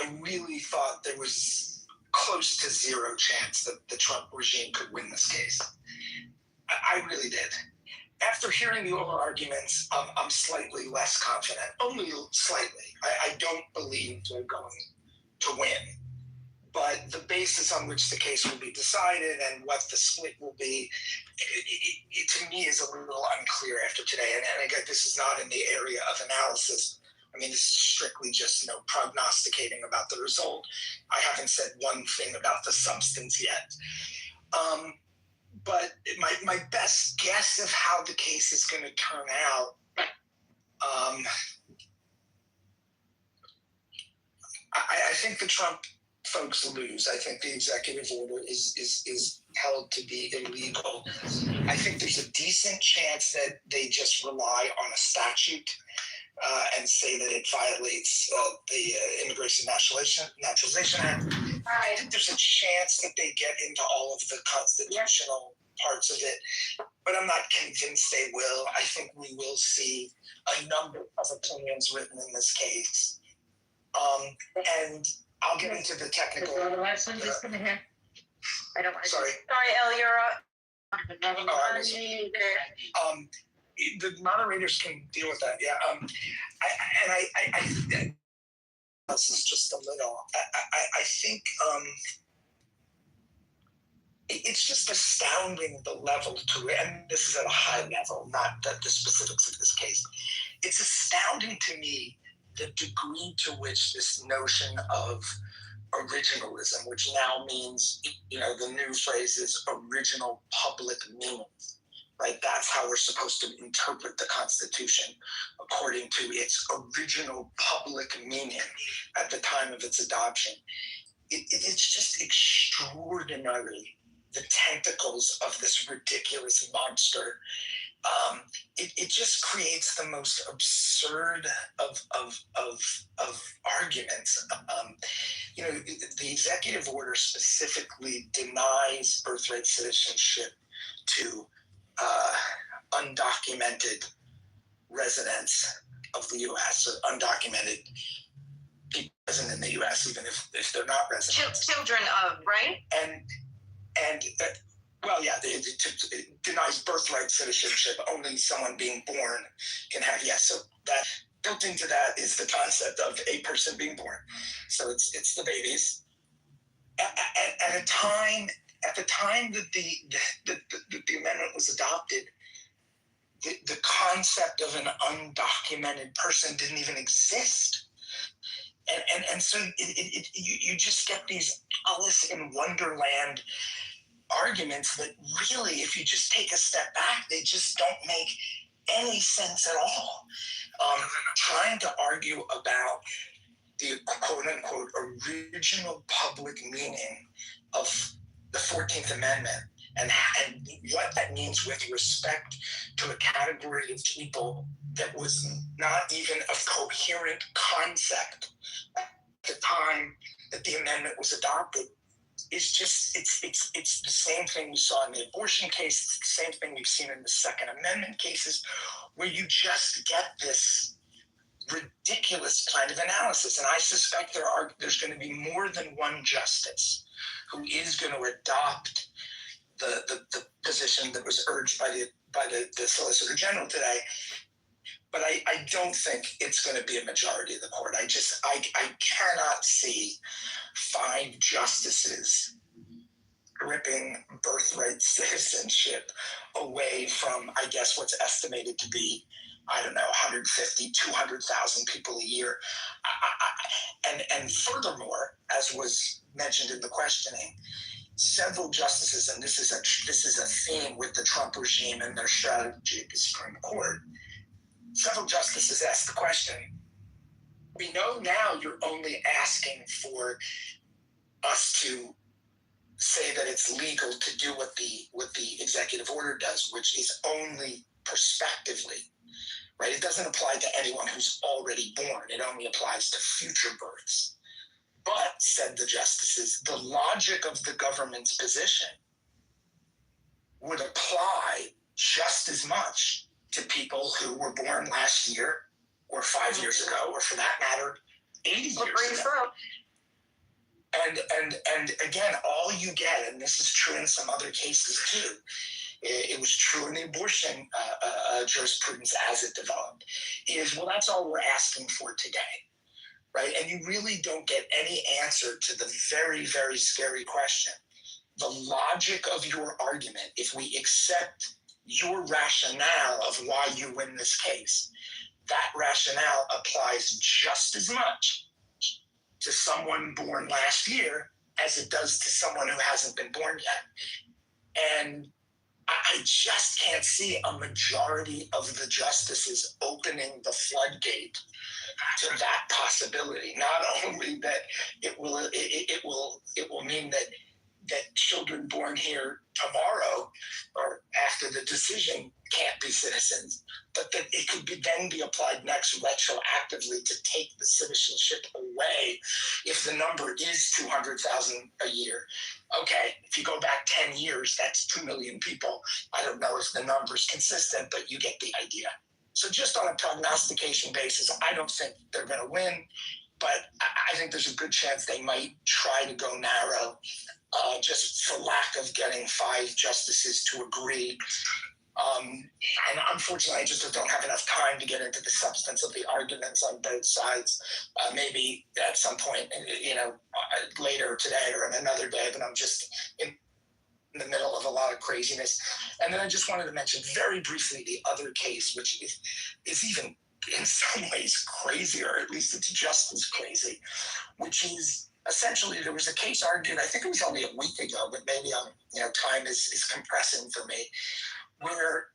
I really thought there was close to zero chance that the Trump regime could win this case. I really did. After hearing the oral arguments, I'm slightly less confident, only slightly. I don't believe they're going to win. But the basis on which the case will be decided and what the split will be, it to me is a little unclear after today. And again, this is not in the area of analysis. I mean, this is strictly just, prognosticating about the result. I haven't said one thing about the substance yet. But my best guess of how the case is going to turn out, I think the Trump folks lose. I think the executive order is held to be illegal. I think there's a decent chance that they just rely on a statute and say that it violates the Immigration Naturalization Act. I think there's a chance that they get into all of the constitutional parts of it, but I'm not convinced they will. I think we will see a number of opinions written in this case. And I'll get into the technical. I don't want Sorry. Sorry, Elle, you're up. The moderators can deal with that. Yeah. I this is just a little. I think it's just astounding the level to it, and this is at a high level, not the specifics of this case. It's astounding to me the degree to which this notion of originalism, which now means, the new phrase is original public meaning, right? That's how we're supposed to interpret the Constitution according to its original public meaning at the time of its adoption. It's just extraordinary, the tentacles of this ridiculous monster. It just creates the most absurd of arguments. The executive order specifically denies birthright citizenship to undocumented residents of the U.S. or undocumented people present in the U.S., even if they're not residents. Children of, right? It denies birthright citizenship. Only someone being born can have, yes. So that built into that is the concept of a person being born. So it's the babies. At the time that the amendment was adopted, the concept of an undocumented person didn't even exist. And so you just get these Alice in Wonderland arguments that really, if you just take a step back, they just don't make any sense at all. Trying to argue about the quote-unquote original public meaning of the 14th Amendment and what that means with respect to a category of people that was not even a coherent concept at the time that the amendment was adopted is just, it's the same thing we saw in the abortion case. It's the same thing we've seen in the Second Amendment cases, where you just get this ridiculous kind of analysis. And I suspect there's going to be more than one justice who is going to adopt the position that was urged by the Solicitor General today. But I don't think it's going to be a majority of the court. I cannot see 5 justices ripping birthright citizenship away from, I guess, what's estimated to be, 150, 200,000 people a year. And furthermore, as was mentioned in the questioning, several justices, and this is a theme with the Trump regime and their strategy at the Supreme Court, several justices asked the question, we know now you're only asking for us to say that it's legal to do what the executive order does, which is only prospectively, right? It doesn't apply to anyone who's already born. It only applies to future births. But, said the justices, the logic of the government's position would apply just as much to people who were born last year or 5 years ago, or for that matter, 80 years ago. And again, all you get, and this is true in some other cases too, it was true in the abortion jurisprudence as it developed, is, well, that's all we're asking for today, right? And you really don't get any answer to the very, very scary question. The logic of your argument, if we accept your rationale of why you win this case, that rationale applies just as much to someone born last year as it does to someone who hasn't been born yet. And I just can't see a majority of the justices opening the floodgate to that possibility. Not only that it will mean that children born here tomorrow or after the decision can't be citizens, but that it could then be applied next retroactively to take the citizenship away if the number is 200,000 a year. Okay, if you go back 10 years, that's 2 million people. I don't know if the number's consistent, but you get the idea. So just on a prognostication basis, I don't think they're going to win, but I think there's a good chance they might try to go narrow, just for lack of getting 5 justices to agree. And unfortunately, I just don't have enough time to get into the substance of the arguments on both sides. Maybe at some point, later today or another day, but I'm just in the middle of a lot of craziness. And then I just wanted to mention very briefly the other case, which is even in some ways crazier, or at least it's just as crazy, which is essentially there was a case argued, I think it was only a week ago, but maybe time is compressing for me, where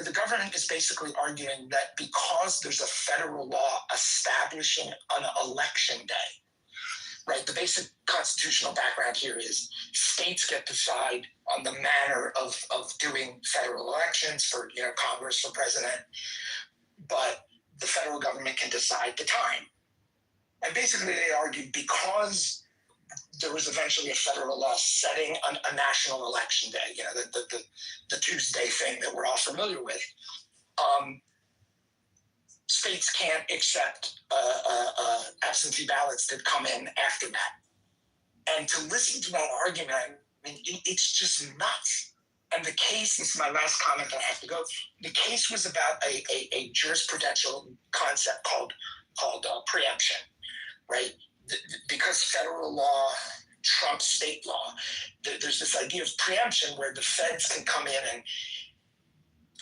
the government is basically arguing that because there's a federal law establishing an election day, right? The basic constitutional background here is states get to decide on the manner of doing federal elections for Congress, for president, but the federal government can decide the time. And basically they argued because there was eventually a federal law setting a national election day, the Tuesday thing that we're all familiar with, states can't accept absentee ballots that come in after that. And to listen to that argument, I mean, it's just nuts. And the case, this is my last comment that I have to go, the case was about a jurisprudential concept called preemption, right? Because federal law trumps state law, there's this idea of preemption where the feds can come in and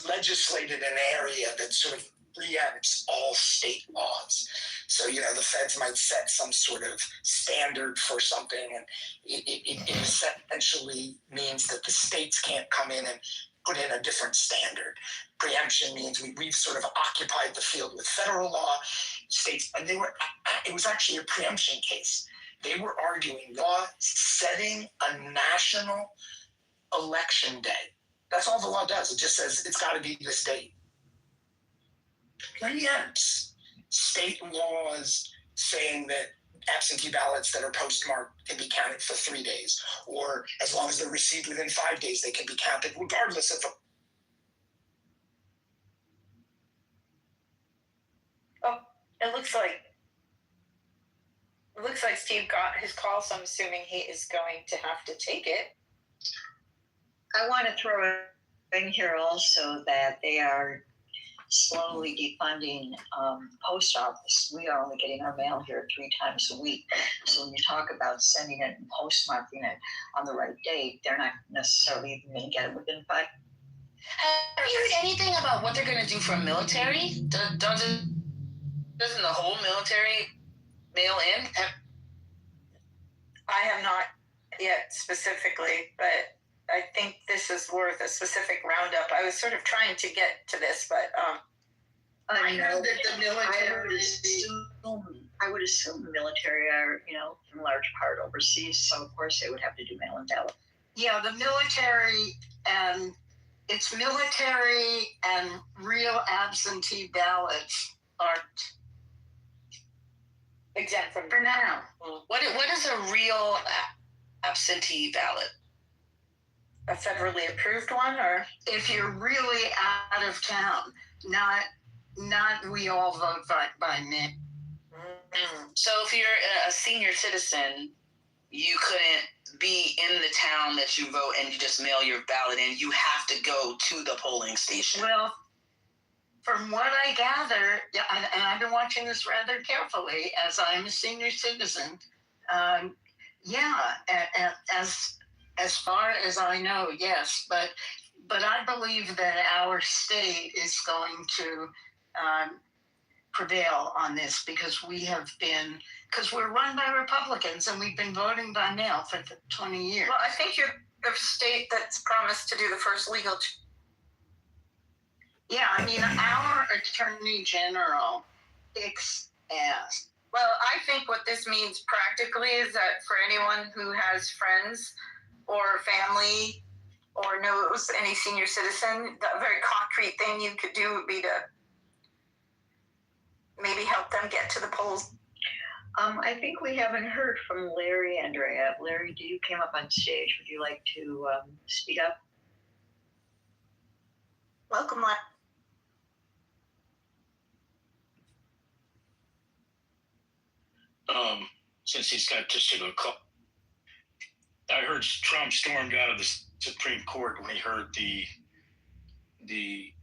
legislate in an area that sort of preempts all state laws. So, the feds might set some sort of standard for something, and it essentially means that the states can't come in and put in a different standard. Preemption means we've sort of occupied the field with federal law, states, and it was actually a preemption case. They were arguing law setting a national election day. That's all the law does. It just says it's got to be this date. Preempts state laws saying that absentee ballots that are postmarked can be counted for 3 days, or as long as they're received within 5 days, they can be counted regardless of It looks like Steve got his call, so I'm assuming he is going to have to take it. I want to throw in here also that they are slowly defunding post office. We are only getting our mail here 3 times a week. So when you talk about sending it and postmarking it on the right date, they're not necessarily even going to get it within 5. Have you heard anything about what they're going to do for military? Doesn't the whole military mail in? I have not yet specifically, but I think this is worth a specific roundup. I was sort of trying to get to this, but I know that the military I would assume the military are, in large part overseas, so of course they would have to do mail-in ballot. Yeah, the military, and it's military and real absentee ballots aren't exempt from for now. What is a real absentee ballot? a federally approved one, or If you're really out of town, not we all vote by mail. So if you're a senior citizen, you couldn't be in the town that you vote and you just mail your ballot in. You have to go to the polling station. Well, from what I gather, and I've been watching this rather carefully as I'm a senior citizen, as far as I know, yes, but I believe that our state is going to prevail on this because we're run by Republicans and we've been voting by mail for 20 years. Well, I think you're the state that's promised to do the first legal. Yeah, I mean, our Attorney General kicks ass. Well, I think what this means practically is that for anyone who has friends or family or knows any senior citizen, the very concrete thing you could do would be to maybe help them get to the polls. I think we haven't heard from Larry, Andrea. Larry, you came up on stage. Would you like to speak up? Welcome, Larry. Since he's got just a call, I heard Trump stormed out of the Supreme Court when he heard the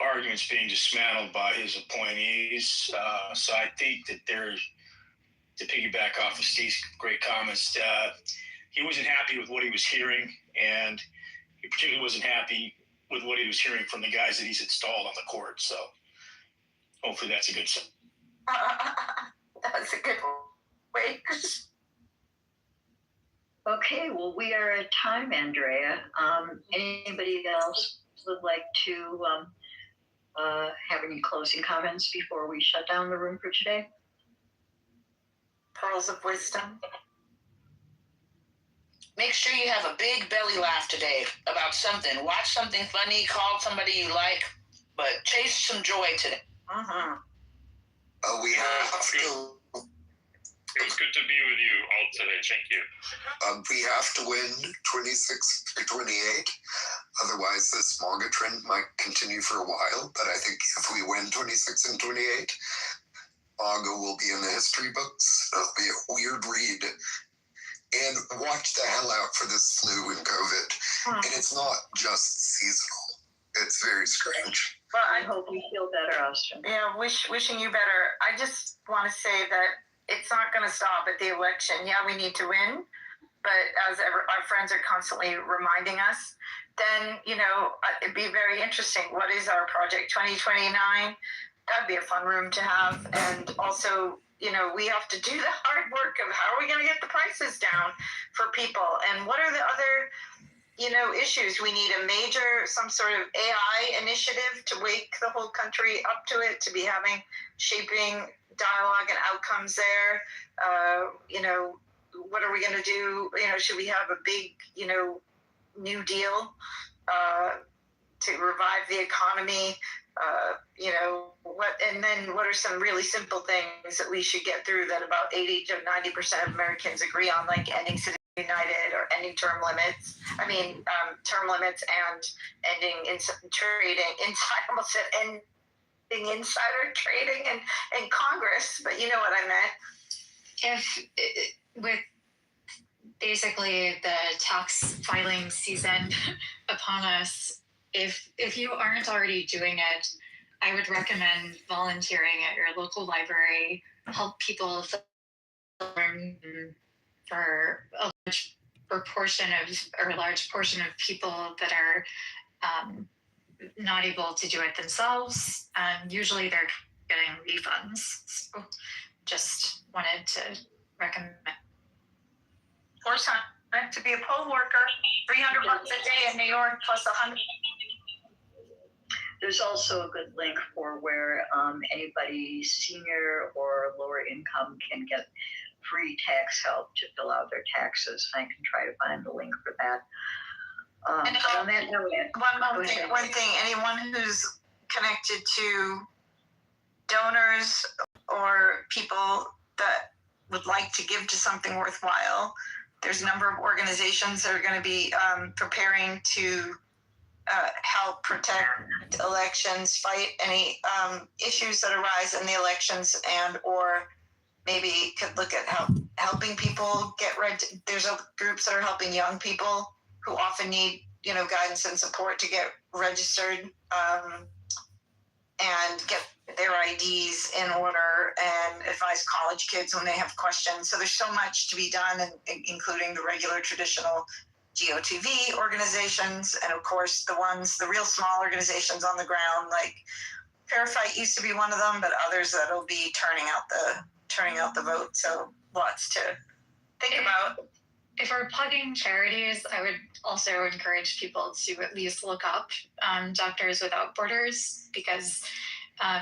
arguments being dismantled by his appointees. So I think that to piggyback off of Steve's great comments, he wasn't happy with what he was hearing, and he particularly wasn't happy with what he was hearing from the guys that he's installed on the court. So hopefully that's a good sign. That's a good way. Okay, well, we are at time, Andrea. Anybody else would like to have any closing comments before we shut down the room for today? Pearls of wisdom. Make sure you have a big belly laugh today about something. Watch something funny, call somebody you like, but chase some joy today. Mm-hmm. We have to. It was good to be with you all today. Thank you. We have to win 26 or 28. Otherwise, this MAGA trend might continue for a while. But I think if we win 26 and 28, MAGA will be in the history books. It'll be a weird read. And watch the hell out for this flu and COVID. And it's not just seasonal. It's very strange. Well, I hope you feel better, Austin. Yeah, wishing you better. I just want to say that it's not going to stop at the election. Yeah, we need to win, but as our friends are constantly reminding us, then, it'd be very interesting. What is our project 2029? That'd be a fun room to have. And also, we have to do the hard work of how are we going to get the prices down for people? And what are the other issues? We need some sort of AI initiative to wake the whole country up to it, to be shaping dialogue and outcomes there. What are we going to do? Should we have a big, New Deal to revive the economy? What are some really simple things that we should get through that about 80 to 90% of Americans agree on, like ending Citizens United or ending term limits. Term limits and ending trading. I almost said ending insider trading in Congress, but you know what I meant. With basically the tax filing season upon us, if you aren't already doing it, I would recommend volunteering at your local library, help people learn for a large portion of people that are not able to do it themselves. Usually they're getting refunds. So just wanted to recommend. Or time to be a poll worker, $300 a day in New York plus 100. There's also a good link for where anybody senior or lower income can get free tax help to fill out their taxes. I can try to find the link for that. And on that note, one thing, anyone who's connected to donors or people that would like to give to something worthwhile, there's a number of organizations that are going to be preparing to help protect elections, fight any issues that arise in the elections, and or maybe could look at helping people get there's groups that are helping young people who often need, guidance and support to get registered, and get their IDs in order, and advise college kids when they have questions. So there's so much to be done, including the regular traditional GOTV organizations, and of course the real small organizations on the ground, like Fair Fight used to be one of them, but others that'll be turning out the vote. So lots to think about. If we're plugging charities, I would also encourage people to at least look up Doctors Without Borders, because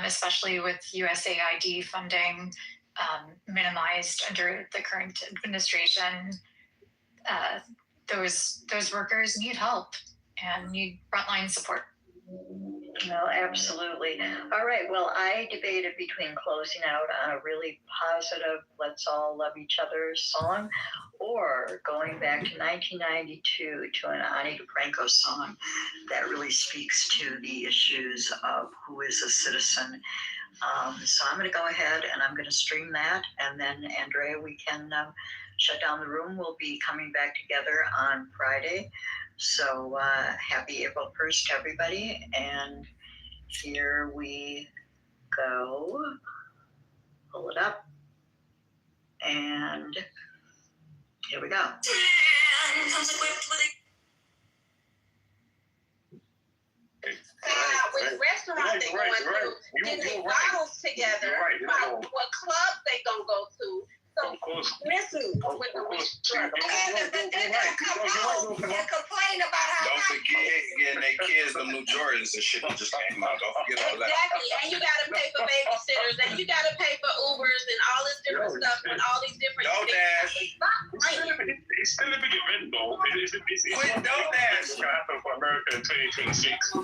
especially with USAID funding minimized under the current administration, those workers need help and need frontline support. No, absolutely. All right. Well, I debated between closing out on a really positive "Let's All Love Each Other" song, or going back to 1992 to an Ani DeFranco song that really speaks to the issues of who is a citizen. So I'm going to go ahead and I'm going to stream that, and then Andrea, we can shut down the room. We'll be coming back together on Friday. So happy April 1st to everybody, and here we go. Pull it up, and here we go. With restaurants they going to, then they bottles together, what clubs they gonna go to. So listen, with the restaurant, and complain about how. Don't forget getting their kids them new Jordans and shit that just came out. Don't forget all that. Exactly, and you gotta pay for babysitters, and you gotta pay for Ubers and all this different stuff and all these different things. It's still a big event though. It's Quit DoorDash. going to happen for America in 2026. The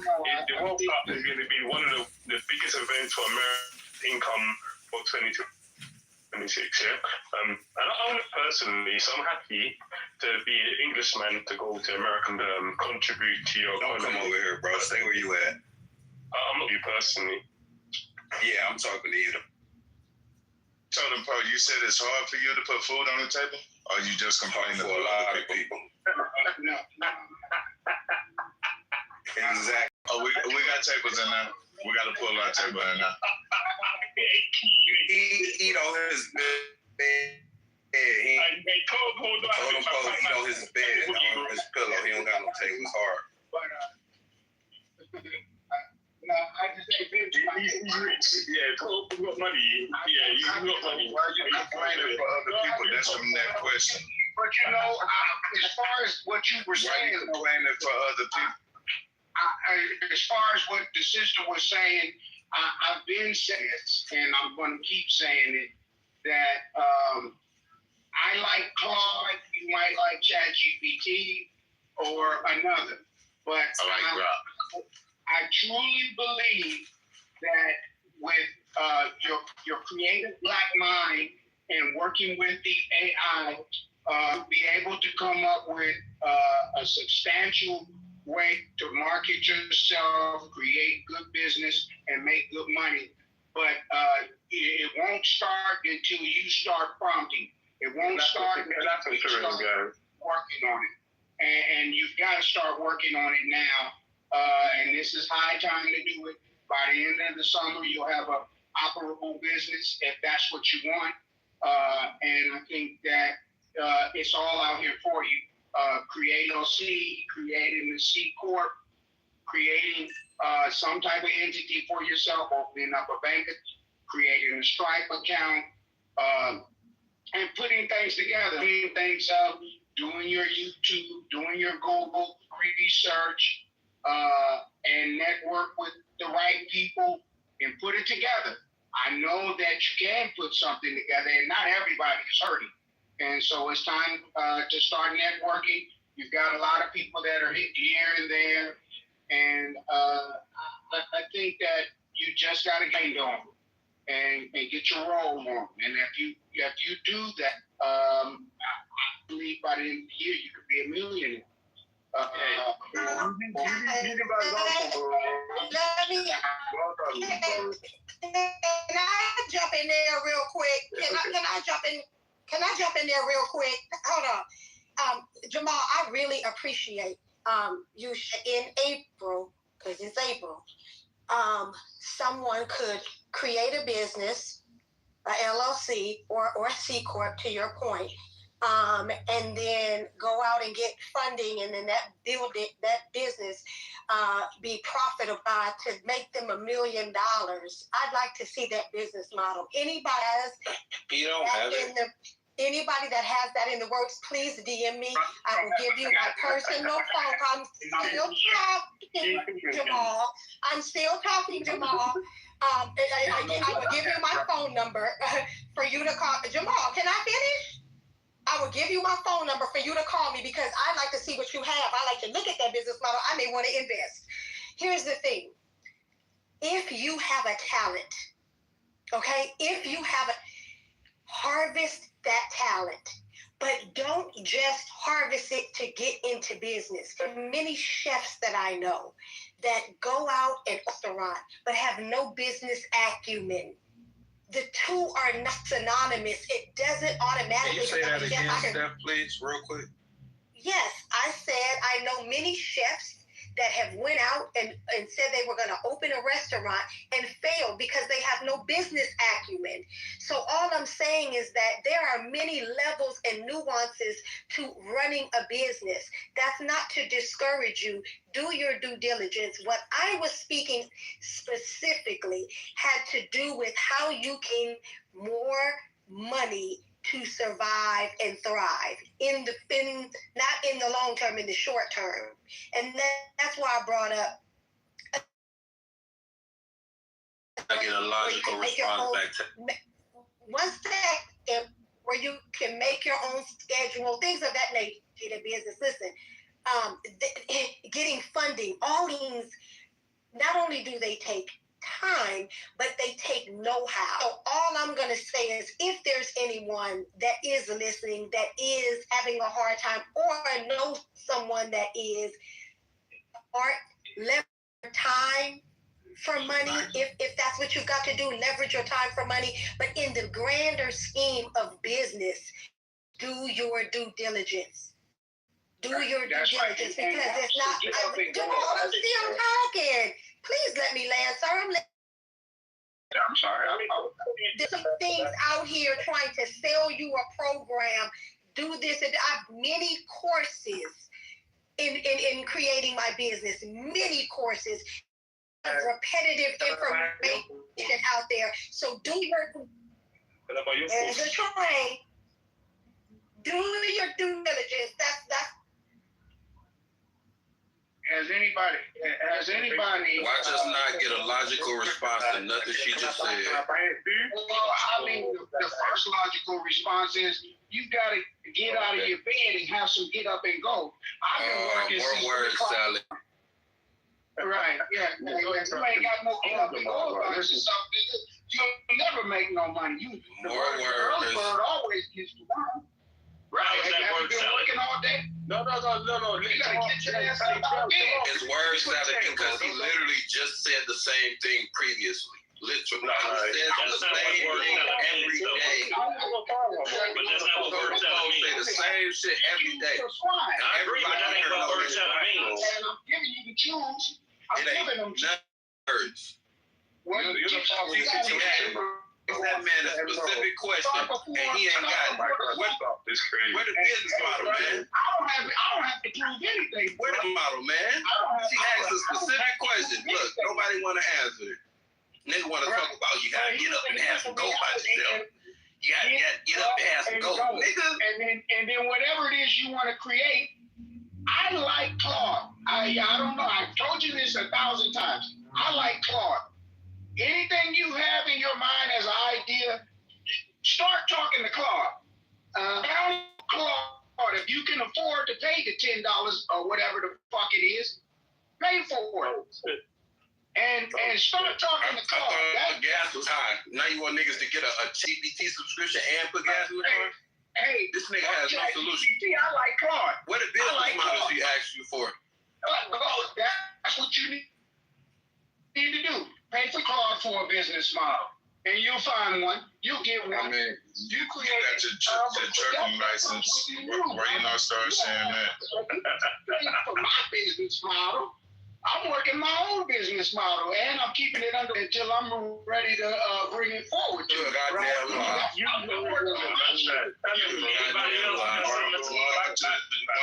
World Cup is going to be one of the biggest events for American income for 2026. Yeah. And I own it personally, so I'm happy to be an Englishman to go to America and contribute to your. Don't come over here, bro. Stay where you at. I'm not you personally. Yeah, I'm talking to you. Tell them, Paul, you said it's hard for you to put food on the table, or you just complaining For a lot of people. Exactly. Oh, we got tables in there. We got to pull our table in there. He eat on his bed. He told him folks eat on his bed and on his pillow. He don't got no table. It's hard. No, I just say he's rich. Yeah, Cole got money. Yeah, you got money. Why are you complaining for other people? That's from that question. But as far as what you were saying, why are you complaining for other people? As far as what the sister was saying, I've been saying it, and I'm going to keep saying it, that I like Claude, you might like ChatGPT or another, but I truly believe that with your creative black mind and working with the AI, be able to come up with a substantial way to market yourself, create good business, and make good money. But it won't start until you start prompting. It won't start until you start working on it. And you've got to start working on it now. And this is high time to do it. By the end of the summer, you'll have an operable business if that's what you want. And I think that it's all out here for you. Creating LLC, creating the C Corp, creating some type of entity for yourself, opening up a bank, creating a Stripe account, and putting things together, cleaning things up, doing your YouTube, doing your Google research, and network with the right people and put it together. I know that you can put something together, and not everybody is hurting. And so it's time to start networking. You've got a lot of people that are here and there. And I think that you just got to get going and get your roll on. And if you do that, I believe by the end of the year, you could be a millionaire. Can I jump in there real quick? Can I I jump in? Can I jump in there real quick? Hold on. Jamal, I really appreciate you in April, because it's April, someone could create a business, a LLC or a C Corp, to your point, and then go out and get funding, and then that business be profitable to make them $1 million. I'd like to see that business model. Anybody has anybody that has that in the works, please DM me. I will give you my personal phone. I'm still talking, Jamal. I'm still talking, Jamal. I will give you my phone number for you to call. Jamal, can I finish? I will give you my phone number for you to call me, because I'd like to see what you have. I like to look at that business model. I may want to invest. Here's the thing. If you have a talent, okay, if you have a, harvest that talent, but don't just harvest it to get into business. There are many chefs that I know that go out and restaurant, but have no business acumen. The two are not synonymous. It doesn't automatically. Can you say that again, Steph, please, real quick? Yes, I said I know many chefs that have went out and said they were going to open a restaurant and failed because they have no business acumen. So all I'm saying is that there are many levels and nuances to running a business. That's not to discourage you. Do your due diligence. What I was speaking specifically had to do with how you can more money to survive and thrive not in the long term, in the short term. And that's why I brought up. I get a logical response back to. One step where you can make your own schedule, things of that nature in business. Listen, getting funding, all these, not only do they take time, but they take know-how. So all I'm going to say is, if there's anyone that is listening that is having a hard time, or knows someone that is, or leverage your time for money, if that's what you've got to do, leverage your time for money. But in the grander scheme of business, do your due diligence. Do your due diligence, because it's not. I'm still talking. Please let me land, sir. I'm sorry. There's some things out here trying to sell you a program. Do this, and I have many courses in creating my business. Many courses of repetitive information out there. So do your. There's a train. Do your due diligence. That's. Has anybody? Watch us not get a logical response to nothing she just said. Well, I mean, the first logical response is you got to get out of your bed and have some get up and go. I've been working since more words, Sally. Right, yeah. You ain't got no get up and go about it. You'll never make no money. The early bird always gets the worm. Right, have you been working all day? No. You gotta get your ass out of bed. His words sounded, because he literally just said the same thing previously. Literally, he says the same thing every day. But that's not what word salad means. Say the same shit every day. I agree, but that ain't what word salad means. And I'm giving you the choose. I'm giving them words. That man a specific question, and he ain't got it. Where the business model, man? I don't have to prove anything. Where the model, man? She asked a specific question. Look, nobody want to answer it. Nigga want to talk about you gotta get up and have some go by yourself. You gotta get up and have some go, nigga. And then whatever it is you want to create, I like Claude. I don't know. I've told you this 1,000 times. I like Claude. Anything you have in your mind as an idea, start talking to Claude. Claude, if you can afford to pay the $10 or whatever the fuck it is, pay for it. And start talking to Claude. That gas was high. Now you want niggas to get a GPT subscription and put gas in the car? Hey, this nigga has no solution. See, I like Claude. What the business models he asked you for? That's what you need to do. Pay for Claude for a business model. and you'll find one. You'll get one. I mean, You you got your trucking license. Why you not start saying that? For my business model, I'm working my own business model, and I'm keeping it under until I'm ready to bring it forward. You a goddamn lie. Why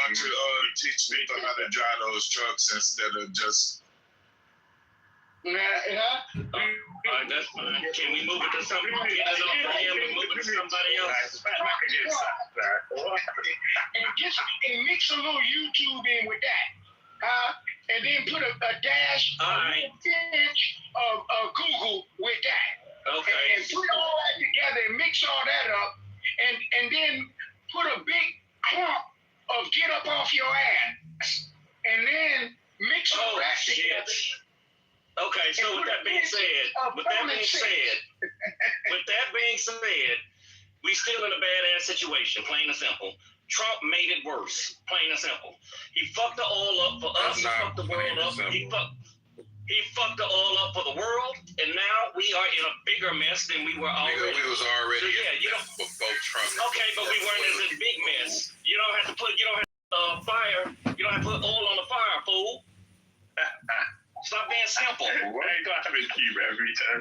don't you teach people how to drive those trucks instead of just... That's fine. Can we move it to something? We move it to somebody else. And mix a little YouTube in with that. And then put a dash of Google with that. Okay. And put all that together and mix all that up. And then put a big clump of Get Up Off Your Ass. And then mix all that together. Okay, so with that being said, we still in a badass situation, plain and simple. Trump made it worse, plain and simple. He fucked the oil up for us. He fucked the world up. He fucked the oil up for the world, and now we are in a bigger mess than we were already. We was already so, yeah, you know, before Trump. Okay, but we weren't in this big mess. You don't have to put oil on the fire, fool. Stop being simple. I ain't gonna have a key every time.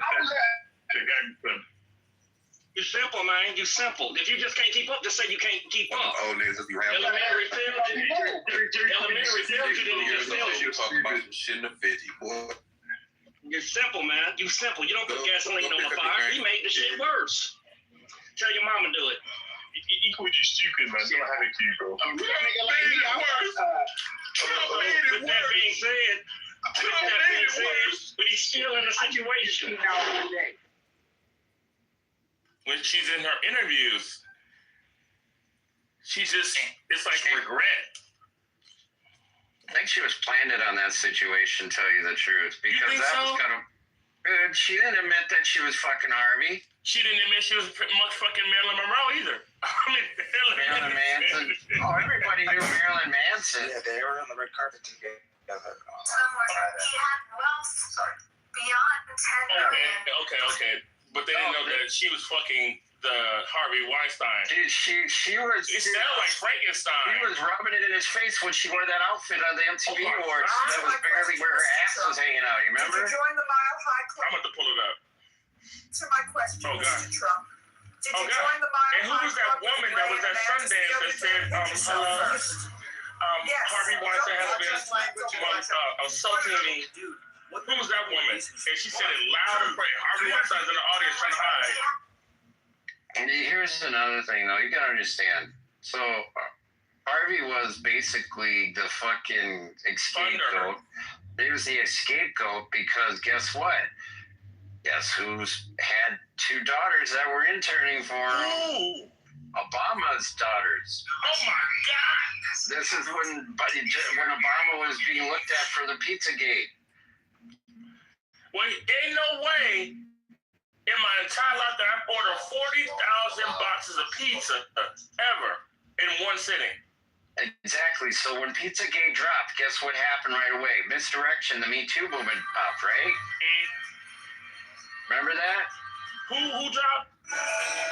You simple, man. You simple. If you just can't keep up, just say you can't keep up. Oh, niggas be having Elementary failed you. Then it just failed you. Talking about some shit in the 50, boy. You're simple, man. You simple. You don't put gasoline on the fire. He made the shit worse. Tell your mama do it. He called you stupid, man. Don't have a key, bro. With that being said, but he's still in the situation. When she's in her interviews, it's like regret. I think she was planted on that situation, tell you the truth. Because that was kind of good. She didn't admit that she was fucking Harvey. She didn't admit she was much fucking Marilyn Monroe either. I mean, Marilyn Manson. Oh, everybody knew Marilyn Manson. Yeah, they were on the red carpet together. He had wealth beyond 10 million. Okay. But they didn't know that she was fucking the Harvey Weinstein. Dude, she was... It sounded like Frankenstein. He was rubbing it in his face when she wore that outfit on the MTV Awards. That was barely where her ass was hanging out, you remember? Did you join the Mile High Club? I'm going to pull it up. To my question, Mr. Trump. Did you join the Mile High Club? And who was that woman that was at Sundance that said, Harvey Weinstein has been assaulting me? Who was that woman? And she said it loud and clear. Harvey Weinstein's in the audience trying to hide. And here's another thing, though. You gotta understand. So, Harvey was basically the fucking scapegoat. He was the scapegoat because guess what? Guess who's had 2 daughters that were interning for him? Obama's daughters. Oh my God! This is when Obama was being looked at for the Pizzagate. Well, ain't no way in my entire life that I've ordered 40,000 boxes of pizza ever in one sitting. Exactly. So when Pizzagate dropped, guess what happened right away? Misdirection, the Me Too movement popped, right? Remember that? Who dropped?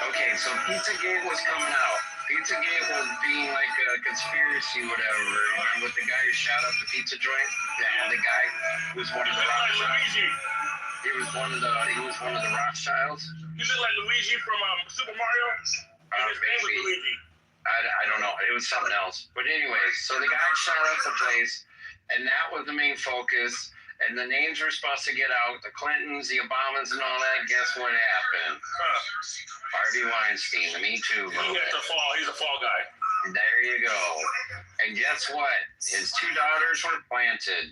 Okay, so Pizzagate was coming out. Pizzagate was being like a conspiracy, whatever. Remember with the guy who shot up the pizza joint? The guy was one of the Rothschilds. He was one of the Rothschilds. You look like Luigi from Super Mario. His name was Luigi. I don't know. It was something else. But anyways, so the guy shot up the place, and that was the main focus. And the names were supposed to get out, the Clintons, the Obamas, and all that. Guess what happened? Harvey Weinstein, the Me Too movement. He's a fall guy. And there you go. And guess what? His 2 daughters were planted.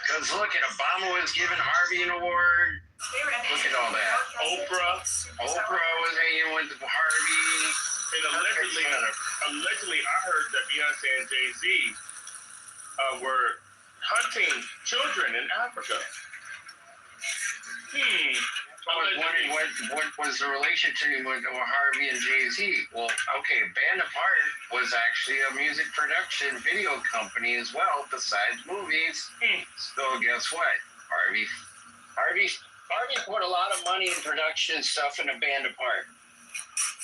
Because look at Obama was giving Harvey an award. Look at all that. Oprah was hanging with Harvey. And allegedly, I heard that Beyonce and Jay-Z were hunting children in Africa. I was wondering what was the relationship with Harvey and Jay-Z. Well, okay, Band Apart was actually a music production video company as well, besides movies. So guess what? Harvey Harvey put a lot of money in production stuff in a band apart.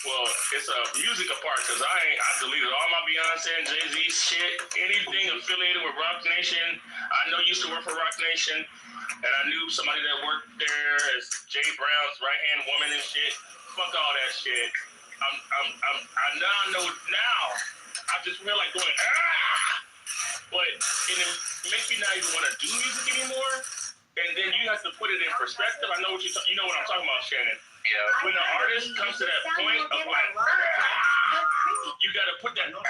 Well, it's a music apart because I deleted all my Beyonce and Jay-Z shit. Anything affiliated with Rock Nation. I know you used to work for Rock Nation, and I knew somebody that worked there as Jay Brown's right-hand woman and shit. Fuck all that shit. I know now. I just feel like going but and it makes me not even want to do music anymore. And then you have to put it in perspective. I know what you know what I'm talking about, Shannon. Yeah. When the artist comes to that point of like, you got to put that on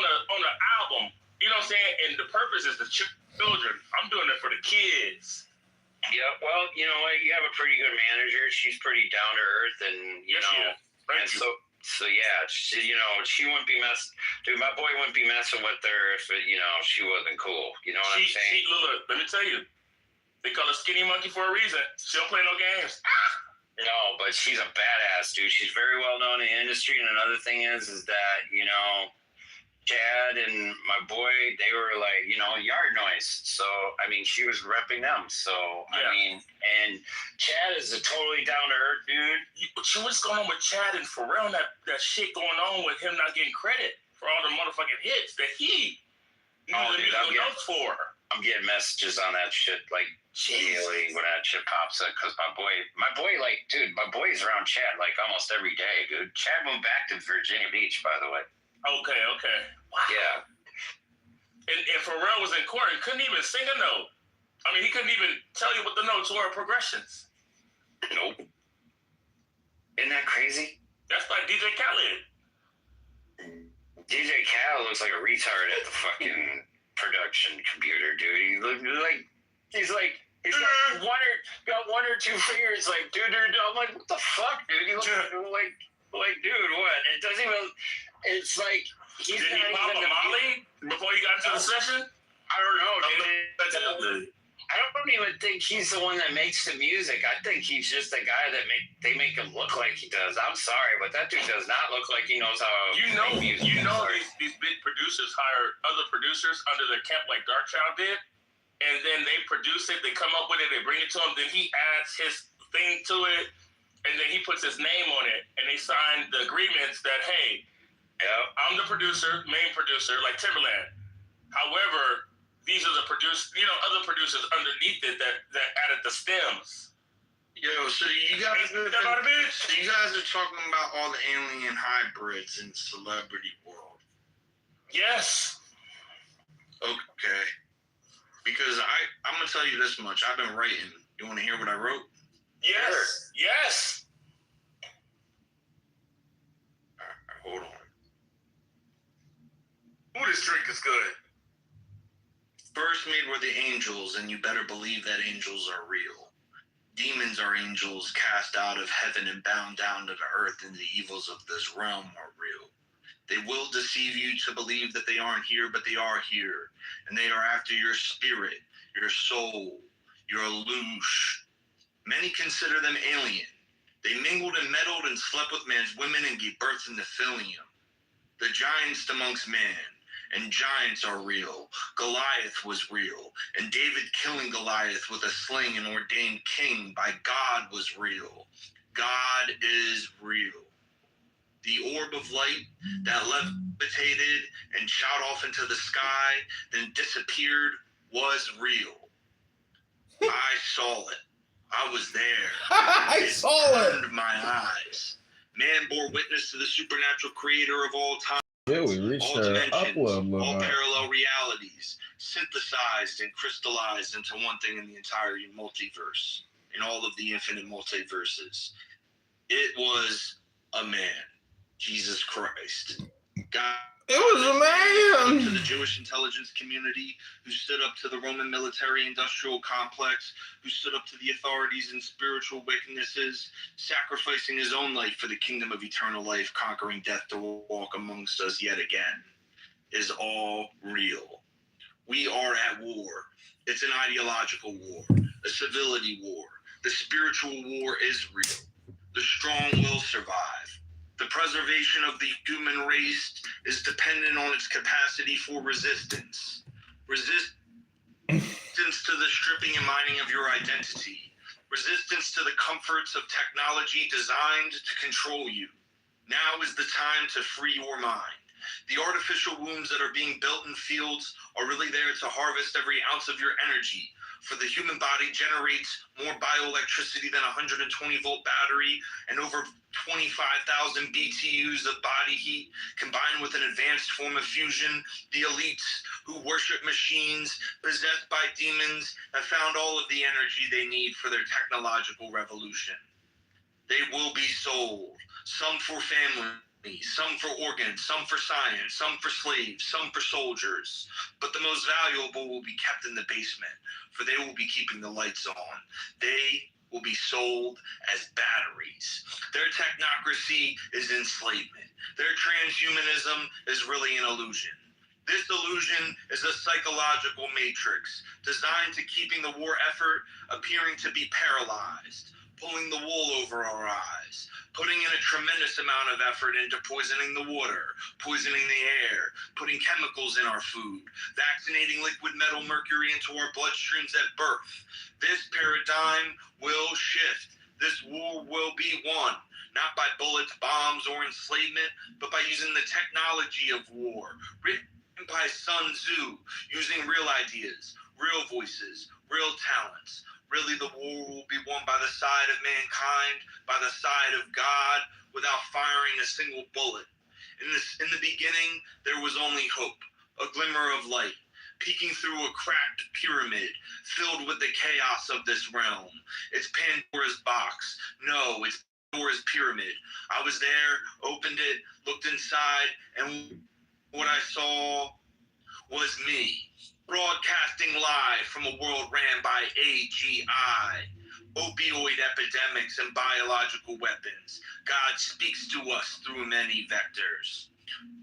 a album. You know what I'm saying? And the purpose is the children. I'm doing it for the kids. Yeah. Well, you know, you have a pretty good manager. She's pretty down to earth, and you know, and so yeah, she wouldn't be Dude, my boy wouldn't be messing with her if she wasn't cool. You know what I'm saying? Look, let me tell you, they call her Skinny Monkey for a reason. She don't play no games. No, but she's a badass, dude. She's very well known in the industry. And another thing is that, Chad and my boy, they were like, yard noise. So, I mean, she was repping them. So, yeah. I mean, and Chad is a totally down-to-earth dude. What's going on with Chad and Pharrell and that shit going on with him not getting credit for all the motherfucking hits that he notes for? I'm getting messages on that shit, like, daily when that shit pops up, because my boy, like, dude, my boy's around Chad, like, almost every day, dude. Chad moved back to Virginia Beach, by the way. Okay. Wow. Yeah. And Pharrell was in court and couldn't even sing a note. I mean, he couldn't even tell you what the notes were or progressions. Nope. Isn't that crazy? That's like DJ Khaled. DJ Khaled looks like a retard at the fucking production computer, dude. He's got one or two fingers, like, dude. I'm like, what the fuck, dude? He looks like, dude, what? It doesn't even. It's like he's Did he pop a Molly before you got into the session? I don't know, dude. I don't even think he's the one that makes the music. I think he's just the guy that they make him look like he does. I'm sorry, but that dude does not look like he knows how to make music. These big producers hire other producers under their camp like Darkchild did, and then they produce it, they come up with it, they bring it to him, then he adds his thing to it, and then he puts his name on it, and they sign the agreements that, hey, I'm the producer, main producer, like Timberland. However, these are the other producers underneath it that added the stems. Yo, so you guys are talking about all the alien hybrids in celebrity world. Yes. Okay. Because I'm gonna tell you this much. I've been writing. You want to hear what I wrote? Yes. Sure. Yes. Hold on. Ooh, this drink is good. First made were the angels, and you better believe that angels are real. Demons are angels cast out of heaven and bound down to the earth, and the evils of this realm are real. They will deceive you to believe that they aren't here, but they are here. And they are after your spirit, your soul, your loosh. Many consider them alien. They mingled and meddled and slept with man's women and gave birth in Nephilim. The giants amongst man. And giants are real. Goliath was real. And David killing Goliath with a sling and ordained king by God was real. God is real. The orb of light that levitated and shot off into the sky, then disappeared, was real. I saw it. I was there. I saw it. Opened my eyes. Man bore witness to the supernatural creator of all time. Yeah, we reached all our upload limit. All parallel realities, synthesized and crystallized into one thing in the entire multiverse, in all of the infinite multiverses. It was a man, Jesus Christ. God. It was a man. To the Jewish intelligence community, who stood up to the Roman military-industrial complex, who stood up to the authorities and spiritual wickednesses, sacrificing his own life for the kingdom of eternal life, conquering death to walk amongst us yet again, is all real. We are at war. It's an ideological war, a civility war. The spiritual war is real. The strong will survive. The preservation of the human race is dependent on its capacity for resistance. Resistance to the stripping and mining of your identity. resistance to the comforts of technology designed to control you. Now is the time to free your mind. The artificial wombs that are being built in fields are really there to harvest every ounce of your energy. For the human body generates more bioelectricity than a 120-volt battery and over 25,000 BTUs of body heat, combined with an advanced form of fusion. The elites who worship machines possessed by demons have found all of the energy they need for their technological revolution. They will be sold, some for family, some for organs, some for science, some for slaves, some for soldiers. But the most valuable will be kept in the basement, for they will be keeping the lights on. They will be sold as batteries. Their technocracy is enslavement. Their transhumanism is really an illusion. This illusion is a psychological matrix designed to keeping the war effort appearing to be paralyzed, pulling the wool over our eyes, putting in a tremendous amount of effort into poisoning the water, poisoning the air, putting chemicals in our food, vaccinating liquid metal mercury into our bloodstreams at birth. This paradigm will shift. This war will be won, not by bullets, bombs, or enslavement, but by using the technology of war, written by Sun Tzu, using real ideas, real voices, real talents. Really, the war will be won by the side of mankind, by the side of God, without firing a single bullet. In the beginning, there was only hope, a glimmer of light, peeking through a cracked pyramid filled with the chaos of this realm. It's Pandora's box. No, it's Pandora's pyramid. I was there, opened it, looked inside, and what I saw was me. Broadcasting live from a world ran by AGI, opioid epidemics and biological weapons. God speaks to us through many vectors.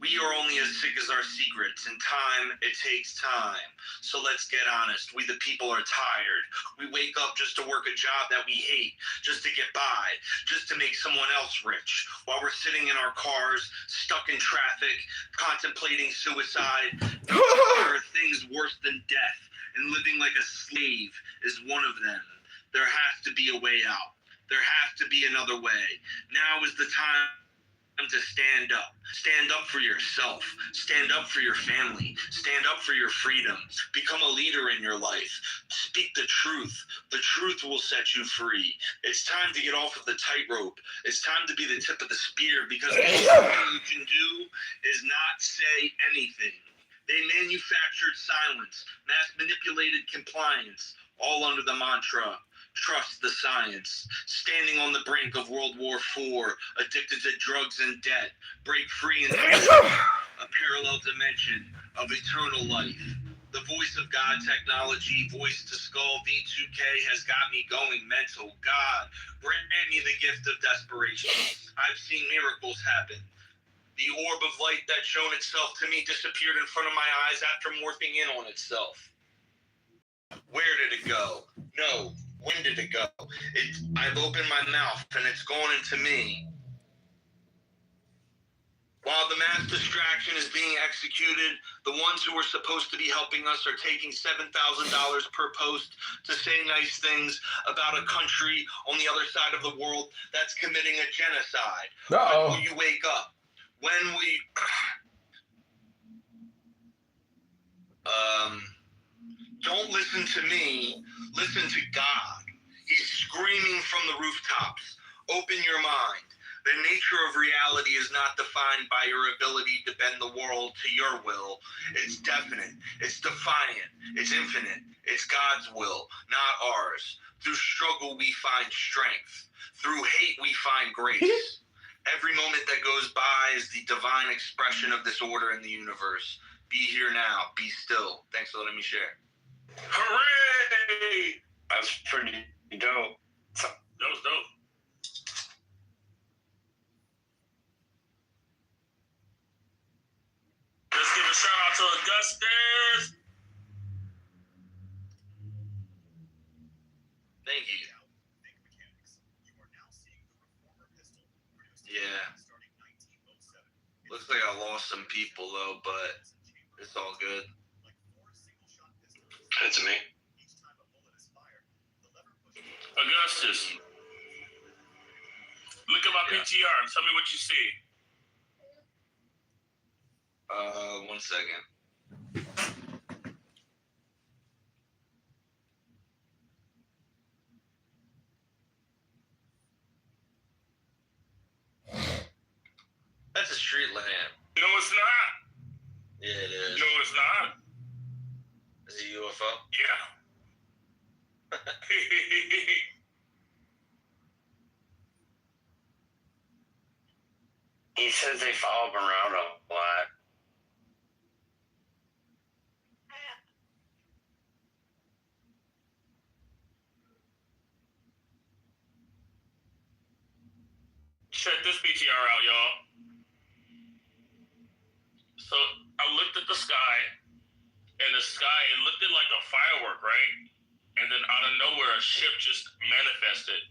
We are only as sick as our secrets, and time, it takes time. So let's get honest, we the people are tired. We wake up just to work a job that we hate, just to get by, just to make someone else rich, while we're sitting in our cars, stuck in traffic, contemplating suicide. There are things worse than death, and living like a slave is one of them. There has to be a way out. There has to be another way. Now is the time to stand up. Stand up for yourself. Stand up for your family. Stand up for your freedom. Become a leader in your life. Speak the truth. The truth will set you free. It's time to get off of the tightrope. It's time to be the tip of the spear, because the only thing you can do is not say anything. They manufactured silence, mass manipulated compliance, all under the mantra, trust the science. Standing on the brink of World War IV, addicted to drugs and debt, break free into a parallel dimension of eternal life. The voice of God technology, voice to skull V2K has got me going mental. God, grant me the gift of desperation. I've seen miracles happen. The orb of light that shown itself to me disappeared in front of my eyes after morphing in on itself. Where did it go? No. When did it go? I've opened my mouth and it's gone into me. While the mass distraction is being executed, the ones who are supposed to be helping us are taking $7,000 per post to say nice things about a country on the other side of the world that's committing a genocide. When will you wake up? When will you... Don't listen to me, listen to God. He's screaming from the rooftops. Open your mind. The nature of reality is not defined by your ability to bend the world to your will. It's definite. It's defiant. It's infinite. It's God's will, not ours. Through struggle, we find strength. Through hate, we find grace. Every moment that goes by is the divine expression of this order in the universe. Be here now. Be still. Thanks for letting me share. Hooray! That's pretty dope. That was dope. Let's give a shout out to Augustus. Thank you. Yeah. Looks like I lost some people though, but it's all good. That's me. Augustus, look at my PTR and tell me what you see. 1 second. That's a street lamp. No, it's not. Yeah, it is. No, it's not. Is it a UFO? Yeah. He says they follow him around a lot. Check this PTR out, y'all. So I looked at the sky, and the sky, it looked like a firework, right? And then out of nowhere, a ship just manifested.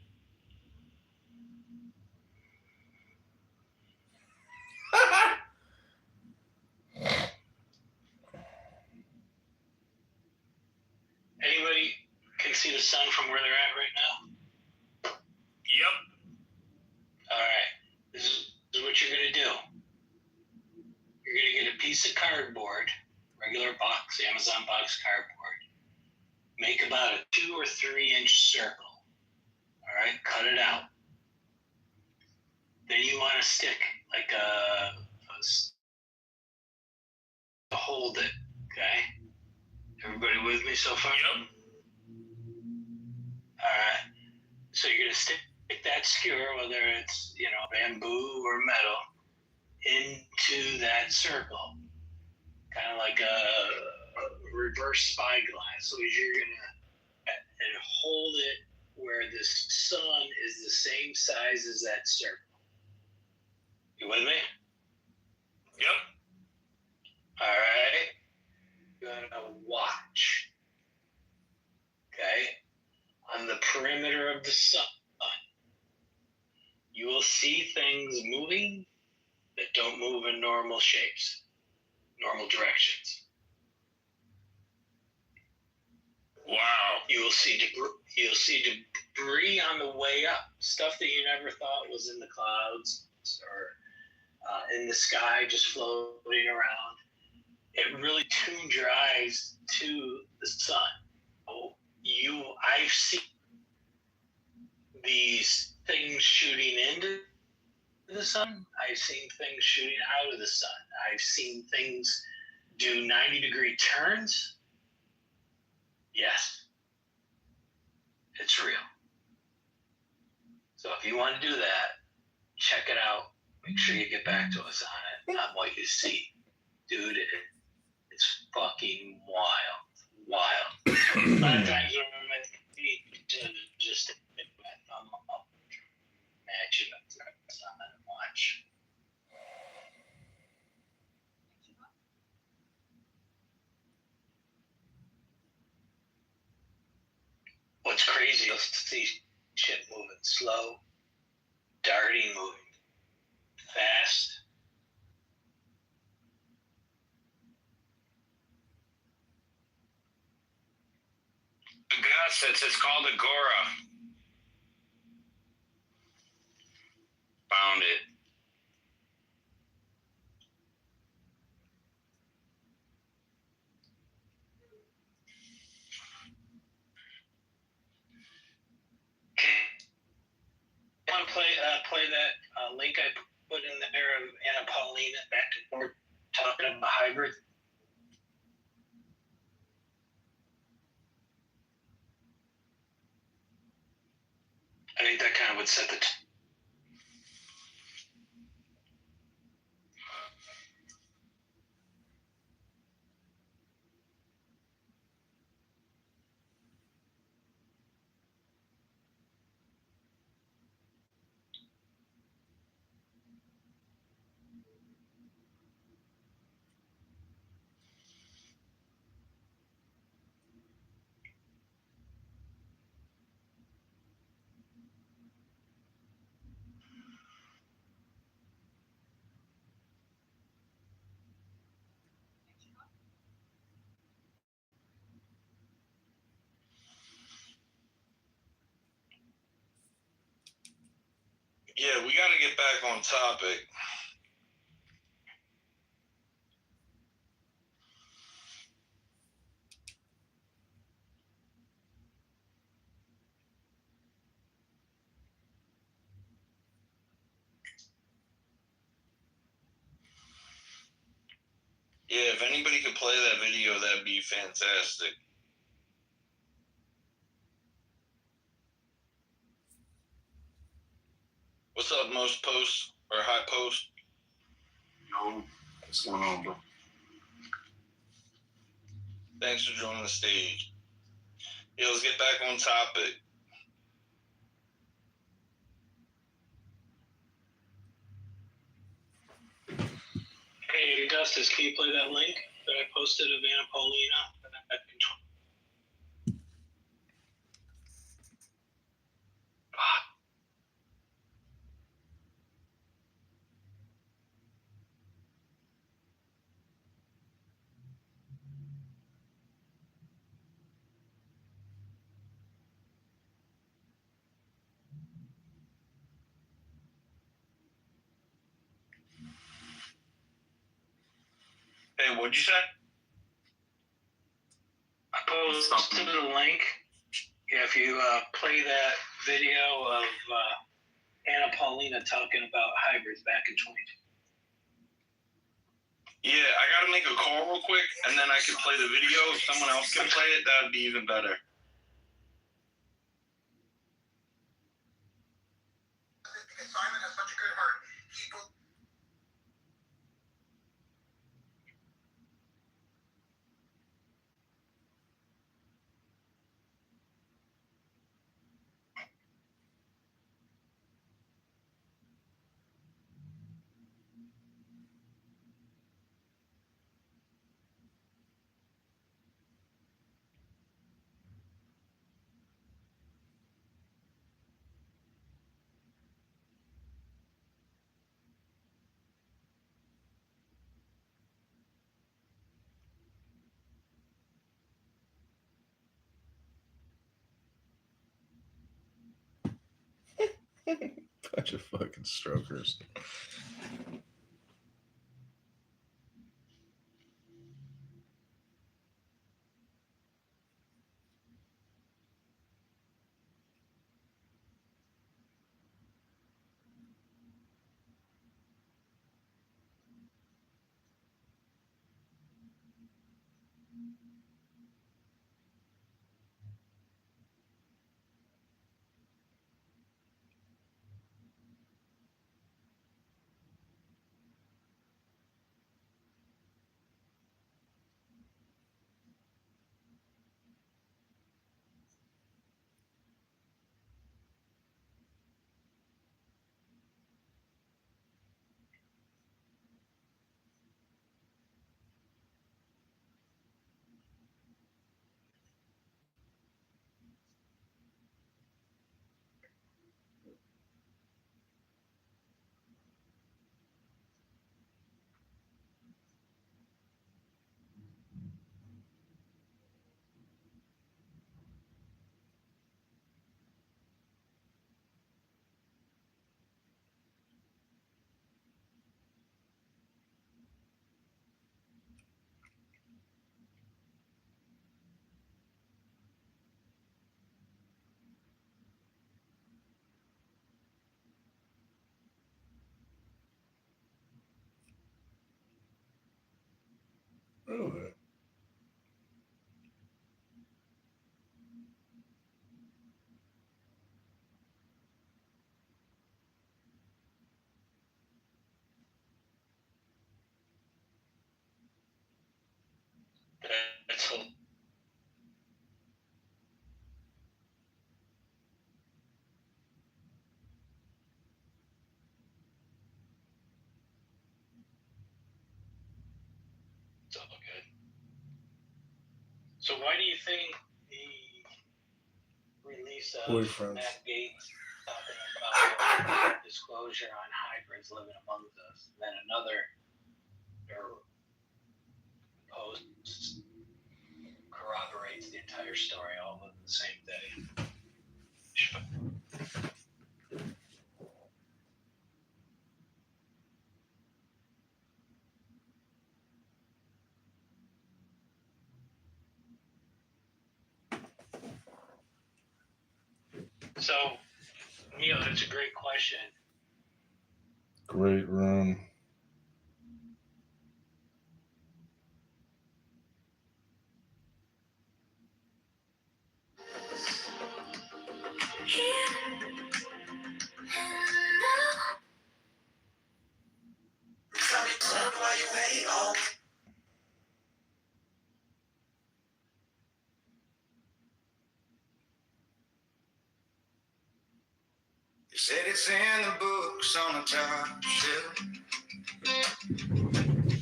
Anybody can see the sun from where they're at right now? Yep. All right. This is what you're going to do. You're going to get a piece of cardboard, regular box, Amazon box cardboard. Make about a 2 or 3 inch circle. All right. Cut it out. Then you want to stick like to hold it. Okay. Everybody with me so far? Yep. All right. So you're gonna stick that skewer, whether it's bamboo or metal, into that circle, kind of like a reverse spyglass. So you're gonna and hold it where the sun is the same size as that circle. You with me? Yep. All right. You're gonna watch. Okay. On the perimeter of the sun, you will see things moving that don't move in normal shapes, normal directions. Wow. You'll see debris on the way up, stuff that you never thought was in the clouds or in the sky, just floating around. It really tuned your eyes to the sun. I've seen these things shooting into the sun. I've seen things shooting out of the sun. I've seen things do 90-degree turns. Yes, it's real. So if you want to do that, check it out. Make sure you get back to us on what you see. Dude, it's fucking wild. Wild. A lot of times when I'm at the beach, to just stick my thumb up, match it up to the sun and watch. What's crazy is to see shit moving slow, darting, moving fast. Augustus, it's called Agora. Found it. Okay. I want to play that link I put in there of Anna Paulina back to we're talking about hybrid. I think that kind of would set the Yeah, we got to get back on topic. Yeah, if anybody could play that video, that'd be fantastic. What's up, Most Post or High Post? Yo, what's going on, bro? Thanks for joining the stage. Yeah, let's get back on topic. Hey, Justice, can you play that link that I posted of Anna Paulina? Hey, what'd you say? I posted a link. Yeah, if you play that video of Anna Paulina talking about hybrids back in 2020. Yeah, I gotta make a call real quick, and then I can play the video. If someone else can play it, that'd be even better. Simon has such a good heart. Bunch of fucking strokers. Oh, That's all. It's all good. So why do you think the release of boyfriends. Matt Gates talking about disclosure on hybrids living among us, and then another post corroborates the entire story all within the same day? So, Neil, that's a great question. Great room. You said it's in the books on the top shelf,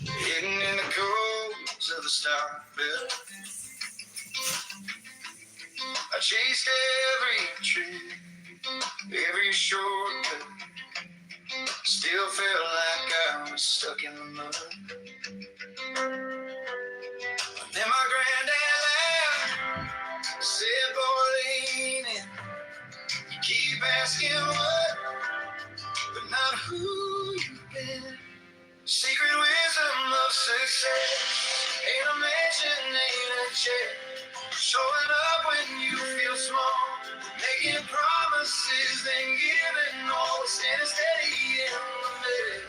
hidden in the codes of the stock bill. I chased every tree, every shortcut, still felt like I was stuck in the mud. Then my granddad laughed, said, boy, lean in. You keep asking what, but not who you've been. Secret wisdom of success ain't a mansion, ain't a chair. Showing up when you feel small, making promises, then giving all, standing steady in the mess.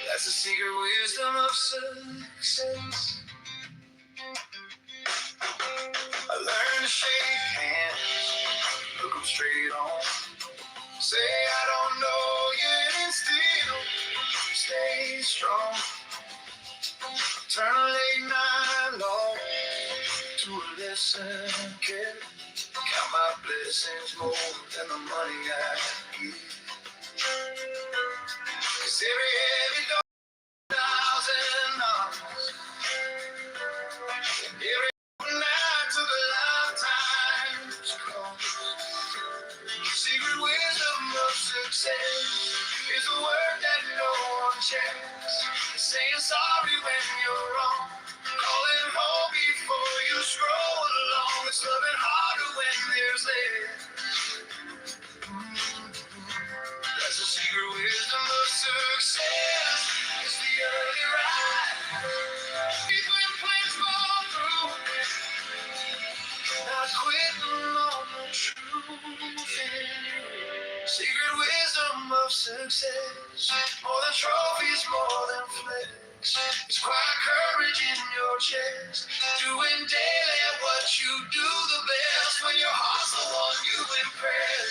That's the secret wisdom of success. I learned to shake hands, look them straight on. Say I don't know yet and still stay strong. Turn a late night long to a lesson kid. Count my blessings more than the money I give. 'Cause every heavy $1,000, and every night took a lifetime to come. Secret wisdom of success is the word that no one checks. Saying sorry when you're wrong, calling home before you scroll along. It's loving harder when there's less. That's the secret wisdom of success. It's the early ride. When plans fall through, not quitting on the truth. Secret wisdom of success. More than trophies, more than flex. It's quiet courage in your chest. Doing daily what you do the best. When your heart's the one you impress.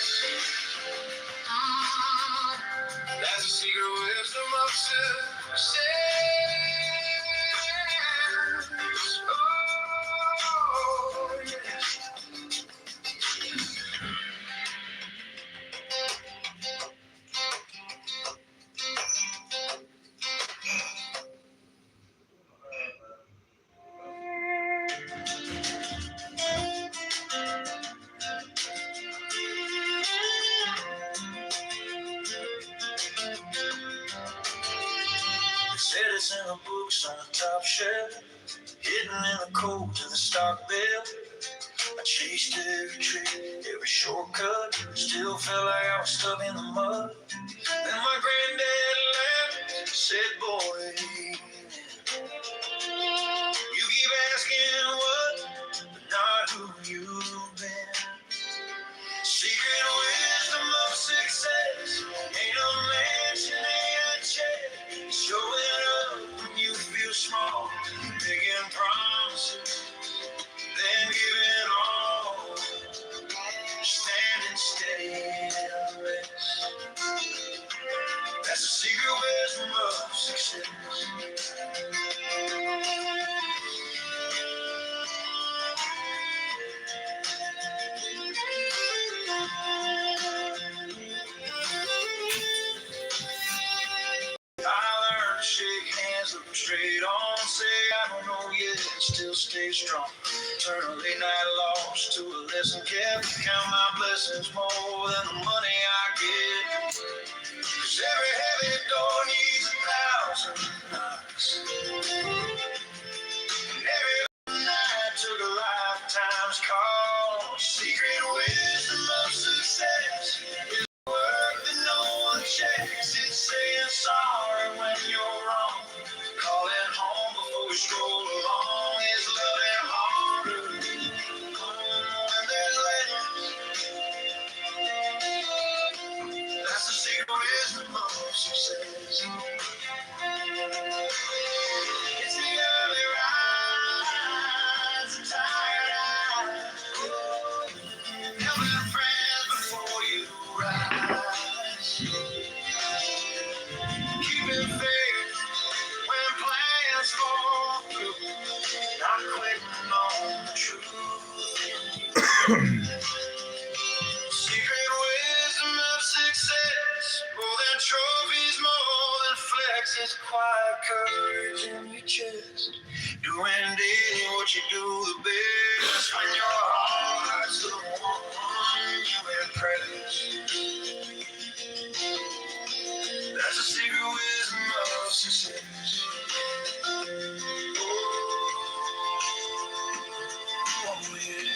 That's the secret wisdom of success. Oh, yes. Said it's in the books on the top shelf, hidden in the codes of the stock bill. I chased every tree, every shortcut, still felt like I was stuck in the mud. Then my granddad laughed, said, boy, you keep asking what, but not who you've been. Secret wisdom of success ain't a mansion, ain't a chair. Showing up when you feel small, making promises, then giving all, standing steady in the rest. That's the secret wisdom of success. I learned to shake hands, look them straight on. Say I don't know yet, still stay strong. Turn a late night loss to a lesson kept. Count my blessings more than the money I get. 'Cause every heavy door needs 1,000 knocks. And every night took a lifetime's call. Secret wisdom of success is work that no one checks. It's saying sorry when you're wrong, calling home before we stroll along. It's loving harder when More than trophies, more than flexes, quiet courage in your chest. Doing daily what you do the best. When your heart's the one you impress. That's the secret wisdom of success. Oh, yeah.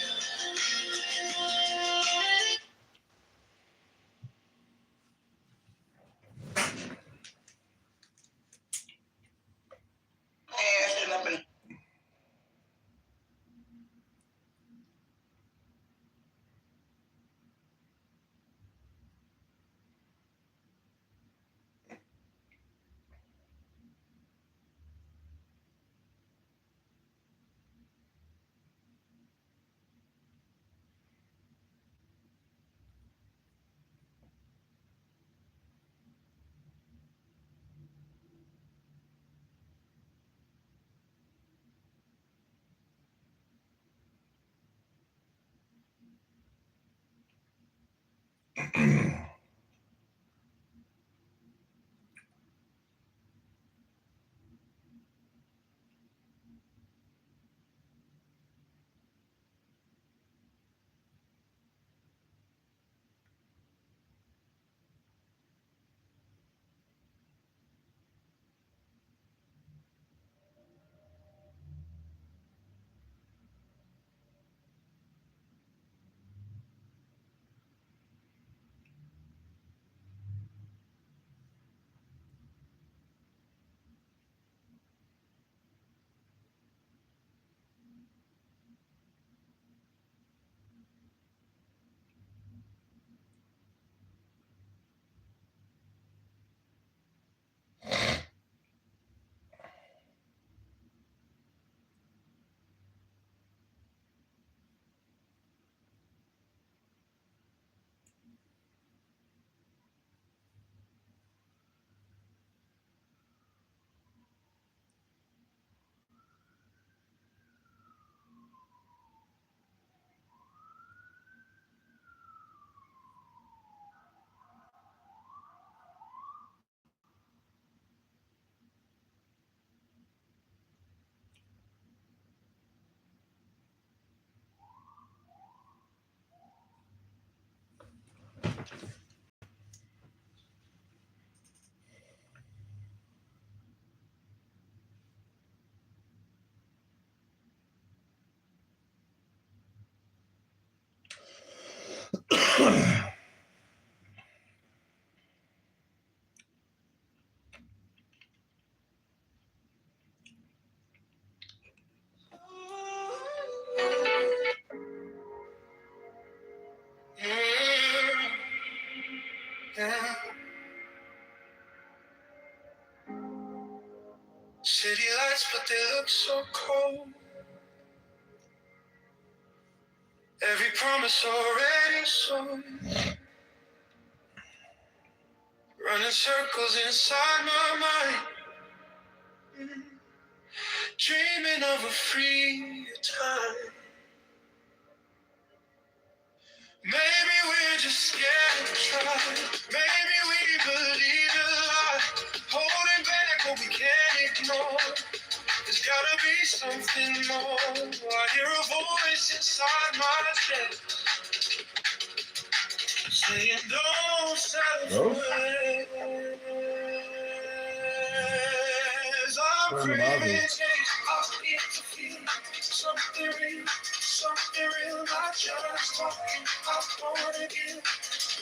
Yeah. City lights, but they look so cold. Every promise already sold. Running circles inside my mind. Dreaming of a free time. Maybe we're just scared to try. Maybe we believe a lie. Holding back what we can't ignore. There's gotta be something more. I hear a voice inside my chest saying, don't settle for less. I'm craving change. I'll get to feel something real, not just talking. I wanna give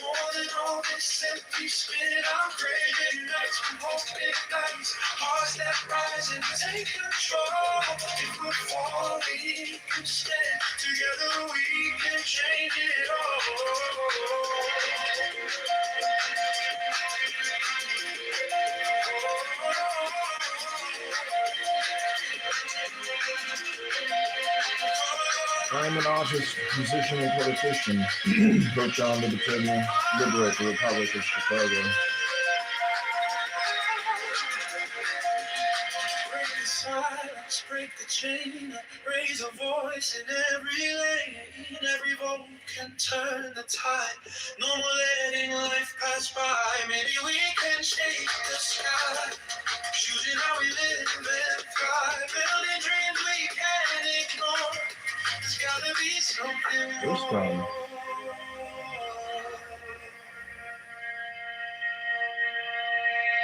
more than all this empty spit. I'm craving nights, I'm hoping nights, hearts that rise and take control. If we fall, we can stand together. We can change it all. I am an artist, musician, and politician. Coach on libertarian, liberate the Republic of Chicago. Break the silence, break the chain, raise a voice in every lane. Every vote can turn the tide. No more letting life pass pass by. Maybe we can shake the sky. Choosing how we live and thrive. Building dreams we can't ignore. There's gotta be something more.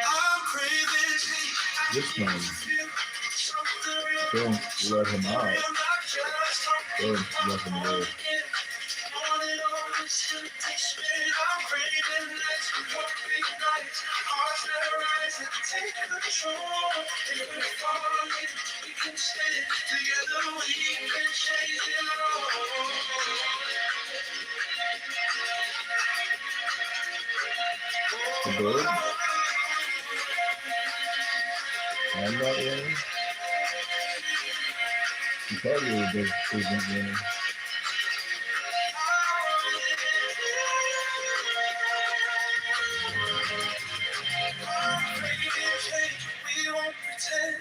I'm craving change. This man. Don't let him out. Don't let him live. I'm craving nights with your big nights. Hearts that rise and take control. If we fall, we can stay together. We can change it all. The bird? I'm not winning. He probably isn't winning. We won't pretend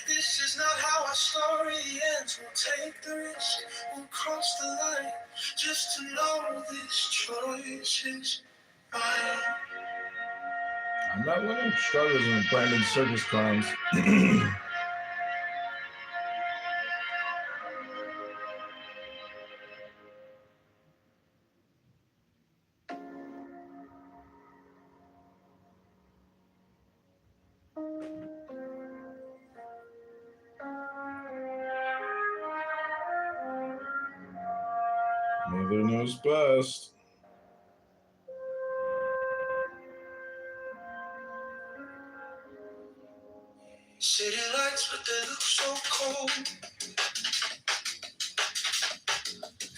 this is not how our story ends. We'll take the risk, we'll cross the line, just to know this choice is mine. I'm not winning. Struggles in Brandon Circus Clowns. Mother knows best. City lights, but they look so cold.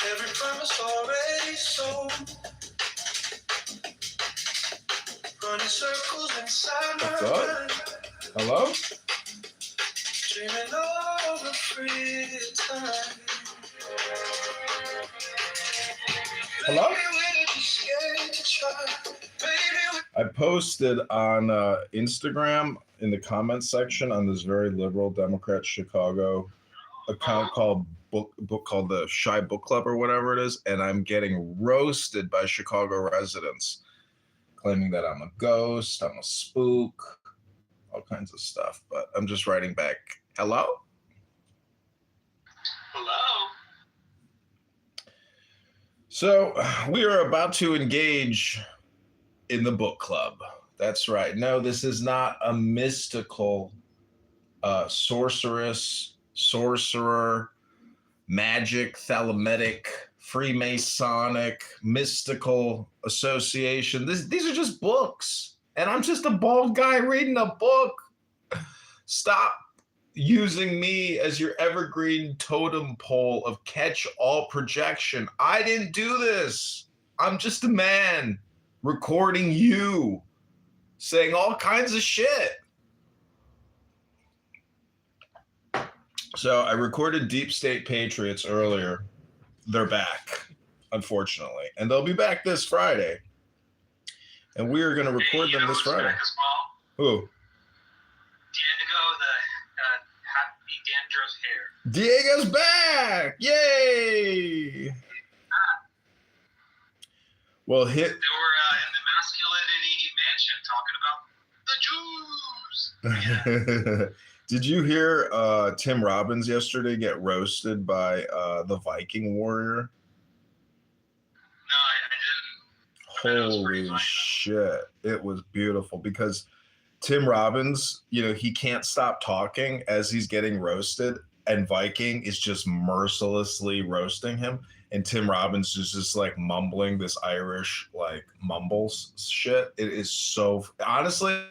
Every promise already sold. Running circles inside What's my up? mind. Hello? Dreaming of a free time. Hello? Maybe we're just scared to try. Maybe I posted on Instagram in the comments section on this very liberal Democrat Chicago account called book called the Shy Book Club or whatever it is, and I'm getting roasted by Chicago residents, claiming that I'm a ghost, I'm a spook, all kinds of stuff. But I'm just writing back, hello? Hello? So we are about to engage in the book club. That's right. No, this is not a mystical sorcerer, magic, thalametic, Freemasonic, mystical association. These are just books. And I'm just a bald guy reading a book. Stop using me as your evergreen totem pole of catch-all projection. I didn't do this. I'm just a man recording you saying all kinds of shit. So I recorded Deep State Patriots earlier. They're back, unfortunately. And they'll be back this Friday. And we are going to record them this Friday. Who? Diego, the Happy Diego's Dandruff hair. back! Yay! Well, They were in the masculinity mansion talking about the Jews. Did you hear Tim Robbins yesterday get roasted by the Viking warrior? No, I didn't. Holy shit. It was beautiful because Tim Robbins, he can't stop talking as he's getting roasted, and Viking is just mercilessly roasting him. And Tim Robbins is just like mumbling this Irish like mumbles shit. It is so, honestly,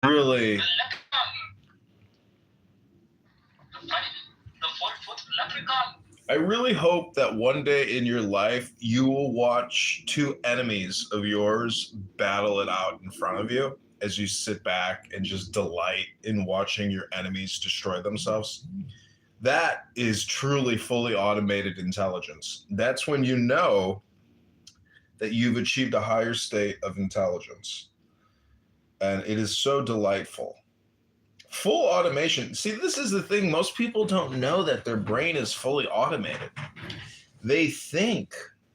really. I really hope that one day in your life you will watch two enemies of yours battle it out in front of you as you sit back and just delight in watching your enemies destroy themselves. That is truly fully automated intelligence. That's when you know that you've achieved a higher state of intelligence. And it is so delightful. Full automation. See, this is the thing. Most people don't know that their brain is fully automated. They think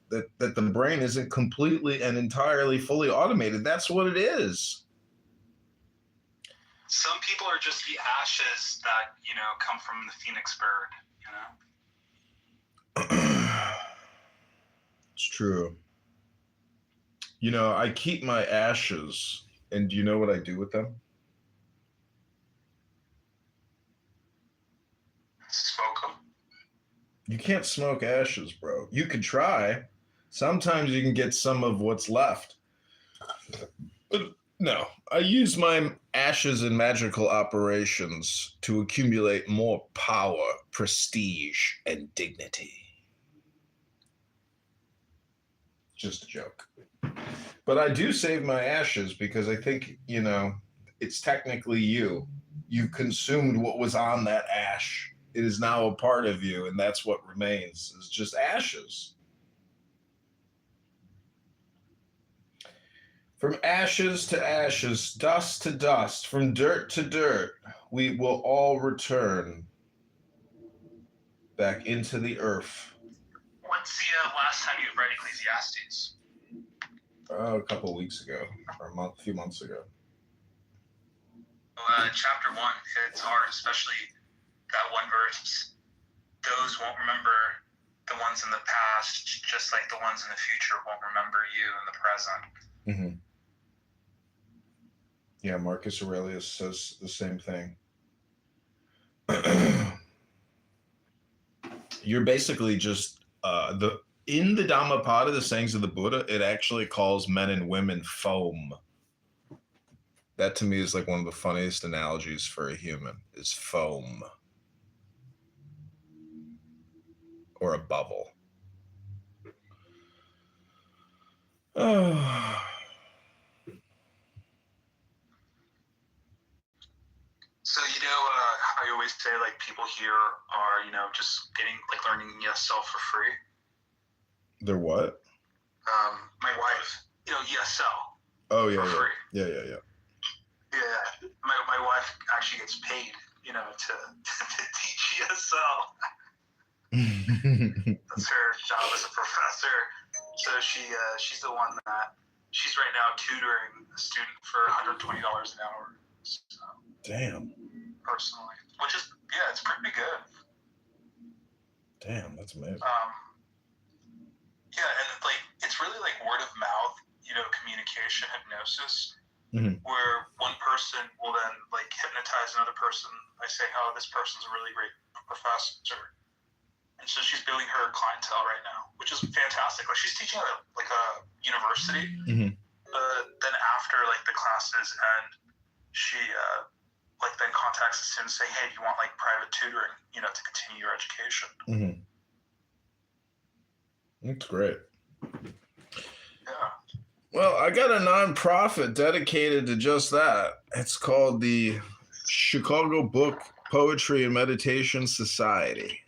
that the brain isn't completely and entirely fully automated. That's what it is. Some people are just the ashes that, you know, come from the phoenix bird, you know? It's true. You know, I keep my ashes, and do you know what I do with them? Smoke them. You can't smoke ashes, bro. You could try. Sometimes you can get some of what's left. But no, I use my ashes in magical operations to accumulate more power, prestige, and dignity. Just a joke. But I do save my ashes because I think, you know, it's technically you. You consumed what was on that ash. It is now a part of you, and that's what remains. It's just ashes. From ashes to ashes, dust to dust, from dirt to dirt, we will all return back into the earth. When's the last time you read Ecclesiastes? A couple of weeks ago, or a few months ago. Chapter 1 hits hard, especially that one verse. Those won't remember the ones in the past, just like the ones in the future won't remember you in the present. Mm-hmm. Yeah, Marcus Aurelius says the same thing. You're basically just in the Dhammapada, the sayings of the Buddha, it actually calls men and women foam. That to me is like one of the funniest analogies for a human, is foam. Or a bubble. Oh. So, you know, I always say, like, people here are, you know, just getting, like, learning ESL for free. They're what? My wife, you know, ESL. Oh, yeah, for free. Yeah. Yeah, my wife actually gets paid, you know, to teach ESL. That's her job as a professor. So she's the one that, she's right now tutoring a student for $120 an hour. So, damn. Personally, which is, yeah, it's pretty good. Damn, that's amazing. Yeah, and like it's really like word of mouth, you know, communication, hypnosis, where one person will then like hypnotize another person by saying, "Oh, this person's a really great professor," and so she's building her clientele right now, which is fantastic. Like she's teaching at like a university, but then after like the classes end, she like then contacts the students saying, "Hey, do you want like private tutoring, you know, to continue your education?" That's great. Yeah. Well, I got a nonprofit dedicated to just that. It's called the Chicago Book, Poetry, and Meditation Society.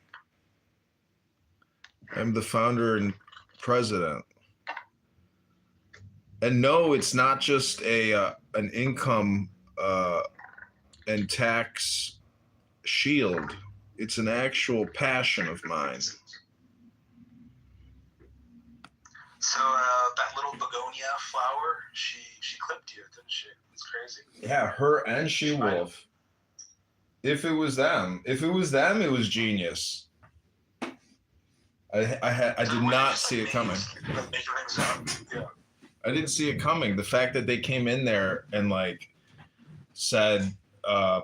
I'm the founder and president. And no, it's not just an income and tax shield. It's an actual passion of mine. So that little begonia flower, she clipped you, didn't she? It's crazy. Yeah, her and She-Wolf. If it was them, it was genius. I did not see it coming. I didn't see it coming. The fact that they came in there and like said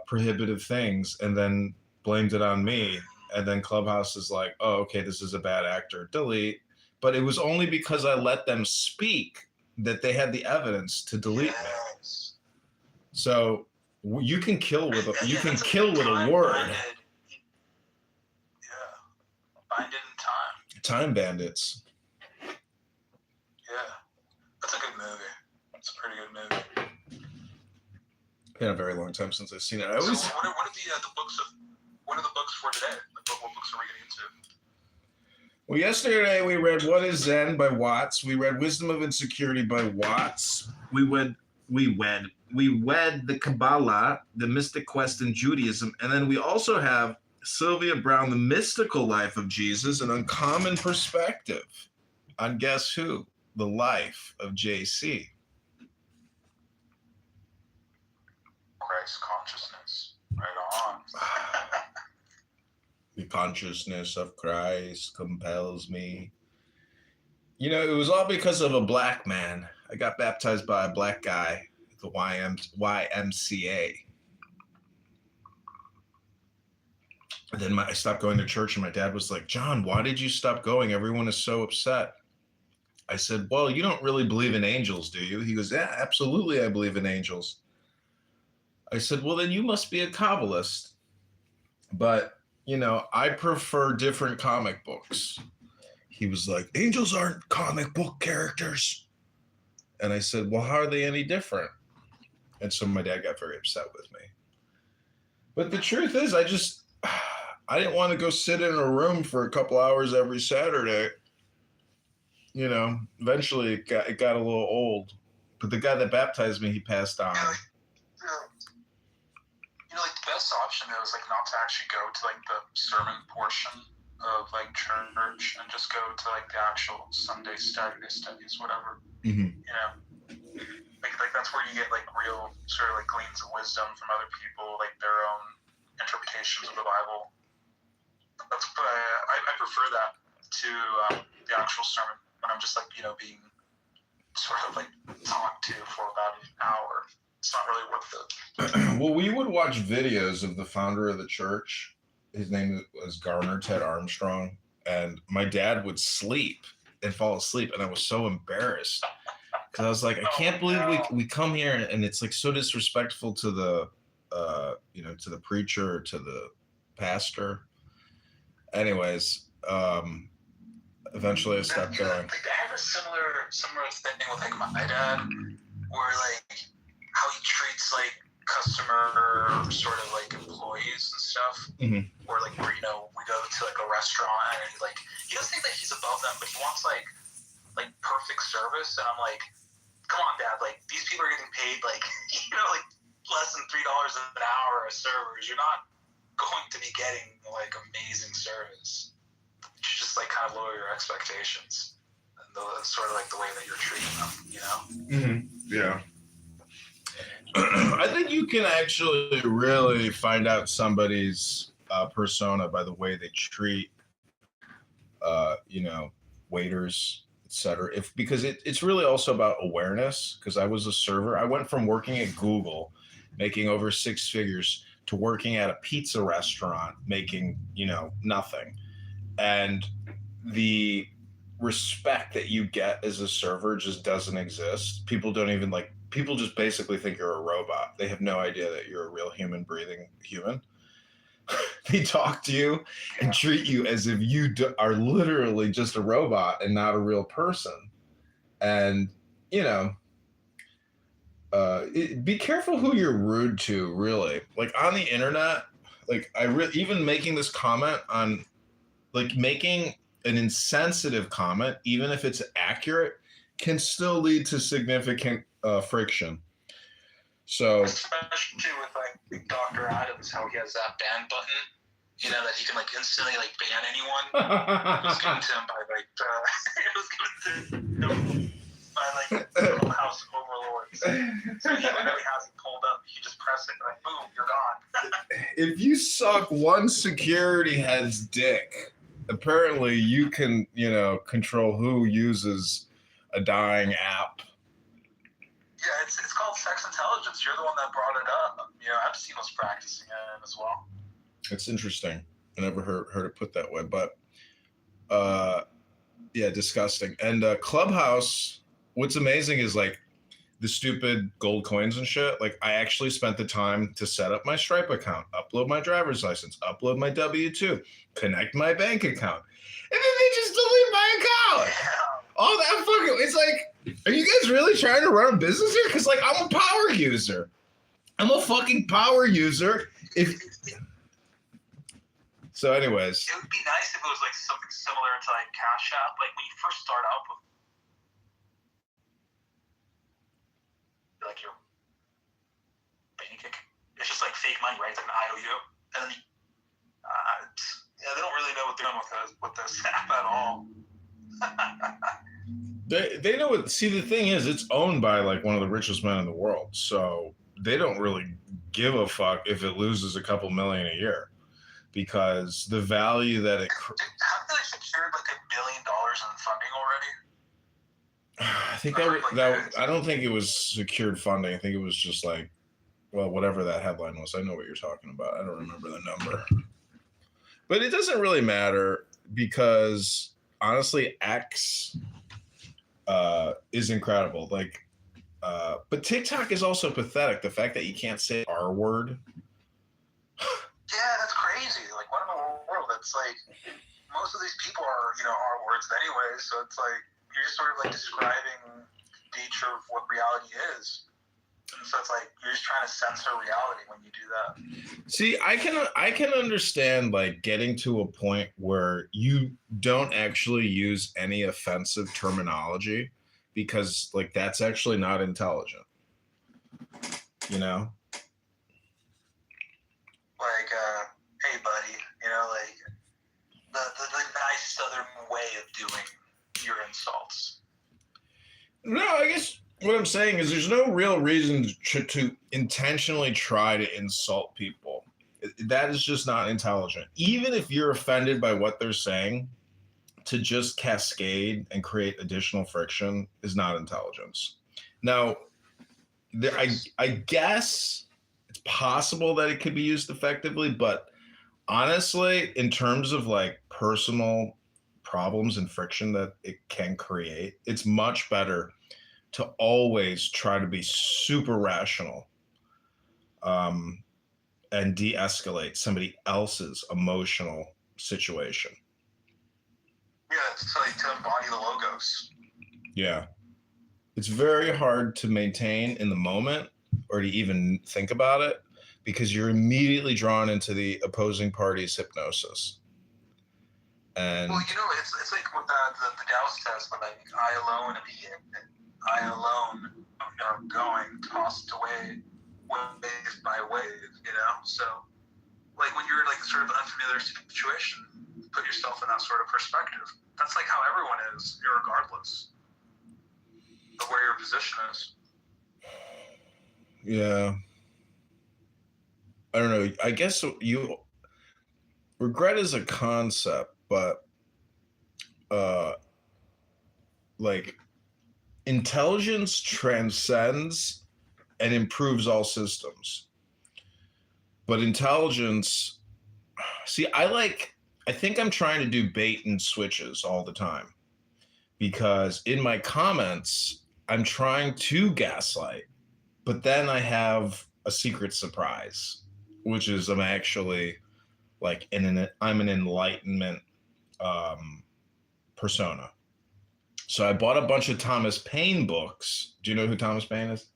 prohibitive things and then blamed it on me, and then Clubhouse is like, "Oh, okay, this is a bad actor. Delete." But it was only because I let them speak that they had the evidence to delete me. So you can kill with a word. Yeah, bind it in time. Time Bandits. Yeah, that's a good movie. It's a pretty good movie. Been a very long time since I've seen it. So what are the books of? What are the books for today? Like, what books are we getting into? Well, yesterday we read What is Zen by Watts. We read Wisdom of Insecurity by Watts. We wed the Kabbalah, the Mystic Quest in Judaism, and then we also have Sylvia Browne, The Mystical Life of Jesus, An Uncommon Perspective. on Guess Who? The Life of JC. Christ consciousness. Right on. The consciousness of Christ compels me. You know, it was all because of a black man. I got baptized by a black guy at the YMCA. And then I stopped going to church, and my dad was like, John, why did you stop going? Everyone is so upset. I said, well, you don't really believe in angels, do you? He goes, yeah, absolutely, I believe in angels. I said, well, then you must be a Kabbalist. But, you know, I prefer different comic books. He was like, angels aren't comic book characters. And I said, well, how are they any different? And so my dad got very upset with me. But the truth is, I didn't want to go sit in a room for a couple hours every Saturday. You know, eventually it got a little old. But the guy that baptized me, he passed on. You know, like the best option though is like not to actually go to like the sermon portion of like church and just go to like the actual Sunday Saturday studies, whatever. Mm-hmm. You know, like that's where you get like real sort of like gleans of wisdom from other people, like their own interpretations of the Bible. That's I prefer that to the actual sermon when I'm just like, you know, being sort of like talked to for about an hour. It's not really worth it. Well, we would watch videos of the founder of the church. His name was Ted Armstrong. And my dad would sleep and fall asleep. And I was so embarrassed because I was like, I can't believe we come here and it's like so disrespectful to the, you know, to the preacher, to the pastor. Anyways, eventually I stopped going. Like, I have a similar thing with like my dad, where like how he treats like customer sort of like employees and stuff. Mm-hmm. Or like where, you know, we go to like a restaurant and he doesn't think that he's above them, but he wants like perfect service. And I'm like, come on, Dad, like these people are getting paid like, you know, like less than $3 an hour as servers. You're not going to be getting like amazing service. You should just like kind of lower your expectations and sort of like the way that you're treating them, you know? Mm-hmm. Yeah. I think you can actually really find out somebody's persona by the way they treat, you know, waiters, etc. Because it's really also about awareness. Because I was a server. I went from working at Google, making over 6 figures, to working at a pizza restaurant, making, you know, nothing. And the respect that you get as a server just doesn't exist. People just basically think you're a robot. They have no idea that you're a real human, breathing human. They talk to you and treat you as if you are literally just a robot and not a real person. And, you know, be careful who you're rude to, really. Like on the internet, like even making this comment on, like making an insensitive comment, even if it's accurate, can still lead to significant friction. So, especially with like Dr. Adams, how he has that ban button, you know, that he can like instantly like ban anyone. It was given to him by like House overlords. So he literally has it pulled up. You just press it, and like boom, you're gone. If you suck one security head's dick, apparently you can, you know, control who uses a dying app. Yeah, it's called sex intelligence. You're the one that brought it up. You know, Epstein was practicing it as well. It's interesting. I never heard it put that way, but yeah, disgusting. And Clubhouse, what's amazing is like the stupid gold coins and shit. Like I actually spent the time to set up my Stripe account, upload my driver's license, upload my W-2, connect my bank account. And then they just delete my account. All that fucking, it's like, are you guys really trying to run a business here? Because like I'm a power user. I'm a fucking power user. So anyways. It would be nice if it was like something similar to like Cash App. Like when you first start out with like your bank account, it's just like fake money, right? It's like an IOU. And then yeah, they don't really know what they're doing with this app at all. they know what. See, the thing is, it's owned by like one of the richest men in the world, so they don't really give a fuck if it loses a couple million a year, because the value that it. Haven't they secured like $1 billion in funding already? I think that I don't think it was secured funding. I think it was just like, well, whatever that headline was. I know what you're talking about. I don't remember the number, but it doesn't really matter because honestly, X is incredible. Like, but TikTok is also pathetic. The fact that you can't say R word. Yeah, that's crazy. Like, what in the world? It's like most of these people are, R words anyway. So it's like you're just sort of like describing the nature of what reality is. And so it's like you're just trying to censor reality when you do that. See, I can understand like getting to a point where you don't actually use any offensive terminology because like that's actually not intelligent. Like, hey buddy, like the nice southern way of doing your insults. No, I guess what I'm saying is there's no real reason to intentionally try to insult people. That is just not intelligent. Even if you're offended by what they're saying, to just cascade and create additional friction is not intelligence. Now, I guess it's possible that it could be used effectively, but honestly, in terms of like personal problems and friction that it can create, it's much better to always try to be super rational and de-escalate somebody else's emotional situation. Yeah, it's like to embody the logos. Yeah. It's very hard to maintain in the moment or to even think about it because you're immediately drawn into the opposing party's hypnosis. And well, it's like with the Dallas test, but like I alone am here. I alone am going, tossed away wave by wave, So, like when you're in like a sort of unfamiliar situation, put yourself in that sort of perspective. That's like how everyone is, regardless of where your position is. Yeah. I don't know. I guess regret is a concept, but like intelligence transcends and improves all systems. But intelligence, see, I think I'm trying to do bait and switches all the time because in my comments, I'm trying to gaslight, but then I have a secret surprise, which is I'm actually like I'm an enlightenment persona. So I bought a bunch of Thomas Paine books. Do you know who Thomas Paine is?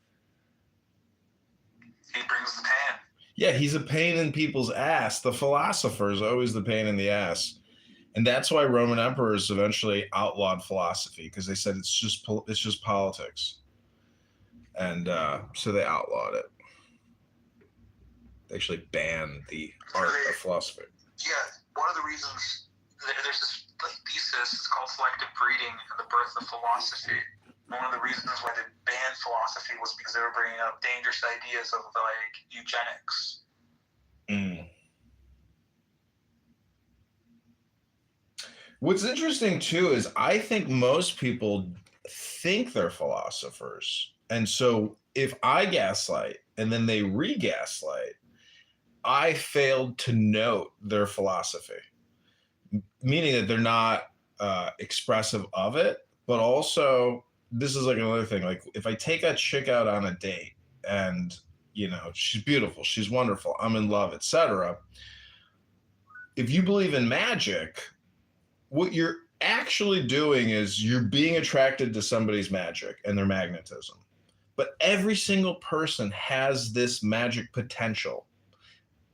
He brings the pain. Yeah, he's a pain in people's ass. The philosopher is always the pain in the ass. And that's why Roman emperors eventually outlawed philosophy because they said it's just politics. And so they outlawed it. They actually banned the art of philosophy. Yeah, one of the reasons there's this thesis, it's called selective breeding and the birth of philosophy. One of the reasons why they banned philosophy was because they were bringing up dangerous ideas of like eugenics. What's interesting too is I think most people think they're philosophers. And so if I gaslight and then they re-gaslight, I failed to note their philosophy, meaning that they're not expressive of it, but also this is like another thing. Like if I take a chick out on a date and, she's beautiful, she's wonderful, I'm in love, etc. If you believe in magic, what you're actually doing is you're being attracted to somebody's magic and their magnetism. But every single person has this magic potential.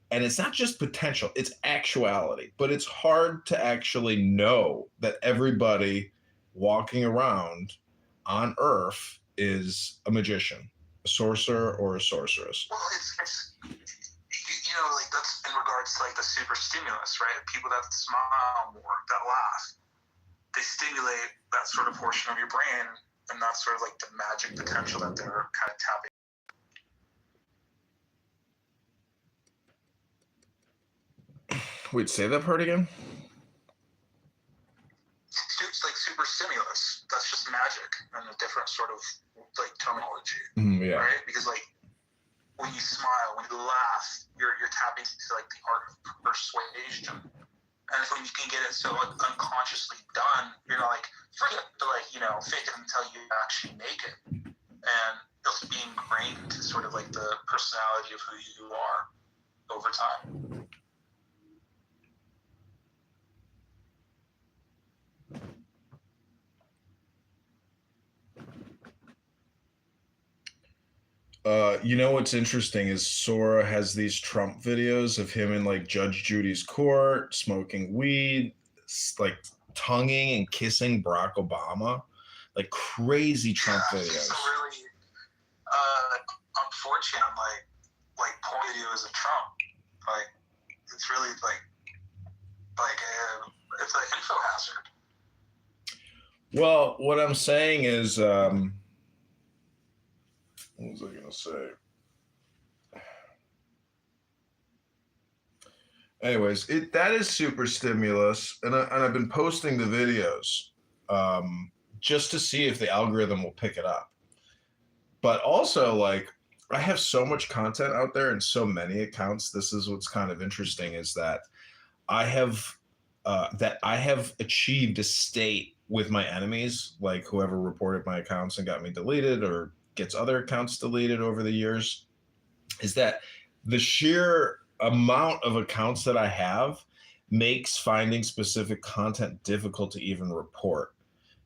And it's not just potential, it's actuality. But it's hard to actually know that everybody walking around on Earth is a magician, a sorcerer, or a sorceress. Well, it's like that's in regards to like the super stimulus, right? People that smile more, that laugh, they stimulate that sort of portion of your brain, And that's sort of like the magic potential that they're kind of tapping. Wait, say that part again? It's like super stimulus. That's just magic and a different sort of like terminology, Yeah. right? Because like when you smile, when you laugh, you're tapping into like the art of persuasion. And if when you can get it so like, unconsciously done, you're not like forget to like fake it until you actually make it, and it'll be ingrained into sort of like the personality of who you are over time. You know what's interesting is Sora has these Trump videos of him in like Judge Judy's court, smoking weed, like tonguing and kissing Barack Obama, like crazy Trump videos. It's really unfortunate, like porn videos of Trump. Like it's really like it's like info hazard. Well, what I'm saying is, what was I gonna say? Anyways, that is super stimulus, and I've been posting the videos just to see if the algorithm will pick it up. But also, like, I have so much content out there and so many accounts. This is what's kind of interesting is that I have achieved a state with my enemies, like whoever reported my accounts and got me deleted or gets other accounts deleted over the years, is that the sheer amount of accounts that I have makes finding specific content difficult to even report.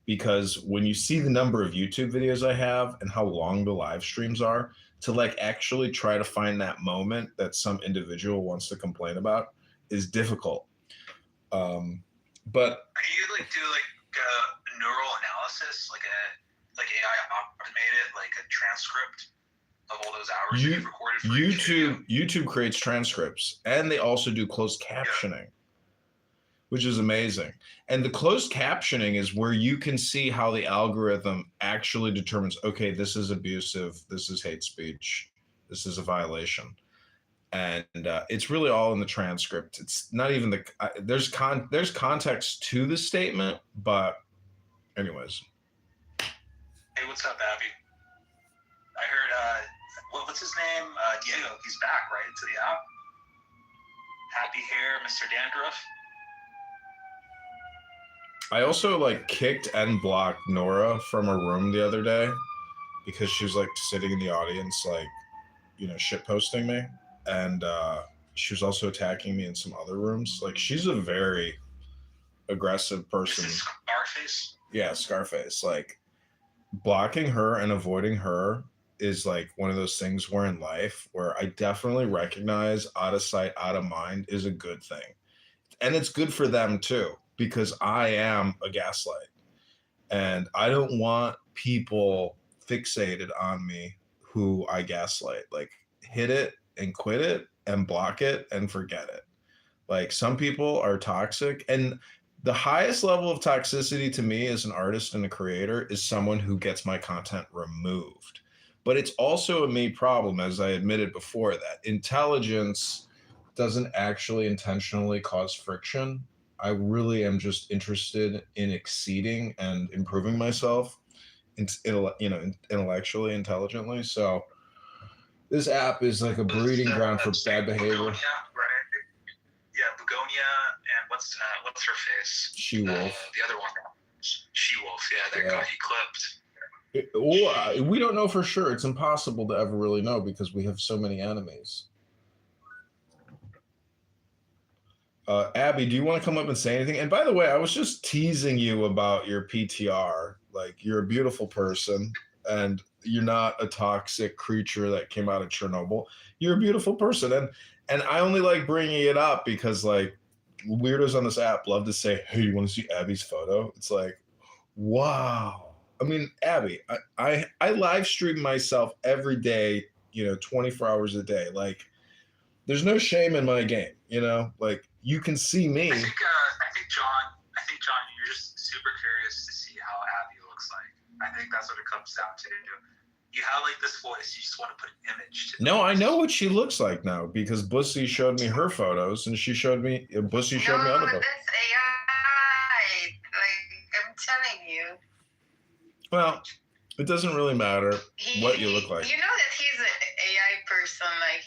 Because when you see the number of YouTube videos I have and how long the live streams are, to like actually try to find that moment that some individual wants to complain about is difficult. But can you like do like neural analysis, like AI automated like a transcript of all those hours you've recorded for YouTube creates transcripts, and they also do closed captioning, which is amazing. And the closed captioning is where you can see how the algorithm actually determines, okay, this is abusive, this is hate speech, this is a violation. And it's really all in the transcript. It's not even there's context to the statement, but anyways. Hey, what's up, Abby? I heard, what's his name? Diego. He's back, right, to the app. Happy hair, Mr. Dandruff. I also like kicked and blocked Nora from her room the other day because she was like sitting in the audience, like, shit posting me. And she was also attacking me in some other rooms. Like, she's a very aggressive person. Is it Scarface? Yeah, Scarface. Like, blocking her and avoiding her is like one of those things where in life where I definitely recognize out of sight, out of mind is a good thing. And it's good for them too, because I am a gaslight. And I don't want people fixated on me who I gaslight. Like, hit it and quit it and block it and forget it. Like, some people are toxic, and the highest level of toxicity to me as an artist and a creator is someone who gets my content removed. But it's also a me problem, as I admitted before, that intelligence doesn't actually intentionally cause friction. I really am just interested in exceeding and improving myself, intellectually, intelligently. So this app is like a breeding ground for bad behavior. Begonia, right? Yeah, Begonia, and what's her face? She-Wolf. The other one. She-Wolf, yeah, that got you clipped. We don't know for sure. It's impossible to ever really know because we have so many enemies. Abby, do you want to come up and say anything? And by the way, I was just teasing you about your PTR. Like, you're a beautiful person, and you're not a toxic creature that came out of Chernobyl. You're a beautiful person, and I only like bringing it up because like weirdos on this app love to say, "Hey, you want to see Abby's photo?" It's like, wow. I mean, Abby, I live stream myself every day, 24 hours a day. Like, there's no shame in my game, like you can see me. I think John, you're just super curious to see how Abby looks like. I think that's what it comes down to. You have like this voice, you just want to put an image to No, I know what she looks like now because Bussy showed me her photos, and Bussy showed me other photos. That's AI. Like, I'm telling you. Well, it doesn't really matter what you look like. You know that he's an AI person. Like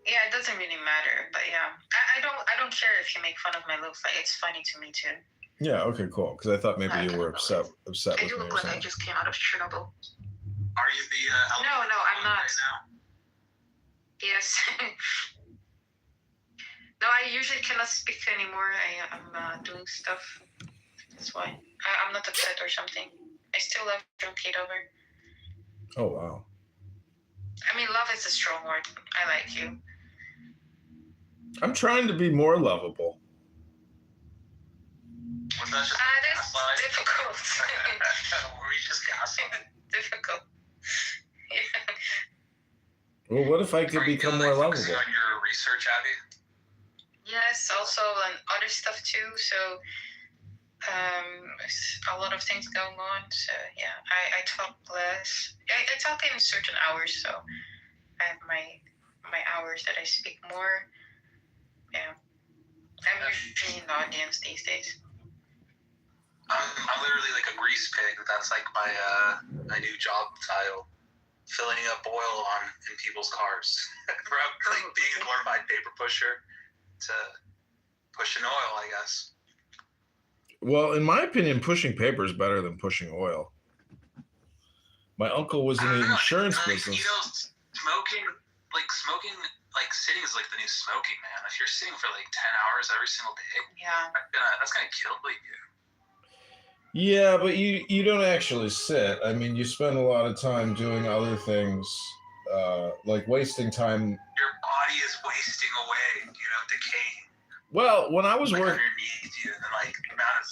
yeah, it doesn't really matter. But yeah, I don't care if you make fun of my looks. Like, it's funny to me too. Yeah. Okay. Cool. Because I thought maybe you were upset I with do me look or like something. I just came out of Chernobyl. Are you the No, I'm not. right now? Yes. No, I usually cannot speak anymore. I'm doing stuff. That's why. I'm not upset or something. I still love Kitover. Oh wow. I mean, love is a strong word. I like you. I'm trying to be more lovable. Was that just that's difficult. Were you just gaslighting? Difficult. Yeah. Well, what if I could become more lovable? Focusing on your research, Abby? Yes, also on other stuff too. So a lot of things going on. So yeah, I talk less. I talk in certain hours. So I have my hours that I speak more. Yeah, I'm usually in the audience these days. I'm literally like a grease pig. That's like my new job title. Filling up oil in people's cars. From like being a glorified paper pusher to pushing oil, I guess. Well, in my opinion, pushing paper is better than pushing oil. My uncle was in the insurance business. You know, smoking sitting is like the new smoking, man. If you're sitting for like 10 hours every single day, that's gonna kill you. Yeah, but you don't actually sit. I mean, you spend a lot of time doing other things, like wasting time. Your body is wasting away, decaying. Well, when I was working underneath you, and like the amount of.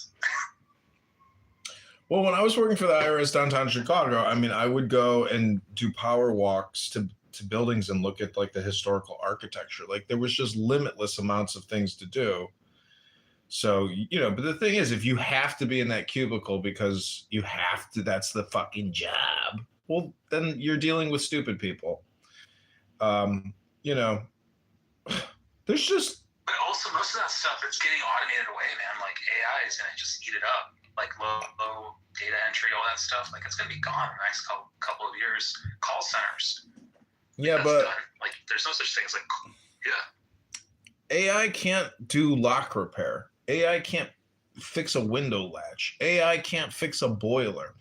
Well, when I was working for the IRS downtown Chicago, I mean, I would go and do power walks to buildings and look at like the historical architecture. Like there was just limitless amounts of things to do. So, but the thing is, if you have to be in that cubicle because you have to, that's the fucking job. Well, then you're dealing with stupid people. There's just. But also, most of that stuff, it's getting automated away, man. Like AI is gonna just eat it up. Like low data entry, all that stuff. Like it's gonna be gone in the next couple of years. Call centers. Yeah, but done. Like there's no such thing as AI can't do lock repair. AI can't fix a window latch. AI can't fix a boiler.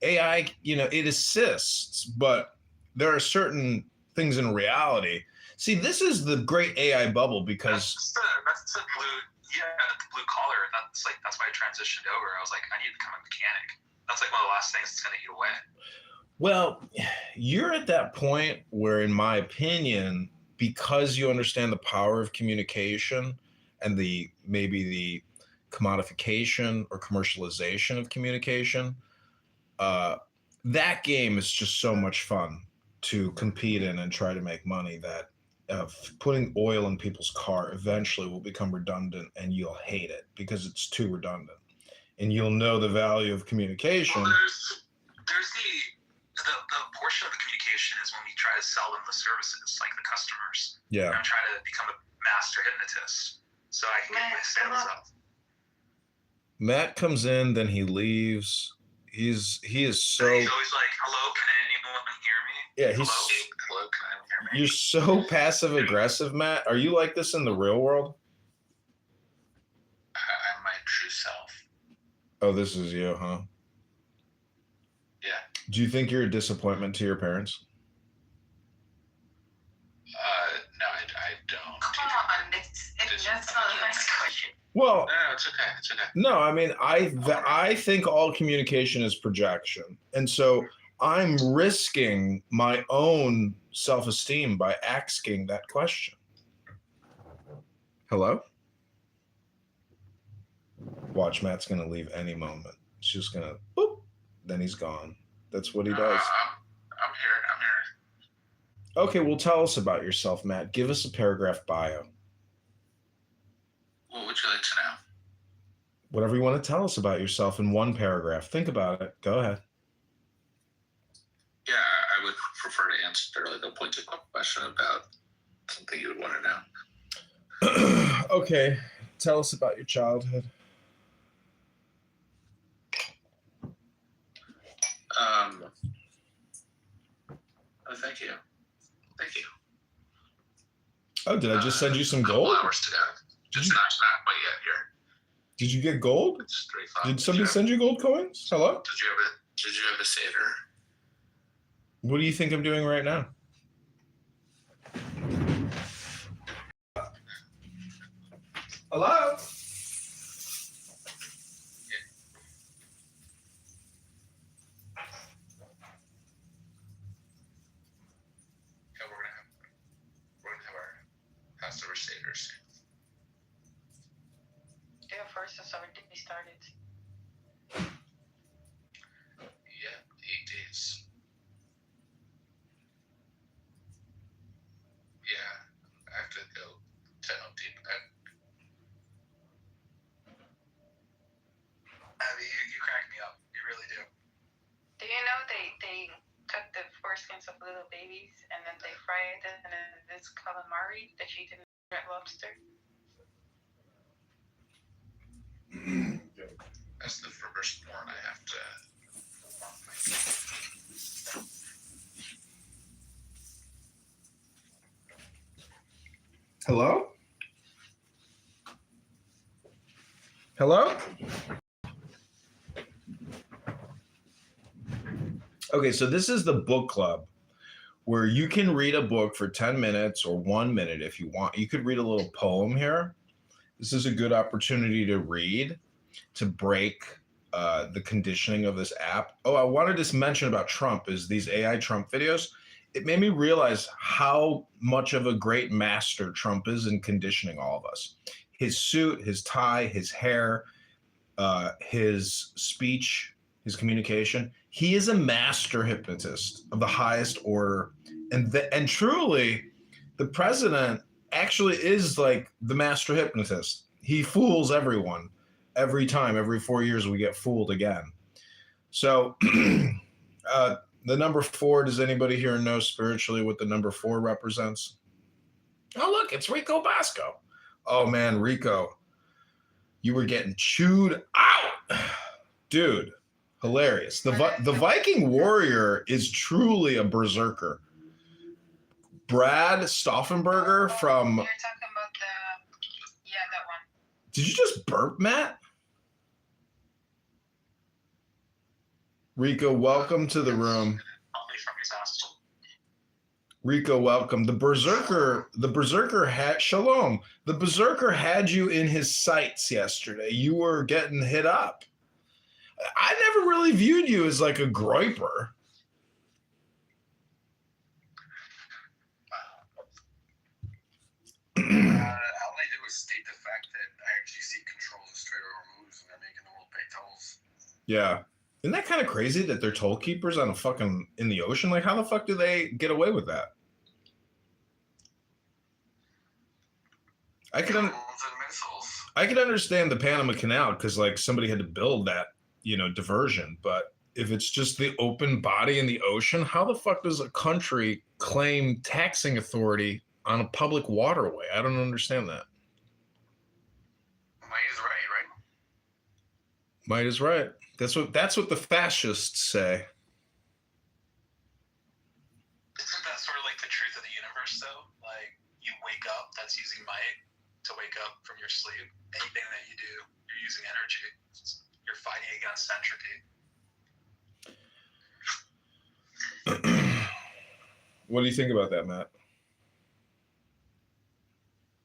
AI, it assists, but there are certain things in reality. See, this is the great AI bubble because that's the blue collar. That's why I transitioned over. I was like, I need to become a mechanic. That's like one of the last things that's gonna eat away. Well, you're at that point where, in my opinion, because you understand the power of communication and maybe the commodification or commercialization of communication, that game is just so much fun to compete in and try to make money that putting oil in people's car eventually will become redundant and you'll hate it because it's too redundant. And you'll know the value of communication. Well, there's the portion of the communication is when we try to sell them the services, like the customers. Yeah. I'm trying to become a master hypnotist so I can get my sales up. Matt comes in, then he leaves. He is so. He's always like, "Hello, can anyone hear me?" Yeah, Hello, can anyone hear me? You're so passive aggressive, Matt. Are you like this in the real world? I'm my true self. Oh, this is you, huh? Yeah. Do you think you're a disappointment to your parents? No, I don't. Come on, that's not a nice question. Well, no, it's okay. It's okay. No, I mean, I think all communication is projection. And so I'm risking my own self-esteem by asking that question. Hello? Watch, Matt's going to leave any moment. He's just going to, boop, then he's gone. That's what he does. I'm here. Okay, well, tell us about yourself, Matt. Give us a paragraph bio. What would you like to know? whatever you want to tell us about yourself in one paragraph. Think about it. Go ahead. Yeah, I would prefer to answer like a pointed question about something you would want to know. Okay, tell us about your childhood. Oh, thank you. Thank you. Oh, did I just send you some gold? A couple hours to go. Just not quite yet here. Did you get gold? It's 3:05. Did somebody send you gold coins? Hello? Did you have a Seder? What do you think I'm doing right now? Hello? Yeah, we're gonna have our Passover Seder soon. Yeah, first it's already started. Yeah, 8 days. Yeah, I have to go to Home Depot. Abby, you crack me up. You really do. Do you know they cut the foreskins of little babies and then they fry it in this calamari that you eat in red lobster? That's the firstborn I have to. Hello? Hello? Okay, so this is the book club where you can read a book for 10 minutes or 1 minute if you want. You could read a little poem here. This is a good opportunity to read, to break the conditioning of this app. Oh, I wanted to mention about Trump is these AI Trump videos. It made me realize how much of a great master Trump is in conditioning all of us. His suit, his tie, his hair, his speech, his communication. He is a master hypnotist of the highest order. And truly, the president actually is like the master hypnotist. He fools everyone every time. Every 4 years, we get fooled again. So the number 4, does anybody here know spiritually what the number 4 represents? Oh, look, it's Rico Bosco. Oh, man, Rico, you were getting chewed out. Dude, hilarious. The Viking warrior is truly a berserker. Brad Stauffenberger from... You're talking about that one. Did you just burp, Matt? Rico, welcome to the room. Rico, welcome. The berserker had Shalom. The berserker had you in his sights yesterday. You were getting hit up. I never really viewed you as like a groiper. All I did was state the fact that I actually see control of straight over moves and they're making the world pay tolls. Yeah. Isn't that kind of crazy that they're toll keepers on a fucking in the ocean? Like, how the fuck do they get away with that? I could understand the Panama Canal because like somebody had to build that, diversion. But if it's just the open body in the ocean, how the fuck does a country claim taxing authority on a public waterway? I don't understand that. Might is right? Might is right. That's what the fascists say. Isn't that sort of like the truth of the universe, though? Like, you wake up, that's using might to wake up from your sleep. Anything that you do, you're using energy. You're fighting against entropy. What do you think about that, Matt?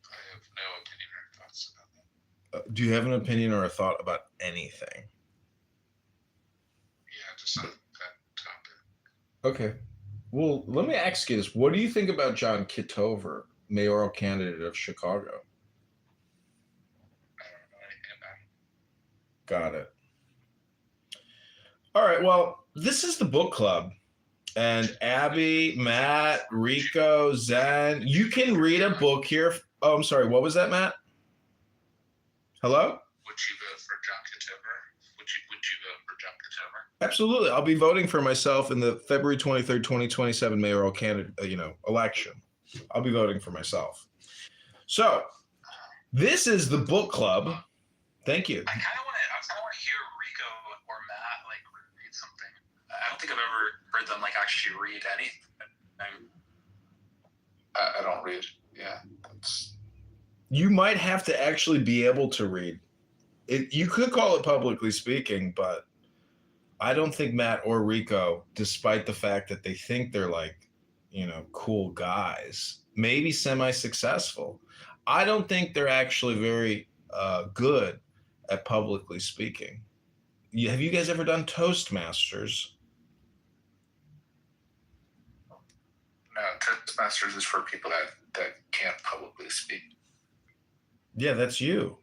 I have no opinion or thoughts about that. Do you have an opinion or a thought about anything? Yeah, just on that topic. Okay. Well, let me ask you this. What do you think about John Kitover, mayoral candidate of Chicago? I don't know anything about it. Got it. All right. Well, this is the book club. And Abby, Matt, Rico, Zen, you can read a book here. Oh, I'm sorry. What was that, Matt? Hello? What would you vote for John Kitover? Would you vote for John Kitover? Absolutely. I'll be voting for myself in the February 23rd, 2027 mayoral candidate, election. I'll be voting for myself. So this is the book club. Thank you. I kind of want to hear Rico or Matt like read something. I don't think I've ever heard them like actually read anything. I don't read. Yeah. You might have to actually be able to read. You could call it publicly speaking, but I don't think Matt or Rico, despite the fact that they think they're like, cool guys, maybe semi-successful, I don't think they're actually very good at publicly speaking. Have you guys ever done Toastmasters? No, Toastmasters is for people that can't publicly speak. Yeah, that's you.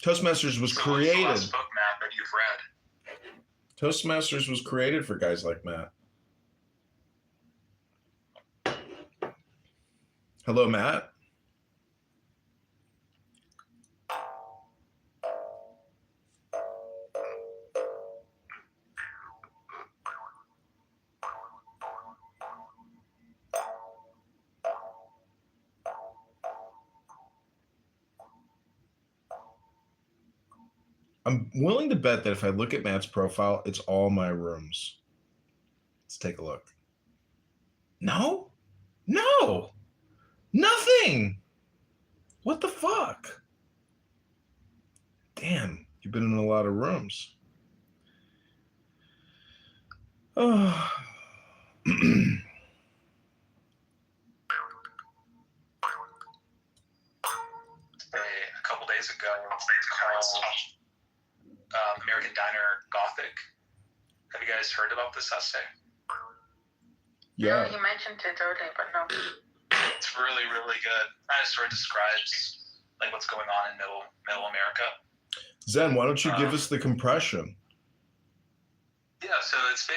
Toastmasters was created. What's the last book, Matt, that you've read? Toastmasters was created for guys like Matt. Hello, Matt. I'm willing to bet that if I look at Matt's profile, it's all my rooms. Let's take a look. No, nothing. What the fuck? Damn, you've been in a lot of rooms. Oh. A couple days ago, called American Diner Gothic. Have you guys heard about this essay? Yeah. You mentioned it earlier, but no. It's really, really good. Kind of sort of describes like what's going on in middle America. Zen, why don't you give us the compression? Yeah, so it's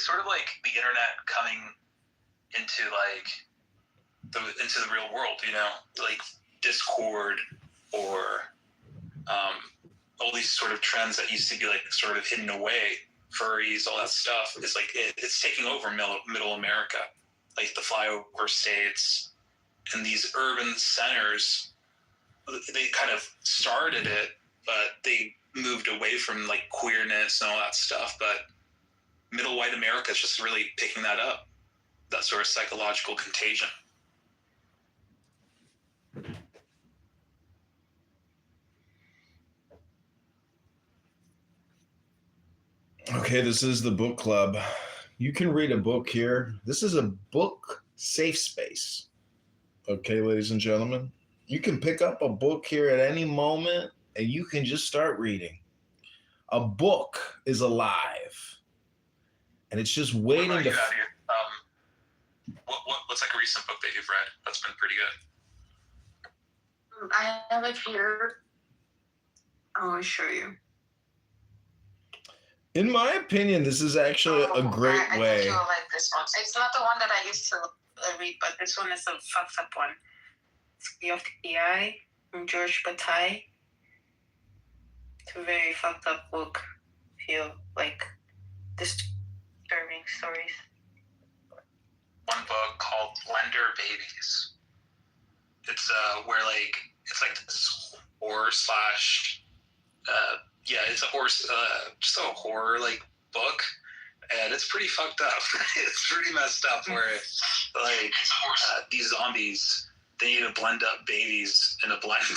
sort of like the internet coming into like into the real world, like Discord or all these sort of trends that used to be like sort of hidden away, furries, all that stuff. It's like it's taking over middle America, like the flyover states and these urban centers. They kind of started it, but they moved away from like queerness and all that stuff. But middle white America is just really picking that up, that sort of psychological contagion. Okay, this is the book club. You can read a book here. This is a book safe space. Okay, ladies and gentlemen, you can pick up a book here at any moment and you can just start reading. A book is alive and it's just waiting to. What's like a recent book that you've read that's been pretty good? I have it here. I'll show you. In my opinion, this is actually a great way. I think you'll like this one. It's not the one that I used to read, but this one is a fucked up one. It's The of the Eye from George Bataille. It's a very fucked up book. Feel like disturbing stories. One book called Blender Babies. It's where like it's like this horror slash it's a horror just a horror like book, and it's pretty fucked up. It's pretty messed up where like these zombies, they need to blend up babies in a blender.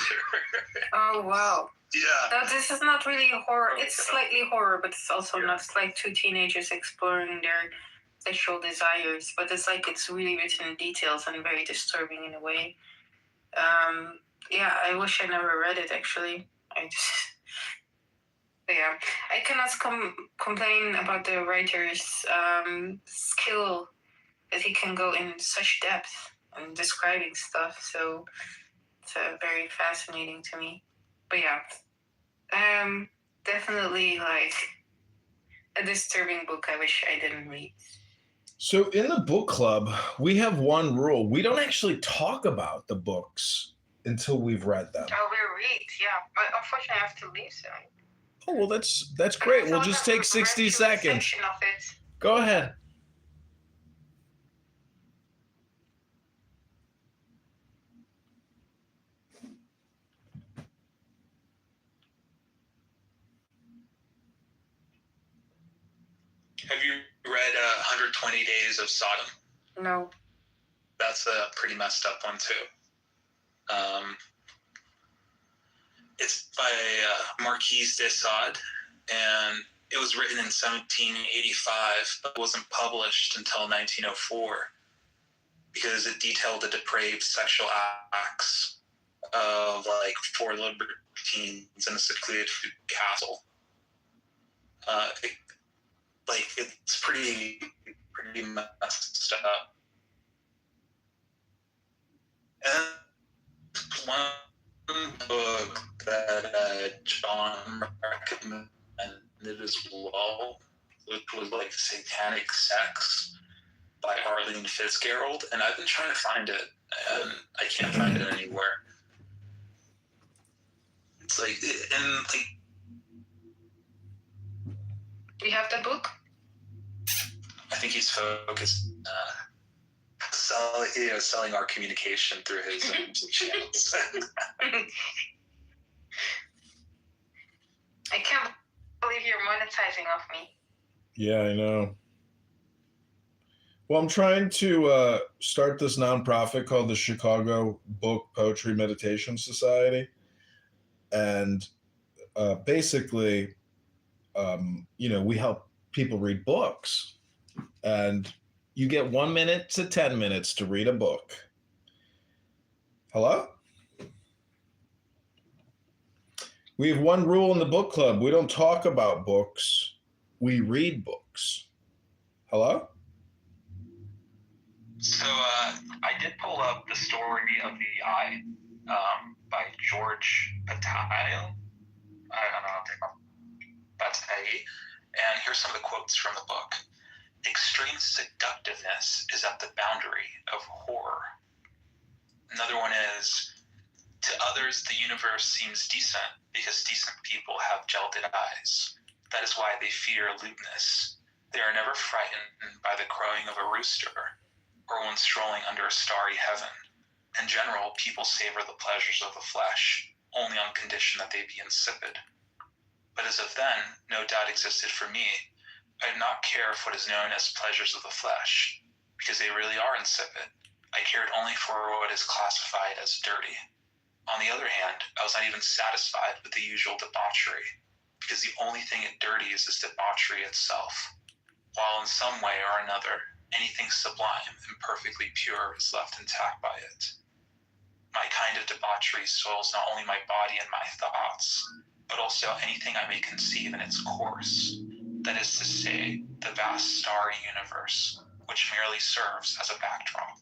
Oh wow. Yeah. This is not really horror. It's slightly horror, but it's also not. It's like two teenagers exploring their sexual desires, but it's really written in details and very disturbing in a way. I wish I never read it actually. I cannot complain about the writer's skill that he can go in such depth in describing stuff. So it's very fascinating to me. But definitely like a disturbing book I wish I didn't read. So in the book club, we have one rule. We don't actually talk about the books until we've read them. Oh, we read, yeah. But unfortunately, I have to leave soon. Oh, well, that's great. We'll just take 60 seconds. Go ahead. Have you read 120 Days of Sodom? No. That's a pretty messed up one, too. It's by Marquis de Sade, and it was written in 1785, but wasn't published until 1904 because it detailed the depraved sexual acts of like 4 libertines in a secluded castle. It's pretty messed up. And one book that John recommended as well, which was like Satanic Sex by Arlene Fitzgerald, and I've been trying to find it, and I can't find it anywhere. It's like, Do you have the book? I think he's focused selling our communication through his channels. I can't believe you're monetizing off me. Yeah, I know. Well, I'm trying to start this nonprofit called the Chicago Book Poetry Meditation Society. And basically, we help people read books. And you get 1 minute to 10 minutes to read a book. Hello? We have one rule in the book club. We don't talk about books. We read books. Hello? So I did pull up The Story of the Eye by George Patayo. I don't know. Patayi. And here's some of the quotes from the book. Extreme seductiveness is at the boundary of horror. Another one is, to others the universe seems decent because decent people have gilded eyes. That is why they fear lewdness. They are never frightened by the crowing of a rooster or when strolling under a starry heaven. In general, people savor the pleasures of the flesh only on condition that they be insipid. But as of then, no doubt existed for me. I did not care for what is known as pleasures of the flesh, because they really are insipid. I cared only for what is classified as dirty. On the other hand, I was not even satisfied with the usual debauchery, because the only thing it dirties is debauchery itself, while in some way or another, anything sublime and perfectly pure is left intact by it. My kind of debauchery soils not only my body and my thoughts, but also anything I may conceive in its course. That is to say, the vast starry universe, which merely serves as a backdrop.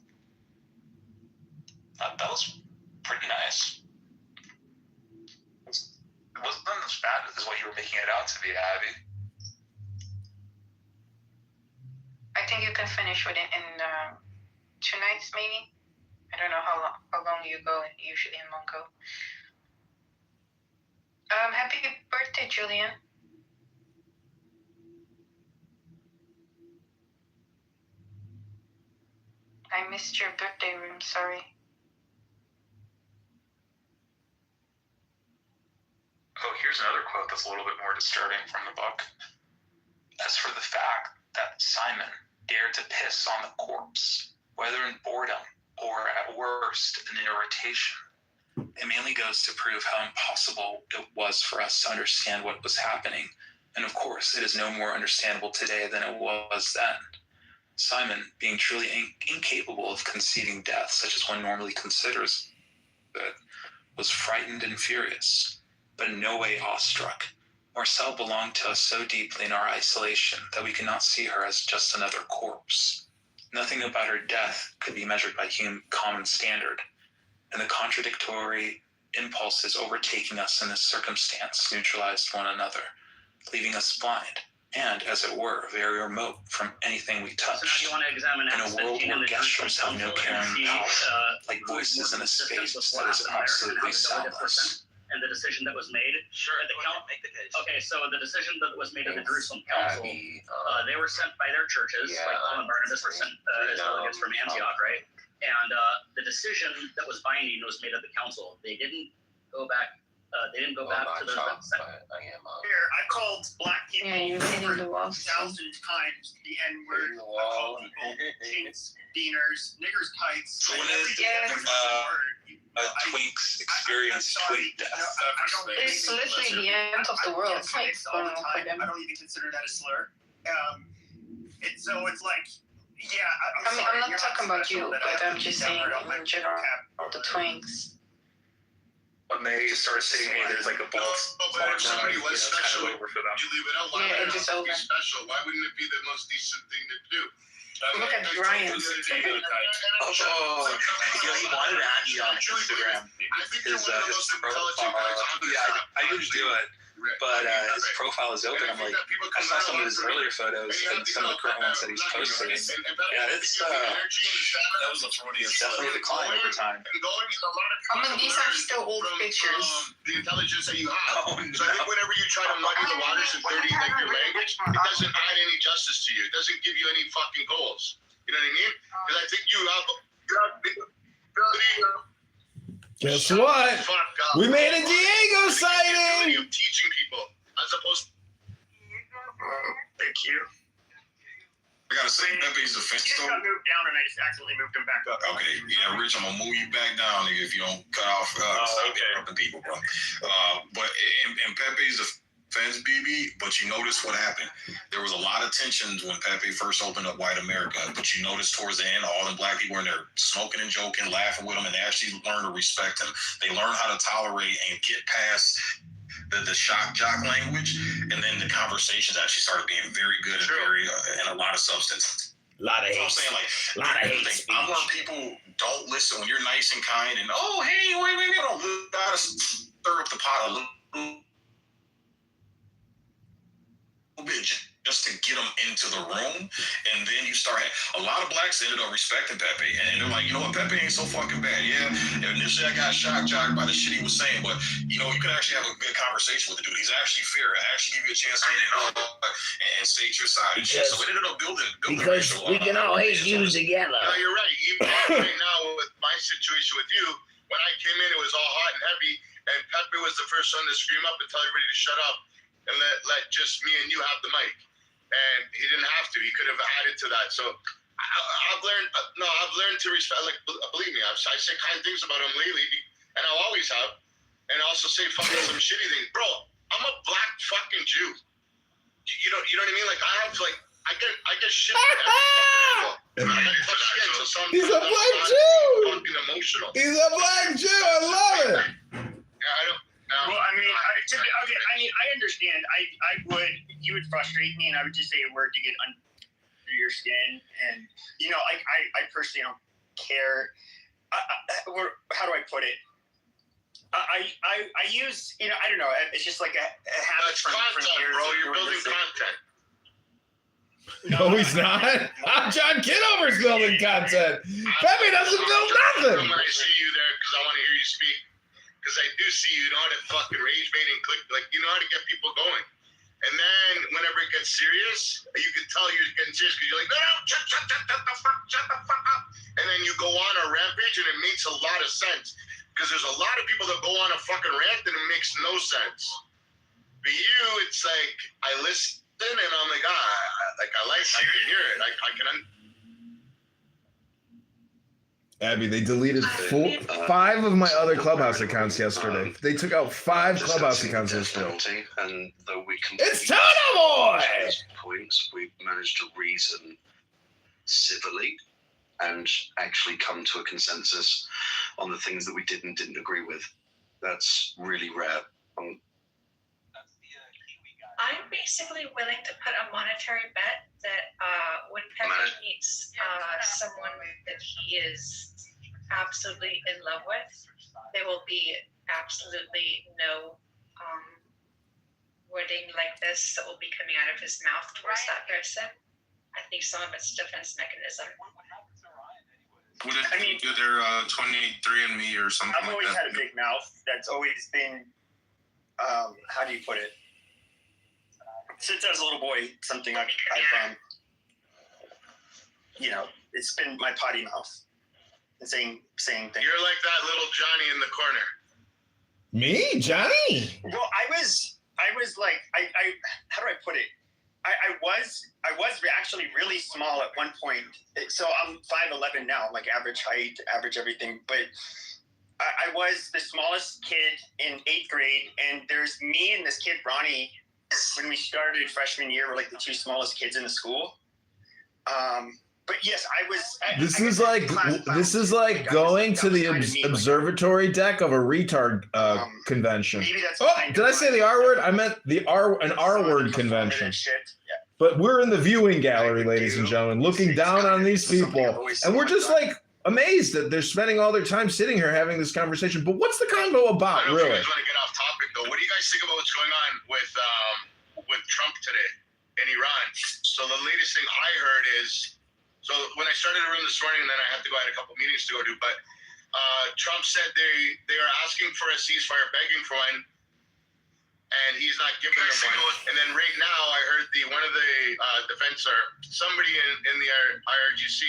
That was pretty nice. It wasn't as bad as what you were making it out to be, Abby. I think you can finish with it in 2 nights, maybe. I don't know how long you go usually in one go. Happy birthday, Julian. I missed your birthday room, sorry. Oh, here's another quote that's a little bit more disturbing from the book. As for the fact that Simon dared to piss on the corpse, whether in boredom or at worst in irritation, it mainly goes to prove how impossible it was for us to understand what was happening. And of course, it is no more understandable today than it was then. Simon, being truly incapable of conceiving death, such as one normally considers it, was frightened and furious, but in no way awestruck. Marcel belonged to us so deeply in our isolation that we could not see her as just another corpse. Nothing about her death could be measured by common standard, and the contradictory impulses overtaking us in this circumstance neutralized one another, leaving us blind, and, as it were, very remote from anything we touched. So now you want to examine in a world where gestures have no caring power, like voices in a space that is absolutely soundless. And the decision that was made at the council. Okay, so the decision that was made at the Jerusalem Council, they were sent by their churches, like Paul and Barnabas were sent as delegates from Antioch, right? And the decision that was binding was made at the council. They didn't go back. They didn't go back to the. Here, I called black people 1,000 times the N word. I called people chinks, beaners, niggers, kites. So when twinks experience twink death. It's literally the end of the world. It's like, all the time. I don't even consider that a slur. So it's like, yeah. I'm not talking about you, but I'm just saying in general, the twinks. When they start seeing me, there's like a box. But if somebody was special, you leave it out. Why Yeah, would it's it over. be special? Why wouldn't it be the most decent thing to do? Look at Brian. He wanted to add you on Instagram. His profile. Yeah, I usually do it, but his profile is open. I'm like, I saw some of his earlier photos and some of the current ones that he's posted. And yeah, it's definitely declined over time. I mean, these are still old pictures. The intelligence that you have. So I think whenever you try to muddy the waters and dirty like your language, it doesn't add any justice to you. It doesn't give you any fucking goals. You know what I mean? Because I think you have the ability. Guess what? We made a Diego sighting. Of teaching people as opposed. Thank you. I gotta say, Pepe's a fence You just though. got moved down, and I just accidentally moved him back up. Okay, yeah, Rich, I'm gonna move you back down nigga, if you don't cut off interrupting people, bro. But in Pepe's defense, BB, but you notice what happened. There was a lot of tensions when Pepe first opened up White America, but you notice towards the end, all the black people were in there smoking and joking, laughing with him, and they actually learned to respect him. They learned how to tolerate and get past the shock jock language, and then the conversations actually started being very good and very and a lot of substance. A lot of hate. I'm saying, like, lot of hate. I want people don't listen when you're nice and kind and hey, wait, don't gotta stir up the pot a little bit just to get them into the room, and then you start. A lot of blacks ended up respecting Pepe, and they're like, you know what, Pepe ain't so fucking bad. Yeah, initially I got shock jocked by the shit he was saying, but you can actually have a good conversation with the dude. He's actually fair. I actually give you a chance to and state your side and shit. So it ended up building because we can all hate Jews together. No, you're right. Even right now with my situation with you, when I came in, it was all hot and heavy, and Pepe was the first one to scream up and tell everybody to shut up and let just me and you have the mic. And he didn't have to. He could have added to that. So I've learned to respect. Like, believe me, I say kind things about him lately, and I'll always have, and also say fucking some shitty things, bro. I'm a black fucking Jew. You know what I mean? Like I have to I get shit. He's a black Jew. Fucking emotional. He's a black Jew. I love it. Yeah, I don't. Well, I mean, I understand. You would frustrate me, and I would just say a word to get under your skin, and I personally don't care. How do I put it? I use, I don't know. It's just like a habit from years. Bro, you're building content. No, he's not. John Kitover's building content. Pepe doesn't build nothing. When I see you there, because I want to hear you speak. Because I do see you know how to fucking rage bait and click, like you know how to get people going. And then whenever it gets serious, you can tell you're getting serious because you're like, no, shut the fuck up. And then you go on a rampage and it makes a lot of sense. Because there's a lot of people that go on a fucking rant and it makes no sense. But you, it's like, I listen and I'm like, I can hear it. I can Abby, they deleted 5 of my other Clubhouse accounts yesterday. They took out 5 Clubhouse accounts yesterday. And though we it's Tona Boy! Points, we managed to reason civilly and actually come to a consensus on the things that we did and didn't agree with. That's really rare. I'm basically willing to put a monetary bet that when Pepe meets someone that he is absolutely in love with, there will be absolutely no wording like this that will be coming out of his mouth towards that person. I think some of it's defense mechanism. What if they do their 23andMe or something like that? I've always had a big mouth. That's always been, how do you put it? Since I was a little boy, something I've it's been my potty mouth. The same thing. You're like that little Johnny in the corner. Me, Johnny? Well, I was like, I how do I put it? I was actually really small at one point. So I'm 5'11" now, like average height, average everything. But I was the smallest kid in 8th grade, and there's me and this kid Ronnie. When we started freshman year, we're like the two smallest kids in the school. But yes, I was. This is like going to the observatory deck of a retard convention. Maybe that's did I say the R word? I meant an R word convention. But we're in the viewing gallery, ladies and gentlemen, looking down on these people, and we're just like amazed that they're spending all their time sitting here having this conversation. But what's the convo about, I don't know really? if you guys want to get off topic though. What do you guys think about what's going on with Trump today in Iran? So the latest thing I heard is. So when I started the room this morning, and then I had to go, I had a couple meetings to go to, but Trump said they are asking for a ceasefire, begging for one, and he's not giving them one. And then right now, I heard one of the defense or somebody in the IRGC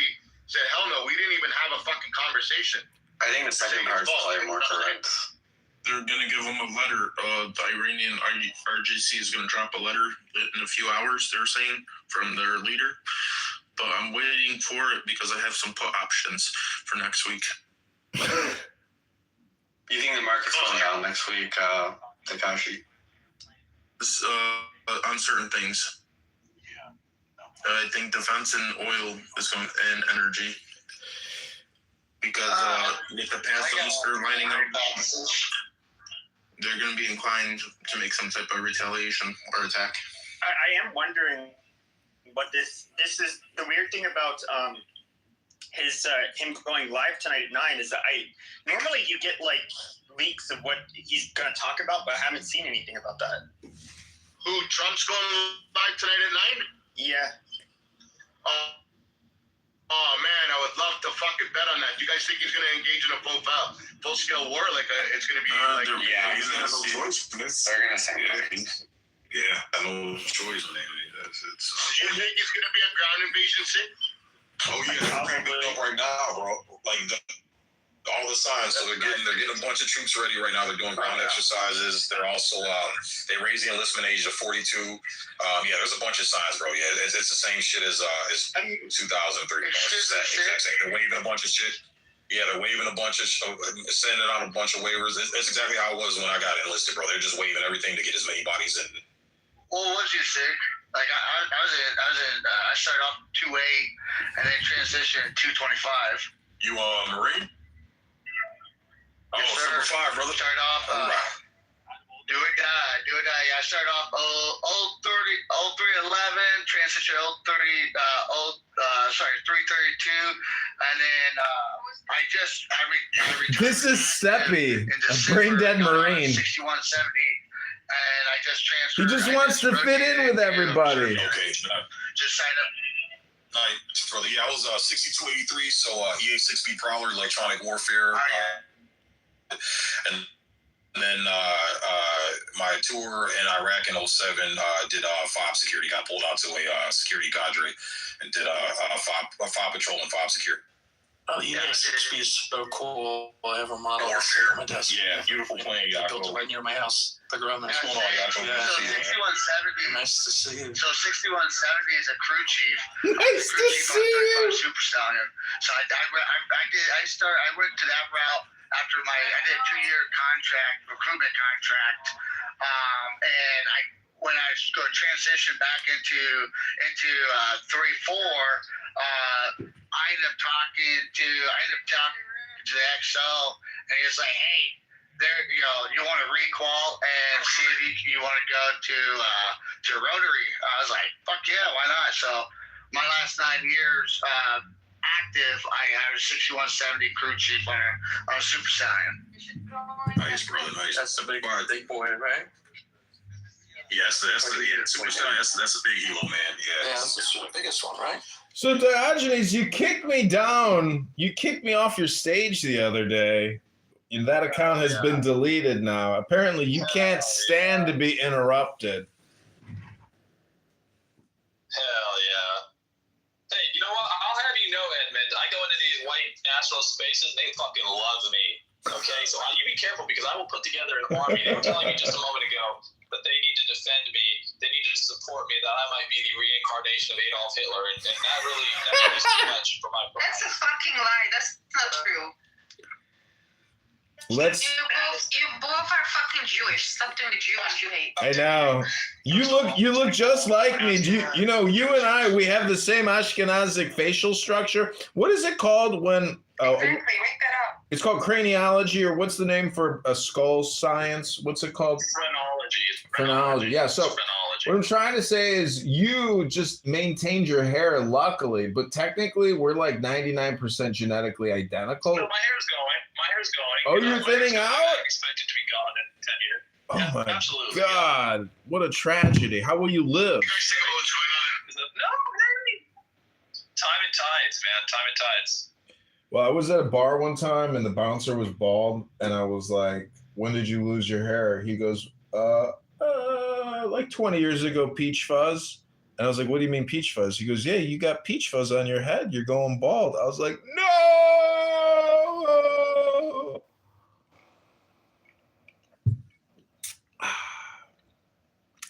said, "Hell no, we didn't even have a fucking conversation." I think the second part is probably more correct. They're going to give them a letter. The Iranian RGC is going to drop a letter in a few hours, they're saying, from their leader. But I'm waiting for it because I have some put options for next week. You think the market's going down next week, Takashi? On certain things. I think defense and oil is going and energy. Because if the past are lining up, they're going to be inclined to make some type of retaliation or attack. I am wondering what this is. The weird thing about him going live tonight at 9 is that normally you get like leaks of what he's going to talk about, but I haven't seen anything about that. Who, Trump's going live tonight at 9? Yeah. Oh man, I would love to fucking bet on that. Do you guys think he's going to engage in a full scale war? Like it's going to be like he's going to have no choice. They're going to say yeah, no choice, man. You think it's going to be a ground invasion, Sid? Oh yeah, they're building up right now, bro. Like all the signs. So they're getting a bunch of troops ready right now. They're doing ground exercises. They're also they raised the enlistment age to 42. Yeah, there's a bunch of signs, bro. Yeah, it's the same shit as 2003. Exact same. They're waving a bunch of shit. Yeah, they're waving a bunch of sending out a bunch of waivers. That's exactly how it was when I got enlisted, bro. They're just waving everything to get as many bodies in. Well, was you sick? Like I started off 2.8 and then transitioned 2.25. You Marine? Yes, Super 5, brother. Started off do it die. Yeah, I started off 0311, transition 332, and then I returned. This is Steppy, a brain dead Marine. 6170. And I just transferred. He just wants to fit in with everybody. Okay. Just sign up. Brother, yeah, I was 6283, so EA6B Prowler, electronic warfare. And then my tour in Iraq in 07 did FOB security. Got pulled out to a security cadre and did FOB patrol and FOB security. Oh, EA6B is so cool. I have a model. Yeah, beautiful plane. I built it right near my house. The Grumman. So 6170. Nice to see you. So 6170 is a crew chief. Nice to see you. Super Stallion. So I went to that route after I did a 2-year recruitment contract, and when I go transition back into 3-4, I ended up talking to the XO, and he was like, "Hey, you want to requal and see if you want to go to Rotary?" I was like, "Fuck yeah, why not?" So my last 9 years active, I was 6170 crew chief on a Super Stallion. Nice, brother. Nice. That's the big boy, right? Yes, that's the superstar. That's a big hero, man. Yeah, that's the biggest one, right? So Diogenes, you kicked me down. You kicked me off your stage the other day. And that account has been deleted now. Apparently, you can't stand to be interrupted. Hell yeah. Hey, you know what? I'll have you know, Edmund, I go into these white national spaces, they fucking love me. Okay? So you be careful because I will put together an army. They were telling me just a moment ago that they need to defend me. They need to support me, that I might be the reincarnation of Adolf Hitler. And that's really too much for my problem. That's a fucking lie. That's not true. You both are fucking Jewish. Stop doing the Jews you hate. I know. You look just like me. You know, you and I, we have the same Ashkenazic facial structure. What is it called when... Exactly, make that up. It's called craniology, or what's the name for a skull science? What's it called? Phrenology. Yeah, so what I'm trying to say is you just maintained your hair, luckily, but technically we're like 99% genetically identical. No, my hair's going. Oh, you're thinning out? I expect it to be gone in 10 years. Oh my absolutely, God, what a tragedy. How will you live? No, time and tides, man. Time and tides. Well, I was at a bar one time and the bouncer was bald, and I was like, when did you lose your hair? He goes, like 20 years ago, peach fuzz. And I was like, what do you mean peach fuzz? He goes, yeah, you got peach fuzz on your head. You're going bald. I was like, no!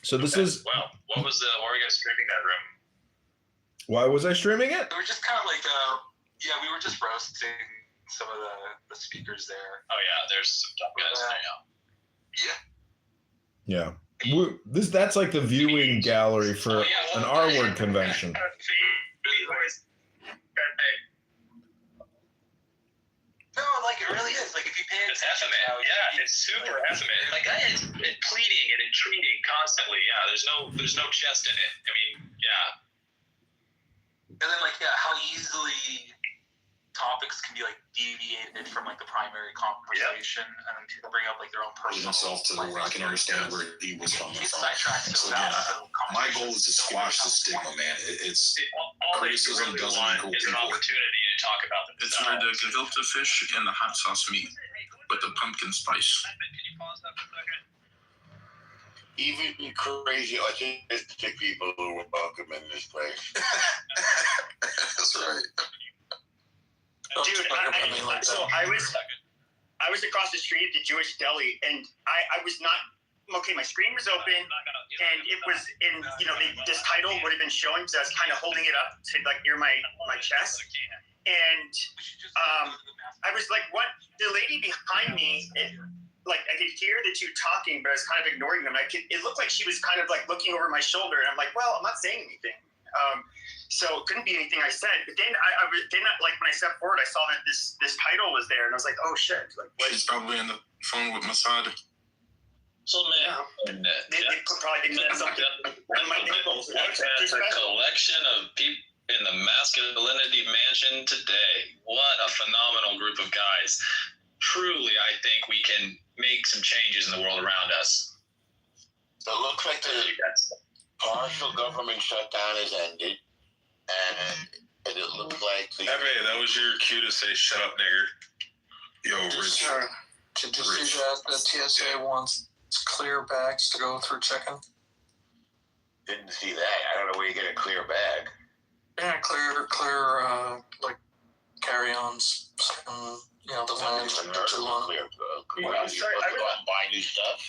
So this is... Well, what were you guys streaming that room? Why was I streaming it? We were just kind of like, we were just roasting some of the speakers there. Oh yeah, there's some dumb guys there. Yeah. Yeah. That's like the viewing gallery for an R-word convention. No, like it really is. Like if you pay attention, it's effeminate. Yeah, it's super effeminate. Like it's pleading and entreating constantly. Yeah, there's no chest in it. I mean, yeah. And then how easily topics can be deviated from the primary conversation, and then people bring up their own personal. Myself to where I can understand where he was coming from. So again, my goal is to squash the stigma, man. It's criticism doesn't equal is an opportunity to talk about them. It's where the gefilte fish and the hot sauce meat with the pumpkin spice. Can you pause that for a second? Even crazy autistic people who were welcome in this place. That's right. Dude, I was across the street at the Jewish deli, and I was not okay. My screen was open, and it was in this title would have been showing, so I was kind of holding it up to near my chest, and I was like, "What?" The lady behind me, I could hear the two talking, but I was kind of ignoring them. It looked like she was kind of looking over my shoulder, and I'm like, "Well, I'm not saying anything." So it couldn't be anything I said. But then when I stepped forward, I saw that this title was there, and I was like, oh shit! What? She's probably on the phone with Masada. So man, they probably didn't something on my nipples. It's a collection of people in the masculinity mansion today. What a phenomenal group of guys! Truly, I think we can make some changes in the world around us. So it looks like the partial government shutdown has ended. And it looked like that was your cue to say "shut up, nigger." Yo, Rich. Did you see that the TSA wants clear bags to go through check-in? Didn't see that. I don't know where you get a clear bag. Yeah, clear carry-ons. The lands that are too long. You buy new stuff.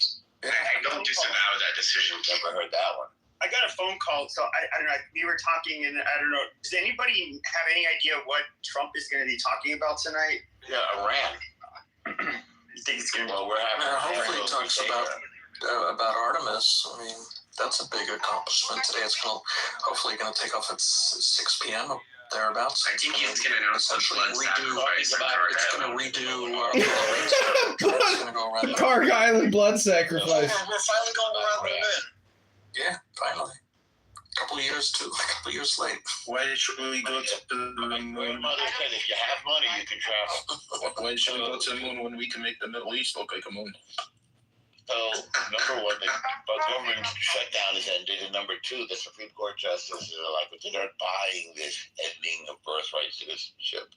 I don't disavow that decision. Never heard that one. I got a phone call, so I don't know. We were talking, and I don't know. Does anybody have any idea what Trump is going to be talking about tonight? Yeah, Iran. You think it's going to be? Well, we're having. Hopefully, he talks about Artemis. I mean, that's a big accomplishment today. It's hopefully going to take off at 6 p.m. thereabouts. I think he's going to announce blood sacrifice. It's going to redo. It's going to go around. Park Island blood sacrifice. Yeah, we're finally going around the bend. Yeah, finally. A couple of years late. Why should we go to the moon? My mother said if you have money, you can travel. Why should we go to the moon when we can make the Middle East look like a moon? So, number one, the government shutdown is ended, and number two, the Supreme Court justices are like, but they're not buying this ending of birthright citizenship.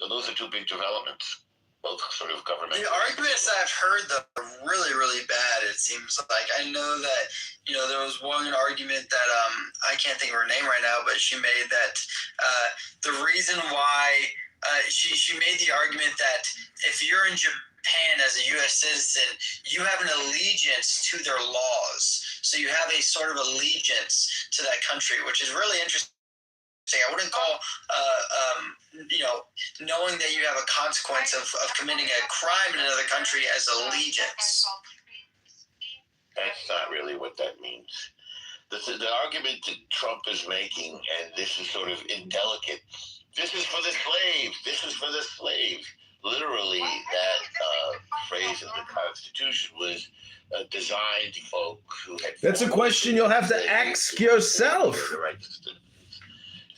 So those are two big developments, both sort of government. The arguments that I've heard, though, are really, really bad, it seems like. I know that, there was one argument that, I can't think of her name right now, but she made that the reason why, she made the argument that if you're in Japan as a U.S. citizen, you have an allegiance to their laws. So you have a sort of allegiance to that country, which is really interesting. I wouldn't call, knowing that you have a consequence of committing a crime in another country as allegiance. That's not really what that means. The argument that Trump is making, and this is sort of indelicate, this is for the slaves. This is for the slaves. Literally, that phrase of the Constitution was designed to folks who had... That's a question you'll have to ask yourself.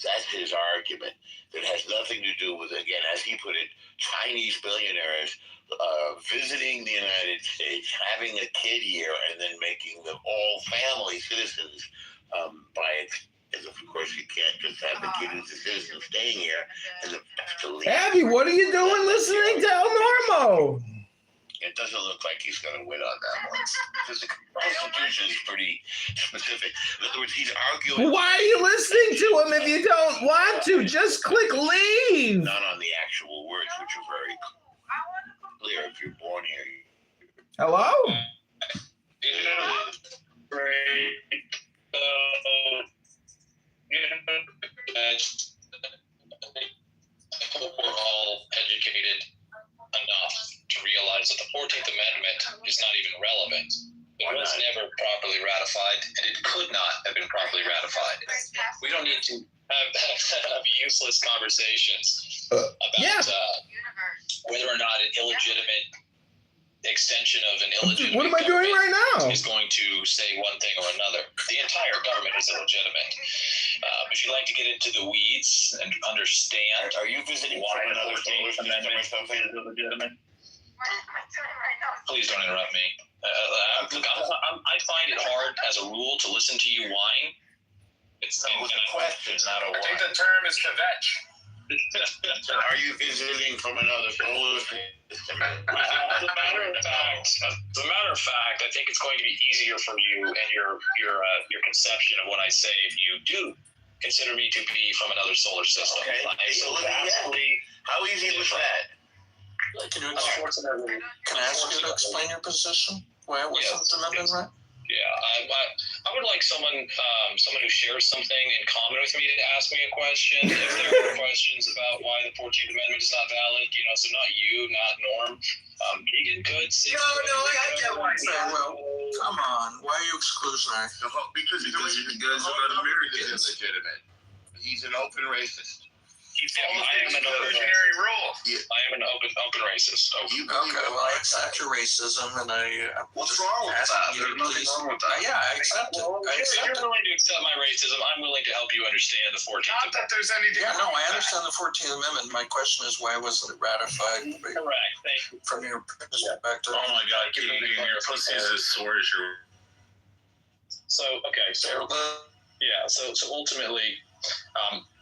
That's his argument. That has nothing to do with, again, as he put it, Chinese billionaires visiting the United States, having a kid here, and then making them all family citizens by it. As of course, you can't just have the kid who's a citizen staying here and have to leave. Abby, what are you doing listening to El Normo? It doesn't look like he's going to win on that one. Because the Constitution is pretty specific. In other words, he's arguing... Why are you listening to him if you don't want to? Just click leave. Not on the actual words, which are very clear. If you're born here... Hello? I hope we're all educated enough to realize that the 14th Amendment is not even relevant. It was never properly ratified, and it could not have been properly ratified. We don't need to have useless conversations about whether or not an illegitimate extension of an illegitimate What am I doing right now? is going to say one thing or another. The entire government is illegitimate. If you'd like to get into the weeds and understand, are you visiting why from another 14th Amendment is illegitimate? Please don't interrupt me. Look, I find it hard as a rule to listen to you whine. It's a question, not a whine. I think the term is kvetch. Are you visiting from another solar system? As a matter of fact, I think it's going to be easier for you and your conception of what I say if you do consider me to be from another solar system. Okay. How easy was that? Can I ask you to explain your position? Why it wasn't the amendment, right? Yeah, I would like someone who shares something in common with me to ask me a question. If there are questions about why the 14th Amendment is not valid, so not you, not Norm. Keegan could say. No, I get why. Well, come on. Why are you exclusionary? Because you guys are not Americans. Illegitimate. He's an open racist. I am an exclusionary rule. I am an open racist. Okay, well, I accept your racism, and what's wrong with that? There's nothing wrong with that. Yeah, I accept it. If you're willing to accept my racism, I'm willing to help you understand the 14th Amendment. Not that there's anything wrong. I understand the 14th Amendment. My question is, why wasn't it ratified? Correct. Thank you. From your perspective. Oh my God, Keegan, your pussy is as sore as your... So ultimately,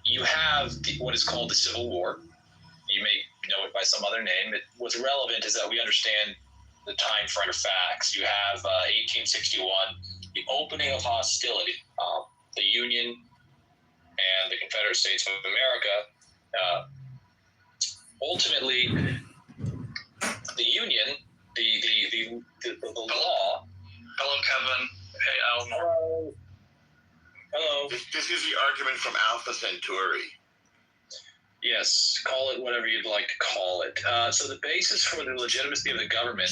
you have what is called the Civil War. You may know it by some other name. What's relevant is that we understand the time frame of facts. You have 1861, the opening of hostility. The Union and the Confederate States of America. Ultimately, the Union, the law. Hello, Kevin. Hey, Al. Hello. This is the argument from Alpha Centauri. Yes, call it whatever you'd like to call it. So the basis for the legitimacy of the government.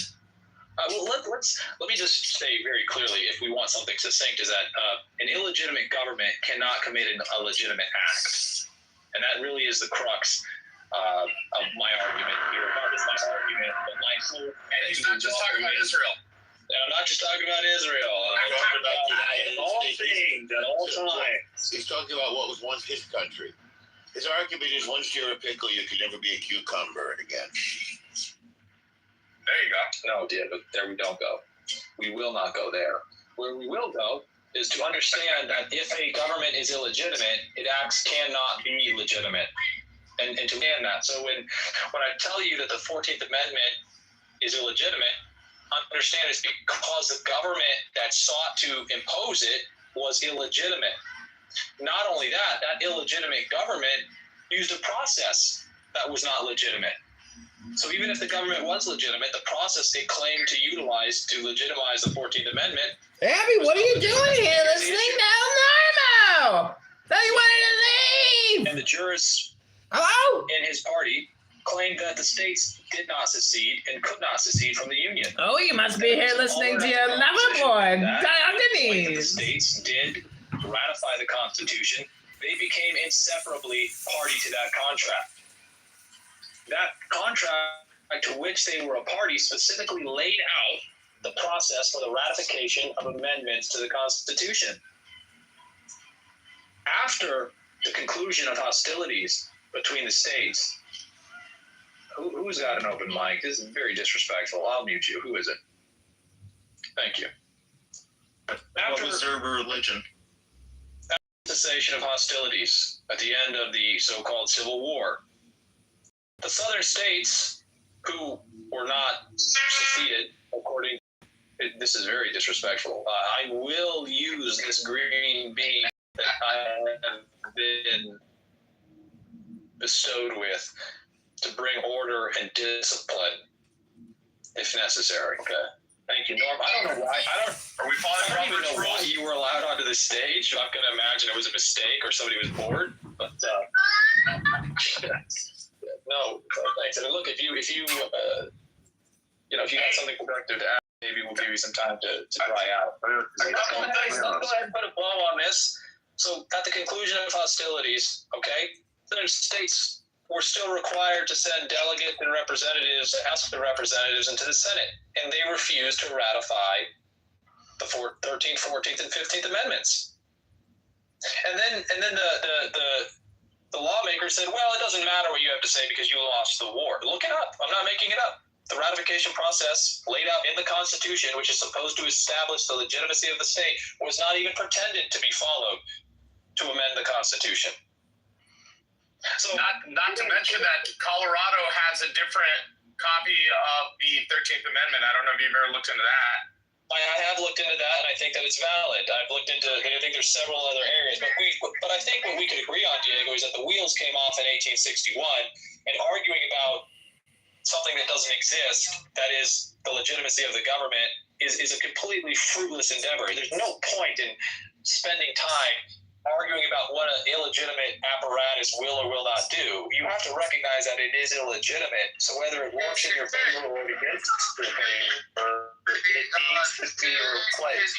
Let me just say very clearly, if we want something succinct, is that an illegitimate government cannot commit a legitimate act, and that really is the crux of my argument here. Not just my argument, but my whole. And he's not just talking about Israel. I'm not just talking about Israel. I'm talking about the United States at all times. He's talking about what was once his country. His argument is once you're a pickle, you can never be a cucumber again. There you go. No, dear, but there we don't go. We will not go there. Where we will go is to understand that if a government is illegitimate, its acts cannot be legitimate. And to understand that. So when I tell you that the 14th Amendment is illegitimate, understand it's because the government that sought to impose it was illegitimate. Not only that, that illegitimate government used a process that was not legitimate. So even if the government was legitimate, the process they claimed to utilize to legitimize the 14th Amendment. Abby, what are you doing here? This thing now normal. Tell you wanted to leave. And the jurists in his party claimed that the states did not secede and could not secede from the Union. Oh, you must be here listening to your lover boy, Diogenes. The states did ratify the Constitution. They became inseparably party to that contract. That contract to which they were a party specifically laid out the process for the ratification of amendments to the Constitution. After the conclusion of hostilities between the states, who's got an open mic? This is very disrespectful. I'll mute you. Who is it? Thank you. After was their religion? Cessation of hostilities at the end of the so-called Civil War, the southern states who were not seceded, according, this is very disrespectful. I will use this green bean that I have been bestowed with to bring order and discipline if necessary. Okay. Thank you, Norm. I don't know why. I don't even know why you were allowed onto the stage. I'm going to imagine it was a mistake or somebody was bored. But no, thanks. And look, if you got something productive to add, maybe we'll give you some time to dry out. Go ahead and put a bow on this. So, at the conclusion of hostilities, okay, the states were still required to send delegates and representatives to House of Representatives and to the Senate, and they refused to ratify the 13th, 14th, and 15th Amendments. And then the lawmakers said, well, it doesn't matter what you have to say because you lost the war. Look it up. I'm not making it up. The ratification process laid out in the Constitution, which is supposed to establish the legitimacy of the state, was not even pretended to be followed to amend the Constitution. So, not to mention that Colorado has a different copy of the 13th Amendment. I don't know if you've ever looked into that. I have looked into that, and I think that it's valid. I've looked into, I think there's several other areas, but I think what we could agree on, Diego, is that the wheels came off in 1861, and arguing about something that doesn't exist, that is the legitimacy of the government, is a completely fruitless endeavor. There's no point in spending time arguing about what an illegitimate apparatus will or will not do. You have to recognize that it is illegitimate. So whether it works in your favor or against your favor, it needs to be replaced.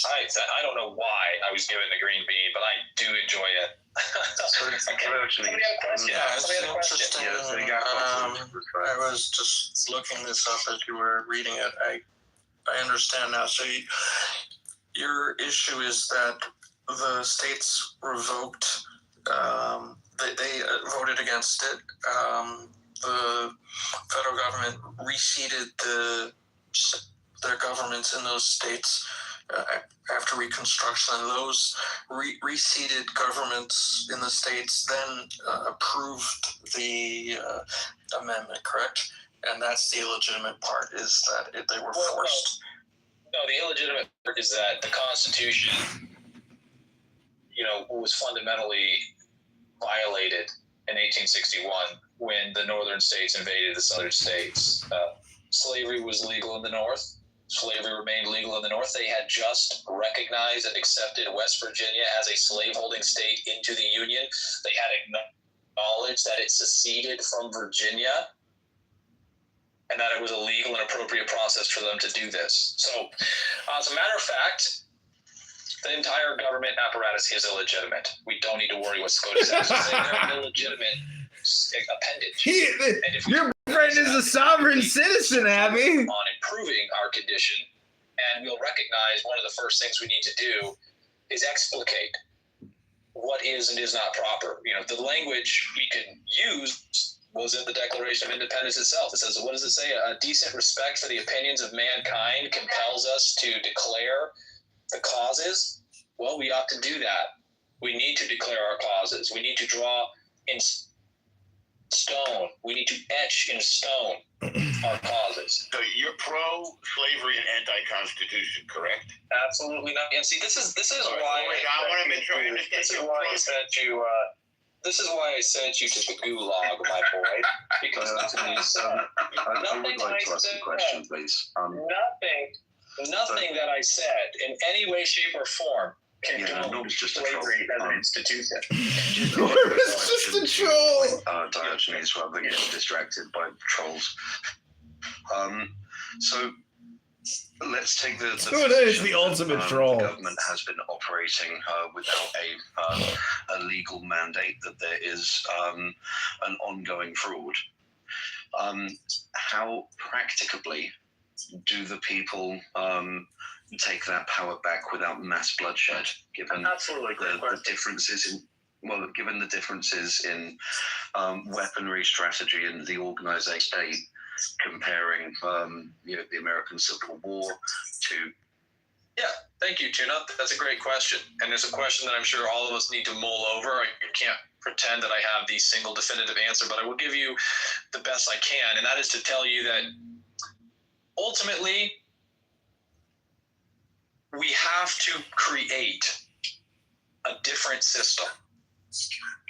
I don't know why I was given the green bean, but I do enjoy it. Somebody have a question? I was just looking this up as you were reading it. I understand now. So your issue is that the states revoked, they voted against it. The federal government reseated their governments in those states after Reconstruction, and those reseated governments in the states then approved the amendment, correct? And that's the illegitimate part, is that they were forced. No, the illegitimate part is that the Constitution, was fundamentally violated in 1861 when the northern states invaded the southern states. Slavery was legal in the North. Slavery remained legal in the North. They had just recognized and accepted West Virginia as a slaveholding state into the Union. They had acknowledged that it seceded from Virginia, and that it was a legal and appropriate process for them to do this. So, as a matter of fact, the entire government apparatus is illegitimate. We don't need to worry what SCOTUS has to say. They're an illegitimate appendage. Your friend is a sovereign citizen, Abby. On improving our condition, and we'll recognize one of the first things we need to do is explicate what is and is not proper. The language we can use was in the Declaration of Independence itself. It says, what does it say? A decent respect for the opinions of mankind compels us to declare the causes. Well, we ought to do that. We need to declare our causes. We need to draw in stone. We need to etch in stone our causes. So you're pro-slavery and anti-constitution, correct? Absolutely not. And see, this is why I want to make sure I understand. This is why I sent you. This is why I sent you to the gulag, my boy. Because I would like to ask a question, please. Nothing that I said in any way, shape, or form condone Norm is just a slavery as an institution. Norm is just a troll. Diogenes, rather than getting distracted by trolls. So let's take the the ultimate troll. The government has been operating without a legal mandate, that there is an ongoing fraud. How practicably do the people take that power back without mass bloodshed? Given the differences in given the differences in weaponry strategy and the organized state, comparing the American Civil War to. Yeah, thank you, Tuna. That's a great question, and it's a question that I'm sure all of us need to mull over. I can't pretend that I have the single definitive answer, but I will give you the best I can, and that is to tell you that ultimately we have to create a different system.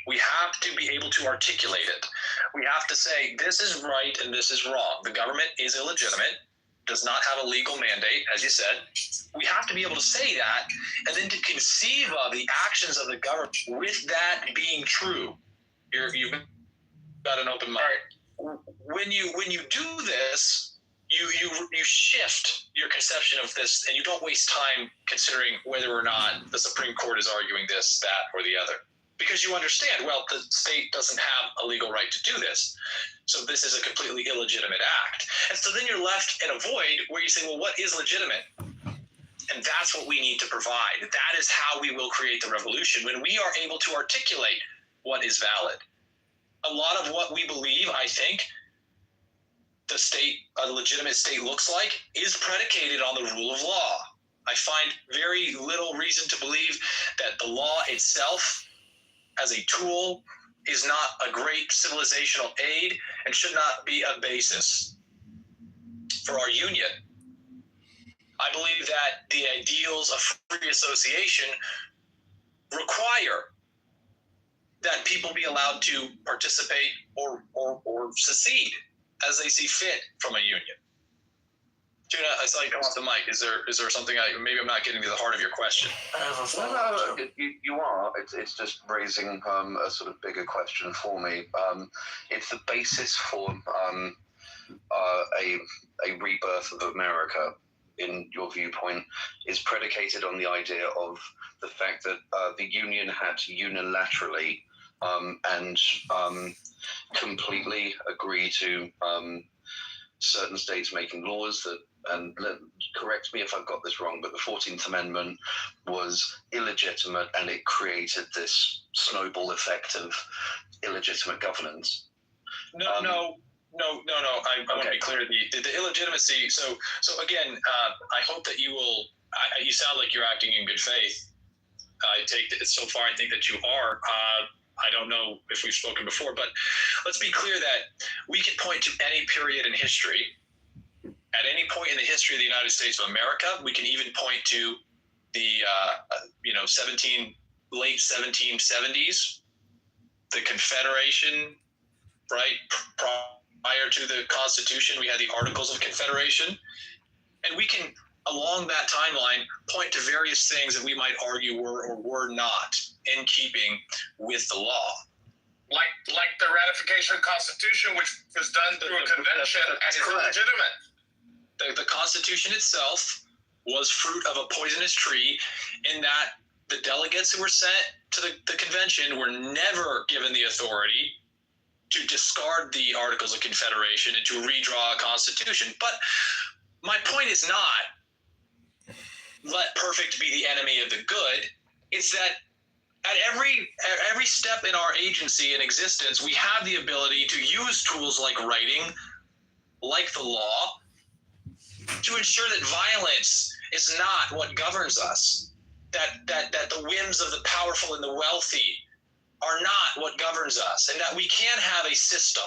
We have to be able to articulate it. We have to say, this is right and this is wrong. The government is illegitimate, does not have a legal mandate, as you said. We have to be able to say that, and then to conceive of the actions of the government with that being true. You've got an open mind. When you do this, you shift your conception of this, and you don't waste time considering whether or not the Supreme Court is arguing this, that, or the other. Because you understand, well, the state doesn't have a legal right to do this. So this is a completely illegitimate act. And so then you're left in a void where you say, well, what is legitimate? And that's what we need to provide. That is how we will create the revolution, when we are able to articulate what is valid. A lot of what we believe, I think, a legitimate state looks like, is predicated on the rule of law. I find very little reason to believe that the law itself as a tool is not a great civilizational aid and should not be a basis for our union. I believe that the ideals of free association require that people be allowed to participate or secede as they see fit from a union. Tuna, I saw you come off the mic. Is there something maybe I'm not getting to the heart of your question? No, you are. It's just raising a sort of bigger question for me. It's the basis for a rebirth of America, in your viewpoint, is predicated on the idea of the fact that the Union had unilaterally and completely agree to certain states making laws that, and correct me if I've got this wrong, but the 14th Amendment was illegitimate, and it created this snowball effect of illegitimate governance. No. I want to be clear. The illegitimacy. So again, I hope that you will. You sound like you're acting in good faith. I take that so far. I think that you are. I don't know if we've spoken before, but let's be clear that we can point to any period in history. At any point in the history of the United States of America, we can even point to the late 1770s, the Confederation, right? Prior to the Constitution, we had the Articles of Confederation, and we can, along that timeline, point to various things that we might argue were or were not in keeping with the law. Like the ratification of the Constitution, which was done through a convention as illegitimate. The Constitution itself was fruit of a poisonous tree, in that the delegates who were sent to the convention were never given the authority to discard the Articles of Confederation and to redraw a constitution. But my point is not let perfect be the enemy of the good. It's that At every step in our agency and existence, we have the ability to use tools like writing, like the law, to ensure that violence is not what governs us, that the whims of the powerful and the wealthy are not what governs us, and that we can have a system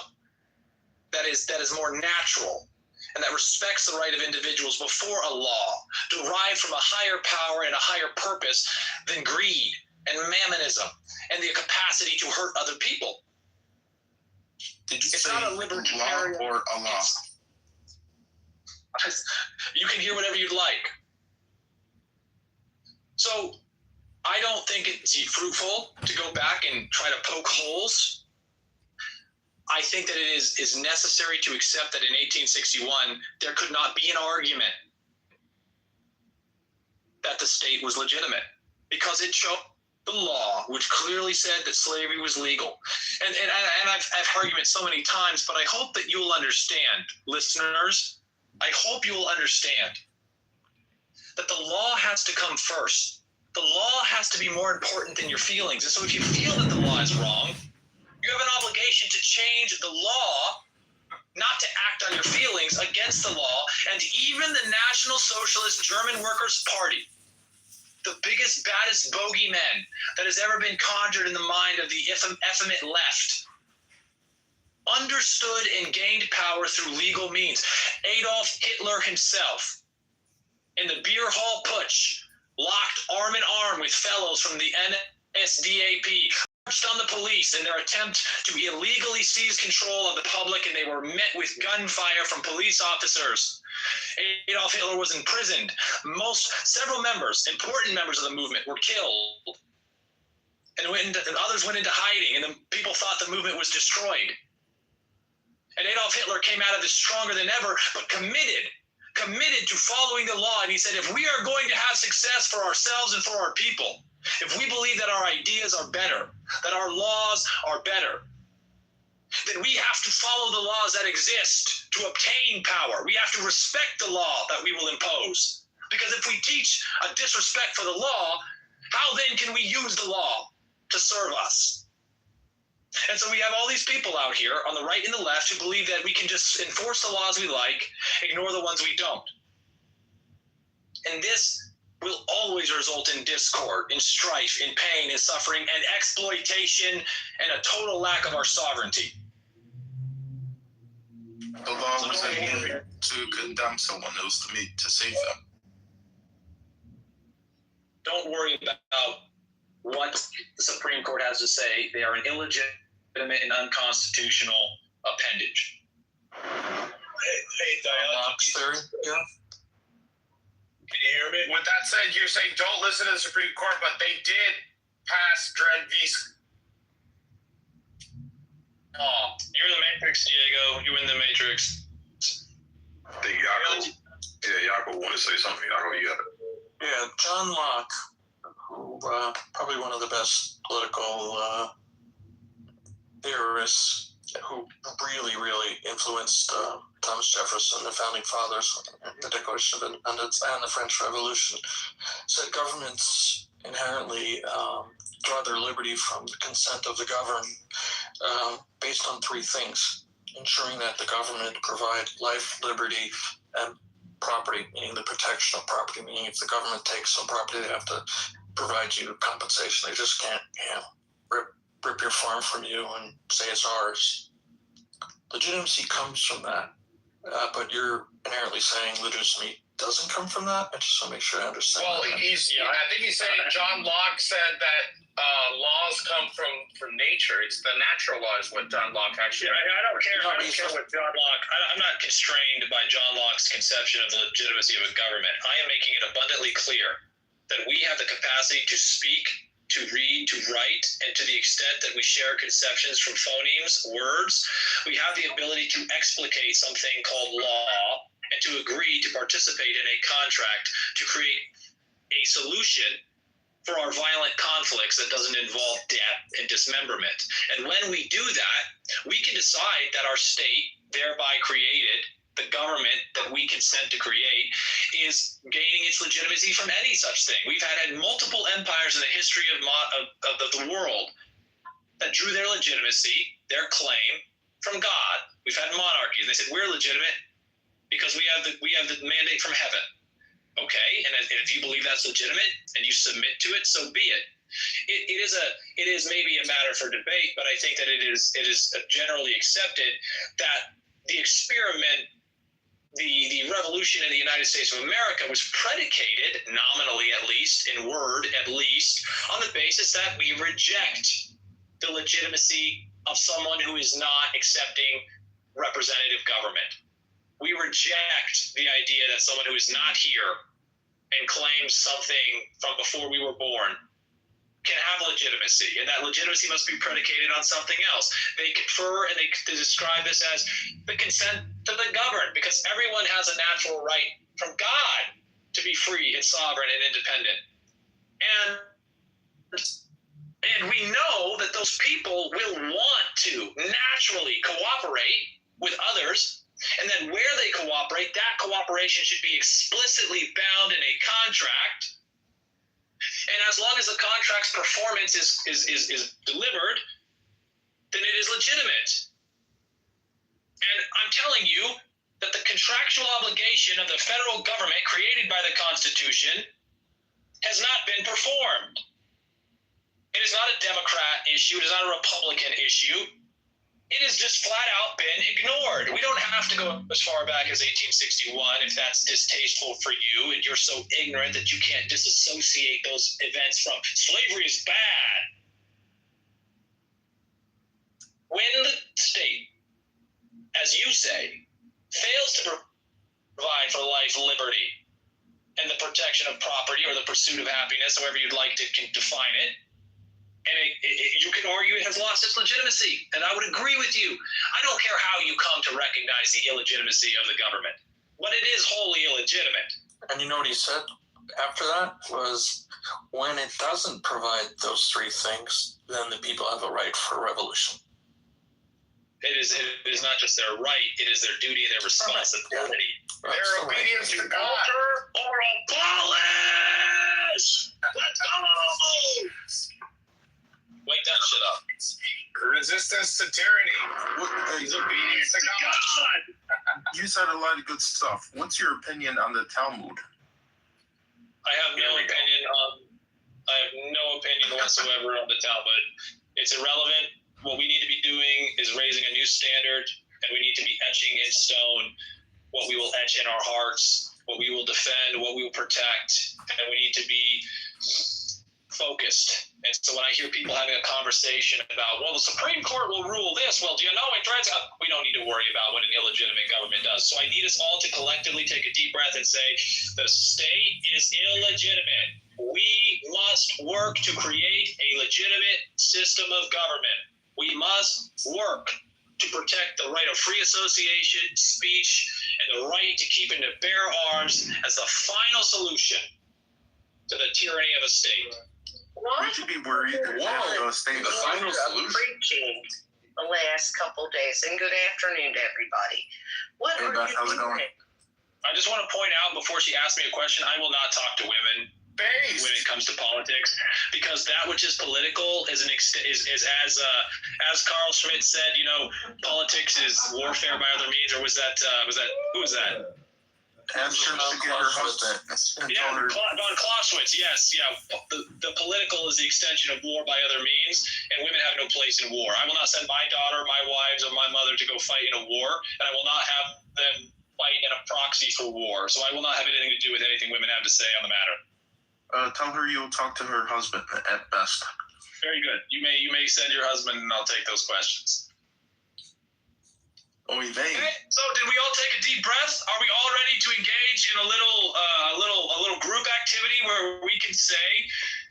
that is more natural and that respects the right of individuals before a law derived from a higher power and a higher purpose than greed and mammonism and the capacity to hurt other people. Did you it's say not a libertarian law or Allah? You can hear whatever you'd like. So I don't think it's fruitful to go back and try to poke holes. I think that it is necessary to accept that in 1861, there could not be an argument that the state was legitimate because it showed the law, which clearly said that slavery was legal. And I've argued so many times, but I hope that you'll understand, listeners, I hope you will understand that the law has to come first. The law has to be more important than your feelings. And so if you feel that the law is wrong, you have an obligation to change the law, not to act on your feelings against the law. And even the National Socialist German Workers' Party, the biggest, baddest bogeyman that has ever been conjured in the mind of the effeminate left, understood and gained power through legal means. Adolf Hitler himself, in the beer hall putsch, locked arm in arm with fellows from the NSDAP, marched on the police in their attempt to illegally seize control of the public, and they were met with gunfire from police officers. Adolf Hitler was imprisoned. Several members, important members of the movement, were killed, and others went into hiding, and the people thought the movement was destroyed. And Adolf Hitler came out of this stronger than ever, but committed to following the law. And he said, if we are going to have success for ourselves and for our people, if we believe that our ideas are better, that our laws are better, then we have to follow the laws that exist to obtain power. We have to respect the law that we will impose. Because if we teach a disrespect for the law, how then can we use the law to serve us? And so we have all these people out here on the right and the left who believe that we can just enforce the laws we like, ignore the ones we don't. And this will always result in discord, in strife, in pain, in suffering, and exploitation, and a total lack of our sovereignty. The law wasn't made to condemn someone, it was to save them. Don't worry about what the Supreme Court has to say. They are an illegitimate and unconstitutional appendage. Hey, Locke's theory? Yeah. Can you hear me? With that said, you're saying don't listen to the Supreme Court, but they did pass Dred V's. Oh, you're in the Matrix, Diego. You're in the Matrix. I think Jaco want to say something. Jaco, you got it. Yeah, John Locke, who probably one of the best political theorists, who really influenced Thomas Jefferson, the founding fathers, the Declaration of Independence, and the French Revolution, said governments inherently draw their liberty from the consent of the governed based on three things: ensuring that the government provide life, liberty, and property, meaning the protection of property, meaning if the government takes some property, they have to provide you compensation. They just can't, rip your farm from you and say it's ours. Legitimacy comes from that, but you're inherently saying legitimacy doesn't come from that. I just want to make sure I understand. Well, I think he's saying John Locke said that laws come from nature. It's the natural law is what John Locke actually. I don't care what John Locke. I'm not constrained by John Locke's conception of the legitimacy of a government. I am making it abundantly clear that we have the capacity to speak, to read, to write, and to the extent that we share conceptions from phonemes, words, we have the ability to explicate something called law and to agree to participate in a contract to create a solution for our violent conflicts that doesn't involve death and dismemberment. And when we do that, we can decide that our state, thereby created, the government that we consent to create is gaining its legitimacy from any such thing. We've had multiple empires in the history of the world that drew their legitimacy, their claim, from God. We've had monarchies. They said we're legitimate because we have the mandate from heaven. Okay, and if you believe that's legitimate and you submit to it, so be it. It is maybe a matter for debate, but I think that it is generally accepted that the experiment, the revolution in the United States of America was predicated, nominally at least, in word at least, on the basis that we reject the legitimacy of someone who is not accepting representative government. We reject the idea that someone who is not here and claims something from before we were born can have legitimacy, and that legitimacy must be predicated on something else. They confer and they describe this as the consent to the governed, because everyone has a natural right from God to be free and sovereign and independent. And we know that those people will want to naturally cooperate with others, and then where they cooperate, that cooperation should be explicitly bound in a contract. And as long as the contract's performance is delivered, then it is legitimate. And I'm telling you that the contractual obligation of the federal government created by the Constitution has not been performed. It is not a Democrat issue. It is not a Republican issue. It has just flat out been ignored. We don't have to go as far back as 1861 if that's distasteful for you and you're so ignorant that you can't disassociate those events from slavery is bad. When the state, as you say, fails to provide for life, liberty, and the protection of property or the pursuit of happiness, however you'd like to define it, and you can argue it has lost its legitimacy, and I would agree with you. I don't care how you come to recognize the illegitimacy of the government, but it is wholly illegitimate. And you know what he said after that was, when it doesn't provide those three things, then the people have a right for a revolution. It is not just their right, it is their duty and their responsibility. Their obedience to God. Or abolish! Let's go! Wake that shit up. Resistance to tyranny is obedience to God. You said a lot of good stuff. What's your opinion on the Talmud? I have no opinion whatsoever on the Talmud. It's irrelevant. What we need to be doing is raising a new standard, and we need to be etching in stone what we will etch in our hearts, what we will defend, what we will protect, and we need to be focused. And so when I hear people having a conversation about, well, the Supreme Court will rule this, well, do you know it threats? We don't need to worry about what an illegitimate government does. So I need us all to collectively take a deep breath and say, the state is illegitimate. We must work to create a legitimate system of government. We must work to protect the right of free association, speech, and the right to keep and to bear arms as the final solution to the tyranny of a state. Why should be worried that the final solution preaching the last couple days, and good afternoon to everybody. What are you doing? I just want to point out before she asks me a question, I will not talk to women when it comes to politics, because that which is political is as Carl Schmitt said, you know, politics is warfare by other means, or was that who was that? Answer to get her husband. Yeah, von Clausewitz, yes. Yeah. The political is the extension of war by other means, and women have no place in war. I will not send my daughter, my wives, or my mother to go fight in a war, and I will not have them fight in a proxy for war. So I will not have anything to do with anything women have to say on the matter. Tell her you'll talk to her husband at best. Very good. You may send your husband, and I'll take those questions. Okay, so did we all take a deep breath? Are we all ready to engage in a little group activity where we can say,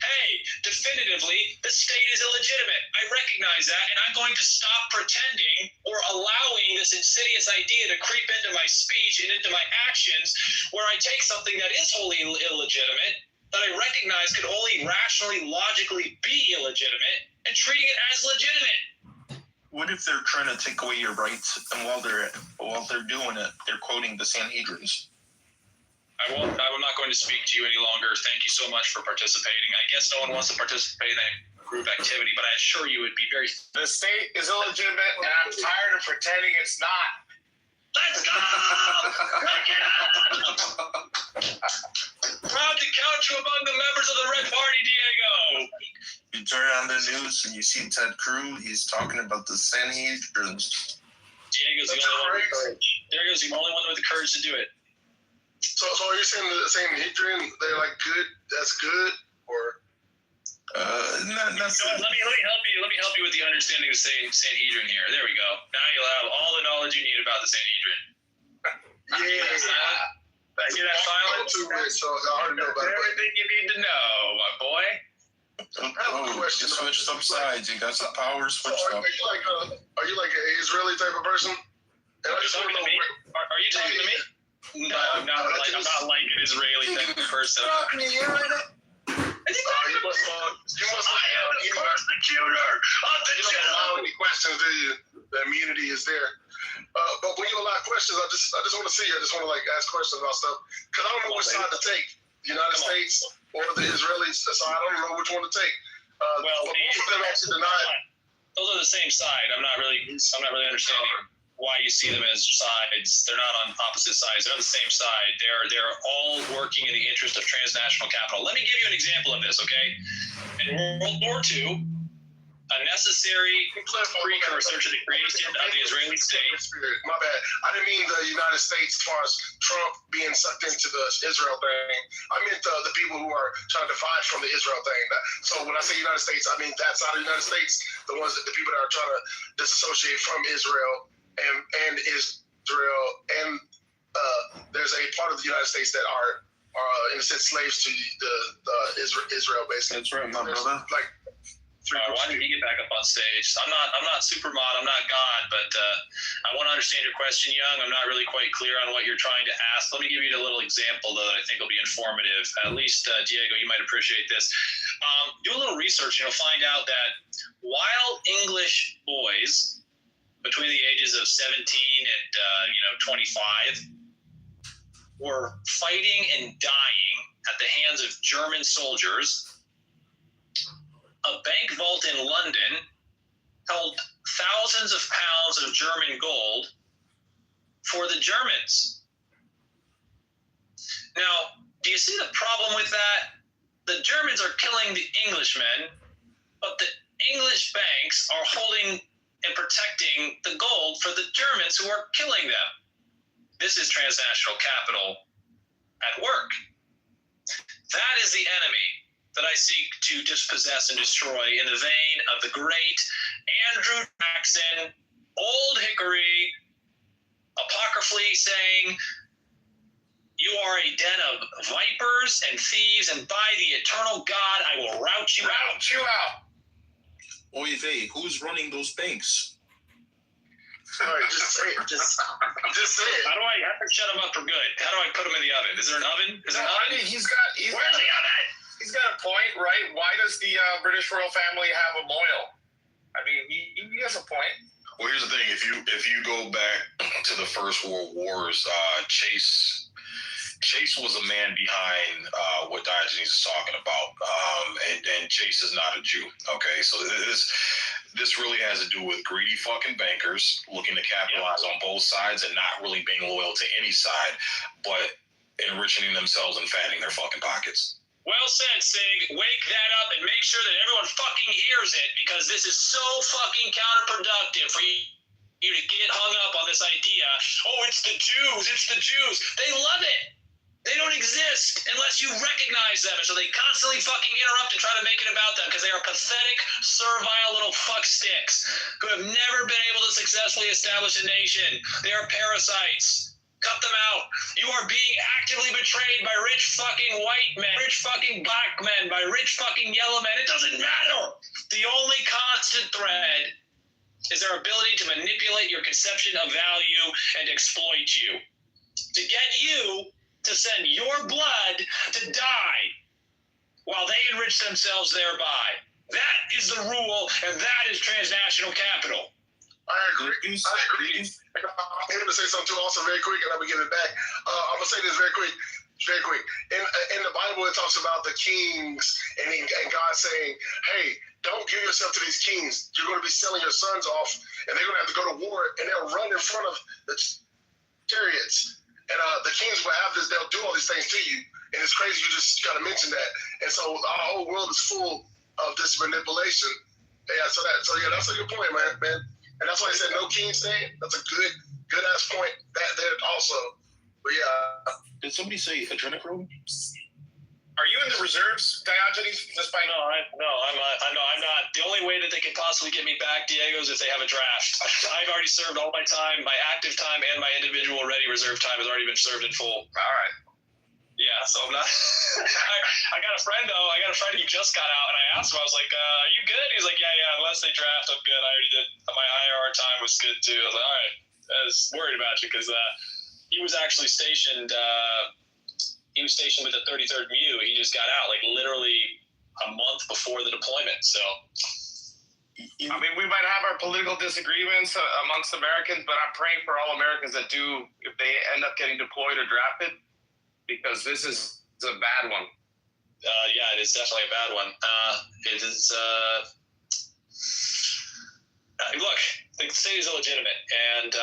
hey, definitively, the state is illegitimate. I recognize that, and I'm going to stop pretending or allowing this insidious idea to creep into my speech and into my actions, where I take something that is wholly illegitimate, that I recognize could only rationally, logically be illegitimate, and treating it as legitimate. What if they're trying to take away your rights, and while they're doing it, they're quoting the Sanhedrins? I'm not going to speak to you any longer. Thank you so much for participating. I guess no one wants to participate in that group activity, but I assure you it'd be very... The state is illegitimate, and I'm tired of pretending it's not. Let's go! Proud to count you among the members of the Red Party, Diego! You turn on the news and you see Ted Cruz, he's talking about the Sanhedrins. Diego's the only one with the courage to do it. So are you saying the Sanhedrin, they're like good, that's good, or? Let me help you with the understanding of Sanhedrin here. There we go. Now you'll have all the knowledge you need about the Sanhedrin. Yeah. See that silence? So I already know about it. Everything you need to know, my boy. You switched up sides. You got some power switched up. Are you like an Israeli type of person? Are you talking to me? Are you talking to me? No, I'm not like an Israeli type of person. You must I am the persecutor of the Jews. You don't allow any questions, do you? The immunity is there. But when you allow questions, I just want to see. I just want to ask questions about stuff because I don't know which side to take. The United States or the Israelis. So I don't know which one to take. Both of them actually denied. Those are the same side. I'm not really understanding why you see them as sides. They're not on opposite sides. They're on the same side. They're all working in the interest of transnational capital. Let me give you an example of this, okay? In World War II, a necessary precursor to the creation of the Israeli state. My bad. I didn't mean the United States as far as Trump being sucked into the Israel thing. I meant the people who are trying to divide from the Israel thing. So when I say United States, I mean that side of the United States, the people that are trying to disassociate from Israel and Israel, and there's a part of the United States that are in a sense slaves to the Israel basically. That's right, my brother. Why did he get back up on stage? I'm not Supermod, I'm not God, but I want to understand your question, Young. I'm not really quite clear on what you're trying to ask. Let me give you a little example, though, that I think will be informative. At least, Diego, you might appreciate this. Do a little research and you'll find out that while English boys between the ages of 17 and 25 were fighting and dying at the hands of German soldiers, a bank vault in London held thousands of pounds of German gold for the Germans. Now, do you see the problem with that? The Germans are killing the Englishmen, but the English banks are holding and protecting the gold for the Germans who are killing them. This is transnational capital at work. That is the enemy that I seek to dispossess and destroy in the vein of the great Andrew Jackson, Old Hickory, apocryphally saying, "You are a den of vipers and thieves, and by the eternal God, I will rout you out." Oy vey, who's running those banks? Sorry, just say it. Just say it. How do I shut him up for good? How do I put him in the oven? Is there an oven? Is there an oven? He's got the oven? He's got a point, right? Why does the British royal family have a mohel? I mean, he has a point. Well, here's the thing: if you go back to the First World Wars, Chase was a man behind what Diogenes is talking about, and Chase is not a Jew. Okay, so this really has to do with greedy fucking bankers looking to capitalize on both sides and not really being loyal to any side, but enriching themselves and fattening their fucking pockets. Well said, Sig. Wake that up and make sure that everyone fucking hears it, because this is so fucking counterproductive for you to get hung up on this idea. Oh, it's the Jews. It's the Jews. They love it. They don't exist unless you recognize them. And so they constantly fucking interrupt and try to make it about them because they are pathetic, servile little fuck sticks who have never been able to successfully establish a nation. They are parasites. Cut them out. You are being actively betrayed by rich fucking white men, rich fucking black men, by rich fucking yellow men. It doesn't matter. The only constant thread is their ability to manipulate your conception of value and exploit you. To get you to send your blood to die while they enrich themselves thereby. That is the rule, and that is transnational capital. I agree. I'm going to say something too also very quick, and I'm going to give it back. I'm going to say this very quick. In the Bible, it talks about the kings and God saying, hey, don't give yourself to these kings. You're going to be selling your sons off, and they're going to have to go to war, and they'll run in front of the chariots. And the kings will have this, they'll do all these things to you. And it's crazy you just got to mention that. And so our whole world is full of this manipulation. Yeah, so that's a good point, man. And that's why I said no king's name. That's a good ass point. That there also. But yeah. Did somebody say adrenochrome? Are you in the reserves, Diogenes? No, I'm not. The only way that they can possibly get me back, Diego, is if they have a draft. I've already served all my time. My active time and my individual ready reserve time has already been served in full. All right. Yeah, so I'm not. I got a friend who just got out, and I asked him, I was like, are you good? He's like, yeah, unless they draft, I'm good. I already did. My IR time was good, too. I was like, all right. I was worried about you because he was actually stationed. He was stationed with the 33rd MU. He just got out, like, literally a month before the deployment, so. I mean, we might have our political disagreements amongst Americans, but I'm praying for all Americans that do, if they end up getting deployed or drafted, because this is a bad one. Yeah, it is definitely a bad one. It is. Look, the state is illegitimate, and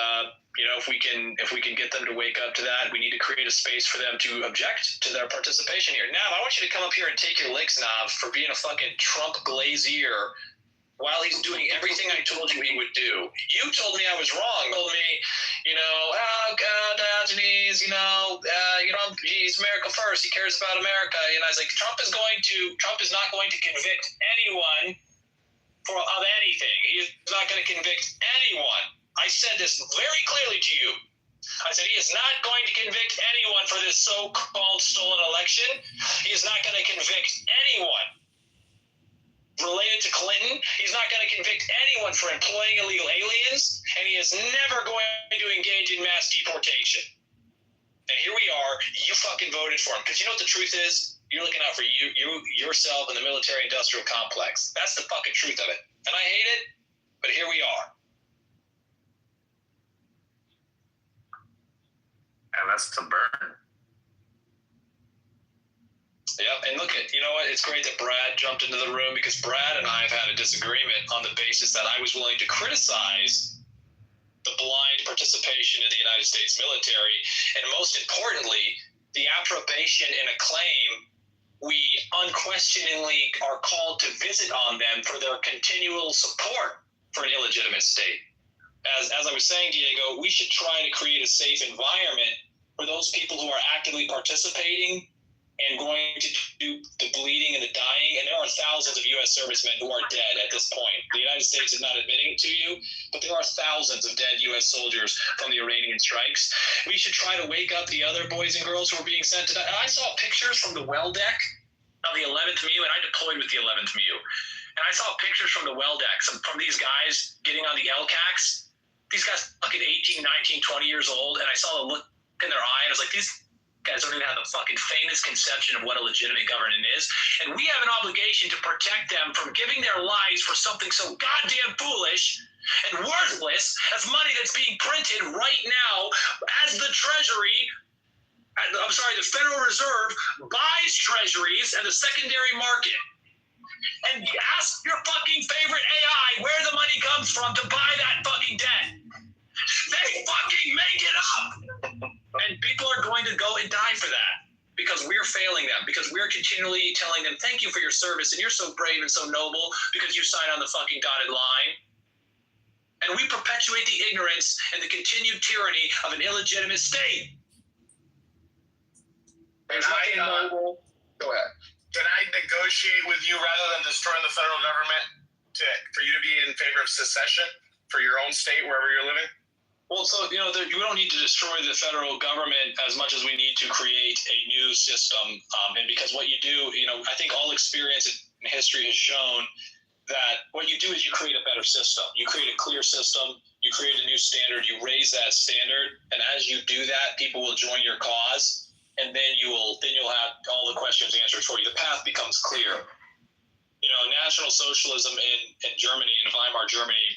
if we can get them to wake up to that, we need to create a space for them to object to their participation here. Nav, I want you to come up here and take your licks, Nav, for being a fucking Trump glazier while he's doing everything I told you he would do. You told me I was wrong. You told me, oh God, Diogenes, he's America first. He cares about America. And I was like, Trump is not going to convict anyone of anything. He's not going to convict anyone. I said this very clearly to you. I said he is not going to convict anyone for this so-called stolen election. He is not going to convict anyone related to Clinton. He's not going to convict anyone for employing illegal aliens, and he is never going to engage in mass deportation. And here we are. You fucking voted for him because you know what the truth is? You're looking out for yourself and the military-industrial complex. That's the fucking truth of it. And I hate it, but here we are. And that's to burn. Yep, and look at, you know what, it's great that Brad jumped into the room because Brad and I have had a disagreement on the basis that I was willing to criticize the blind participation in the United States military, and most importantly, the approbation and acclaim we unquestioningly are called to visit on them for their continual support for an illegitimate state. As I was saying, Diego, we should try to create a safe environment for those people who are actively participating and going to do the bleeding and the dying. And there are thousands of U.S. servicemen who are dead at this point. The United States is not admitting it to you, but there are thousands of dead U.S. soldiers from the Iranian strikes. We should try to wake up the other boys and girls who are being sent to die. I saw pictures from the well deck of the 11th MU, and I deployed with the 11th MU. And I saw pictures from the well decks from these guys getting on the LCACs. These guys fucking 18, 19, 20 years old, and I saw the look in their eye, and I was like, these guys don't even have the fucking faintest conception of what a legitimate government is. And we have an obligation to protect them from giving their lives for something so goddamn foolish and worthless as money that's being printed right now as the Federal Reserve buys treasuries and the secondary market. And ask your fucking favorite AI where the money comes from to buy that fucking debt. They fucking make it up. And people are going to go and die for that because we're failing them, because we're continually telling them, thank you for your service, and you're so brave and so noble because you signed on the fucking dotted line. And we perpetuate the ignorance and the continued tyranny of an illegitimate state. Go ahead. Can I negotiate with you rather than destroying the federal government for you to be in favor of secession for your own state, wherever you're living? Well, so, we don't need to destroy the federal government as much as we need to create a new system. And because what you do, I think all experience in history has shown that what you do is you create a better system. You create a clear system. You create a new standard. You raise that standard. And as you do that, people will join your cause. And then you'll have all the questions answered for you. The path becomes clear. National Socialism in Germany, in Weimar, Germany,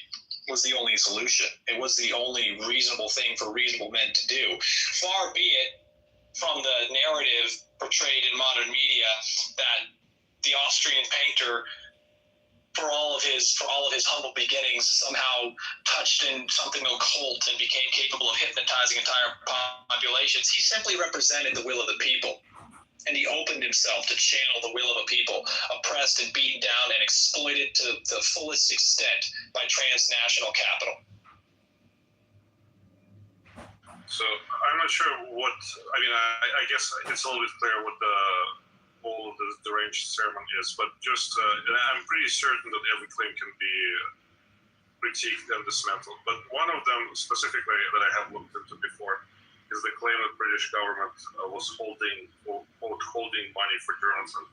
was the only solution. It was the only reasonable thing for reasonable men to do. Far be it from the narrative portrayed in modern media that the Austrian painter, for all of his humble beginnings, somehow touched in something occult and became capable of hypnotizing entire populations. He simply represented the will of the people. And he opened himself to channel the will of a people, oppressed and beaten down and exploited to the fullest extent by transnational capital. So I'm not sure what, I mean, I guess it's always clear what the whole of the deranged sermon is, but just, I'm pretty certain that every claim can be critiqued and dismantled. But one of them specifically that I have looked into before is the claim that British government was holding money for journalism.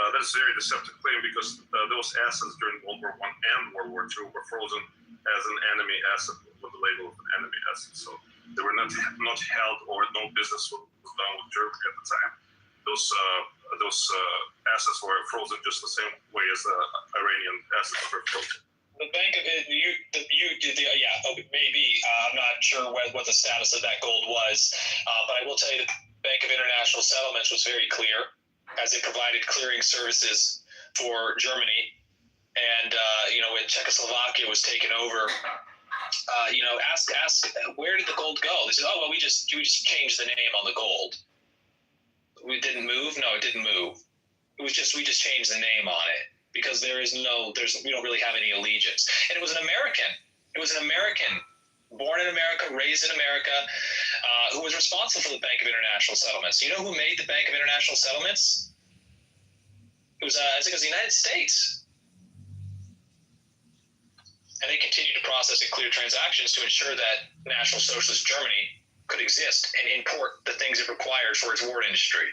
That's a very deceptive claim because those assets during World War I and World War II were frozen as an enemy asset with the label of an enemy asset. So they were not held, or no business was done with Germany at the time. Those assets were frozen just the same way as the Iranian assets were frozen. The Bank of maybe. I'm not sure what the status of that gold was, but I will tell you the Bank of International Settlements was very clear as it provided clearing services for Germany. And, when Czechoslovakia was taken over, ask where did the gold go? They said, oh, well, we just changed the name on the gold. We didn't move? No, it didn't move. We just changed the name on it. Because we don't really have any allegiance. And it was an American, born in America, raised in America, who was responsible for the Bank of International Settlements. You know who made the Bank of International Settlements? It was, I think it was the United States. And they continued to process and clear transactions to ensure that National Socialist Germany could exist and import the things it required for its war industry.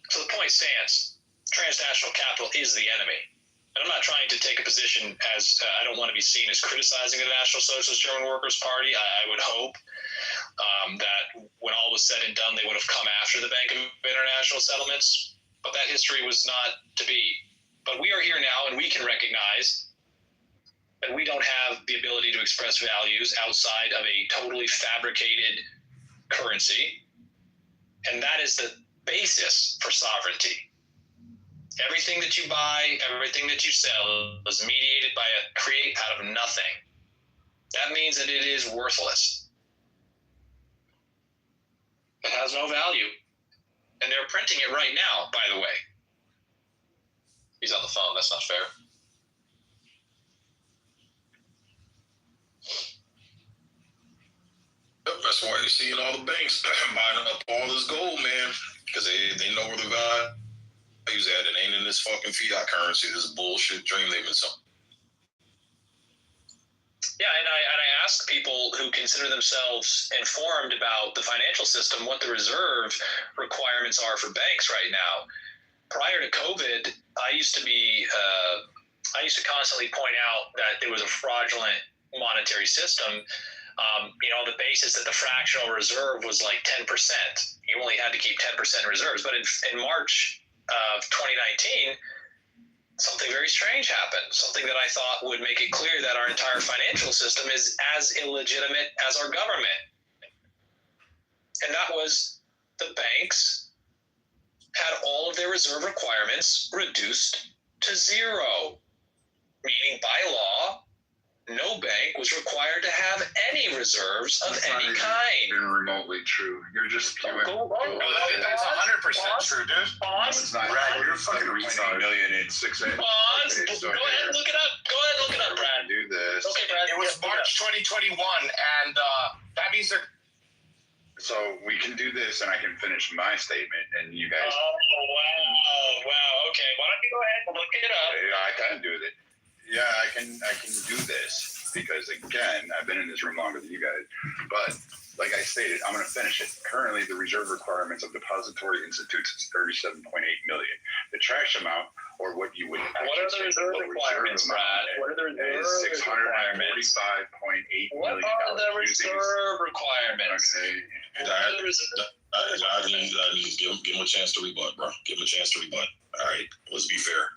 So the point stands. Transnational capital is the enemy. And I'm not trying to take a position as I don't want to be seen as criticizing the National Socialist German Workers' Party. I would hope that when all was said and done, they would have come after the Bank of International Settlements. But that history was not to be. But we are here now, and we can recognize that we don't have the ability to express values outside of a totally fabricated currency. And that is the basis for sovereignty. Everything that you buy, everything that you sell is mediated by a create out of nothing. That means that it is worthless. It has no value. And they're printing it right now, by the way. He's on the phone. That's not fair. That's why you're seeing all the banks buying up all this gold, man, because they know where the value's at. It ain't in this fucking fiat currency, this bullshit dream they've been selling. Yeah, and I ask people who consider themselves informed about the financial system what the reserve requirements are for banks right now. Prior to COVID, I used to constantly point out that there was a fraudulent monetary system. On the basis that the fractional reserve was like 10%. You only had to keep 10% reserves. But in March of 2019, something very strange happened. Something that I thought would make it clear that our entire financial system is as illegitimate as our government. And that was the banks had all of their reserve requirements reduced to zero, meaning by law, no bank was required to have any reserves of any kind. Even remotely true. You're just That's 100% true, dude. Bonds. It's not. Brad, you're fucking retarded. $1 million in 6 8. Bonds. Okay, so Go ahead and look it up, Brad. Do this. Okay, Brad. It was March 2021, and that means they're. So we can do this, and I can finish my statement, and you guys. Oh, wow. Okay, why don't you go ahead and look it up? I can do it. Yeah, I can do this because, again, I've been in this room longer than you guys. But like I stated, I'm going to finish it. Currently, the reserve requirements of depository institutes is $37.8 million. The trash amount, or what you would what are the reserve requirements, Brad? What are the reserve requirements? $645.8 million. What are the reserve requirements? Okay. I need give him a chance to rebut, bro. Give him a chance to rebut. All right, let's be fair.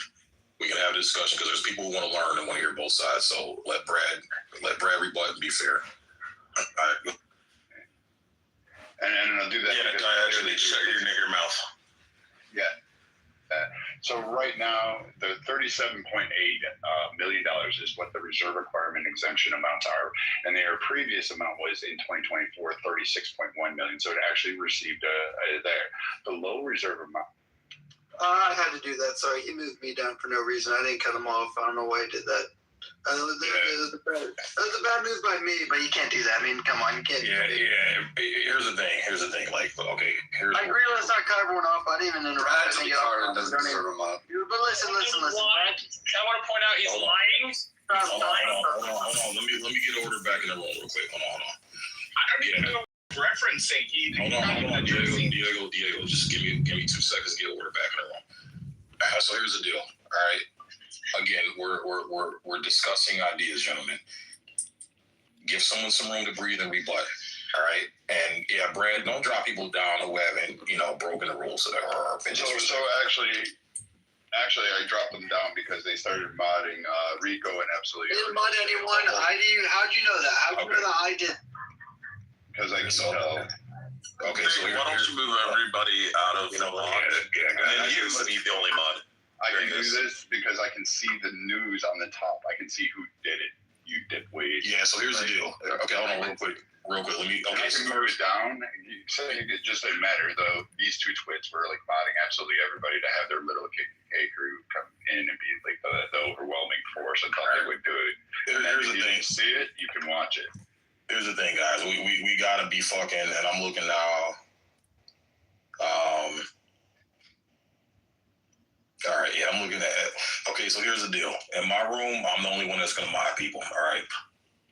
we can have a discussion because there's people who want to learn and want to hear both sides. So let Brad rebut and be fair. All right. And I'll do that. Yeah, I actually shut your nigger mouth. Yeah. So right now, the $37.8 million is what the reserve requirement exemption amounts are, and their previous amount was in 2024 $36.1 million. So it actually received the low reserve amount. I had to do that. Sorry, he moved me down for no reason. I didn't cut him off. I don't know why he did that. That was a bad move by me, but you can't do that. I mean, come on, you can't. Yeah. Here's the thing. Like, okay, I agree. Let's not cut everyone off. I didn't even interrupt. Doesn't deserve him up. But listen. I want to point out he's lying. Hold on. Let me get order back in the room real quick. Hold on. I don't even know what referencing. Hold on, Diego. Just give me 2 seconds to get order back in the room. All right, so here's the deal. All right. Again, we're discussing ideas, gentlemen. Give someone some room to breathe and rebut. All right, and yeah, Brad, don't drop people down who haven't, broken the rules or been just. So actually, I dropped them down because they started modding Rico and absolutely. You didn't mod anyone. How'd you know that? How'd you know that I did? Because I can tell. Okay, so why don't you move everybody out of the mod? And then you would be the only mod. I can do this because I can see the news on the top. I can see who did it. You did wait. Yeah, so here's the deal. Okay, hold on real quick. Let me. Okay, I can move it down. It just didn't matter though. These two twits were like modding absolutely everybody to have their little KKK crew come in and be like the overwhelming force. I thought they would do it. And here's the thing. See it, you can watch it. Here's the thing, guys. We gotta be fucking. And I'm looking now. All right, yeah, I'm looking at it. Okay, so here's the deal. In my room, I'm the only one that's going to mod people, all right?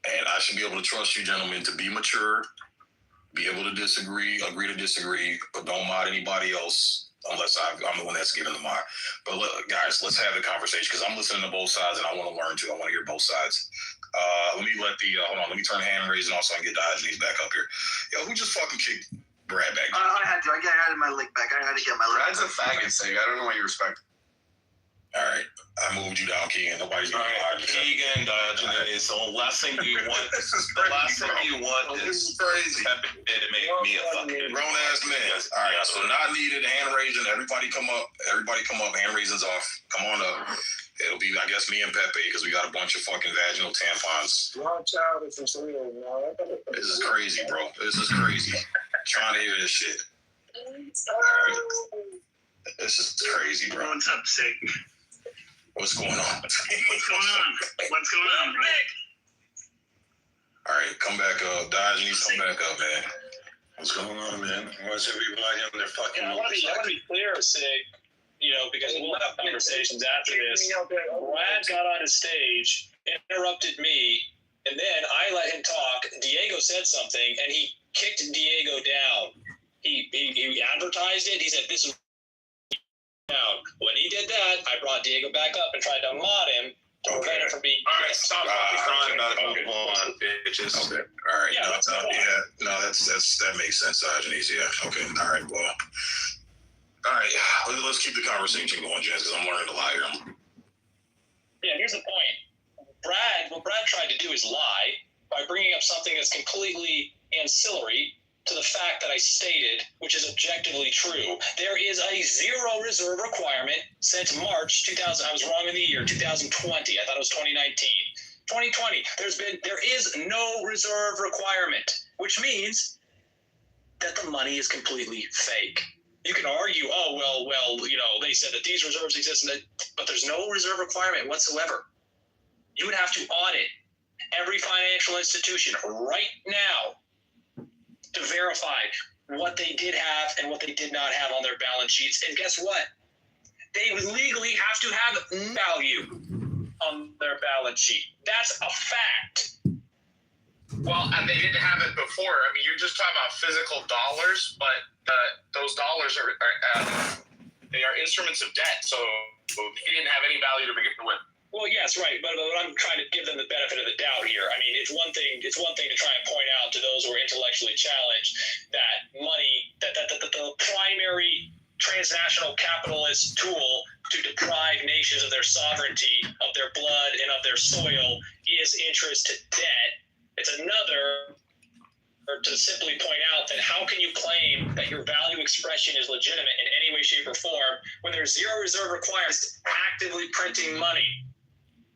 And I should be able to trust you gentlemen to be mature, be able to agree to disagree, but don't mod anybody else unless I'm the one that's giving the mod. But look, guys, let's have the conversation because I'm listening to both sides and I want to learn too. I want to hear both sides. Let me let me turn hand raising off so I can get Diogenes back up here. Yo, who just fucking kicked Brad back? I had to. I had my leg back. I had to get my leg Brad's a faggot, Sig. I don't know why you respect him. All right, I moved you down, Keegan. Nobody's going to Keegan, Diogenes. The last thing you want is crazy. To make me a fucking grown ass man. All right, so not needed. Hand raising. Everybody come up. Hand raising's off. Come on up. It'll be, I guess, me and Pepe because we got a bunch of fucking vaginal tampons. This is crazy, bro. This is crazy. Trying to hear this shit. All right. This is crazy, bro. What's up, Sig? What's going on? What's going on, bro? All right, come back up. Diogenes, come back up, man. What's going on, man? Why's everybody on their fucking I want to be clear, Sig, because we'll have conversations after this. Brad got on his stage, interrupted me, and then I let him talk. Diego said something, and he kicked Diego down. He advertised it. He said, this is down. When he did that, I brought Diego back up and tried to mod him to prevent him from being. All right, stop crying about it. On, bitches. Okay. All right. Yeah, that makes sense, Diogenes. Yeah. Okay. All right. Well. All right. Let's keep the conversation going, Jens, because I'm learning to lie here. Yeah. Here's the point. What Brad tried to do is lie by bringing up something that's completely ancillary to the fact that I stated, which is objectively true. There is a zero reserve requirement since March 2000. I was wrong in the year 2020. I thought it was 2019. 2020. There is no reserve requirement, which means that the money is completely fake. You can argue, they said that these reserves exist, but there's no reserve requirement whatsoever. You would have to audit every financial institution right now to verify what they did have and what they did not have on their balance sheets. And guess what? They would legally have to have value on their balance sheet. That's a fact. Well, and they didn't have it before. I mean, you're just talking about physical dollars, but those dollars they are instruments of debt. So he didn't have any value to begin with. Well, yes, right, but I'm trying to give them the benefit of the doubt here. I mean, it's one thing to try and point out to those who are intellectually challenged that money, that the primary transnational capitalist tool to deprive nations of their sovereignty, of their blood, and of their soil is interest to debt. It's another, or to simply point out that how can you claim that your value expression is legitimate in any way, shape, or form when there's zero reserve requirements actively printing money?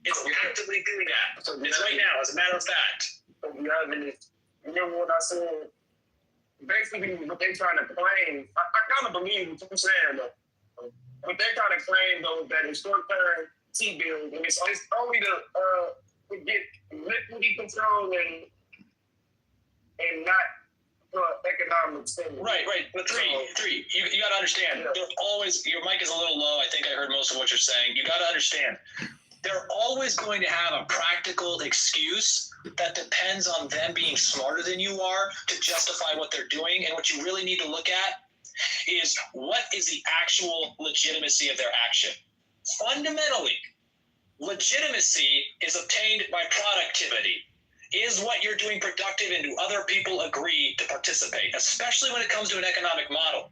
It's actively doing that. It's right now, as a matter of fact. Remember what I said? Basically, what they're trying to claim, I kind of believe what you're saying, though. What they're trying to claim, though, is that it's short-term T-bills, and it's only to get liquidity control and not for economic stimulus. Right. But three. You got to understand. Yeah. They're always, your mic is a little low. I think I heard most of what you're saying. You got to understand. They're always going to have a practical excuse that depends on them being smarter than you are to justify what they're doing. And what you really need to look at is what is the actual legitimacy of their action. Fundamentally, legitimacy is obtained by productivity. Is what you're doing productive, and do other people agree to participate, especially when it comes to an economic model?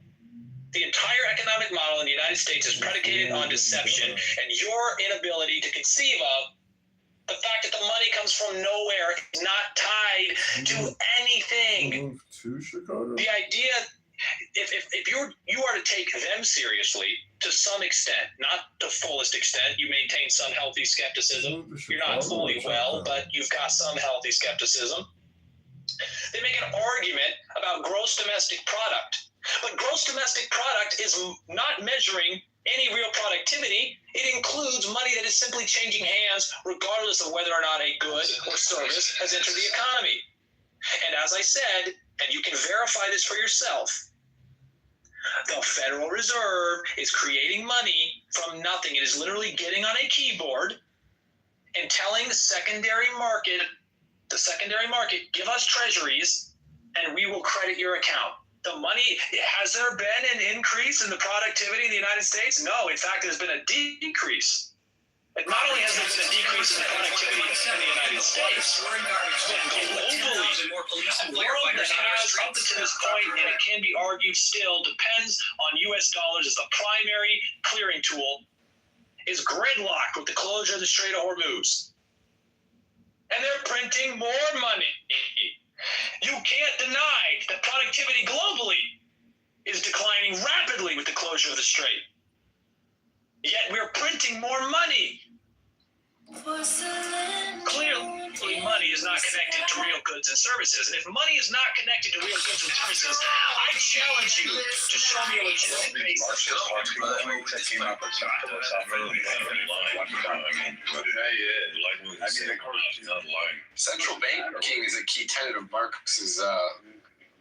The entire economic model in the United States is predicated on deception and your inability to conceive of the fact that the money comes from nowhere, is not tied to anything. To Chicago. The idea, if you are to take them seriously to some extent, not to fullest extent, you maintain some healthy skepticism. You're not fully well, but you've got some healthy skepticism. They make an argument about gross domestic product. But gross domestic product is not measuring any real productivity. It includes money that is simply changing hands regardless of whether or not a good or service has entered the economy. And as I said, and you can verify this for yourself, the Federal Reserve is creating money from nothing. It is literally getting on a keyboard and telling the secondary market, give us treasuries and we will credit your account. The money, has there been an increase in the productivity in the United States? No, in fact, there's been a decrease. And not only has there been a decrease in the productivity in the United States, but globally, a world that has, up to this point, and it can be argued still, depends on U.S. dollars as the primary clearing tool, is gridlocked with the closure of the Strait of Hormuz. And they're printing more money. You can't deny that productivity globally is declining rapidly with the closure of the strait. Yet we're printing more money. Clearly, money is not connected to real goods and services. And if money is not connected to real goods and services, I challenge you to show me a legitimate basis. Central banking is a key tenet of Marx's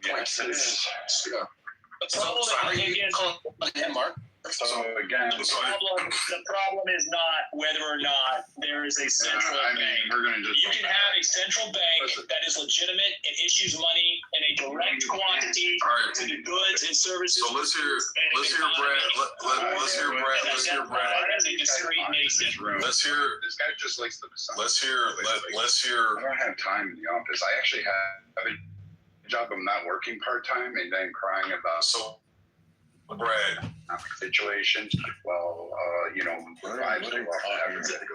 point. The problem, again, Mark. So again, the problem is not whether or not there is a central bank. You can have a central bank that is legitimate and issues money in a direct quantity to the goods and services. So let's hear Brad. Let's hear Brad. As a discrete nation. Let's hear. This guy just likes the. Let's hear. I don't have time in the office. I actually have a job. I'm not working part time, and then crying about Brad situation. Well, I have to go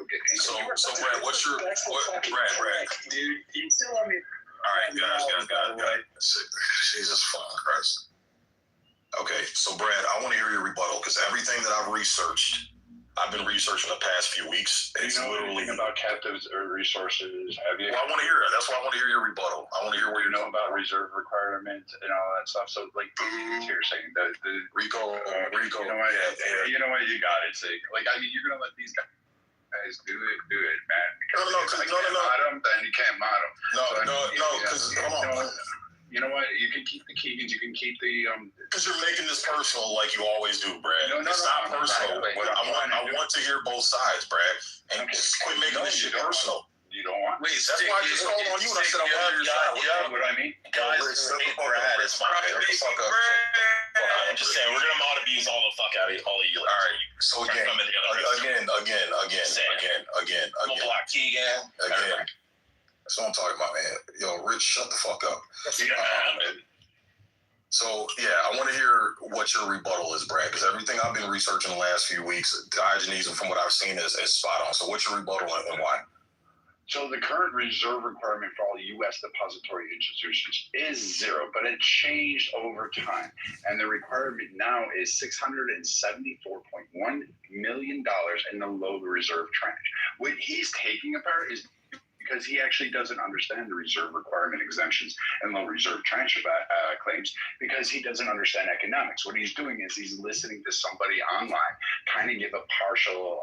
get. So Brad, what's your Brad? Dude, you still on me? All right, guys. Jesus fucking Christ. Okay, so Brad, I want to hear your rebuttal because everything that I've been researching the past few weeks. It's literally about captives or resources. Have you? Well, I want to hear it. That's why I want to hear your rebuttal. I want to hear what you know about reserve requirements and all that stuff. So, like you're saying, the Rico. You know what? You know what? You got it. Like, you're gonna let these guys do it, man. Because if I can't mod them, then you can't mod them. No. Because hold on. You know what? You can keep the Keegans. You can keep the. Because you're making this personal, like you always do, Brad. It's not personal. I want to hear both sides, Brad, and just quit making this shit personal. You don't want. Wait, that's why I just called on you and I said I'm on your side. Yeah, what I mean, guys, Brad, it's fine. I'm just saying, we're gonna mod abuse all the fuck out of all of you. All right. So again. We'll block Keegan. Again. That's what I'm talking about, man. Yo, Rich, shut the fuck up. So, I want to hear what your rebuttal is, Brad, because everything I've been researching the last few weeks, Diogenes, and from what I've seen, is spot on. So what's your rebuttal and why? So the current reserve requirement for all U.S. depository institutions is zero, but it changed over time. And the requirement now is $674.1 million in the low reserve tranche. What he's taking apart is because he actually doesn't understand the reserve requirement exemptions and low reserve tranche claims, because he doesn't understand economics. What he's doing is he's listening to somebody online kind of give a partial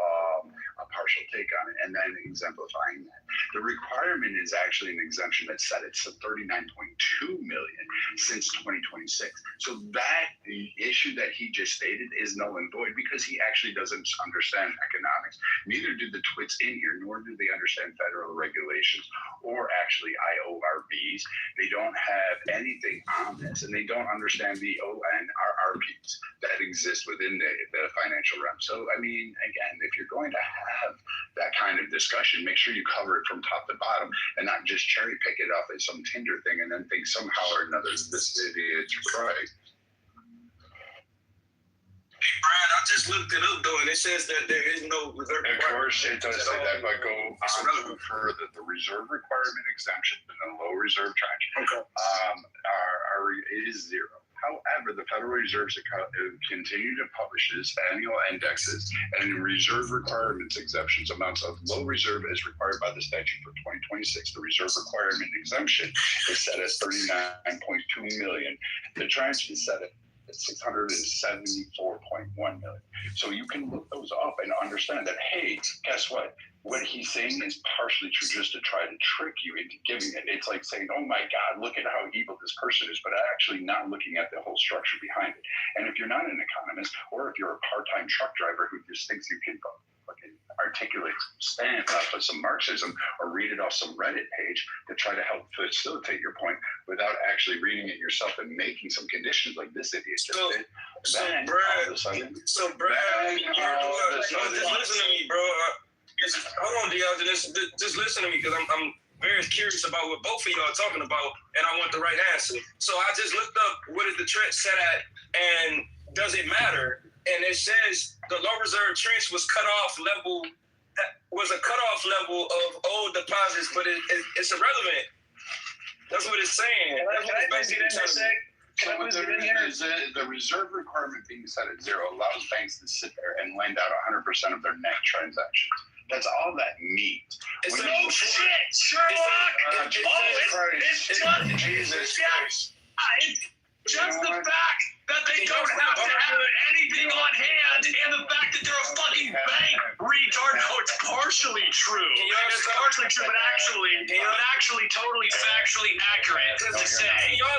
take on it and then exemplifying that. The requirement is actually an exemption that's set at $39.2 million since 2026. So that the issue that he just stated is null and void because he actually doesn't understand economics. Neither do the twits in here, nor do they understand federal regulations or actually IORBs. They don't have anything on this, and they don't understand the ONRRPs that exist within the financial realm. So, I mean, again, if you're going to have that kind of discussion, make sure you cover it from top to bottom and not just cherry pick it off as some Tinder thing and then think somehow or another this idiot's right. Brian, I just looked it up though, and it says that there is no reserve. Of course, it does say that, but go on further. The reserve requirement exemption and the low reserve tranche is zero. However, the Federal Reserve continue to publish its annual indexes and reserve requirements exemptions. Amounts of low reserve as required by the statute for 2026. The reserve requirement exemption is set as $39.2 million. The tranche is set at $674.1 million. So you can look those up and understand that, hey, guess what? What he's saying is partially true just to try to trick you into giving it. It's like saying, oh my God, look at how evil this person is, but actually not looking at the whole structure behind it. And if you're not an economist, or if you're a part-time truck driver who just thinks you can fucking articulate stand off of some Marxism or read it off some Reddit page to try to help facilitate your point without actually reading it yourself and making some conditions like this idiot just did. Then all of a sudden, just listen to me, bro. Hold on, Diogenes. Just listen to me because I'm very curious about what both of y'all are talking about, and I want the right answer. So I just looked up what is the trench set at, and does it matter? And it says the low reserve trench was a cutoff level of old deposits, but it's irrelevant. That's what it's saying. That's what it's basically trying to say. The reserve requirement being set at zero allows banks to sit there and lend out 100% of their net transactions. That's all that means. No shit, Sherlock! Jesus Christ. It's just the fact that they don't have to have anything on hand, and the fact that they're a fucking bank, retard. No, it's partially true. It's partially true, but actually totally factually accurate to say,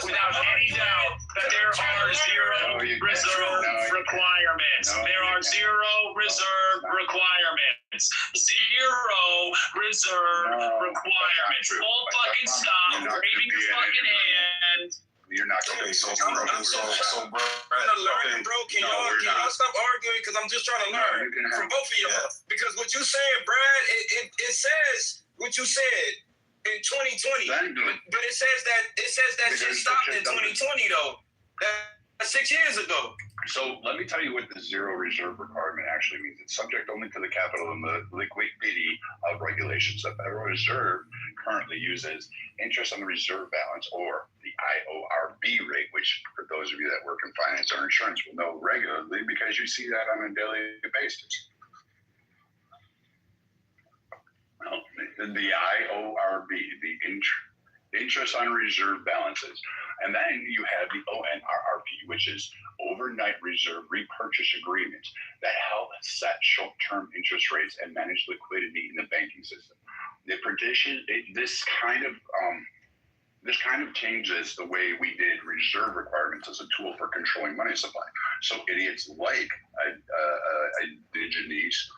without any doubt, that there are zero reserve requirements. There are zero reserve requirements. Zero reserve requirements. Full fucking stop. Waving your fucking hand. You're not going to be so bro. I'm trying to learn, bro. Can y'all stop arguing? Because I'm just trying to learn from both of y'all. Because what you saying, Brad, it says what you said in 2020, but it says that shit stopped in 2020 though. That's 6 years ago. So let me tell you what the zero reserve requirement actually means. It's subject only to the capital and the liquidity of regulations. The Federal Reserve currently uses interest on the reserve balance, or the IORB rate, which for those of you that work in finance or insurance will know regularly because you see that on a daily basis. Well, the IORB, the interest on reserve balances. And then you have the ONRRP, which is overnight reserve repurchase agreements that help set short-term interest rates and manage liquidity in the banking system. This kind of changes the way we did reserve requirements as a tool for controlling money supply. So idiots like Diogenes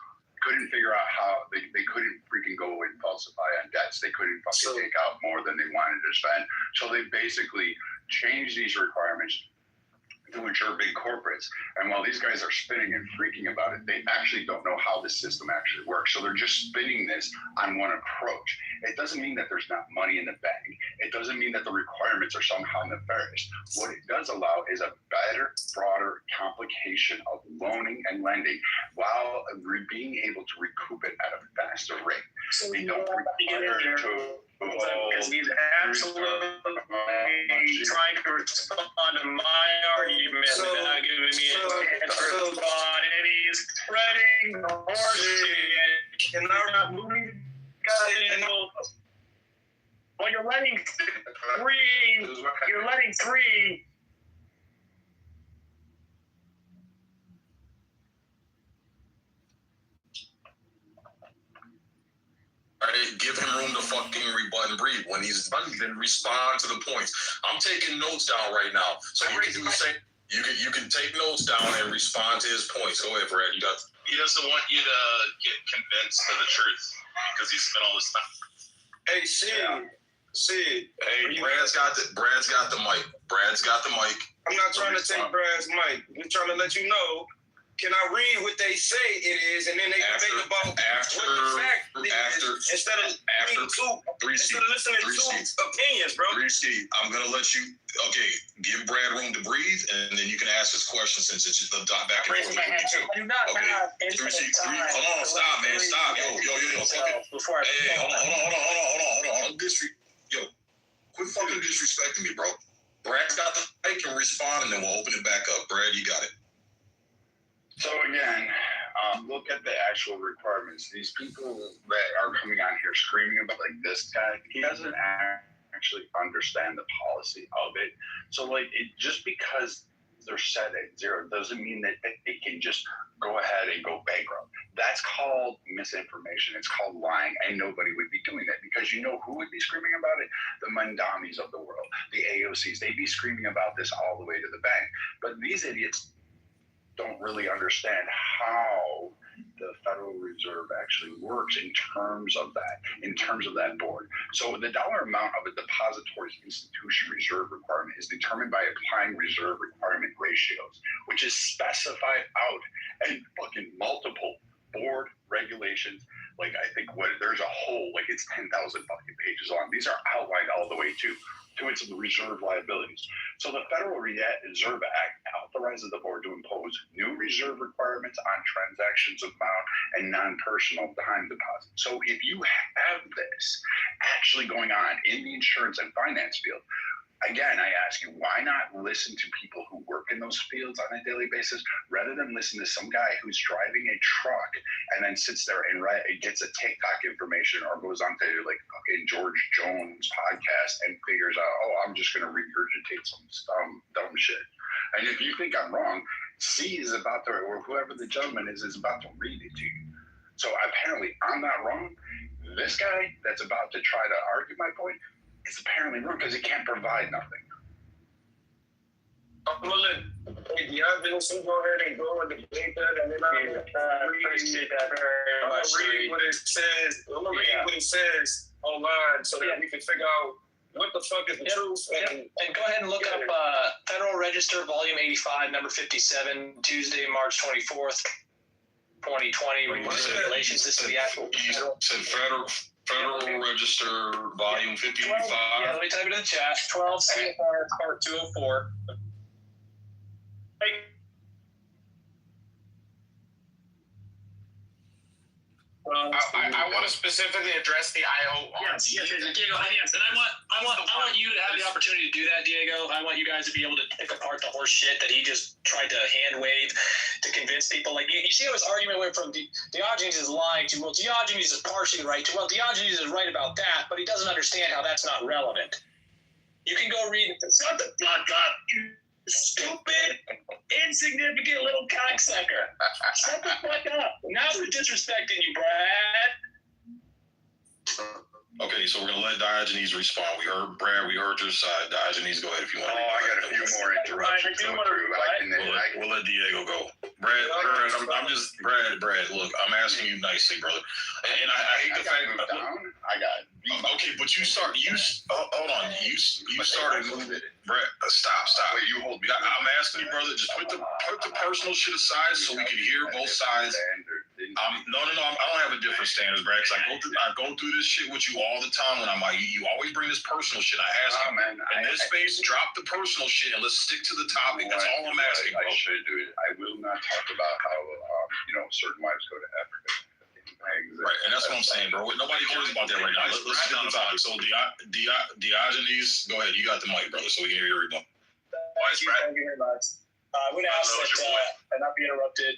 couldn't figure out how they couldn't freaking go and falsify on debts. They couldn't take out more than they wanted to spend. So they basically changed these requirements to ensure big corporates And while these guys are spinning and freaking about it, they actually don't know how the system actually works. So they're just spinning this on one approach. It doesn't mean that there's not money in the bank. It doesn't mean that the requirements are somehow nefarious. What it does allow is a better, broader complication of loaning and lending while being able to recoup it at a faster rate. So they don't require to because he's absolutely trying to respond to my argument without giving me a chance to respond, and he's spreading the horseshit, and I'm not moving. Well, you're letting three. Right, give him room to fucking rebut and breathe. When he's done, then respond to the points. I'm taking notes down right now, so you can do the same. You can take notes down and respond to his points. Go ahead, Brad. You got. He doesn't want you to get convinced of the truth because he spent all this time. Hey, Sid. Hey, Brad's got the mic. Brad's got the mic. I'm not trying to take Brad's mic. I'm trying to let you know. Can I read what they say it is, and then they can think about what the fact is instead of listening to two opinions, bro. I'm gonna let you. Okay, give Brad room to breathe, and then you can ask his question since it's just the back and forth. Do not have infinite time. Hold on, stop, man, stop, yo. Hey, hold on. Yo, quit fucking disrespecting me, bro. Brad's got the mic, can respond, and then we'll open it back up. Brad, you got it. So again, look at the actual requirements. These people that are coming on here screaming about like this guy, he doesn't actually understand the policy of it. So like it just because they're set at zero doesn't mean that they can just go ahead and go bankrupt. That's called misinformation. It's called lying, and nobody would be doing that because you know who would be screaming about it? The Mandamis of the world, the AOCs. They'd be screaming about this all the way to the bank. But these idiots don't really understand how the Federal Reserve actually works in terms of that board. So the dollar amount of a depository institution reserve requirement is determined by applying reserve requirement ratios, which is specified out in fucking multiple board regulations. Like I think there's a whole, like it's 10,000 fucking pages long. These are outlined all the way to its reserve liabilities. So the Federal Reserve Act authorizes the board to impose new reserve requirements on transactions amount and non-personal time deposits. So if you have this actually going on in the insurance and finance field, again, I ask you, why not listen to people who work in those fields on a daily basis rather than listen to some guy who's driving a truck and then sits there and gets a TikTok information or goes on to like fucking George Jones podcast and figures out, oh, I'm just going to regurgitate some dumb shit. And if you think I'm wrong, C is about to, or whoever the gentleman is about to read it to you. So apparently I'm not wrong. This guy that's about to try to argue my point is apparently wrong because he can't provide nothing. I'm gonna let Dion go ahead and go and debate that, and then I'm gonna read what it says. I'm gonna read what it says online so that we can figure out what the fuck is the truth. And go ahead and look up Federal Register, Volume 85, Number 57, Tuesday, March 24th, 2020. Regulations. This is the actual. Said Federal Register, Volume 55. Yeah, let me type it in the chat. 12 CFR Part 204. I want to specifically address the IO. Yes, Diego. Yes, and I want you to have the opportunity to do that, Diego. I want you guys to be able to pick apart the horse shit that he just tried to hand wave to convince people. Like you see how his argument went from Diogenes is lying to, well, Diogenes is partially right to, well, Diogenes is right about that, but he doesn't understand how that's not relevant. You can go read. Shut the fuck up, you stupid, insignificant little cocksucker. Shut the fuck up. Now we're disrespecting you, Brad. Okay, so we're going to let Diogenes respond. We heard Brad, we heard your side. Diogenes, go ahead if you want. I got a few more interruptions. We'll let Diego go. Brad, Brad, look, I'm asking you nicely, brother. And I hate the fact that I got okay, but hold on. You started moving. Brad, stop. Wait, you hold me. I'm asking you, brother, just put the personal shit aside so we can hear both sides. No, I don't have a different standards, Brad, because I go through this shit with you all the time when I'm like, you always bring this personal shit. I ask you, man, in this space, drop the personal shit and let's stick to the topic. That's all I'm asking, bro. I should do it. I will not talk about how, certain wives go to Africa. Right, and that's what I'm saying, bro. Nobody cares about that right now. Let's get on the topic. So, Diogenes, go ahead. You got the mic, brother, so we can hear your rebuttal. Thank you very much. I would ask that I not be interrupted.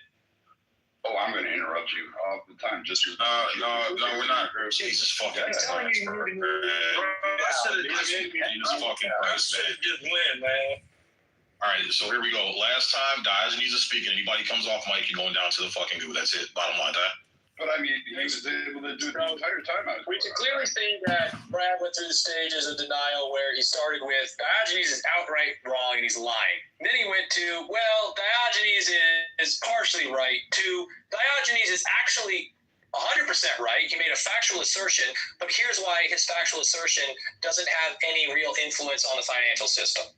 Oh, I'm going to interrupt you all the time. Just no, we're not. Jesus fucking Christ, bro. Jesus fucking Christ, man. Just win, man. All right, so here we go. Last time Diogenes is speaking. Anybody comes off mic, you're going down to the fucking goo. That's it. Bottom line, that. But I mean, he was able to do the entire time. We can clearly see that Brad went through the stages of denial where he started with Diogenes is outright wrong and he's lying. Then he went to, well, Diogenes is partially right, to Diogenes is actually 100% right. He made a factual assertion, but here's why his factual assertion doesn't have any real influence on the financial system.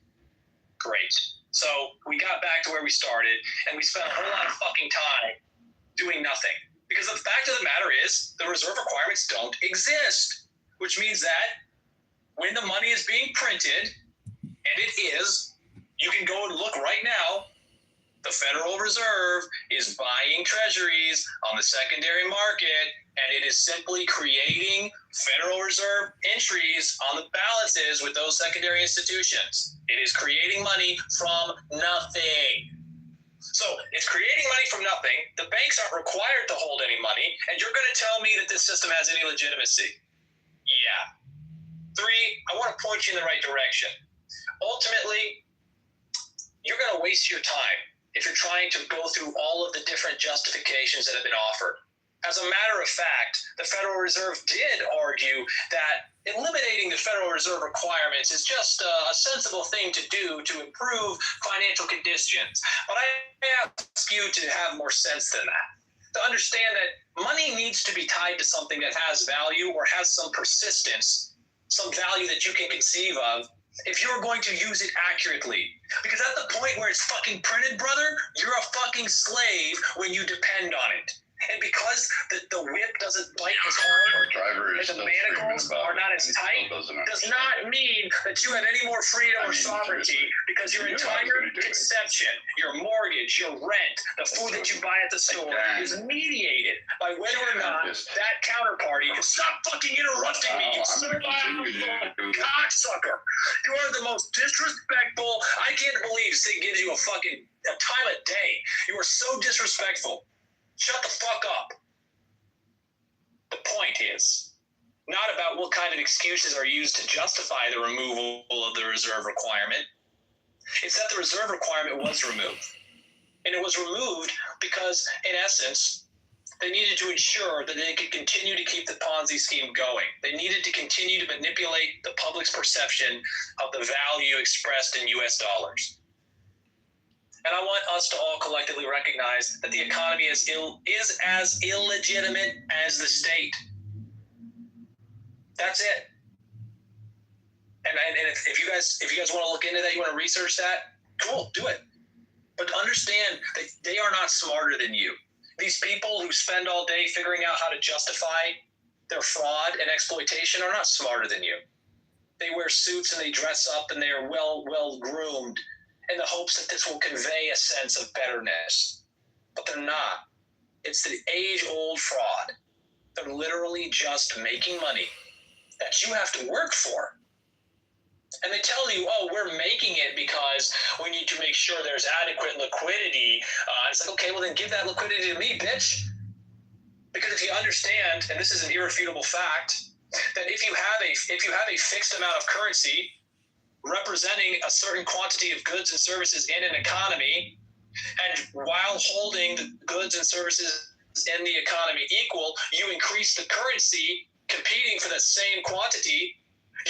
Great. So we got back to where we started, and we spent a whole lot of fucking time doing nothing. Because the fact of the matter is, the reserve requirements don't exist, which means that when the money is being printed, and it is, you can go and look right now, the Federal Reserve is buying treasuries on the secondary market, and it is simply creating Federal Reserve entries on the balances with those secondary institutions. It is creating money from nothing. So it's creating money from nothing. The banks aren't required to hold any money, and you're going to tell me that this system has any legitimacy? Yeah. 3, I want to point you in the right direction. Ultimately, you're going to waste your time if you're trying to go through all of the different justifications that have been offered. As a matter of fact, the Federal Reserve did argue that eliminating the Federal Reserve requirements is just a sensible thing to do to improve financial conditions. But I ask you to have more sense than that. To understand that money needs to be tied to something that has value or has some persistence, some value that you can conceive of, if you're going to use it accurately. Because at the point where it's fucking printed, brother, you're a fucking slave when you depend on it. And because the whip doesn't bite as hard and the manacles are not as tight, does not mean that you have any more freedom or sovereignty, because your entire conception, your mortgage, your rent, the food that you buy at the store is mediated by whether or not that counterparty can stop fucking interrupting me, you servile cocksucker. You are the most disrespectful. I can't believe Sig gives you a time of day. You are so disrespectful. Shut the fuck up. The point is not about what kind of excuses are used to justify the removal of the reserve requirement. It's that the reserve requirement was removed. And it was removed because, in essence, they needed to ensure that they could continue to keep the Ponzi scheme going. They needed to continue to manipulate the public's perception of the value expressed in US dollars. And I want us to all collectively recognize that the economy is as illegitimate as the state. That's it. And if you guys want to look into that, you want to research that, cool, do it. But understand that they are not smarter than you. These people who spend all day figuring out how to justify their fraud and exploitation are not smarter than you. They wear suits and they dress up and they are well groomed in the hopes that this will convey a sense of betterness. But they're not. It's the age-old fraud. They're literally just making money that you have to work for. And they tell you, oh, we're making it because we need to make sure there's adequate liquidity. It's like, okay, well then give that liquidity to me, bitch. Because if you understand, and this is an irrefutable fact, that if you have a fixed amount of currency representing a certain quantity of goods and services in an economy, and while holding the goods and services in the economy equal, you increase the currency competing for the same quantity,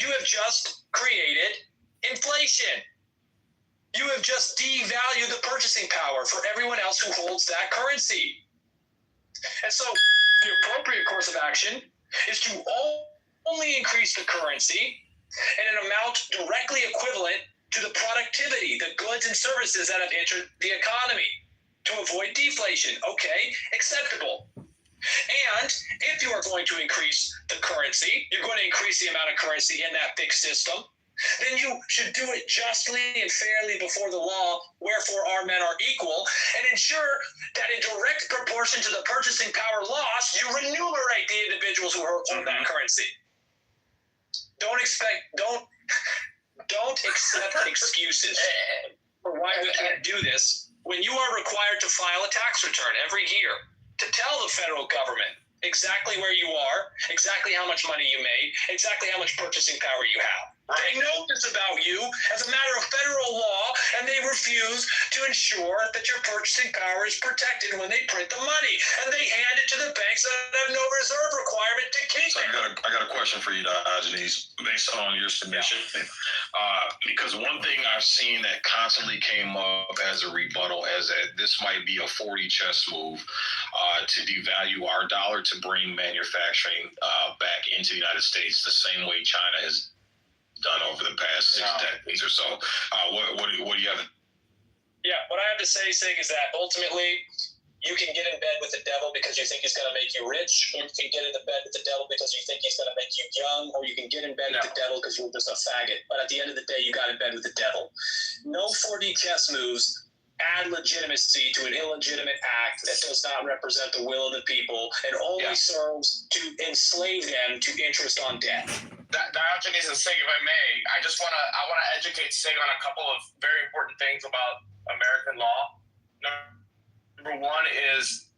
you have just created inflation. You have just devalued the purchasing power for everyone else who holds that currency. And so the appropriate course of action is to only increase the currency in an amount directly equivalent to the productivity, the goods and services that have entered the economy to avoid deflation. Okay, acceptable. And if you are going to increase the currency, you're going to increase the amount of currency in that big system, then you should do it justly and fairly before the law, wherefore our men are equal, and ensure that in direct proportion to the purchasing power lost, you remunerate the individuals who own that currency. Don't accept excuses for why we can't do this when you are required to file a tax return every year to tell the federal government exactly where you are, exactly how much money you made, exactly how much purchasing power you have. They know this about you as a matter of federal law, and they refuse to ensure that your purchasing power is protected when they print the money, and they hand it to the banks that have no reserve requirement to keep So it. I got a question for you, Diogenes, based on your submission. Because one thing I've seen that constantly came up as a rebuttal is that this might be a 40 chess move to devalue our dollar to bring manufacturing back into the United States the same way China has done over the past 6 decades or so. What do you have? Yeah, what I have to say, Sig, is that ultimately you can get in bed with the devil because you think he's going to make you rich, or you can get into bed with the devil because you think he's going to make you young, or you can get in bed with the devil because you're just a faggot. But at the end of the day, you got in bed with the devil. No 4D chess moves add legitimacy to an illegitimate act that does not represent the will of the people and only serves to enslave them to interest on debt. Diogenes and Sig, if I may, I want to educate Sig on a couple of very important things about American law. Number one is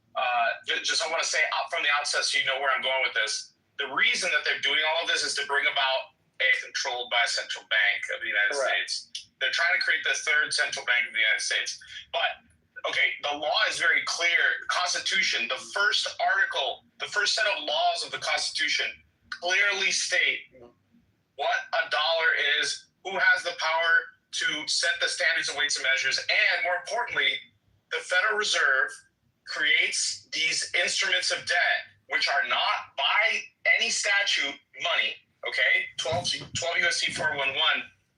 just I want to say from the outset so you know where I'm going with this. The reason that they're doing all of this is to bring about a controlled by a central bank of the United States. They're trying to create the third central bank of the United States. But, okay, the law is very clear. Constitution, the first article, the first set of laws of the Constitution clearly state what a dollar is, who has the power to set the standards and weights and measures, and more importantly, the Federal Reserve creates these instruments of debt, which are not by any statute money, okay? 12 U.S.C. 411,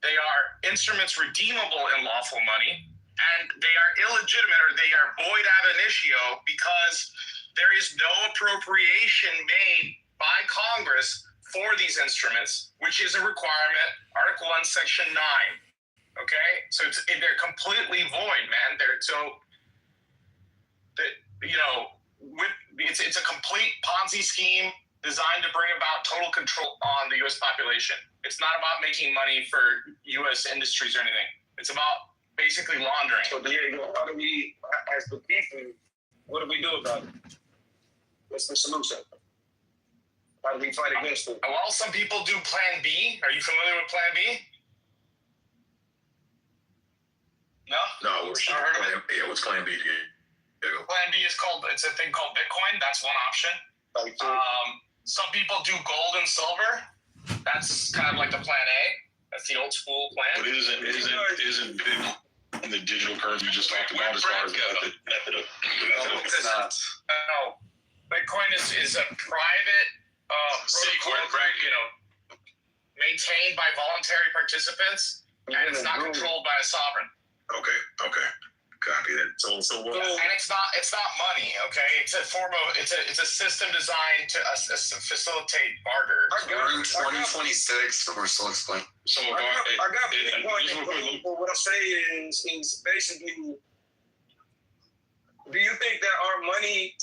they are instruments redeemable in lawful money, and they are illegitimate or they are void ab initio because there is no appropriation made by Congress for these instruments, which is a requirement, Article 1, Section 9. Okay? So they're completely void, man. It's a complete Ponzi scheme designed to bring about total control on the U.S. population. It's not about making money for U.S. industries or anything. It's about basically laundering. So, Diego, how do we, as the people, what do we do about it? What's the solution? How do we fight against it? Well, some people do Plan B. Are you familiar with Plan B? No? What's Plan B? Plan B is it's a thing called Bitcoin. That's one option. Some people do gold and silver. That's kind of like the Plan A. That's the old school plan. But isn't Bitcoin the digital currency you just talked about as far as the method of? It's not. No, Bitcoin is a private protocol, maintained by voluntary participants, and it's not controlled by a sovereign. Okay. Copy that. So and it's not money. Okay, it's a form of it's a system designed to facilitate barter. We're in 2026, so we're still explaining. I got the point. But what I'm saying is basically, do you think that our money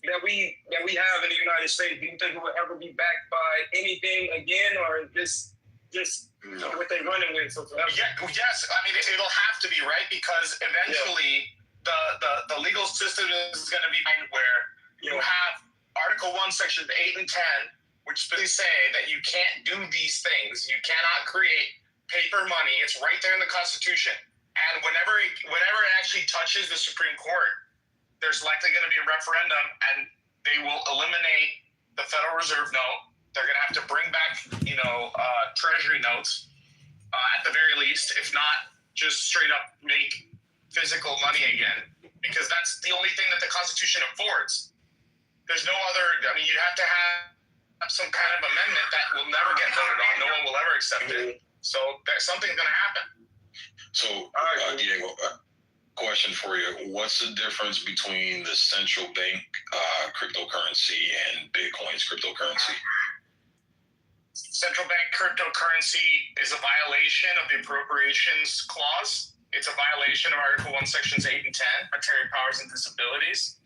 that we have in the United States, do you think it will ever be backed by anything again, or is this just what they're running with? So yes, I mean it'll have to be, right, because eventually the legal system is going to be where you have Article 1, Sections 8 and 10, which specifically say that you can't do these things. You cannot create paper money. It's right there in the Constitution. And whenever it actually touches the Supreme Court, there's likely going to be a referendum, and they will eliminate the Federal Reserve note. They're going to have to bring back, Treasury notes at the very least, if not just straight up make physical money again, because that's the only thing that the Constitution affords. There's no other. I mean, you'd have to have some kind of amendment that will never get voted on. No one will ever accept it. So something's going to happen. So, Diego, question for you. What's the difference between the central bank cryptocurrency and Bitcoin's cryptocurrency? Central bank cryptocurrency is a violation of the appropriations clause. It's a violation of Article 1, Sections 8 and 10, monetary powers and disabilities.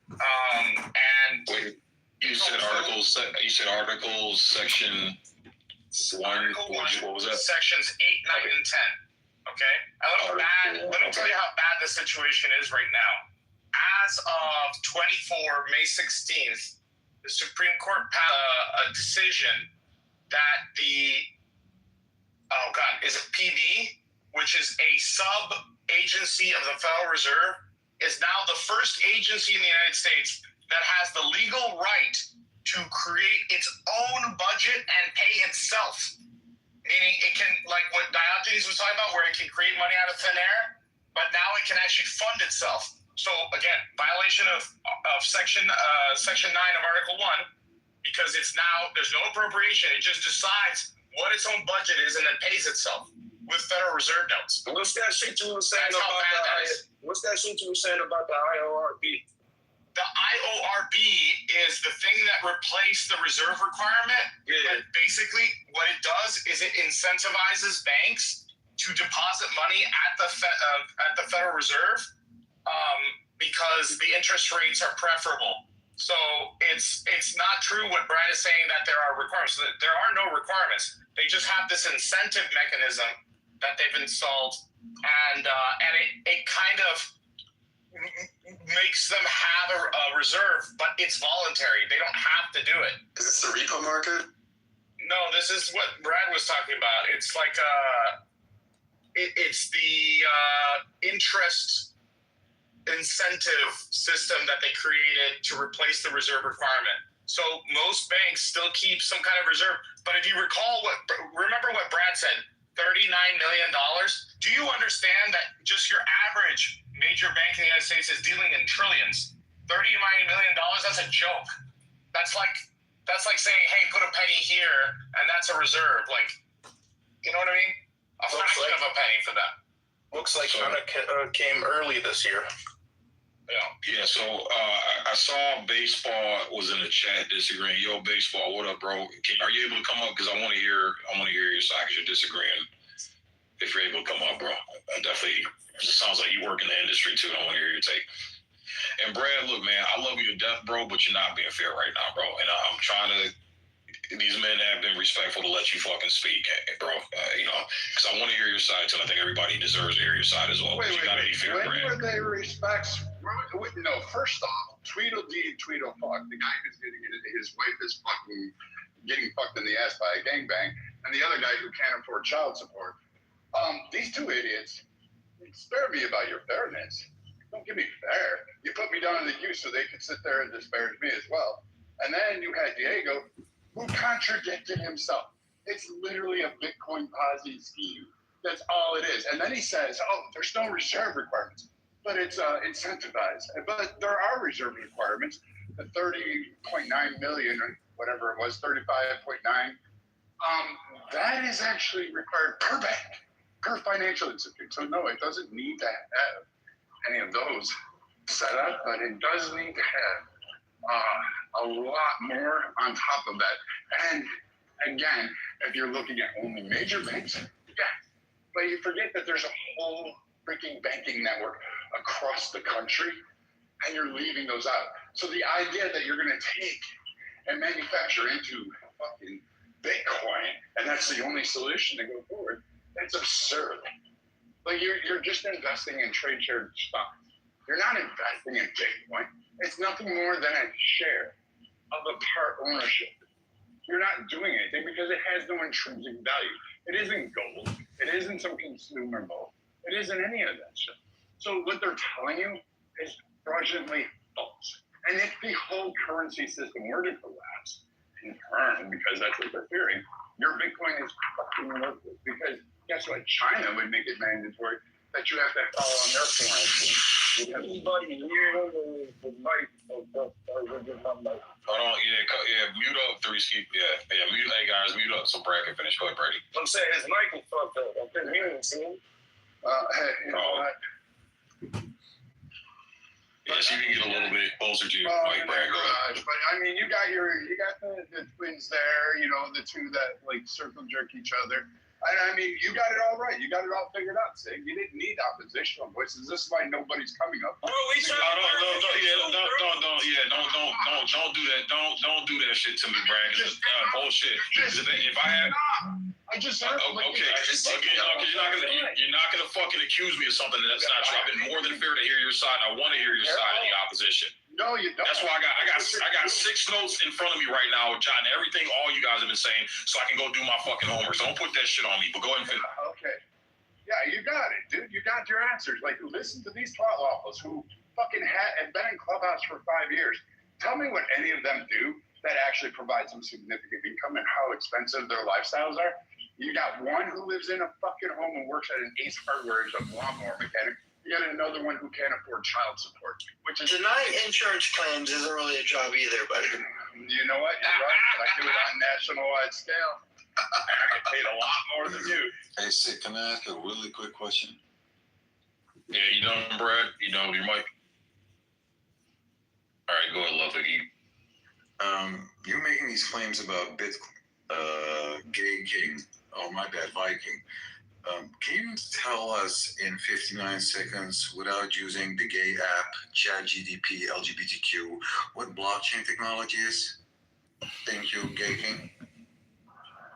And wait, you said articles. You said articles section 1. What was that? Sections 8, 9, and 10. Okay. Let me tell you how bad the situation is right now. As of May 16th, the Supreme Court passed a decision that is it PB, which is a sub-agency of the Federal Reserve, is now the first agency in the United States that has the legal right to create its own budget and pay itself. Meaning it can, like what Diogenes was talking about, where it can create money out of thin air, but now it can actually fund itself. So again, violation of section 9 of Article 1, because there's no appropriation. It just decides what its own budget is and then pays itself with Federal Reserve notes. What's that shit you were saying about the IORB? The IORB is the thing that replaced the reserve requirement. Yeah. But basically, what it does is it incentivizes banks to deposit money at the Federal Reserve because the interest rates are preferable. So it's not true what Brad is saying that there are requirements. There are no requirements. They just have this incentive mechanism that they've installed, and it kind of makes them have a reserve, but it's voluntary. They don't have to do it. Is this the repo market? No, this is what Brad was talking about. It's like it's the interest incentive system that they created to replace the reserve requirement. So most banks still keep some kind of reserve. But if you remember what Brad said, $39 million. Do you understand that just your average major bank in the United States is dealing in trillions? $39 million, that's a joke. That's like saying, hey, put a penny here and that's a reserve. Like, you know what I mean? A fraction of a penny for them. Looks like China came early this year. Yeah, so I saw baseball was in the chat disagreeing. Yo, baseball, what up, bro? Are you able to come up? Because I want to hear your side because you're disagreeing. If you're able to come up, bro. Definitely, it sounds like you work in the industry too. I want to hear your take. And Brad, look, man, I love you to death, bro, but you're not being fair right now, bro. And I'm trying to. These men have been respectful to let you fucking speak, bro. Because I want to hear your side too. I think everybody deserves to hear your side as well. Wait, when were they respects? No, first off, Tweedledee, Tweedlefuck, the guy who's getting his wife is getting fucked in the ass by a gangbang, and the other guy who can't afford child support. These two idiots, spare me about your fairness. Don't give me fair. You put me down in the queue so they could sit there and disparage me as well. And then you had Diego, who contradicted himself. It's literally a Bitcoin Ponzi scheme. That's all it is. And then he says, there's no reserve requirements, but it's incentivized. But there are reserve requirements. The 30.9 million, or whatever it was, 35.9, that is actually required per bank, per financial institution. So no, it doesn't need to have any of those set up, but it does need to have a lot more on top of that. And again, if you're looking at only major banks, yeah, but you forget that there's a whole freaking banking network across the country, and you're leaving those out. So the idea that you're going to take and manufacture into fucking Bitcoin, and that's the only solution to go forward, that's absurd. Like you're just investing in trade shared stocks. You're not investing in Bitcoin. It's nothing more than a share of a part ownership. You're not doing anything because it has no intrinsic value. It isn't gold. It isn't some consumable. It isn't any of that shit. So what they're telling you is fraudulently false. And if the whole currency system were to collapse in turn, because that's what they're fearing, your Bitcoin is fucking worthless because Guess what? China would make it mandatory that you have to follow on their foreign. Anybody here with Mike? Hold on, mute up, 3Ski. Yeah, mute. Hey guys, mute up so Brad can finish. Go ahead, Brady. I'm saying his mic is fucked up. I couldn't hear him, see? Hey, you know what? Yes, you can get a little bit closer to your mic, Brad. Go ahead. But I mean, you got the twins there. You know, the two that like circle jerk each other. I mean, you got it all right. You got it all figured out, Sig. You didn't need oppositional voices. This is why nobody's coming up. Don't do that. Don't do that shit to me, Brad. It's bullshit. If I have, I just heard. Okay. You're not gonna fucking accuse me of something that's not true. I've been more than fair to hear your side, and I want to hear your side of the opposition. No, you don't. That's why I got 6 notes in front of me right now, John. Everything all you guys have been saying, so I can go do my fucking homework. So don't put that shit on me. But go ahead and finish. Okay. Yeah, you got it, dude. You got your answers. Like, listen to these twat waffles who fucking have been in Clubhouse for 5 years. Tell me what any of them do that actually provides some significant income and how expensive their lifestyles are. You got one who lives in a fucking home and works at an Ace Hardware as a lawnmower mechanic. You got another one who can't afford child support, which is denying insurance claims isn't really a job either, but you know what? You're right. I do it on a national-wide scale. I get paid a lot more than you. Hey, Sid, can I ask a really quick question? Yeah, you done, Brad? You done with your mic? All right, go ahead, Lovely. You're making these claims about Gay King. Oh, my bad, Viking. Can you tell us in 59 seconds, without using the gay app, ChatGDP, LGBTQ, what blockchain technology is? Thank you, Gay King.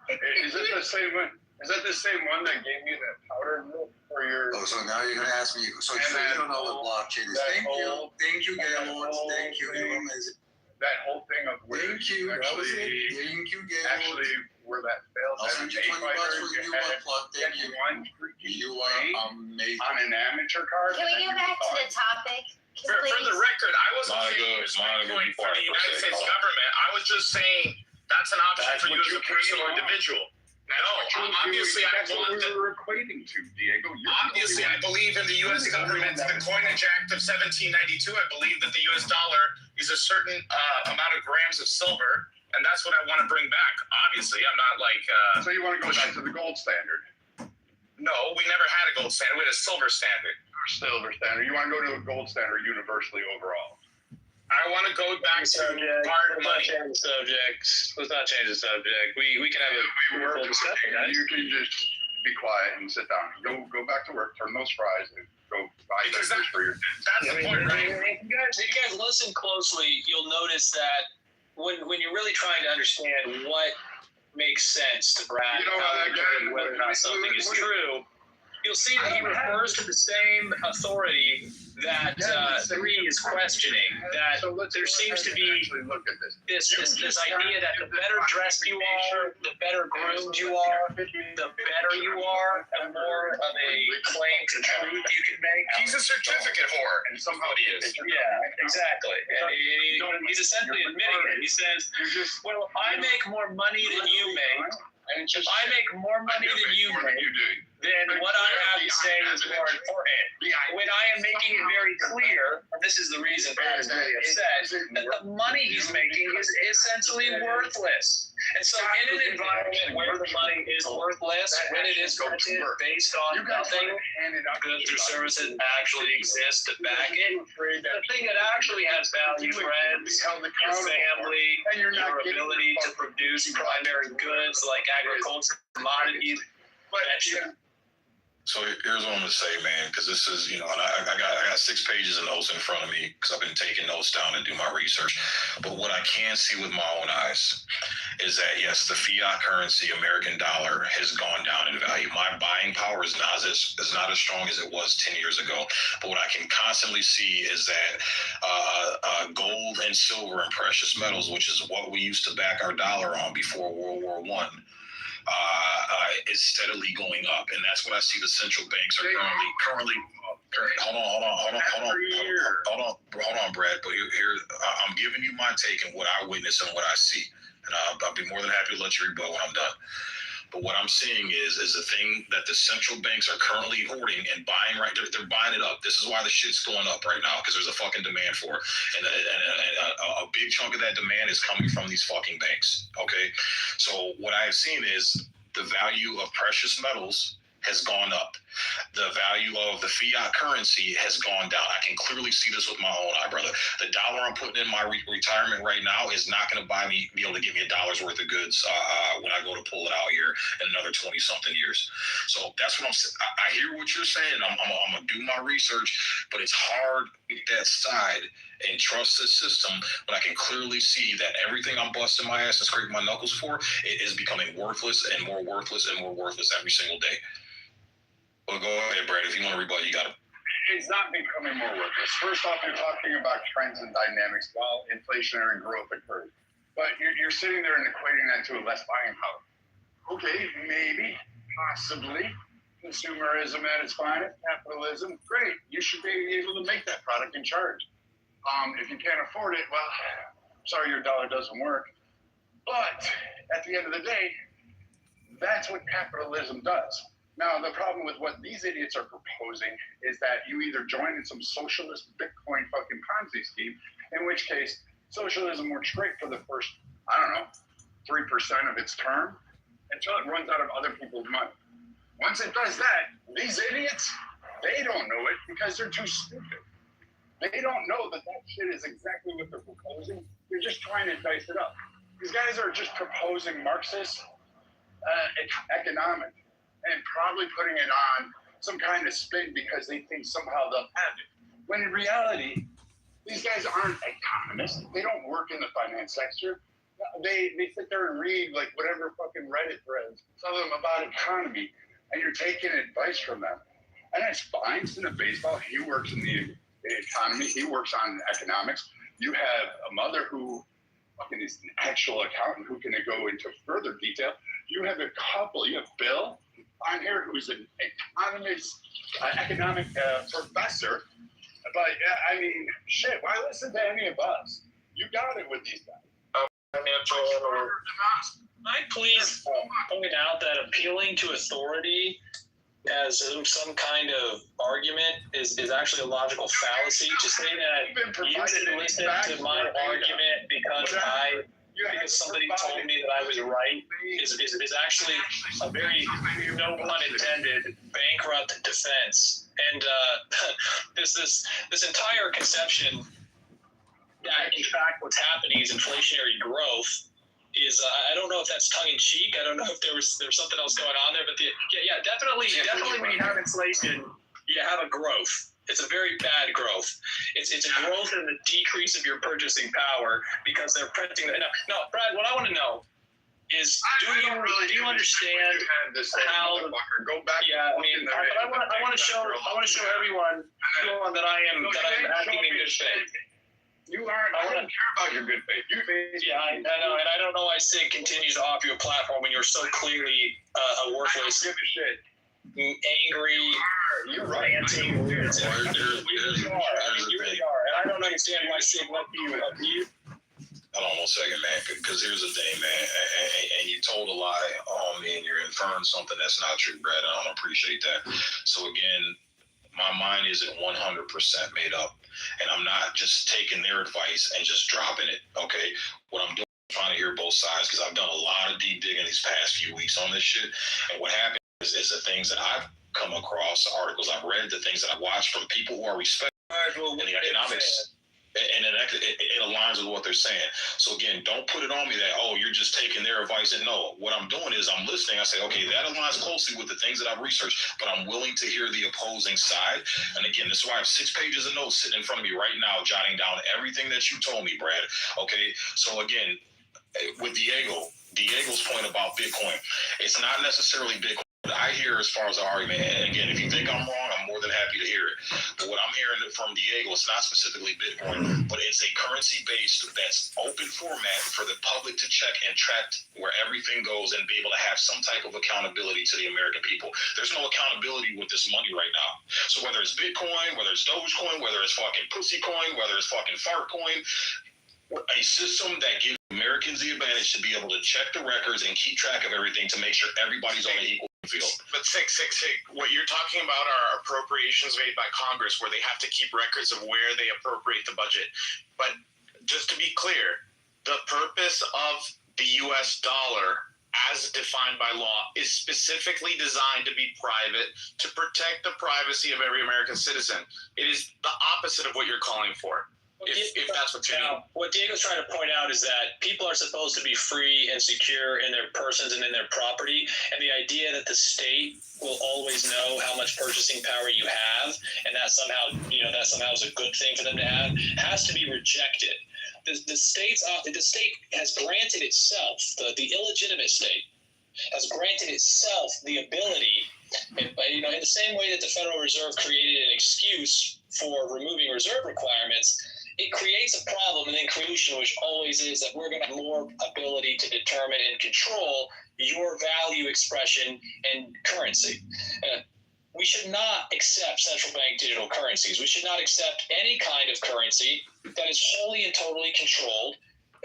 Is it the same one? Is that the same one that gave you that powdered milk for your? Oh, so now you're gonna ask me. So you don't know what blockchain is? Thank you, Gay Lords. Thank you, you're amazing. That whole thing of where thank you, Gay actually where that failed. I'll send you $20 for your new one plug. Thank you. You are amazing. On an amateur card. Can we go back to the topic? For the record, I wasn't saying Bitcoin for the United States government. I was just saying that's an option for you as a personal individual. No, obviously I want what we were equating to, Diego. Obviously, I believe in the U.S. government, the Coinage Act of 1792. I believe that the U.S. dollar is a certain amount of grams of silver, and that's what I want to bring back. Obviously, I'm not like. So you want to go back to the gold standard? No, we never had a gold standard. We had a silver standard. Silver standard. You want to go to a gold standard universally overall? I want to go back to hard money. Let's not change the subject. We can have a wonderful discussion, guys. You can just be quiet and sit down. Go back to work. Turn those fries and go buy diapers for your. That's the point, right? If you guys listen closely, you'll notice that when you're really trying to understand what makes sense to Brad, whether or not something is true, you'll see that he refers to the same authority that 3 is questioning. That there seems to be this idea that the better dressed you are, the better groomed you are, the better you are, the more of a claim to truth you can make. He's a certificate whore, and somehow he is. Yeah, exactly. And he's essentially admitting it. He says, "Well, I make more money than you make. And if I make more money than you make, then what I have to say is more important. When I am making it very clear, and this is the reason Brad is really upset, that the money he's making is essentially worthless. And so in an environment where the money is worthless, when it is printed based on nothing, goods or services actually exist to back it, the thing that actually has value, friends, your family, your ability to produce primary goods like agriculture, commodities, So here's what I'm gonna say, man, because this is, and I got 6 pages of notes in front of me because I've been taking notes down to do my research. But what I can see with my own eyes is that yes, the fiat currency, American dollar, has gone down in value. My buying power is not as strong as it was 10 years ago. But what I can constantly see is that gold and silver and precious metals, which is what we used to back our dollar on before World War I. Is steadily going up, and that's what I see the central banks are currently. Hold on, Brad. But here, I'm giving you my take and what I witness and what I see, and I'll be more than happy to let you rebut when I'm done. But what I'm seeing is the thing that the central banks are currently hoarding and buying right. They're buying it up. This is why the shit's going up right now, because there's a fucking demand for it, and a big chunk of that demand is coming from these fucking banks. Okay, so what I've seen is the value of precious metals has gone up. The value of the fiat currency has gone down. I can clearly see this with my own eye, brother. The dollar I'm putting in my retirement right now is not going to be able to give me $1 worth of goods when I go to pull it out here in another 20-something years. So that's what I'm saying. I hear what you're saying. I'm going to do my research, but it's hard to get that side and trust the system when I can clearly see that everything I'm busting my ass and scraping my knuckles for, it is becoming worthless and more worthless and more worthless every single day. Well, go ahead, Brad. If you want to rebut, you got it. It's not becoming more worthless. First off, you're talking about trends and dynamics while inflationary growth occurs. But you're sitting there and equating that to a less buying power. Okay, maybe, possibly, consumerism at its finest, capitalism, great. You should be able to make that product and charge. If you can't afford it, well, sorry, your dollar doesn't work. But at the end of the day, that's what capitalism does. Now, the problem with what these idiots are proposing is that you either join in some socialist Bitcoin fucking Ponzi scheme, in which case socialism works great for the first, 3% of its term until it runs out of other people's money. Once it does that, these idiots, they don't know it because they're too stupid. They don't know that shit is exactly what they're proposing. They're just trying to dice it up. These guys are just proposing Marxist economics and probably putting it on some kind of spin because they think somehow they'll have it. When in reality, these guys aren't economists. They don't work in the finance sector. They sit there and read like whatever fucking Reddit threads tell them about economy, and you're taking advice from them. And that's fine. It's in the baseball. He works in the economy. He works on economics. You have a mother who fucking is an actual accountant who can go into further detail. You have a couple. You have Bill on here who's an economist, economic professor. But I mean, shit, why listen to any of us? You got it with these guys. I please point out that appealing to authority as some kind of argument is actually a logical fallacy. To say that you should listen to my argument because somebody told me that I was right is actually a very, no pun intended, bankrupt defense. And this entire conception that in fact what's happening is inflationary growth is I don't know if that's tongue in cheek. I don't know if there's something else going on there, but definitely when you have inflation, you have a growth. It's a very bad growth. It's a growth in the decrease of your purchasing power because they're printing. No, Brad. What I want to know is do you understand how? Go back. Yeah, I mean, I want to show everyone that I am acting in good faith. You aren't. I don't care about your good faith. I know, and I don't know why Sig continues to offer you a platform when you're so clearly a worthless, give a shit, angry, ranting lunatic. You really are, and I don't understand why Sig left you abuse. Hold on 1 second, man, because here's the thing, man, and you told a lie on me and you're inferring something that's not true, Brad. I don't appreciate that. So again, my mind isn't 100% made up, and I'm not just taking their advice and just dropping it, okay? What I'm doing is trying to hear both sides because I've done a lot of deep digging these past few weeks on this shit, and what happened is the things that I've come across, the articles I've read, the things that I've watched from people who are respected in the economics. And it aligns with what they're saying. So again, don't put it on me that, oh, you're just taking their advice. And no, what I'm doing is I'm listening. I say, okay, that aligns closely with the things that I've researched, but I'm willing to hear the opposing side. And again, this is why I have 6 pages of notes sitting in front of me right now, jotting down everything that you told me, Brad. Okay, so again, with Diego's point about Bitcoin, it's not necessarily Bitcoin. I hear as far as the argument, and again, if you think I'm wrong, I'm more than happy to hear it. But what I'm hearing from Diego, it's not specifically Bitcoin, but it's a currency-based that's open format for the public to check and track where everything goes and be able to have some type of accountability to the American people. There's no accountability with this money right now. So whether it's Bitcoin, whether it's Dogecoin, whether it's fucking pussy coin, whether it's fucking fart coin, a system that gives Americans the advantage to be able to check the records and keep track of everything to make sure everybody's on the equal field. But what you're talking about are appropriations made by Congress where they have to keep records of where they appropriate the budget. But just to be clear, the purpose of the U.S. dollar as defined by law is specifically designed to be private, to protect the privacy of every American citizen. It is the opposite of what you're calling for. If that's what you mean. What Diego's trying to point out is that people are supposed to be free and secure in their persons and in their property, and the idea that the state will always know how much purchasing power you have, and that somehow is a good thing for them to have, has to be rejected. The state has granted itself, the illegitimate state has granted itself the ability, in the same way that the Federal Reserve created an excuse for removing reserve requirements. It creates a problem in inclusion, which always is that we're going to have more ability to determine and control your value expression and currency. We should not accept central bank digital currencies. We should not accept any kind of currency that is wholly and totally controlled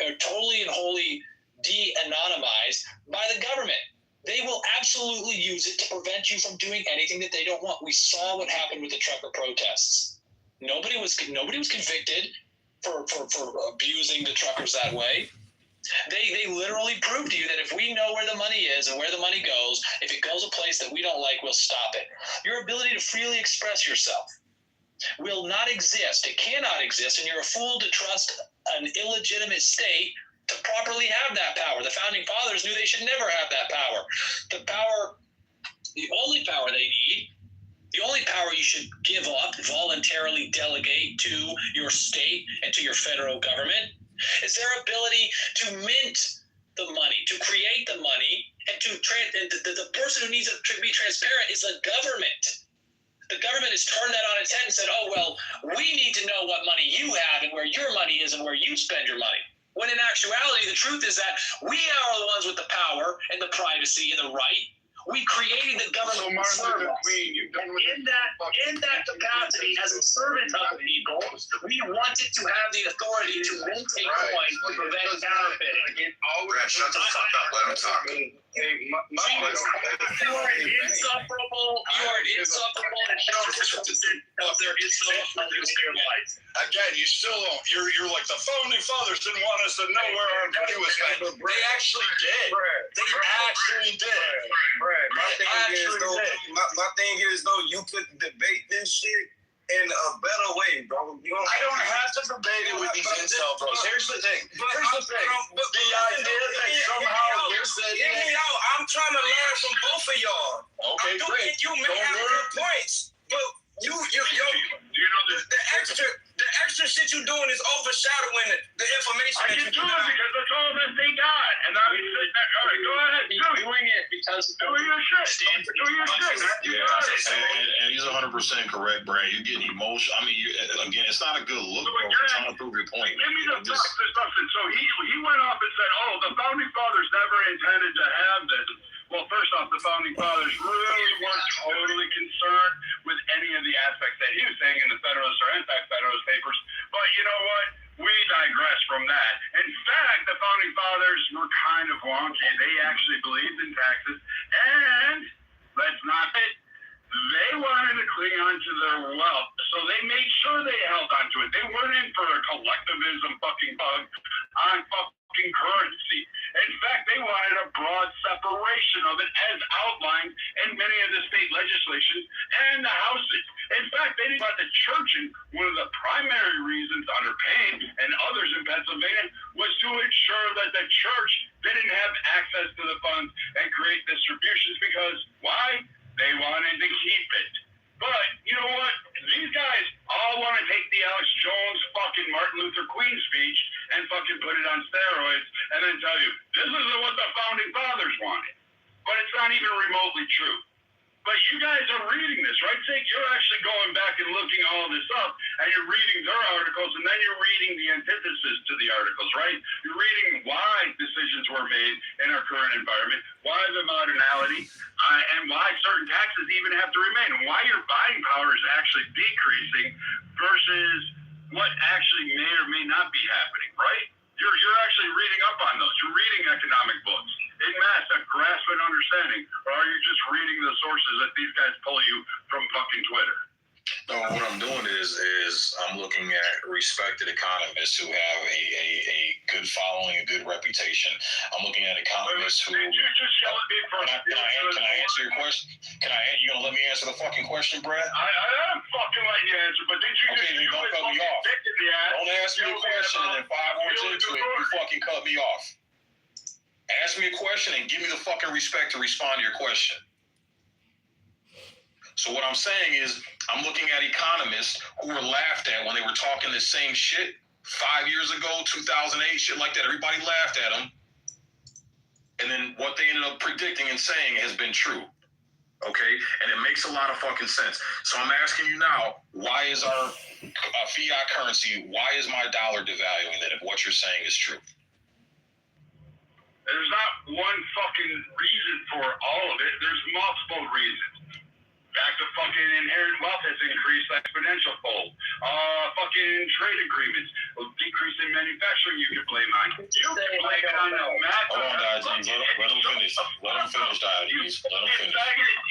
or totally and wholly de-anonymized by the government. They will absolutely use it to prevent you from doing anything that they don't want. We saw what happened with the trucker protests. Nobody was convicted for abusing the truckers that way. They literally proved to you that if we know where the money is and where the money goes, if it goes a place that we don't like, we'll stop it. Your ability to freely express yourself will not exist. It cannot exist, and you're a fool to trust an illegitimate state to properly have that power. The founding fathers knew they should never have that power. The only power they need, the only power you should give up, voluntarily delegate to your state and to your federal government, is their ability to mint the money, to create the money, and the person who needs it to be transparent is the government. The government has turned that on its head and said, oh, well, we need to know what money you have and where your money is and where you spend your money. When in actuality, the truth is that we are the ones with the power and the privacy and the right. We created the government to serve us. And in that capacity, as a servant of the people, we wanted to have the authority to mint a coin to prevent counterfeiting. Brad, shut the fuck up. Let him talk. You are insufferable. And there is no nothing in your life. Again, you still don't. You're like, the founding fathers didn't want us to know where our money was spent. They actually did. They actually did. My thing is though, you could debate this shit in a better way, bro. I don't have to debate it with these incel bros. Here's the thing. The idea that somehow you're saying, I'm trying to learn from both of y'all. Okay, great. You may have good points, but the extra shit you doing is overshadowing the information that you do. Because that's all that they got. And I'm sitting there, all right, go ahead. Doing it because do your shit. Do your shit. And he's 100% correct, Brad. You're getting emotional. I mean, again, it's not a good look, bro. You're trying to prove your point. Give me the stuff. So he went off and said, oh, the founding fathers never intended to have this. Well, first off, the founding fathers really weren't totally concerned with any of the aspects that he was saying in the Federalist or Anti-Federalist papers. But you know what? We digress from that. In fact, the founding fathers were kind of wonky. They actually believed in taxes. And let's not it. They wanted to cling on to their wealth. So they made sure they held on to it. They weren't in for a collectivism fucking bug on fucking currency. In fact, they wanted a broad separation of it as outlined in many of the state legislations and the houses. In fact, they didn't want the church in. One of the primary reasons under Payne and others in Pennsylvania was to ensure that the church didn't have access to the funds and create distributions because why? They wanted to keep it. But you know what? These guys all want to take the Alex Jones fucking Martin Luther Queen speech and fucking put it on steroids and then tell you, this is what the founding fathers wanted. But it's not even remotely true. But you guys are reading this, right? Think you're actually going back and looking all this up and you're reading their articles and then you're reading the antithesis to the articles, right? You're reading why decisions were made in our current environment, why the modernality, and why certain taxes even have to remain, and why your buying power is actually decreasing versus what actually may or may not be happening, right? You're actually reading up on those? You're reading economic books in mass that grasp an understanding, or are you just reading the sources that these guys pull you from fucking Twitter? No, what I'm doing is I'm looking at respected economists who have a good following, a good reputation. I'm looking at economists who. Did you just yell at me for? Can I answer your question? You gonna let me answer the fucking question, Brad? I am fucking letting you answer, but did you okay, then don't cut me off. Don't ask me a question and then 5 words into it, you fucking cut me off. Ask me a question and give me the fucking respect to respond to your question. So what I'm saying is, I'm looking at economists who were laughed at when they were talking this same shit 5 years ago, 2008, shit like that. Everybody laughed at them. And then what they ended up predicting and saying has been true. Okay? And it makes a lot of fucking sense. So I'm asking you now, why is our fiat currency, why is my dollar devaluing that if what you're saying is true? There's not one fucking reason for all of it. There's multiple reasons. Back to fucking inherent wealth has increased exponential fold. Fucking trade agreements, decrease in manufacturing you can blame on. You can blame it on the math. Hold on, Diogenes. Let him finish. Let him finish, Diogenes. Let him finish.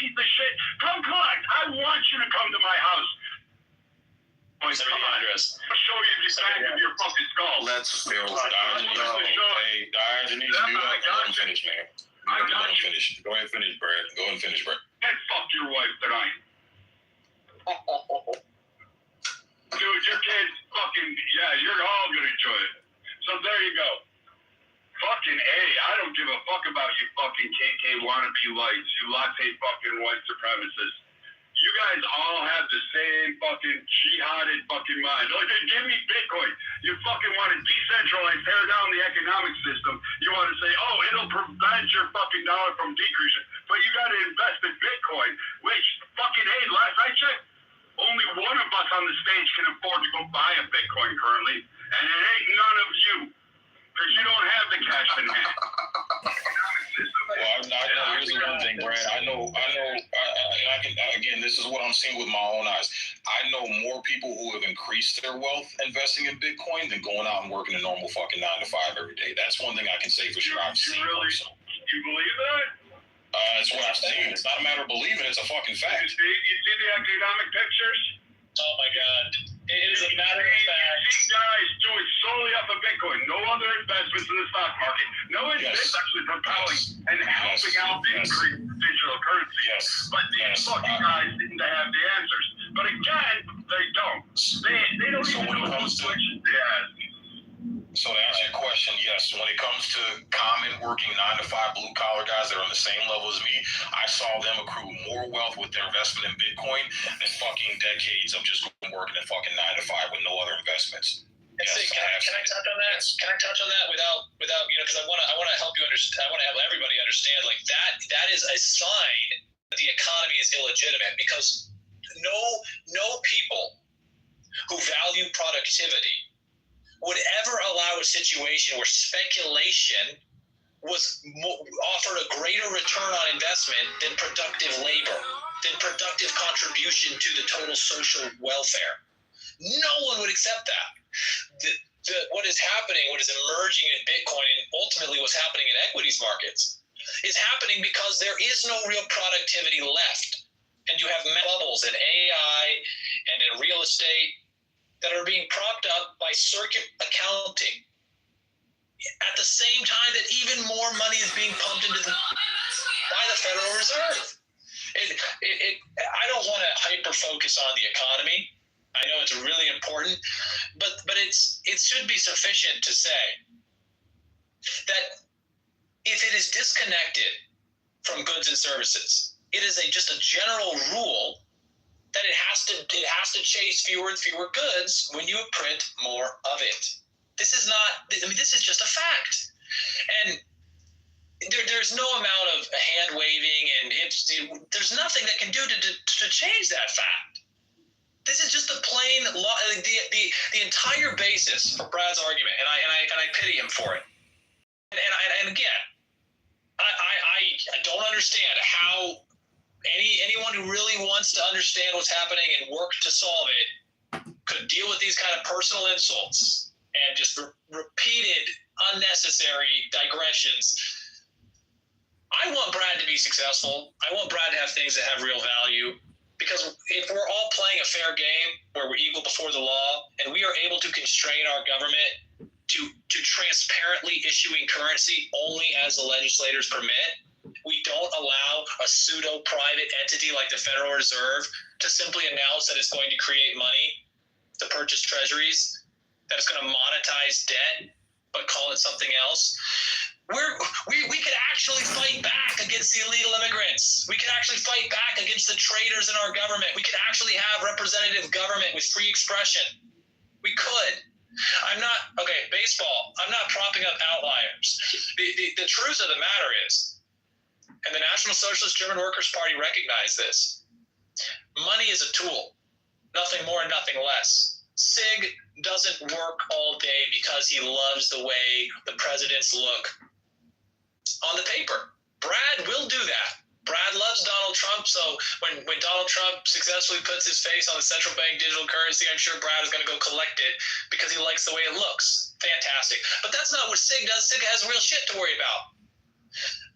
Piece of shit. Come collect. I want you to come to my house. Send me the address. I'll show you the back of your fucking skull. Let's feel Diogenes. Hey, Diogenes, mute up. Let him finish, man. Let him finish. Go ahead and finish, Brad. Go ahead and finish, Brad. And fuck your wife tonight. Dude, your kids fucking, you're all gonna enjoy it. So there you go. Fucking A, I don't give a fuck about you fucking KK wannabe whites, you latte fucking white supremacists. You guys all have the same fucking jihaded fucking mind. Like, give me Bitcoin. You fucking want to decentralize, tear down the economic system. You want to say, oh, it'll prevent your fucking dollar from decreasing. But you got to invest in Bitcoin, which fucking, hey, last I checked, only one of us on the stage can afford to go buy a Bitcoin currently. And it ain't none of you. Because you don't have the cash in hand. Well, here's the one thing, Brad. I know, and I can, again, this is what I'm seeing with my own eyes. I know more people who have increased their wealth investing in Bitcoin than going out and working a normal fucking 9 to 5 every day. That's one thing I can say for sure. I've seen. You believe that? That's what I've seen. It's not a matter of believing; it's a fucking fact. You see the economic pictures? Oh my God. It is a matter of fact. These guys do it solely off of Bitcoin. No other investments in the stock market. No, it's actually propelling and helping out the increase in digital currency. But these fucking guys seem to have the answers. But again, they don't. They don't even know what questions they ask. So to answer your question, yes, when it comes to common working 9 to 5 blue collar guys that are on the same level as me, I saw them accrue more wealth with their investment in Bitcoin than fucking decades of just working in fucking 9 to 5 with no other investments. Yes, can I touch on that? Can I touch on that without because I want to help you understand. I want to help everybody understand like that is a sign that the economy is illegitimate because no people who value productivity would ever allow a situation where speculation was offered a greater return on investment than productive labor, than productive contribution to the total social welfare. No one would accept that. What is happening, what is emerging in Bitcoin, and ultimately what's happening in equities markets, is happening because there is no real productivity left. And you have bubbles in AI and in real estate that are being propped up by circuit accounting at the same time that even more money is being pumped into by the Federal Reserve. I don't want to hyper-focus on the economy. I know it's really important, but it should be sufficient to say that if it is disconnected from goods and services, it is just a general rule that it has to chase fewer and fewer goods when you print more of it. This is just a fact. And there's no amount of hand waving and there's nothing that can do to change that fact. This is just a plain law. The entire basis for Brad's argument, and I pity him for it. And again, I don't understand how anyone who really wants to understand what's happening and work to solve it could deal with these kind of personal insults and just repeated unnecessary digressions. I want Brad to be successful. I want Brad to have things that have real value, because if we're all playing a fair game where we're equal before the law and we are able to constrain our government to transparently issuing currency only as the legislators permit, we don't allow a pseudo-private entity like the Federal Reserve to simply announce that it's going to create money to purchase treasuries, that it's going to monetize debt, but call it something else. We could actually fight back against the illegal immigrants. We could actually fight back against the traitors in our government. We could actually have representative government with free expression. We could. Baseball, I'm not propping up outliers. The truth of the matter is, and the National Socialist German Workers' Party recognized this, money is a tool, nothing more and nothing less. Sig doesn't work all day because he loves the way the presidents look on the paper. Brad will do that. Brad loves Donald Trump, so when Donald Trump successfully puts his face on the central bank digital currency, I'm sure Brad is going to go collect it because he likes the way it looks. Fantastic. But that's not what Sig does. Sig has real shit to worry about.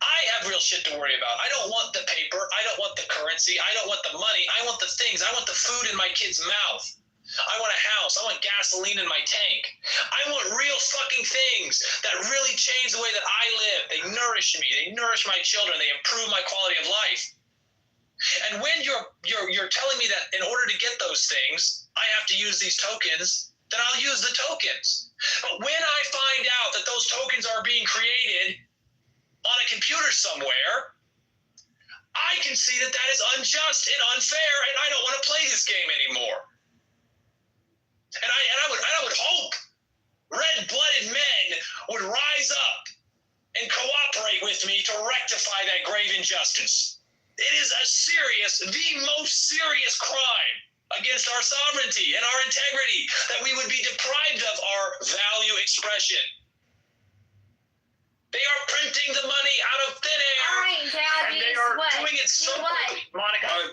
I have real shit to worry about. I don't want the paper. I don't want the currency. I don't want the money. I want the things. I want the food in my kid's mouth. I want a house. I want gasoline in my tank. I want real fucking things that really change the way that I live. They nourish me. They nourish my children. They improve my quality of life. And when you're telling me that in order to get those things, I have to use these tokens, then I'll use the tokens. But when I find out that those tokens are being created on a computer somewhere, I can see that that is unjust and unfair, and I don't want to play this game anymore. And I would hope red-blooded men would rise up and cooperate with me to rectify that grave injustice. It is the most serious crime against our sovereignty and our integrity that we would be deprived of our value expression. They are printing the money out of thin air. All right, Dad, and they are doing it so quickly. Monica, I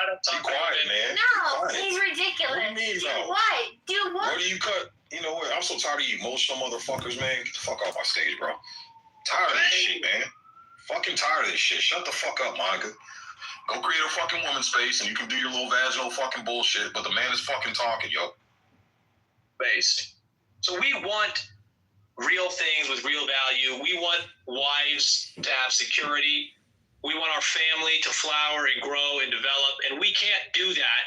don't talk. Be quiet, man. No, he's ridiculous. What do you mean, Do no? what? Do what? What do you cut? You know what? I'm so tired of you emotional motherfuckers, man. Get the fuck off my stage, bro. Tired of this shit, man. Fucking tired of this shit. Shut the fuck up, Monica. Go create a fucking woman's space and you can do your little vaginal fucking bullshit, but the man is fucking talking, yo. Based. So we want real things with real value. We want wives to have security. We want our family to flower and grow and develop, and we can't do that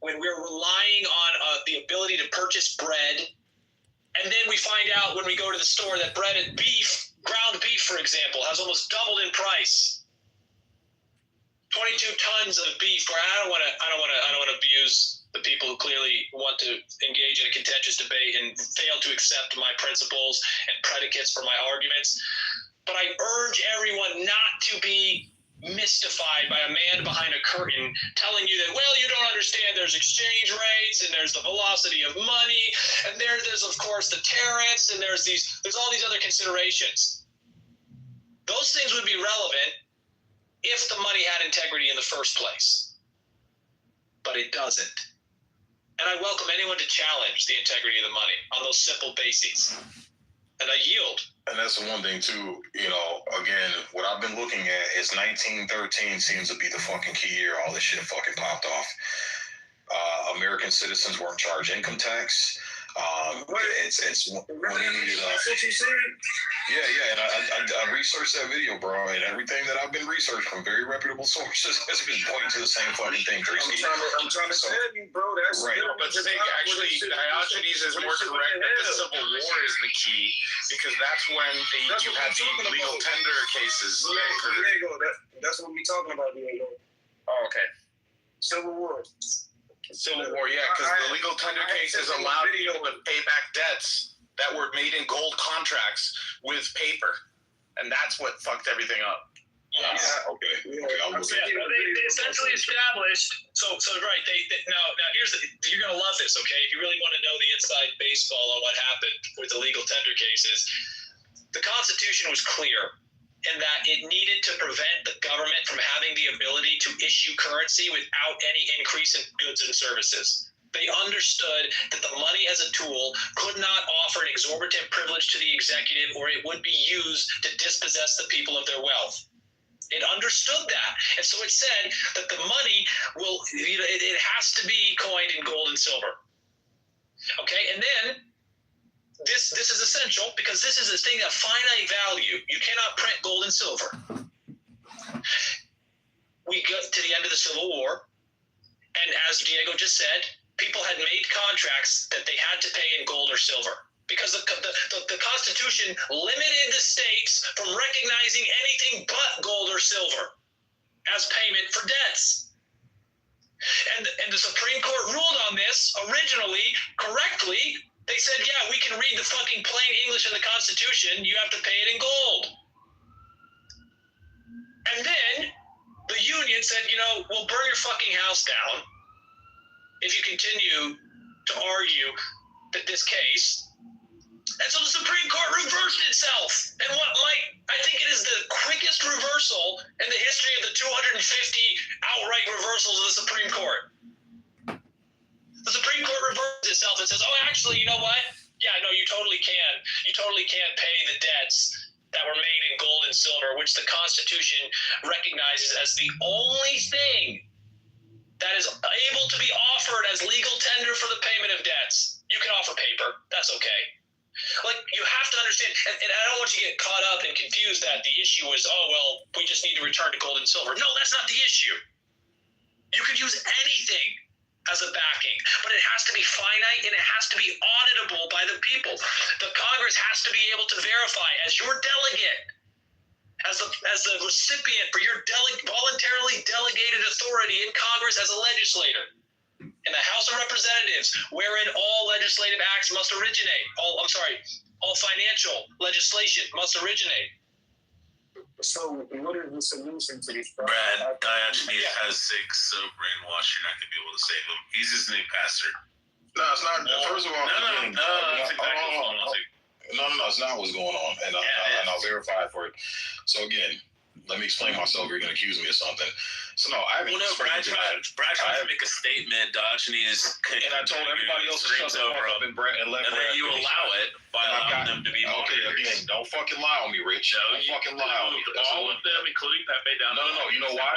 when we're relying on the ability to purchase bread, and then we find out when we go to the store that bread and beef, ground beef, for example, has almost doubled in price. 22 tons of beef. Where I don't want to abuse the people who clearly want to engage in a contentious debate and fail to accept my principles and predicates for my arguments. But I urge everyone not to be mystified by a man behind a curtain telling you that, well, you don't understand, there's exchange rates and there's the velocity of money and there's of course the tariffs and there's all these other considerations. Those things would be relevant if the money had integrity in the first place. But it doesn't. And I welcome anyone to challenge the integrity of the money on those simple bases. And I yield. And that's the one thing too, again, what I've been looking at is 1913 seems to be the fucking key year all this shit fucking popped off. American citizens weren't charged income tax. It's when he needed That's what you said? Yeah, and I researched that video, bro, and everything that I've been researching from very reputable sources has been pointing to the same fucking thing, Tracy. I'm trying to tell you, bro. That's right. But actually, Diogenes is more correct that the Civil War is the key, because that's when you had the legal tender cases. Diego, that's what we're talking about, Diego. Oh, okay. Civil War. Civil War, yeah, because the legal tender cases allowed people to pay back debts that were made in gold contracts with paper, and that's what fucked everything up. Yeah, okay. They essentially established. So right. Now here's you're gonna love this, okay? If you really want to know the inside baseball on what happened with the legal tender cases, the Constitution was clear in that it needed to prevent the government from having the ability to issue currency without any increase in goods and services. They understood that the money as a tool could not offer an exorbitant privilege to the executive, or it would be used to dispossess the people of their wealth. It understood that. And so it said that the money will, it has to be coined in gold and silver. Okay, and then this is essential because this is a thing of finite value. You cannot print gold and silver. We got to the end of the Civil War, and as Diego just said, people had made contracts that they had to pay in gold or silver because the Constitution limited the states from recognizing anything but gold or silver as payment for debts. And the Supreme Court ruled on this originally correctly. They said, yeah, we can read the fucking plain English of the Constitution. You have to pay it in gold. And then the union said, we'll burn your fucking house down if you continue to argue that this case. And so the Supreme Court reversed itself. And I think it is the quickest reversal in the history of the 250 outright reversals of the Supreme Court. The Supreme Court reverses itself and says, oh, actually, you know what? Yeah, no, you totally can. You totally can pay the debts that were made in gold and silver, which the Constitution recognizes as the only thing that is able to be offered as legal tender for the payment of debts. You can offer paper. That's okay. Like, you have to understand, and I don't want you to get caught up and confused that the issue is, oh, well, we just need to return to gold and silver. No, that's not the issue. You could use anything as a backing, but it has to be finite and it has to be auditable by the people. The Congress has to be able to verify as your delegate, as the recipient for your voluntarily delegated authority in Congress as a legislator. In the House of Representatives, wherein all legislative acts must originate. All financial legislation must originate. So, what is the solution to this problem? Brad Diogenes has 6, so brainwash, you're not going to be able to save him. He's just a new pastor. No, it's not. First of all, that's exactly what I'm saying. No, it's not what's going on, and I'll verify for it. So again, let me explain myself. You're going to accuse me of something. So no, I haven't. Brad tried to make a statement. Diogenes, and I told everybody else to shut the fuck up and let. And then you allow it by allowing them to be. Okay, again, don't fucking lie on me, Rich. Don't fucking lie on me. All of them, including Pepe, down. No. You know why?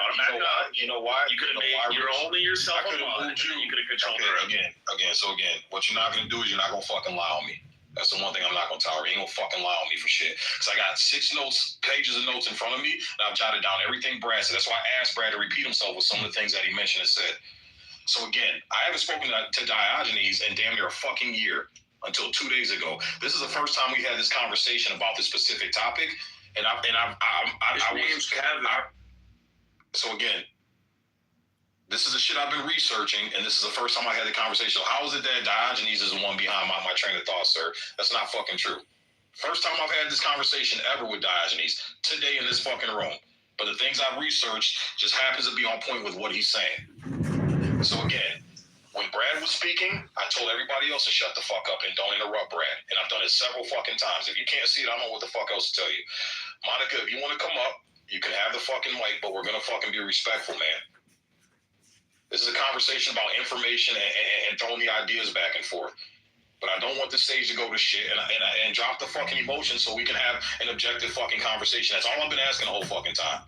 You know why? You could have made. You're only yourself. I could have moved you. You could have controlled it. Again. So what you're not going to do is you're not going to fucking lie on me. That's the one thing I'm not going to tolerate. You ain't going to fucking lie on me for shit. Because I got 6 pages of notes in front of me, and I've jotted down everything Brad said. That's why I asked Brad to repeat himself with some of the things that he mentioned and said. So again, I haven't spoken to Diogenes in damn near a fucking year until 2 days ago. This is the first time we had this conversation about this specific topic, and I was Kevin. So again, this is the shit I've been researching, and this is the first time I had the conversation. So how is it that Diogenes is the one behind my train of thought, sir? That's not fucking true. First time I've had this conversation ever with Diogenes, today in this fucking room. But the things I've researched just happens to be on point with what he's saying. So again, when Brad was speaking, I told everybody else to shut the fuck up and don't interrupt Brad. And I've done it several fucking times. If you can't see it, I don't know what the fuck else to tell you. Monica, if you want to come up, you can have the fucking mic, but we're going to fucking be respectful, man. This is a conversation about information and throwing the ideas back and forth. But I don't want the stage to go to shit and drop the fucking emotion so we can have an objective fucking conversation. That's all I've been asking the whole fucking time.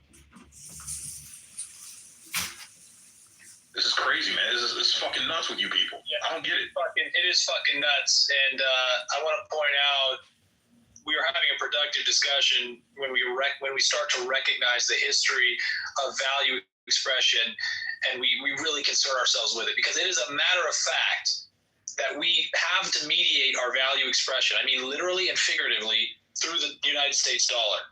This is crazy, man. This is fucking nuts with you people. Yeah, I don't get it. It is fucking nuts. And I want to point out, we are having a productive discussion when we start to recognize the history of value expression, and we really concern ourselves with it, because it is a matter of fact that we have to mediate our value expression. I mean, literally and figuratively, through the United States dollar.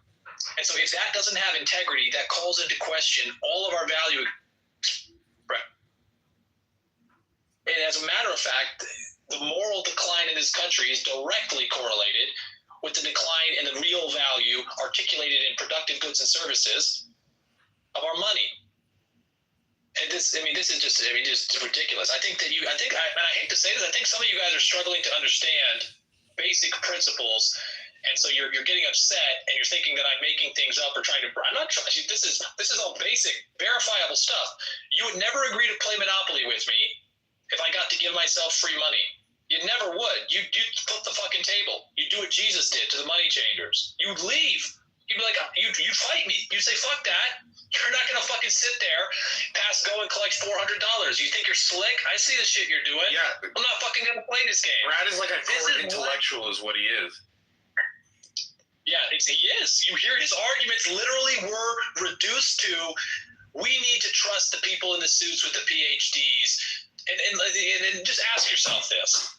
And so if that doesn't have integrity, that calls into question all of our value. And as a matter of fact, the moral decline in this country is directly correlated with the decline in the real value articulated in productive goods and services of our money. And this is just ridiculous. I hate to say this, I think some of you guys are struggling to understand basic principles, and so you're getting upset and you're thinking that I'm making things up or trying to. I'm not trying. This is all basic, verifiable stuff. You would never agree to play Monopoly with me if I got to give myself free money. You never would. You'd flip the fucking table. You'd do what Jesus did to the money changers. You'd leave. You'd be like, you'd fight me. You'd say, fuck that. You're not going to fucking sit there, go and collect $400. You think you're slick? I see the shit you're doing. Yeah. I'm not fucking going to play this game. Brad is like a court intellectual is what he is. Yeah, he is. You hear his arguments literally were reduced to, we need to trust the people in the suits with the PhDs. And just ask yourself this.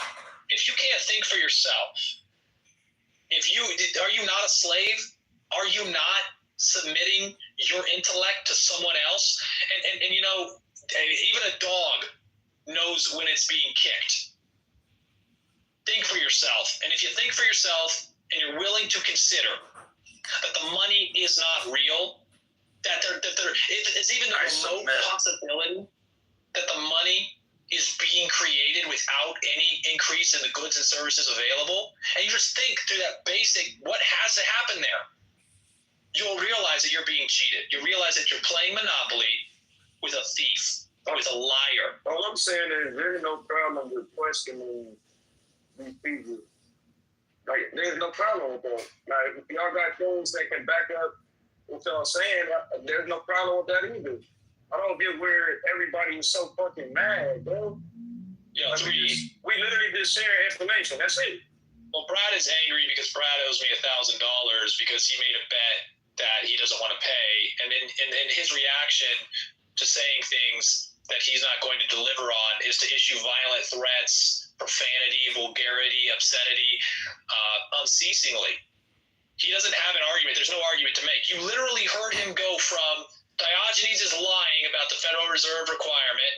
If you can't think for yourself, are you not a slave? Are you not submitting your intellect to someone else? And you know, even a dog knows when it's being kicked. Think for yourself. And if you think for yourself and you're willing to consider that the money is not real, that it's even a remote possibility that the money is being created without any increase in the goods and services available, and you just think through that basic, what has to happen there, you'll realize that you're being cheated. You realize that you're playing Monopoly with a thief, with a liar. All I'm saying is there's no problem with questioning these people. Like, there's no problem with that. Like, if y'all got things that can back up what y'all saying, there's no problem with that either. I don't get where everybody is so fucking mad, bro. Yeah, like we literally just share information. That's it. Well, Brad is angry because Brad owes me $1,000 because he made a bet that he doesn't want to pay, and then his reaction to saying things that he's not going to deliver on is to issue violent threats, profanity, vulgarity, obscenity, unceasingly. He doesn't have an argument. There's no argument to make. You literally heard him go from Diogenes is lying about the Federal Reserve requirement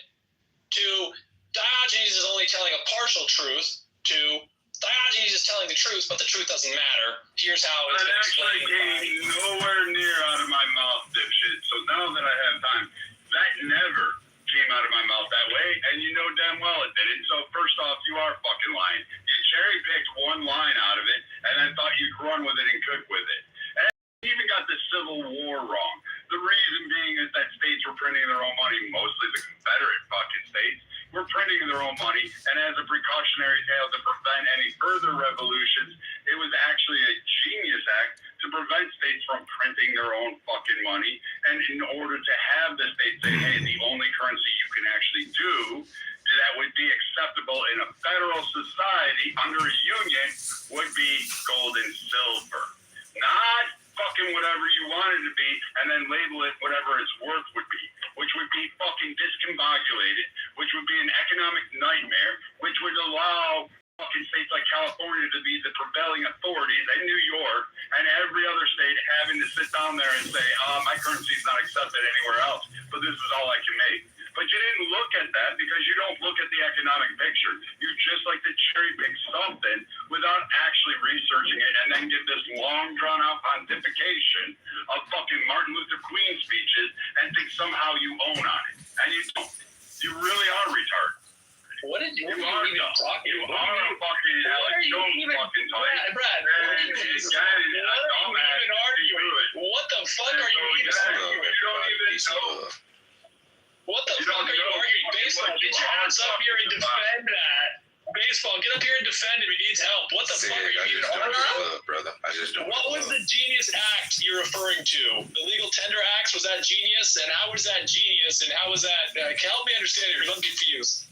to Diogenes is only telling a partial truth to Diogenes is telling the truth, but the truth doesn't matter. Here's how it's been explained. That actually came nowhere near out of my mouth, dipshit. So now that I have time, that never came out of my mouth that way, and you know damn well it didn't. So first off, you are fucking lying. You cherry-picked one line out of it, and then thought you'd run with it and cook with it. And you even got the Civil War wrong. The reason being is that states were printing their own money, mostly the Confederate fucking states, were printing their own money, and as a precautionary tale to prevent any further revolutions, it was actually a genius act to prevent states from printing their own fucking money, and in order to have the states say, hey, the only currency you can actually do that would be acceptable in a federal society under a union would be gold and silver. Not fucking whatever you want it to be, and then label it whatever its worth would be, which would be fucking discombobulated, which would be an economic nightmare, which would allow fucking states like California to be the prevailing authorities in New York, and every other state having to sit down there and say, my currency is not accepted anywhere else, but this is all I can make. But you didn't look at that because you don't look at the economic picture. You just like to cherry pick something without actually researching it and then give this long drawn out pontification of fucking Martin Luther Queen speeches and think somehow you own on it. And you don't. You really are retarded. What are you even talking You about? are a fucking Alex Jones fucking type. Brad, what are you even arguing? What the fuck are you even arguing? You don't even know. What the fuck are you arguing? Baseball, get your ass up here and defend that. Baseball, get up here and defend him. He needs help. What the fuck are you even arguing? Brother, I just don't. What was the genius act you're referring to? The legal tender acts, was that genius? And how was that genius? And how was that? Help me understand it because I'm confused.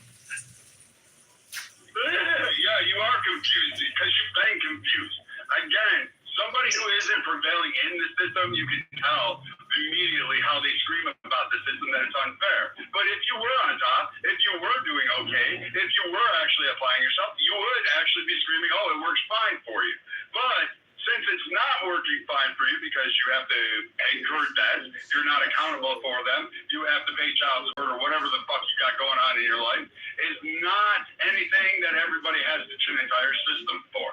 Yeah, you are confused because you've been confused. Again, somebody who isn't prevailing in the system, you can tell immediately how they scream about the system that it's unfair. But if you were on top, if you were doing okay, if you were actually applying yourself, you would actually be screaming, oh, it works fine for you. But since it's not working fine for you because you have to incur debts, you're not accountable for them, you have to pay child support or whatever the fuck you got going on in your life, is not anything that everybody has an entire system for.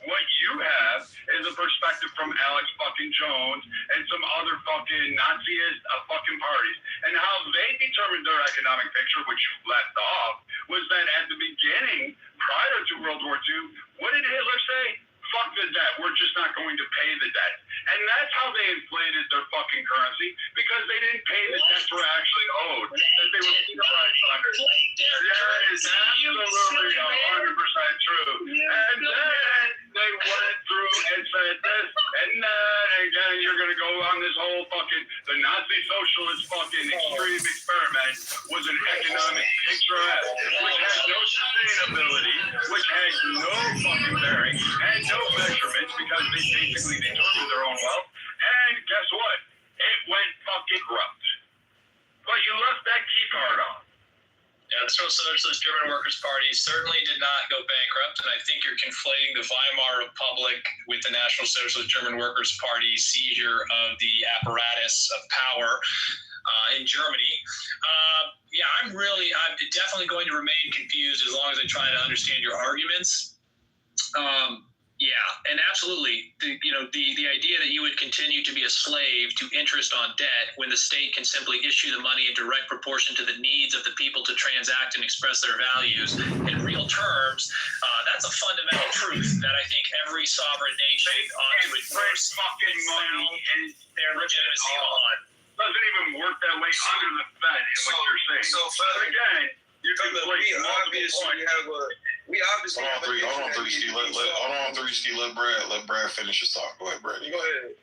What you have is a perspective from Alex fucking Jones and some other fucking Naziist fucking parties. And how they determined their economic picture, which you left off, was that at the beginning, prior to World War II, what did Hitler say? fuck the debt. We're just not going to pay the debt. And that's how they inflated their fucking currency, because they didn't pay the debts were actually owed. That they were penalized under. That is absolutely 100% true. And then they went through and said this and that, and again, you're going to go on this whole fucking, the Nazi socialist fucking extreme experiment was an economic picturesque, which had no sustainability, which had no fucking bearing, and no measurements, because they basically determined their own wealth. And guess what? It went fucking corrupt. But you left that key card on. Yeah, the Socialist German Workers' Party certainly did not go bankrupt, and I think you're conflating the Weimar Republic with the National Socialist German Workers' Party seizure of the apparatus of power in Germany. I'm definitely going to remain confused as long as I try to understand your arguments. And absolutely, the idea that you would continue to be a slave to interest on debt when the state can simply issue the money in direct proportion to the needs of the people to transact and express their values in real terms, that's a fundamental truth that I think every sovereign nation ought to enforce fucking money and their legitimacy on. Doesn't even work that way under the Fed, is what you're saying. So again, you can we obviously have Hold on, 3Ski. Let Brad finish his talk. Go ahead, Brad. Go ahead.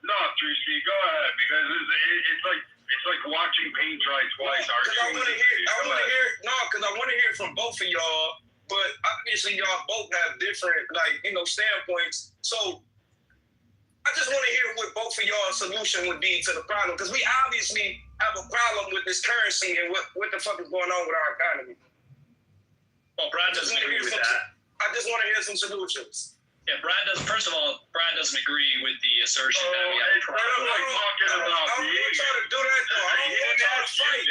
No, 3Ski, go ahead, because it's like watching paint dry twice. Because I want to hear from both of y'all, but obviously y'all both have different standpoints. So I just want to hear what both of y'all's solution would be to the problem, because we obviously have a problem with this currency and what the fuck is going on with our economy. Well, Brad doesn't agree with that. I just want to hear some solutions. Yeah, Brad doesn't agree with the assertion that we have a problem. I don't want to do that, though. I don't want y'all to fight.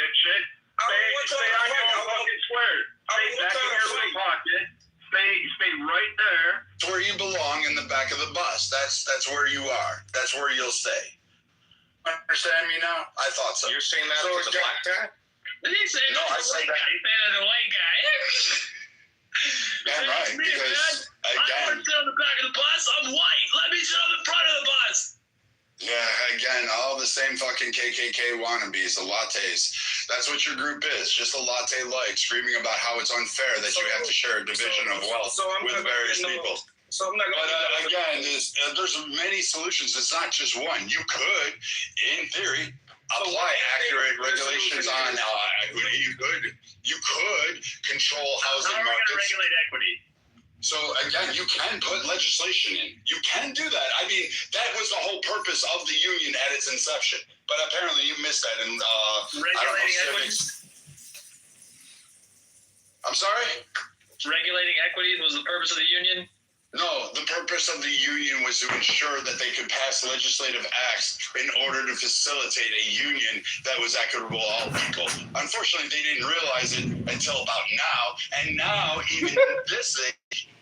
Stay right there. It's where you belong, in the back of the bus. That's where you are. That's where you'll stay. Understand me now? I thought so. You're saying that for the black guy? Did he say no? I said that. He said the white guy. Damn right, because I don't sit on the back of the bus. I'm white. Let me sit on the front of the bus. Yeah, again, all the same fucking KKK wannabes, the lattes. That's what your group is, just a latte like, screaming about how it's unfair that you have to share a division of wealth with various people. So I'm not but again, there's many solutions. It's not just one. You could, in theory, apply accurate regulations on equity. You could control housing markets. How are we going to regulate equity? So again, you can put legislation in. You can do that. I mean, that was the whole purpose of the union at its inception. But apparently, you missed that in regulating equity. I'm sorry. Regulating equity was the purpose of the union. No, the purpose of the union was to ensure that they could pass legislative acts in order to facilitate a union that was equitable to all people. Unfortunately, they didn't realize it until about now, and now, even this thing,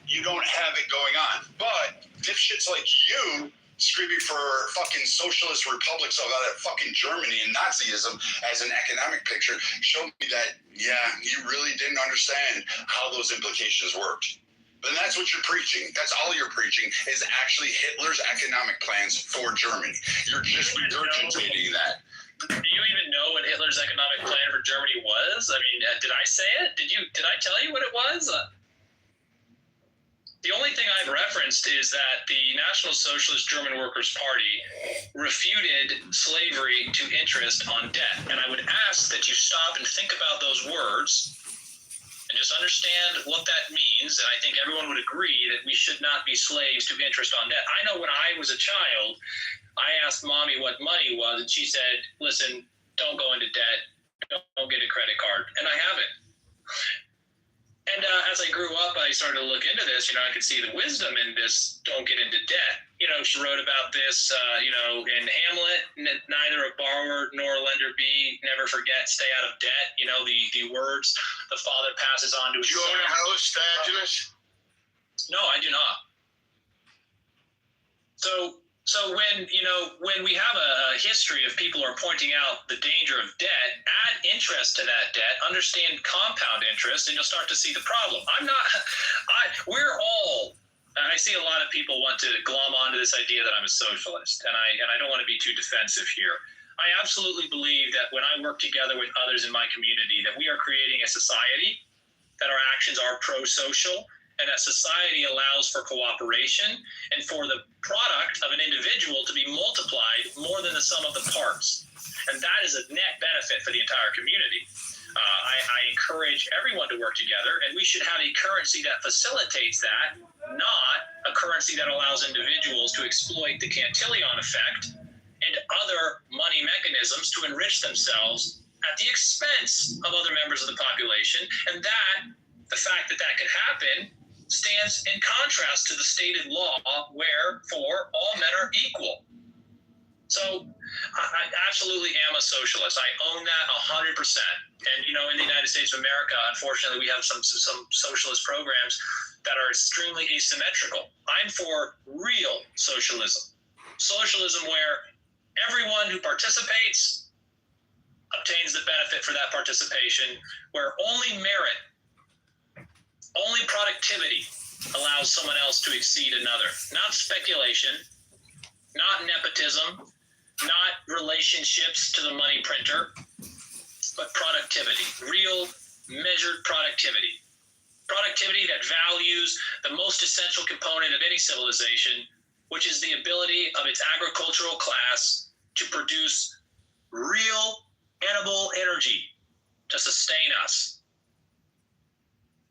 you don't have it going on. But dipshits like you screaming for fucking socialist republics of fucking Germany and Nazism as an economic picture showed me that, yeah, you really didn't understand how those implications worked. And that's what you're preaching. That's all you're preaching is actually Hitler's economic plans for Germany. You're just regurgitating that. Do you even know what Hitler's economic plan for Germany was? I mean, did I say it? Did I tell you what it was? The only thing I've referenced is that the National Socialist German Workers' Party refuted slavery to interest on debt. And I would ask that you stop and think about those words and just understand what that means. And I think everyone would agree that we should not be slaves to interest on debt. I know when I was a child, I asked mommy what money was, and she said, listen, don't go into debt. Don't get a credit card. And I haven't. And as I grew up, I started to look into this. I could see the wisdom in this, don't get into debt. She wrote about this, in Hamlet, neither a borrower nor a lender be, never forget, stay out of debt. The words the father passes on to his son. Do you own a house, Staginus? No, I do not. So when we have a history of people who are pointing out the danger of debt, add interest to that debt, understand compound interest, and you'll start to see the problem. We're all I see a lot of people want to glom onto this idea that I'm a socialist, and I don't want to be too defensive here. I absolutely believe that when I work together with others in my community, that we are creating a society, that our actions are pro-social, and that society allows for cooperation and for the product of an individual to be multiplied more than the sum of the parts. And that is a net benefit for the entire community. I encourage everyone to work together, and we should have a currency that facilitates that, not a currency that allows individuals to exploit the Cantillon effect and other money mechanisms to enrich themselves at the expense of other members of the population. And that, the fact that that could happen, stands in contrast to the stated law where for all men are equal. So I absolutely am a socialist. I own that 100%. And, you know, in the United States of America, unfortunately, we have some socialist programs that are extremely asymmetrical. I'm for real socialism. Socialism where everyone who participates obtains the benefit for that participation, where only merit, only productivity allows someone else to exceed another. Not speculation, not nepotism, not relationships to the money printer, but productivity, real measured productivity. Productivity that values the most essential component of any civilization, which is the ability of its agricultural class to produce real edible energy to sustain us.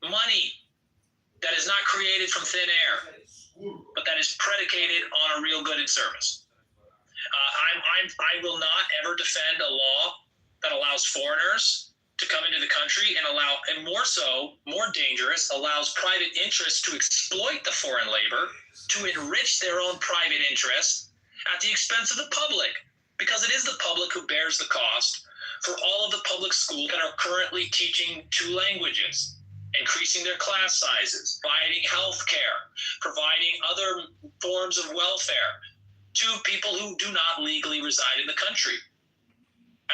Money that is not created from thin air, but that is predicated on a real good and service. I will not ever defend a law that allows foreigners to come into the country and allow, and more so, more dangerous, allows private interests to exploit the foreign labor to enrich their own private interests at the expense of the public, because it is the public who bears the cost for all of the public schools that are currently teaching 2 languages, increasing their class sizes, providing health care, providing other forms of welfare to people who do not legally reside in the country.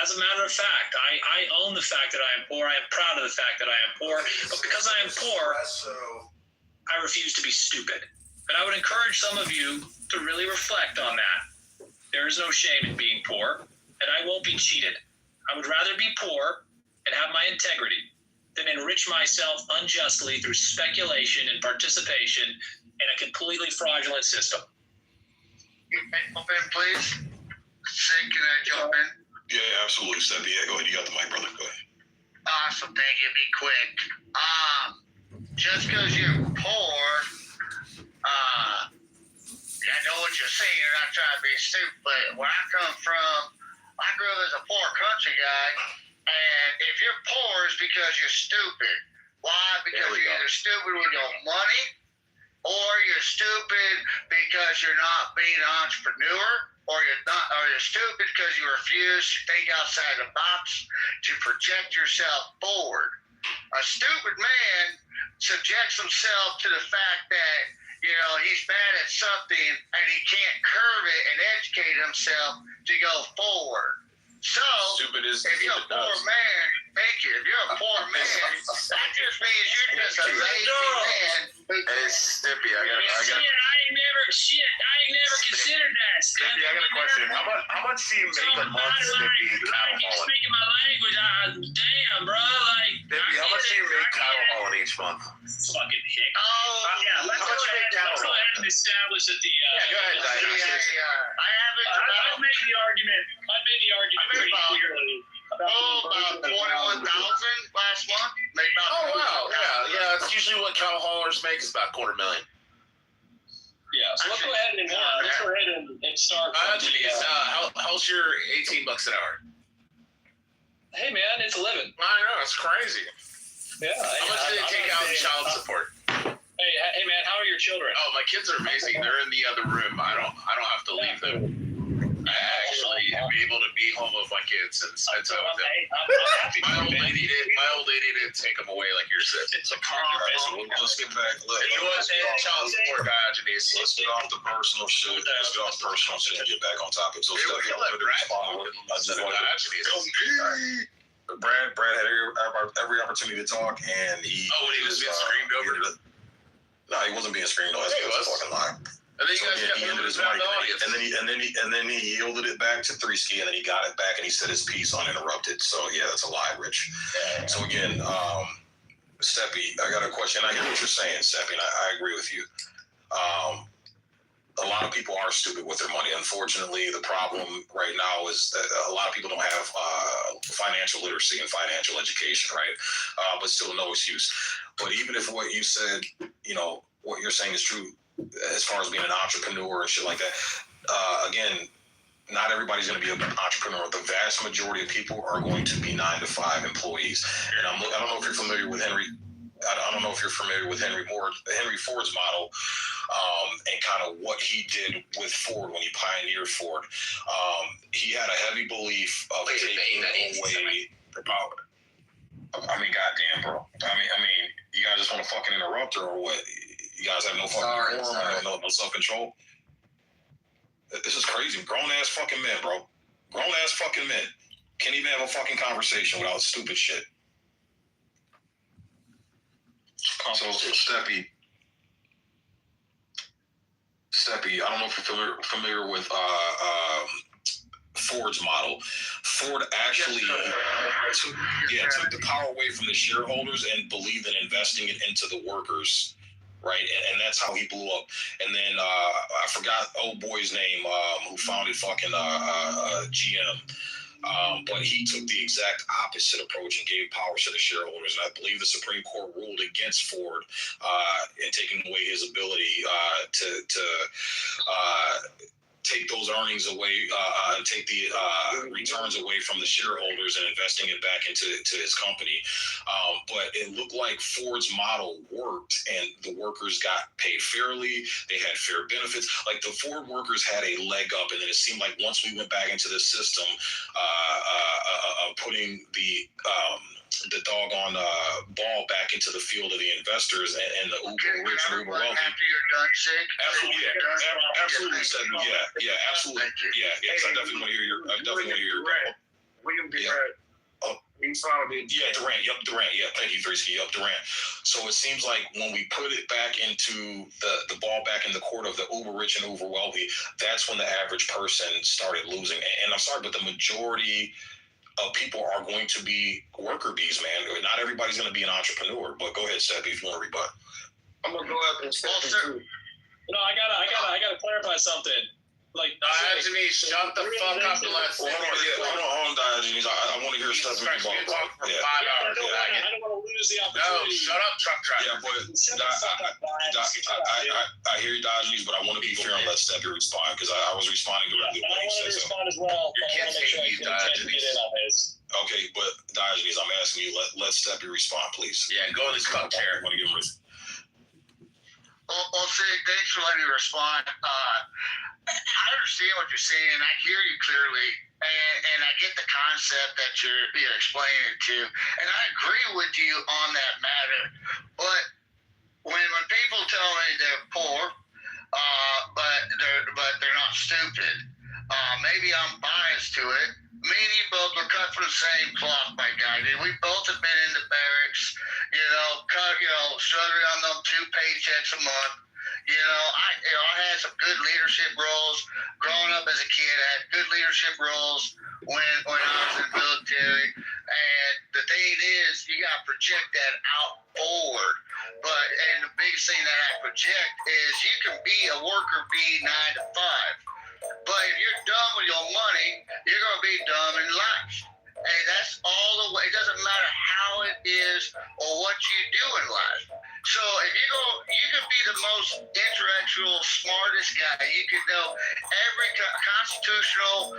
As a matter of fact, I own the fact that I am poor. I am proud of the fact that I am poor. But because I am poor, I refuse to be stupid. And I would encourage some of you to really reflect on that. There is no shame in being poor, and I won't be cheated. I would rather be poor and have my integrity than enrich myself unjustly through speculation and participation in a completely fraudulent system. Jump in, please. Sid, can I jump in? Yeah, absolutely, Seth. Yeah, go ahead. You got the mic, brother. Go ahead. Awesome, thank you. Be quick. Just because you're poor, I know what you're saying. You're not trying to be stupid, but where I come from, I grew up as a poor country guy, and if you're poor, it's because you're stupid. Why? Because you're either stupid with your money, or you're stupid because you're not being an entrepreneur, or you're stupid because you refuse to think outside the box to project yourself forward. A stupid man subjects himself to the fact that, you know, he's bad at something and he can't curve it and educate himself to go forward. So, if you're a poor man, thank you. If you're a poor man, that just means you're just a lazy man. Hey, Stippy, I I ain't never considered that. Stippy, I got a question. How much do you make a month, Stippy, in cattle hauling? Speaking my language, damn, bro. Like, Stippy, how much do you make cattle hauling each month? Fucking hick. Yeah, let's go ahead and establish that the. Go ahead, Diane. I made the argument pretty clearly. About 21,000 last month. Oh, wow. Yeah, it's usually what cattle haulers make is about $250,000. Yeah, so let's go ahead and start. How's your $18 an hour? Hey, man, it's a living. I know, it's crazy. Yeah. How much do they take out in child support? Hey, man, how are your children? Oh, my kids are amazing. They're in the other room. I don't have to leave them. I actually am able to be home with my kids and spend time with them. My old lady didn't take them away like yours did. It's a compromise. Let's get back. Look, child support Diogenes. Let's get off the personal shit. Let's get off the personal shit and get back on topic. So Brad had every opportunity to talk, and he when he was being screamed over. No, he wasn't being screened. No, that's a fucking lie. And then you guys kept moving his around mic, the audience. and then he yielded it back to Threesky, and then he got it back, and he said his piece uninterrupted. So yeah, that's a lie, Rich. Yeah. So again, Steppy, I got a question. I hear what you're saying, Steppy, and I agree with you. A lot of people are stupid with their money. Unfortunately, the problem right now is that a lot of people don't have financial literacy and financial education, right? But still, no excuse. But even if what you said, what you're saying is true, as far as being an entrepreneur and shit like that, again, not everybody's going to be an entrepreneur. The vast majority of people are going to be 9-to-5 employees. And I don't know if you're familiar with Henry. I don't know if you're familiar with Henry Ford's model, and kind of what he did with Ford when he pioneered Ford. He had a heavy belief of taking away the power. I mean, goddamn, bro. I mean, you guys just want to fucking interrupt her or what? You guys have no fucking quorum, no self-control. This is crazy. Grown-ass fucking men, bro. Grown-ass fucking men. Can't even have a fucking conversation without stupid shit. So, Steppy, I don't know if you're familiar with Ford's model. Ford actually took the power away from the shareholders and believed in investing it into the workers, right? And that's how he blew up. And then I forgot old boy's name who founded fucking GM. But he took the exact opposite approach and gave power to the shareholders. And I believe the Supreme Court ruled against Ford in taking away his ability to take those earnings away and take the returns away from the shareholders and investing it back into his company. But it looked like Ford's model worked and the workers got paid fairly. They had fair benefits. Like the Ford workers had a leg up, and then it seemed like once we went back into the system, putting the doggone ball back into the field of the investors and the uber rich and uber wealthy. After you're done, Sig? Absolutely, absolutely. Yeah, absolutely. Yeah, because I definitely want to hear your. William Durant. We found it. Yeah, Durant. Yep, Durant. Yeah, thank you, Threesky. Yep, Durant. So it seems like when we put it back into the ball back in the court of the uber rich and uber wealthy, that's when the average person started losing. And I'm sorry, but the majority of people are going to be worker bees, man. Not everybody's going to be an entrepreneur. But go ahead, Sebby, if you want to rebut. I'm gonna go out and step too. No, I gotta clarify something. Like Diogenes, shut the fuck up and let's. Hold on, Diogenes. I want to hear stuff. I don't want to lose the opportunity. No, shut up, truck driver. Yeah, but I hear you, Diogenes, but I want to be fair and let Steppy respond because I was responding directly. I want to respond as well. Your kids hate you, Diogenes. Okay, but Diogenes, I'm asking you, let Steppy respond, please. Yeah, go in the cup chair. I want to give him. Well, Sig, thanks for letting me respond. I understand what you're saying. I hear you clearly, and I get the concept that you're explaining it to, and I agree with you on that matter. But when people tell me they're poor, but they're not stupid, maybe I'm biased to it. Me and you both were cut from the same cloth, my guy. We both have been in the barracks, struggling on them 2 paychecks a month. I had some good leadership roles growing up as a kid. I had good leadership roles when I was in the military. And the thing is, you got to project that out forward. And the biggest thing that I project is you can be a worker bee 9 to 5. But if you're dumb with your money, you're going to be dumb in life. And that's all the way. It doesn't matter how it is or what you do in life. So if you could be the most intellectual, smartest guy. You could know every constitutional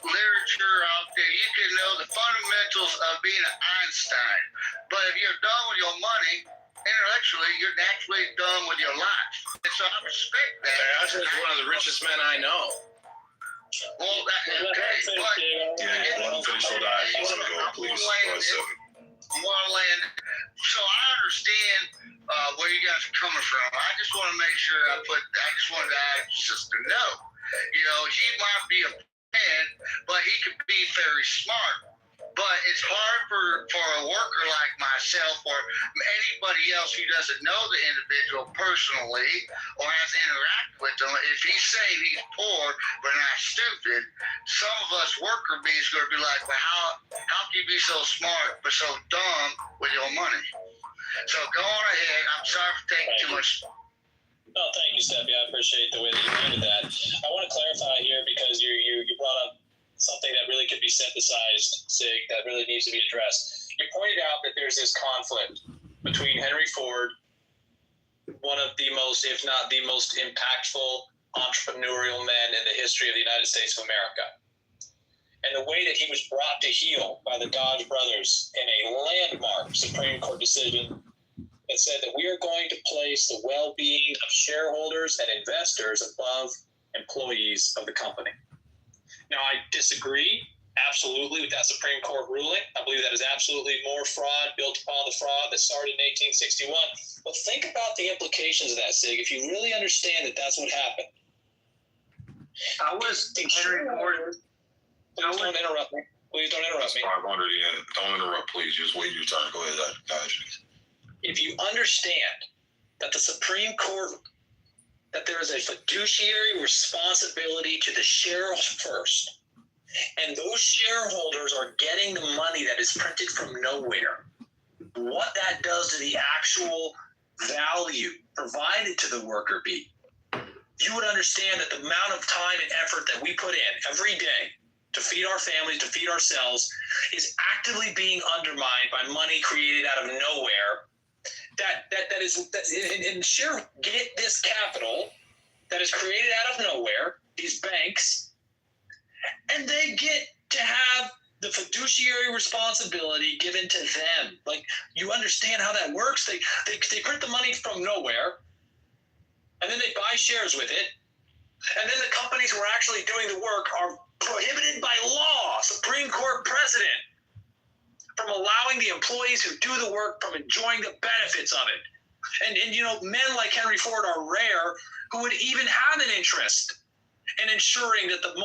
literature out there. You could know the fundamentals of being an Einstein. But if you're done with your money, intellectually, you're naturally done with your life. And so I respect that. Diogenes is one of the richest men I know. Well, okay, but let him finish what I want to go, please. So I understand where you guys are coming from. I just want to make sure I just wanted to know. He might be a man, but he could be very smart. But it's hard for a worker like myself or anybody else who doesn't know the individual personally or has interacted with them. If he's saying he's poor but not stupid, some of us worker bees are going to be like, well, how can you be so smart but so dumb with your money? So go on ahead. I'm sorry for taking too much. No, thank you, Steffi. I appreciate the way that you handled that. I want to clarify here because you brought up something that really could be synthesized, Sig, that really needs to be addressed. You pointed out that there's this conflict between Henry Ford, one of the most, if not the most impactful entrepreneurial men in the history of the United States of America, and the way that he was brought to heel by the Dodge brothers in a landmark Supreme Court decision that said that we are going to place the well-being of shareholders and investors above employees of the company. Now, I disagree absolutely with that Supreme Court ruling. I believe that is absolutely more fraud built upon the fraud that started in 1861. But think about the implications of that, Sig, if you really understand that that's what happened. I was Henry Ford. Please don't interrupt me. Please don't interrupt me. Don't interrupt, please. Just wait your turn. Go ahead, Janice. If you understand that the Supreme Court, that there is a fiduciary responsibility to the shareholders first, and those shareholders are getting the money that is printed from nowhere, what that does to the actual value provided to the worker bee, you would understand that the amount of time and effort that we put in every day to feed our families, to feed ourselves, is actively being undermined by money created out of nowhere. Get this capital that is created out of nowhere, these banks, and they get to have the fiduciary responsibility given to them. Like, you understand how that works? They print the money from nowhere, and then they buy shares with it, and then the companies who are actually doing the work are prohibited by law, Supreme Court precedent, from allowing the employees who do the work from enjoying the benefits of it. And you know, men like Henry Ford are rare who would even have an interest in ensuring that the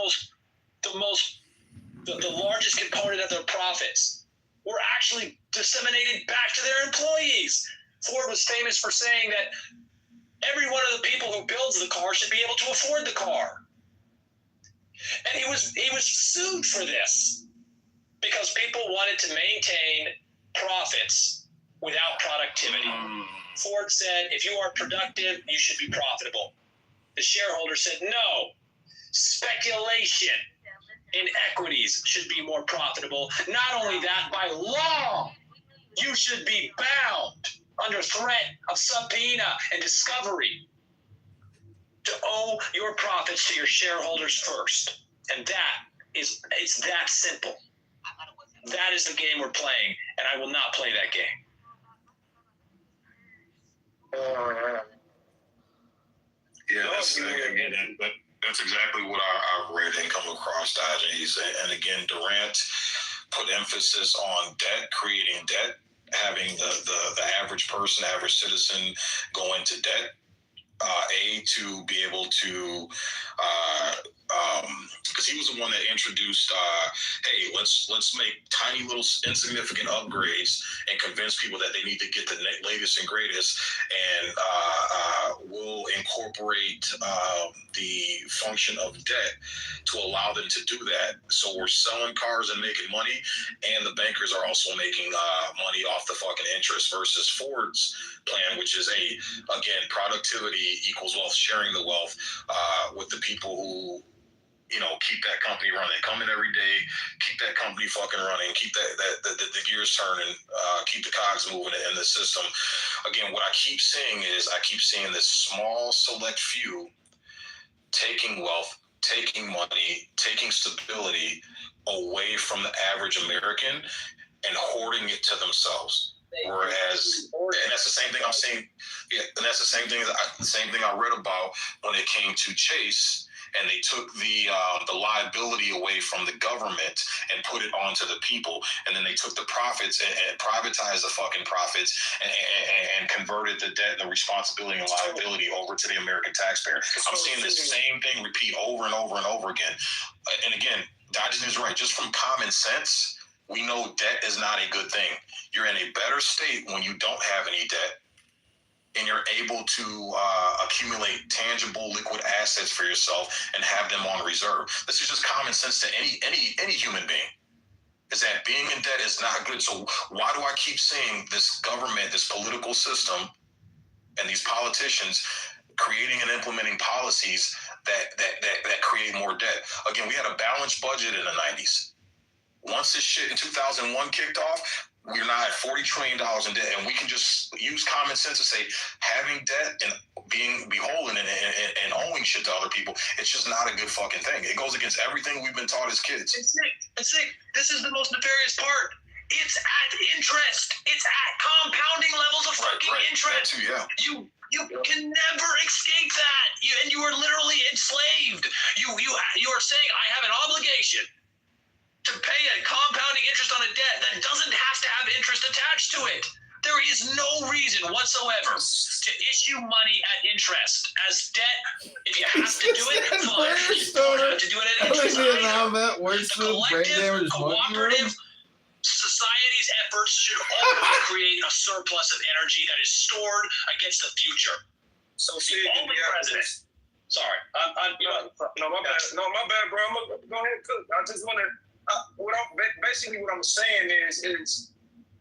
largest component of their profits were actually disseminated back to their employees. Ford was famous for saying that every one of the people who builds the car should be able to afford the car. And he was sued for this because people wanted to maintain profits without productivity. Ford said, if you are productive, you should be profitable. The shareholder said, no, speculation in equities should be more profitable. Not only that, by law, you should be bound under threat of subpoena and discovery to owe your profits to your shareholders first. And it's that simple. That is the game we're playing, and I will not play that game. That's exactly what I've read and come across, Diogenes. And again, Durant put emphasis on debt, creating debt, having the average person, average citizen go into debt, to be able to, because he was the one that introduced, hey, let's make tiny little insignificant upgrades and convince people that they need to get the latest and greatest, and we'll incorporate the function of debt to allow them to do that. So we're selling cars and making money, and the bankers are also making money off the fucking interest, versus Ford's plan, which is again, productivity equals wealth, sharing the wealth with the people who, you know, keep that company running. Come in every day, keep that company fucking running, keep the gears turning, keep the cogs moving in the system. Again, what I keep seeing is this small select few taking wealth, taking money, taking stability away from the average American and hoarding it to themselves. Whereas, and that's the same thing I'm seeing. Yeah, and that's the same thing I read about when it came to Chase, and they took the liability away from the government and put it onto the people, and then they took the profits and privatized the fucking profits and converted the debt and the responsibility and liability over to the American taxpayer. I'm seeing the same thing repeat over and over and over again. And again, Dodgen is right. Just from common sense, We know debt is not a good thing. You're in a better state when you don't have any debt, and you're able to accumulate tangible liquid assets for yourself and have them on reserve. This is just common sense to any human being. Is that being in debt is not good. So why do I keep seeing this government, this political system, and these politicians creating and implementing policies that create more debt? Again, we had a balanced budget in the 90s. Once this shit in 2001 kicked off, we're now at $40 trillion in debt, and we can just use common sense to say having debt and being beholden and owing shit to other people, it's just not a good fucking thing. It goes against everything we've been taught as kids. It's sick. This is the most nefarious part. It's at interest. It's at compounding levels of fucking interest. That too, yeah. You can never escape that. You are literally enslaved. You are saying I have an obligation to pay a compounding interest on a debt that doesn't have to have interest attached to it. There is no reason whatsoever to issue money at interest as debt. If you have to do it, fine. You don't have to do it at interest. The collective, cooperative society's efforts should always create a surplus of energy that is stored against the future. So, only president. Sorry, no, my bad. No, my bad, bro. I'm gonna go ahead and cook. I just want to. What I'm saying is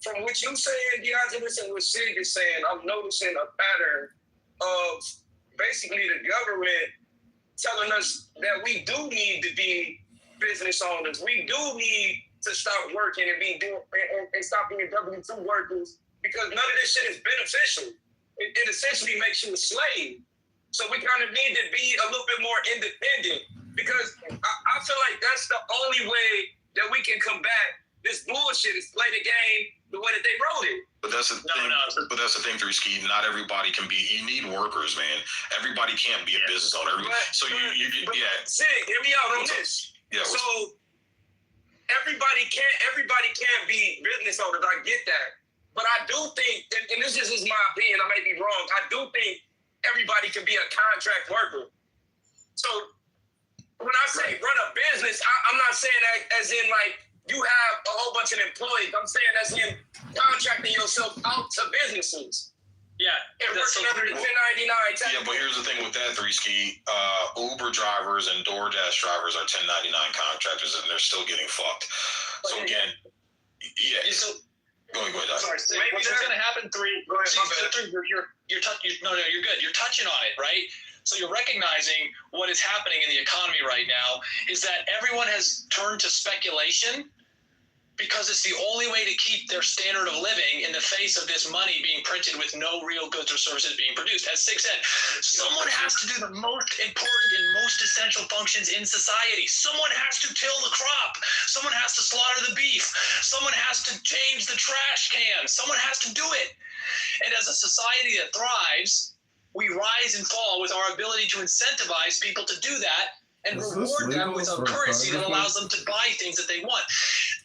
from what you saying, Diogenes, and what Sig is saying, I'm noticing a pattern of basically the government telling us that we do need to be business owners. We do need to stop working and stop being W-2 workers, because none of this shit is beneficial. It essentially makes you a slave. So we kind of need to be a little bit more independent, because I feel like that's the only way that we can combat this bullshit is play the game the way that they wrote it. But that's the thing. But that's the thing, Ski. Not everybody can be. You need workers, man. Everybody can't be a business owner. So you Sig, hear me out on this. Yeah. So everybody can't be business owners. I get that, but I do think, and this is my opinion. I may be wrong. I do think everybody can be a contract worker. So when I say run a business, I'm not saying that as in like you have a whole bunch of employees. I'm saying as in contracting yourself out to businesses. Yeah. And working under the 1099 tax. Yeah, but here's the thing with that, Ski. Uber drivers and DoorDash drivers are 1099 contractors, and they're still getting fucked. So again, Go ahead. Sorry, what's going to happen? You're good. You're touching on it, right? So you're recognizing what is happening in the economy right now is that everyone has turned to speculation because it's the only way to keep their standard of living in the face of this money being printed with no real goods or services being produced. As Sig said, someone has to do the most important and most essential functions in society. Someone has to till the crop. Someone has to slaughter the beef. Someone has to change the trash can. Someone has to do it. And as a society that thrives, we rise and fall with our ability to incentivize people to do that and reward them with a currency that allows them to buy things that they want.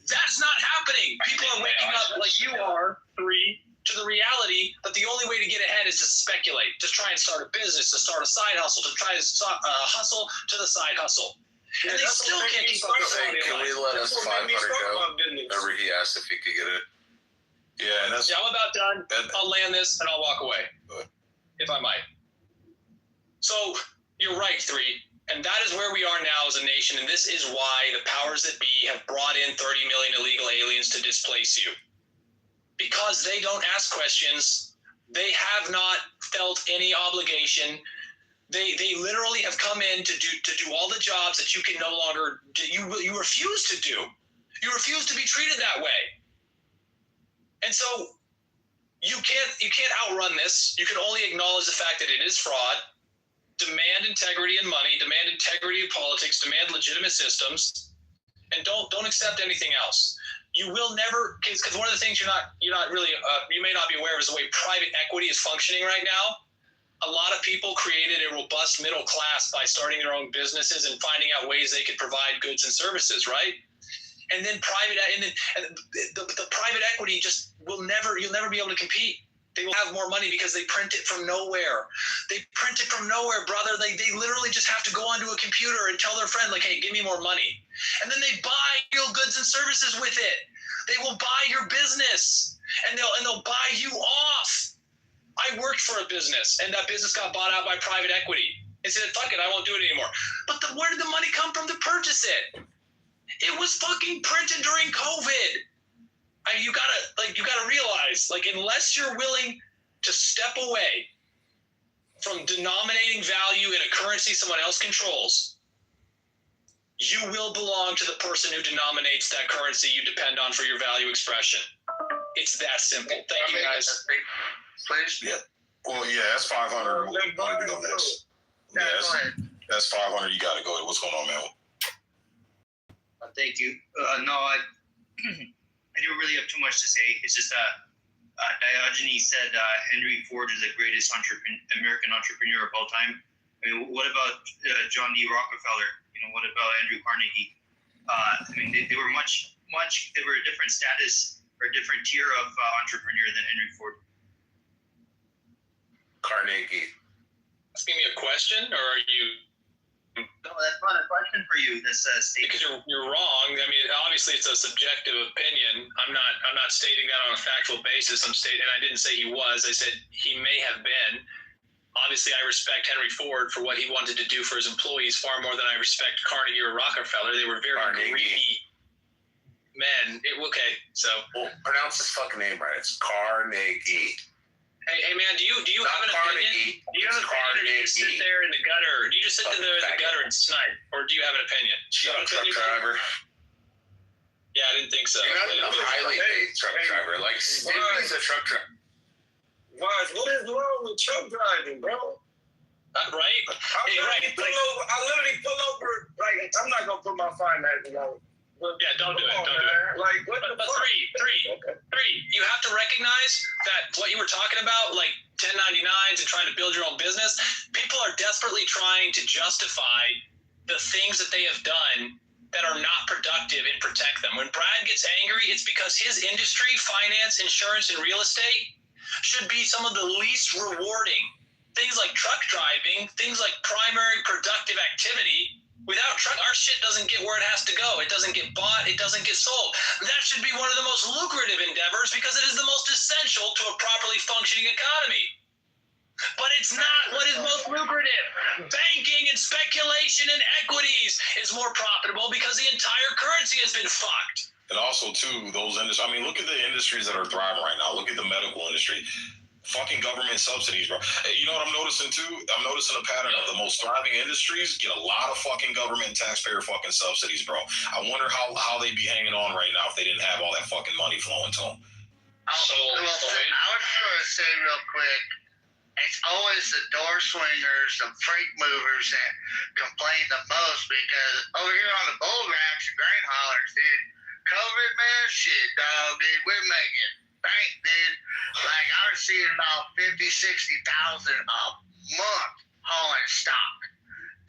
That's not happening. People are waking up like you are, to the reality that the only way to get ahead is to speculate, to try and start a business, to start a side hustle, to try to hustle to the side hustle. And they still can't keep up with it. Can we let us 500 go? Remember he asked if he could get it. Yeah, I'm about done. I'll land this and I'll walk away, if I might. So you're right, 3. And that is where we are now as a nation, and this is why the powers that be have brought in 30 million illegal aliens to displace you. Because they don't ask questions. They have not felt any obligation. They literally have come in to do all the jobs that you can no longer you refuse to do. You refuse to be treated that way. And so you can't outrun this. You can only acknowledge the fact that it is fraud. Demand integrity in money, demand integrity in politics, demand legitimate systems, and don't accept anything else. You will never, because one of the things you're not really you may not be aware of is the way private equity is functioning right now. A lot of people created a robust middle class by starting their own businesses and finding out ways they could provide goods and services, right? And then the private equity you'll never be able to compete. They will have more money because they print it from nowhere. They print it from nowhere, brother. They literally just have to go onto a computer and tell their friend, like, hey, give me more money. And then they buy real goods and services with it. They will buy your business, and they'll buy you off. I worked for a business, and that business got bought out by private equity. They said, "Fuck it, I won't do it anymore." But where did the money come from to purchase it? It was fucking printed during COVID. You gotta realize, like, unless you're willing to step away from denominating value in a currency someone else controls, you will belong to the person who denominates that currency you depend on for your value expression. It's that simple. Thank you, guys. Please? Yeah. Well, yeah, that's 500. Want to go next? Yeah, that's 500. You got to go. What's going on, man? Thank you. No, I don't really have too much to say. It's just Diogenes said Henry Ford is the greatest American entrepreneur of all time. I mean, what about John D. Rockefeller? What about Andrew Carnegie? I mean, they were they were a different status or a different tier of entrepreneur than Henry Ford. Carnegie. Asking me a question, or are you? No, that's not a question for you. This statement. Because you're wrong. I mean, obviously it's a subjective opinion. I'm not stating that on a factual basis. I didn't say he was. I said he may have been. Obviously, I respect Henry Ford for what he wanted to do for his employees far more than I respect Carnegie or Rockefeller. They were very greedy men. Well, pronounce his fucking name right. It's Carnegie. Hey man, do you have an opinion? Do you have an opinion, or do you just sit there in the gutter? Do you just sit there in the gutter and snipe, or do you have an opinion? Shut up, truck driver. Yeah, I didn't think so. You're not a highly paid truck driver. Like, Stimpy's a truck driver. Why? What is wrong with truck driving, bro? Right? I literally pull over. Like, I'm not gonna put my finances on. Yeah, don't do it. Don't do it. Like, what the fuck? Three. You have to recognize that what you were talking about, like 1099s and trying to build your own business, people are desperately trying to justify the things that they have done that are not productive and protect them. When Brad gets angry, it's because his industry, finance, insurance, and real estate, should be some of the least rewarding. Things like truck driving, things like primary productive activity. Without truck, our shit doesn't get where it has to go. It doesn't get bought. It doesn't get sold. That should be one of the most lucrative endeavors because it is the most essential to a properly functioning economy. But it's not what is most lucrative. Banking and speculation and equities is more profitable because the entire currency has been fucked. And also, too, those industries. I mean, look at the industries that are thriving right now. Look at the medical industry. Fucking government subsidies, bro. You know what I'm noticing too? I'm noticing a pattern of the most thriving industries get a lot of fucking government and taxpayer fucking subsidies, bro. I wonder how they'd be hanging on right now if they didn't have all that fucking money flowing to them. I was just going to say real quick, it's always the door swingers, the freight movers that complain the most because over here on the bull ranch, the grain haulers, dude, COVID, man, shit, dog, dude, we're making bank, dude. Like, I was seeing about 50,000, 60,000 a month hauling stock.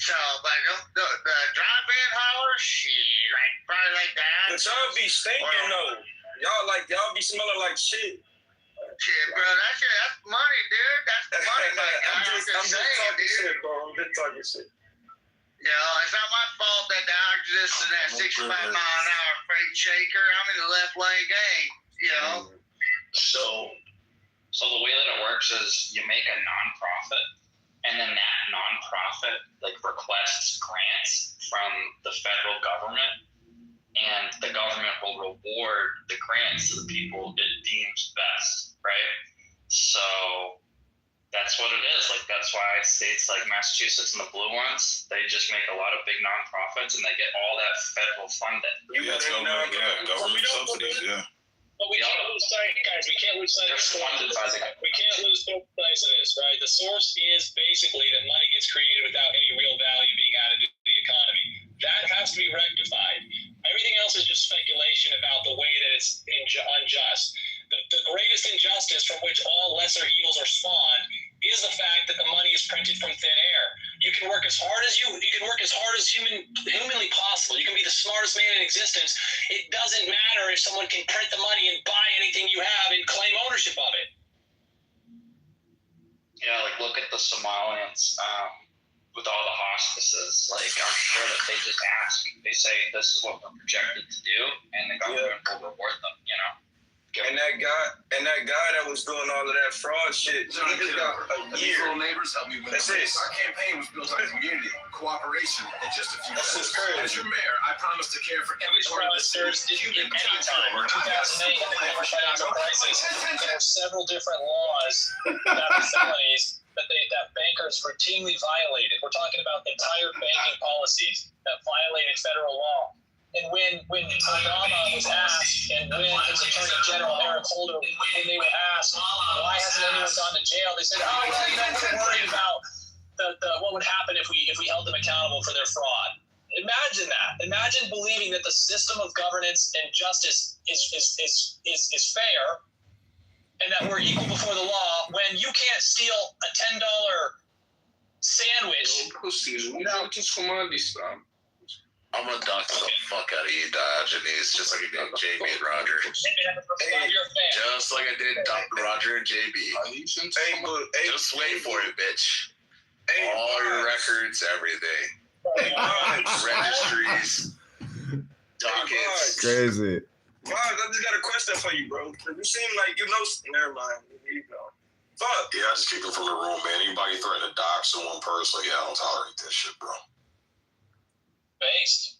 So, but the drive-in haulers, shit, like, probably like that. But y'all be stinking, though. Y'all be smelling like shit. Shit, bro, that's money, dude. That's the money. I'm just talking shit, bro. I'm just talking shit. You know, it's not my fault that I'm just in that 65 mile an hour freight shaker. I'm in the left lane game, you know. So the way that it works is you make a nonprofit, and then that nonprofit requests grants from the federal government, and the government will reward the grants to the people it deems best, right? So that's what it is. Like, that's why states like Massachusetts and the blue ones, they just make a lot of big nonprofits, and they get all that federal funding. Government subsidies, yeah. But we can't lose sight, guys. We can't lose sight of the source. We can't lose the place of this, right? The source is basically that money gets created without any real value being added to the economy. That has to be rectified. Everything else is just speculation about the way that it's unjust. The greatest injustice from which all lesser evils are spawned is the fact that the money is printed from thin air. You can work as hard as humanly possible. You can be the smartest man in existence. It doesn't matter if someone can print the money and buy anything you have and claim ownership of it. Yeah, like look at the Somalians. with all the hospices. Like, I'm sure that they just ask. They say, this is what we're projected to do, and the government will reward them, you know? And that guy that was doing all of that fraud shit, he just got a year. Little neighbors helped me win. That's it. Our campaign was built on community, cooperation, and just a few. That's just crazy. As your mayor, I promise to care for every part of the city. Didn't get any time. 2008, in the global financial crisis, there are several different laws that are felonies that bankers routinely violated. We're talking about entire banking policies that violated federal law. And when Obama was asked, and when his Attorney General Eric Holder, when they were asked, why hasn't anyone gone to jail? They said, oh, well, we're worried about what would happen if we held them accountable for their fraud. Imagine that. Imagine believing that the system of governance and justice is fair, and that we're equal before the law when you can't steal a $10 sandwich. I'm gonna dox the fuck out of you, Diogenes, just like I did JB and Roger. Just like I did Dr. Roger and JB. Just wait for it, bitch. All your records, everything. Registries, dockets. Crazy. Bob, I just got a question for you, bro. You seem like you know. Never mind. Here you go. Fuck. Yeah, I just kick him from the room, man. Anybody threaten to dox someone personally, I don't tolerate that shit, bro. Based.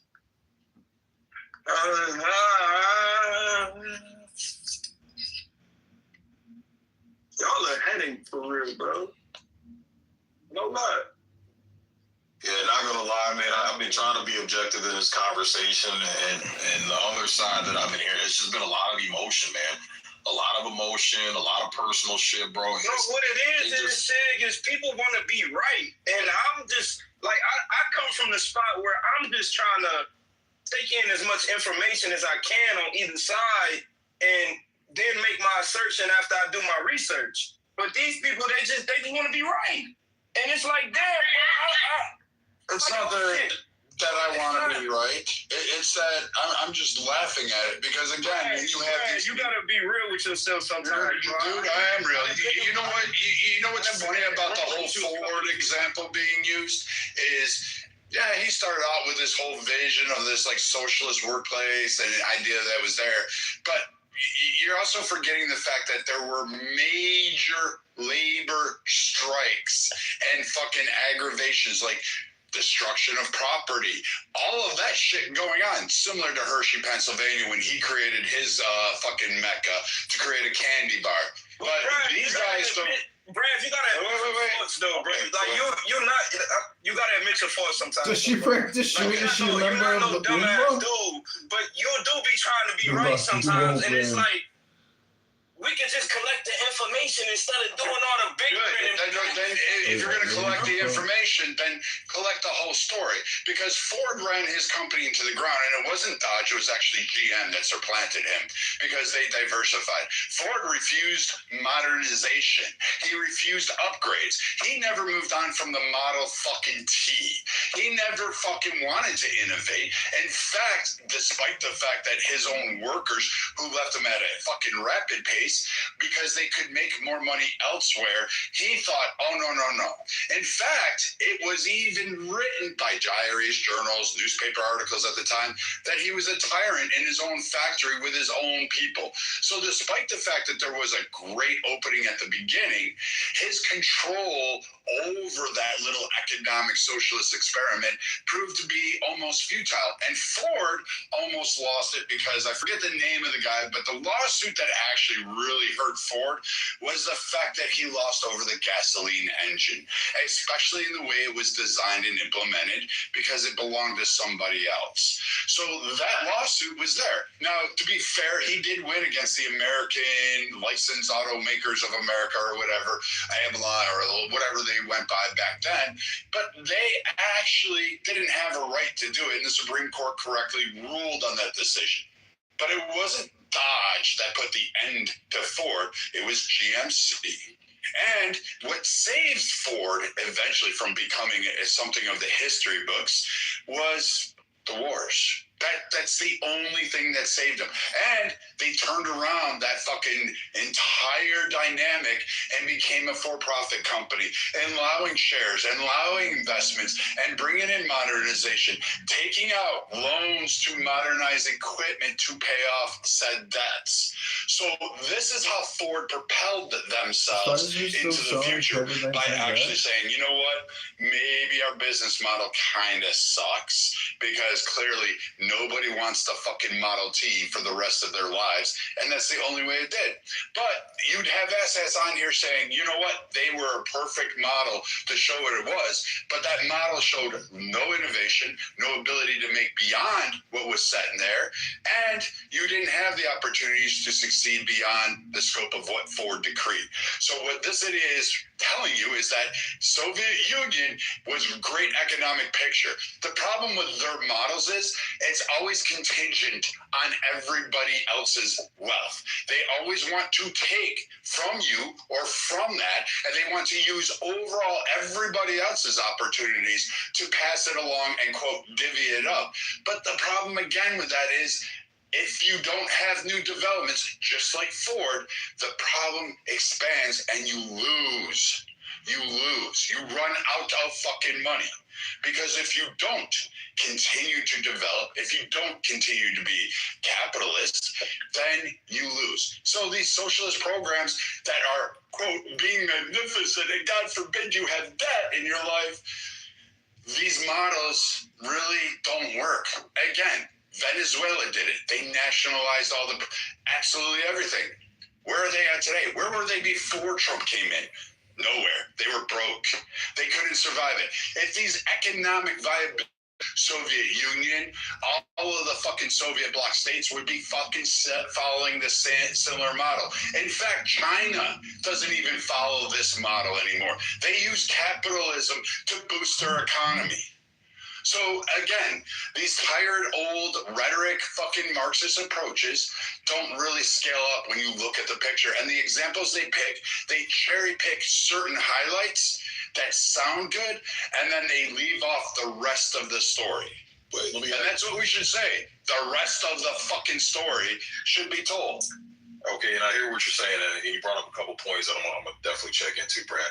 Y'all are heading for real, bro. No lie. Yeah, not gonna lie, man. I've been trying to be objective in this conversation, and the other side that I've been hearing, it's just been a lot of emotion, man. A lot of emotion, a lot of personal shit, bro. No, what it is people want to be right, and I'm just like I come from the spot where I'm just trying to take in as much information as I can on either side, and then make my assertion after I do my research. But these people, they just want to be right, and it's like, damn, bro. It's not that I want to be right. It's that I'm just laughing at it because, again, you have these. You gotta be real with yourself sometimes, dude. I am real. You know what? You know what's funny about the whole Ford example being used is, yeah, he started out with this whole vision of this like socialist workplace and an idea that was there, but you're also forgetting the fact that there were major labor strikes and fucking aggravations like destruction of property, all of that shit going on, similar to Hershey, Pennsylvania, when he created his fucking mecca to create a candy bar. But these guys don't. Brad, you gotta admit faults though, bro. Like you're not. You gotta admit your faults sometimes. Does she practice shooting? Is she a member of the dumbass dude, but you do be trying to be right sometimes, and it's like we can just collect the information instead of doing all the big. Then if you're going to collect the information, then collect the whole story. Because Ford ran his company into the ground, and it wasn't Dodge, it was actually GM that supplanted him because they diversified. Ford refused modernization. He refused upgrades. He never moved on from the Model fucking T. He never fucking wanted to innovate. In fact, despite the fact that his own workers who left him at a fucking rapid pace because they could make more money elsewhere, he thought, oh, no. In fact, it was even written by diaries, journals, newspaper articles at the time that he was a tyrant in his own factory with his own people. So despite the fact that there was a great opening at the beginning, his control over that little economic socialist experiment proved to be almost futile. And Ford almost lost it because I forget the name of the guy, but the lawsuit that actually really hurt Ford was the fact that he lost over the gasoline engine, especially in the way it was designed and implemented because it belonged to somebody else. So that lawsuit was there. Now, to be fair, he did win against the American Licensed Automakers of America or whatever, AMLA or whatever they went by back then, but they actually didn't have a right to do it, and the Supreme Court correctly ruled on that decision. But it wasn't Dodge that put the end to Ford, it was GMC. And what saved Ford eventually from becoming something of the history books was the wars. That's the only thing that saved them. And they turned around that fucking entire dynamic and became a for-profit company, and allowing shares and allowing investments and bringing in modernization, taking out loans to modernize equipment to pay off said debts. So this is how Ford propelled themselves into the future by actually saying, you know what, maybe our business model kind of sucks, because clearly nobody wants the fucking Model T for the rest of their lives, and that's the only way it did. But you'd have assets on here saying, you know what, they were a perfect model to show what it was, but that model showed no innovation, no ability to make beyond what was set in there, and you didn't have the opportunities to succeed beyond the scope of what Ford decreed. So what this is telling you is that Soviet Union was a great economic picture. The problem with their models is it's always contingent on everybody else's wealth. They always want to take from you or from that, and they want to use overall everybody else's opportunities to pass it along and, quote, divvy it up. But the problem again with that is, if you don't have new developments, just like Ford, the problem expands and you lose. You lose. You run out of fucking money. Because if you don't continue to develop, if you don't continue to be capitalists, then you lose. So these socialist programs that are, quote, being magnificent, and God forbid you have debt in your life, these models really don't work. Again, Venezuela did it. They nationalized absolutely everything. Where are they at today? Where were they before Trump came in? Nowhere. They were broke. They couldn't survive it. If these economic viability, Soviet Union, all of the fucking Soviet bloc states would be fucking following the similar model. In fact, China doesn't even follow this model anymore. They use capitalism to boost their economy. So again, these tired old rhetoric fucking Marxist approaches don't really scale up when you look at the picture. And the examples they pick, they cherry pick certain highlights that sound good, and then they leave off the rest of the story. And that's what we should say. The rest of the fucking story should be told. Okay, and I hear what you're saying, and you brought up a couple points that I'm going to definitely check into, Brad.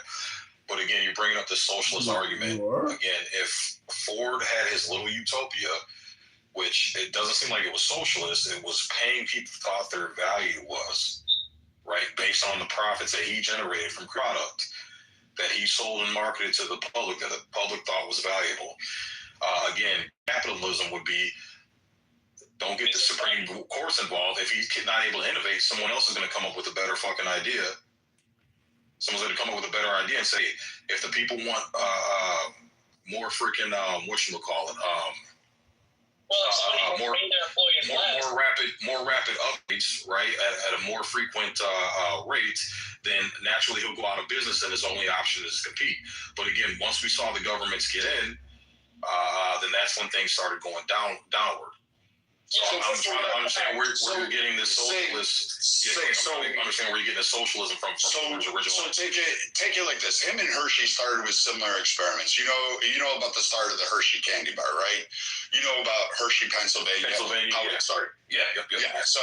But again, you're bringing up the socialist argument. Again, if Ford had his little utopia, which it doesn't seem like it was socialist, it was paying people thought their value was, right, based on the profits that he generated from product that he sold and marketed to the public, that the public thought was valuable. Again, capitalism would be, don't get the Supreme Courts involved. If he's not able to innovate, someone else is going to come up with a better fucking idea. Someone's going to come up with a better idea and say, if the people want more freaking, whatchamacallit, more rapid updates, right, at a more frequent rate, then naturally he'll go out of business, and his only option is to compete. But again, once we saw the governments get in, then that's when things started going downward. So I'm trying to understand where you're getting this socialist. Understand where you're getting the socialism from Ford's original. So take it like this. Him and Hershey started with similar experiments. You know about the start of the Hershey candy bar, right? You know about Hershey, Pennsylvania, how it started. Yeah. So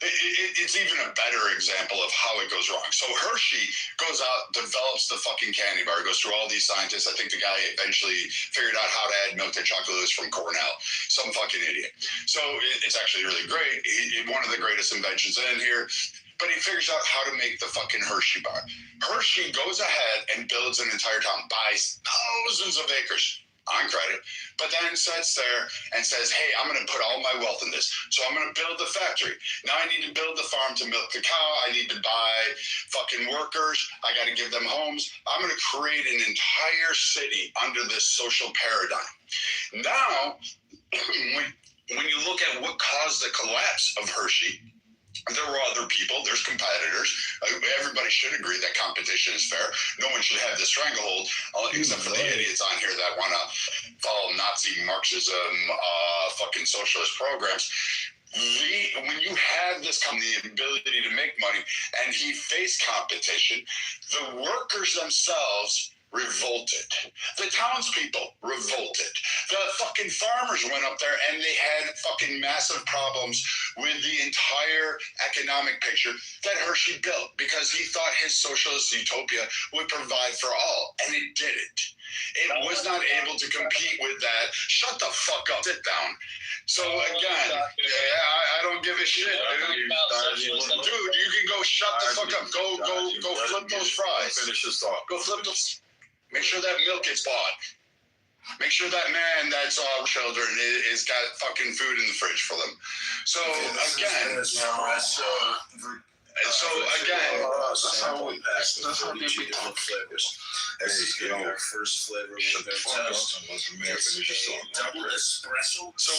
it's even a better example of how it goes wrong. So Hershey goes out, develops the fucking candy bar, goes through all these scientists. I think the guy eventually figured out how to add milk to chocolate from Cornell. Some fucking idiot. So it's actually really great. One of the greatest inventions in here. But he figures out how to make the fucking Hershey bar. Hershey goes ahead and builds an entire town, buys thousands of acres on credit, but then sits there and says, hey, I'm going to put all my wealth in this. So I'm going to build the factory. Now I need to build the farm to milk the cow. I need to buy fucking workers. I got to give them homes. I'm going to create an entire city under this social paradigm. Now, when you look at what caused the collapse of Hershey, there were other people, there's competitors. Everybody should agree that competition is fair. No one should have the stranglehold, except for the idiots on here that want to follow Nazi Marxism, fucking socialist programs. When you have this company, the ability to make money, and he faced competition, the workers themselves revolted. The townspeople revolted. The fucking farmers went up there and they had fucking massive problems with the entire economic picture that Hershey built because he thought his socialist utopia would provide for all, and it didn't. It was not able to compete with that. Shut the fuck up. Sit down. So again, I don't give a shit, dude. Dude, you can go shut the fuck up. Go flip those fries. Finish this off. Go flip those. Make sure that milk gets bought. Make sure that man that's children is got fucking food in the fridge for them. So again, that's how they become flavors. This is our first flavor we're gonna test. Double espresso. So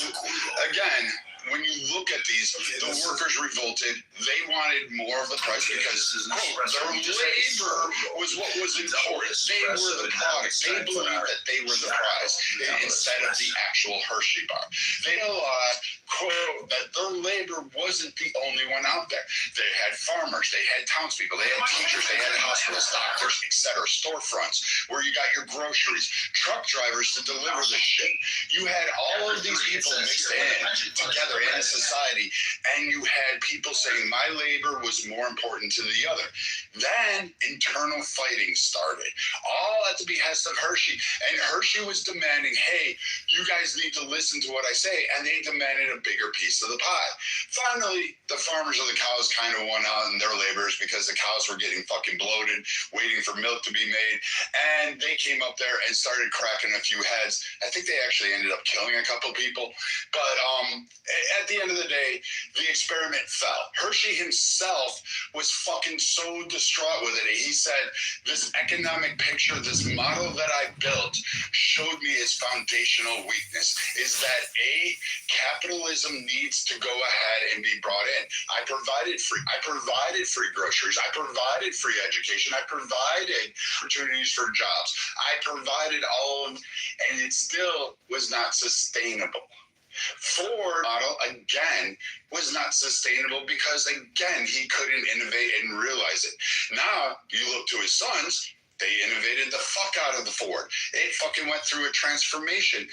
again, when you look at these, the workers revolted. They wanted more of the price because their labor was what was important. They were the product. They believed that they were the prize instead of the actual Hershey bar. They realized, quote, that their labor wasn't the only one out there. They had farmers, they had townspeople, they had teachers, they had hospitals, doctors, etc., storefronts where you got your groceries, truck drivers to deliver the shit. You had all of these people mixed in together in a society, and you had people saying my labor was more important to the other. Then internal fighting started, all at the behest of Hershey, and Hershey was demanding, hey, you guys need to listen to what I say, and they demanded a bigger piece of the pie. Finally, the farmers of the cows kind of won out in their labors because the cows were getting fucking bloated, waiting for milk to be made, and they came up there and started cracking a few heads. I think they actually ended up killing a couple people, but at the end of the day, the experiment fell. Hershey himself was fucking so distraught with it. He said, this economic picture, this model that I built showed me its foundational weakness, is that capitalism needs to go ahead and be brought in. I provided free groceries. I provided free education. I provided opportunities for jobs. I provided all of, and it still was not sustainable. Ford model, again, was not sustainable because, again, he couldn't innovate and realize it. Now, you look to his sons, they innovated the fuck out of the Ford. It fucking went through a transformation.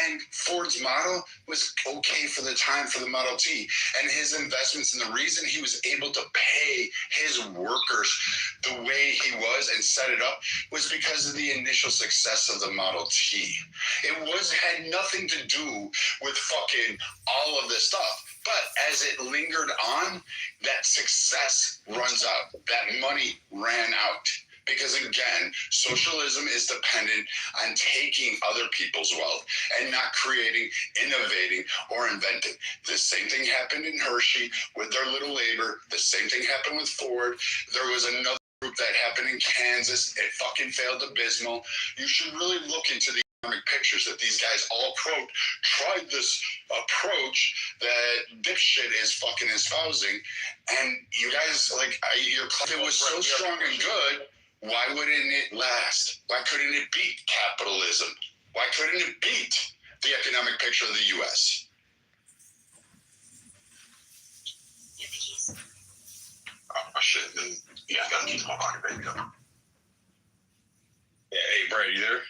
And Ford's model was okay for the time for the Model T. And his investments, and the reason he was able to pay his workers the way he was and set it up was because of the initial success of the Model T. It had nothing to do with fucking all of this stuff. But as it lingered on, that success runs out. That money ran out. Because again, socialism is dependent on taking other people's wealth and not creating, innovating, or inventing. The same thing happened in Hershey with their little labor. The same thing happened with Ford. There was another group that happened in Kansas. It fucking failed abysmal. You should really look into the economic pictures that these guys all, quote, tried this approach that dipshit is fucking espousing. And you guys, like, your claim was so strong and good. Why wouldn't it last? Why couldn't it beat capitalism? Why couldn't it beat the economic picture of the U.S.? Oh, shit. Yeah, I gotta keep my pocket, baby. Yeah, hey, Brad, you there?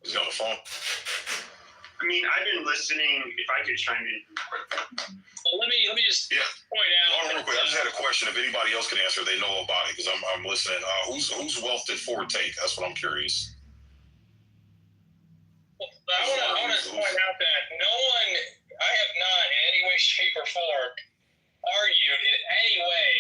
Is he on the phone? I mean, I've been listening. If I could chime in. Well, let me just point out. Real quick, I just had a question. If anybody else can answer, they know about it because I'm listening. Whose wealth did Ford take? That's what I'm curious. Well, I want to point out that I have not in any way, shape, or form argued in any way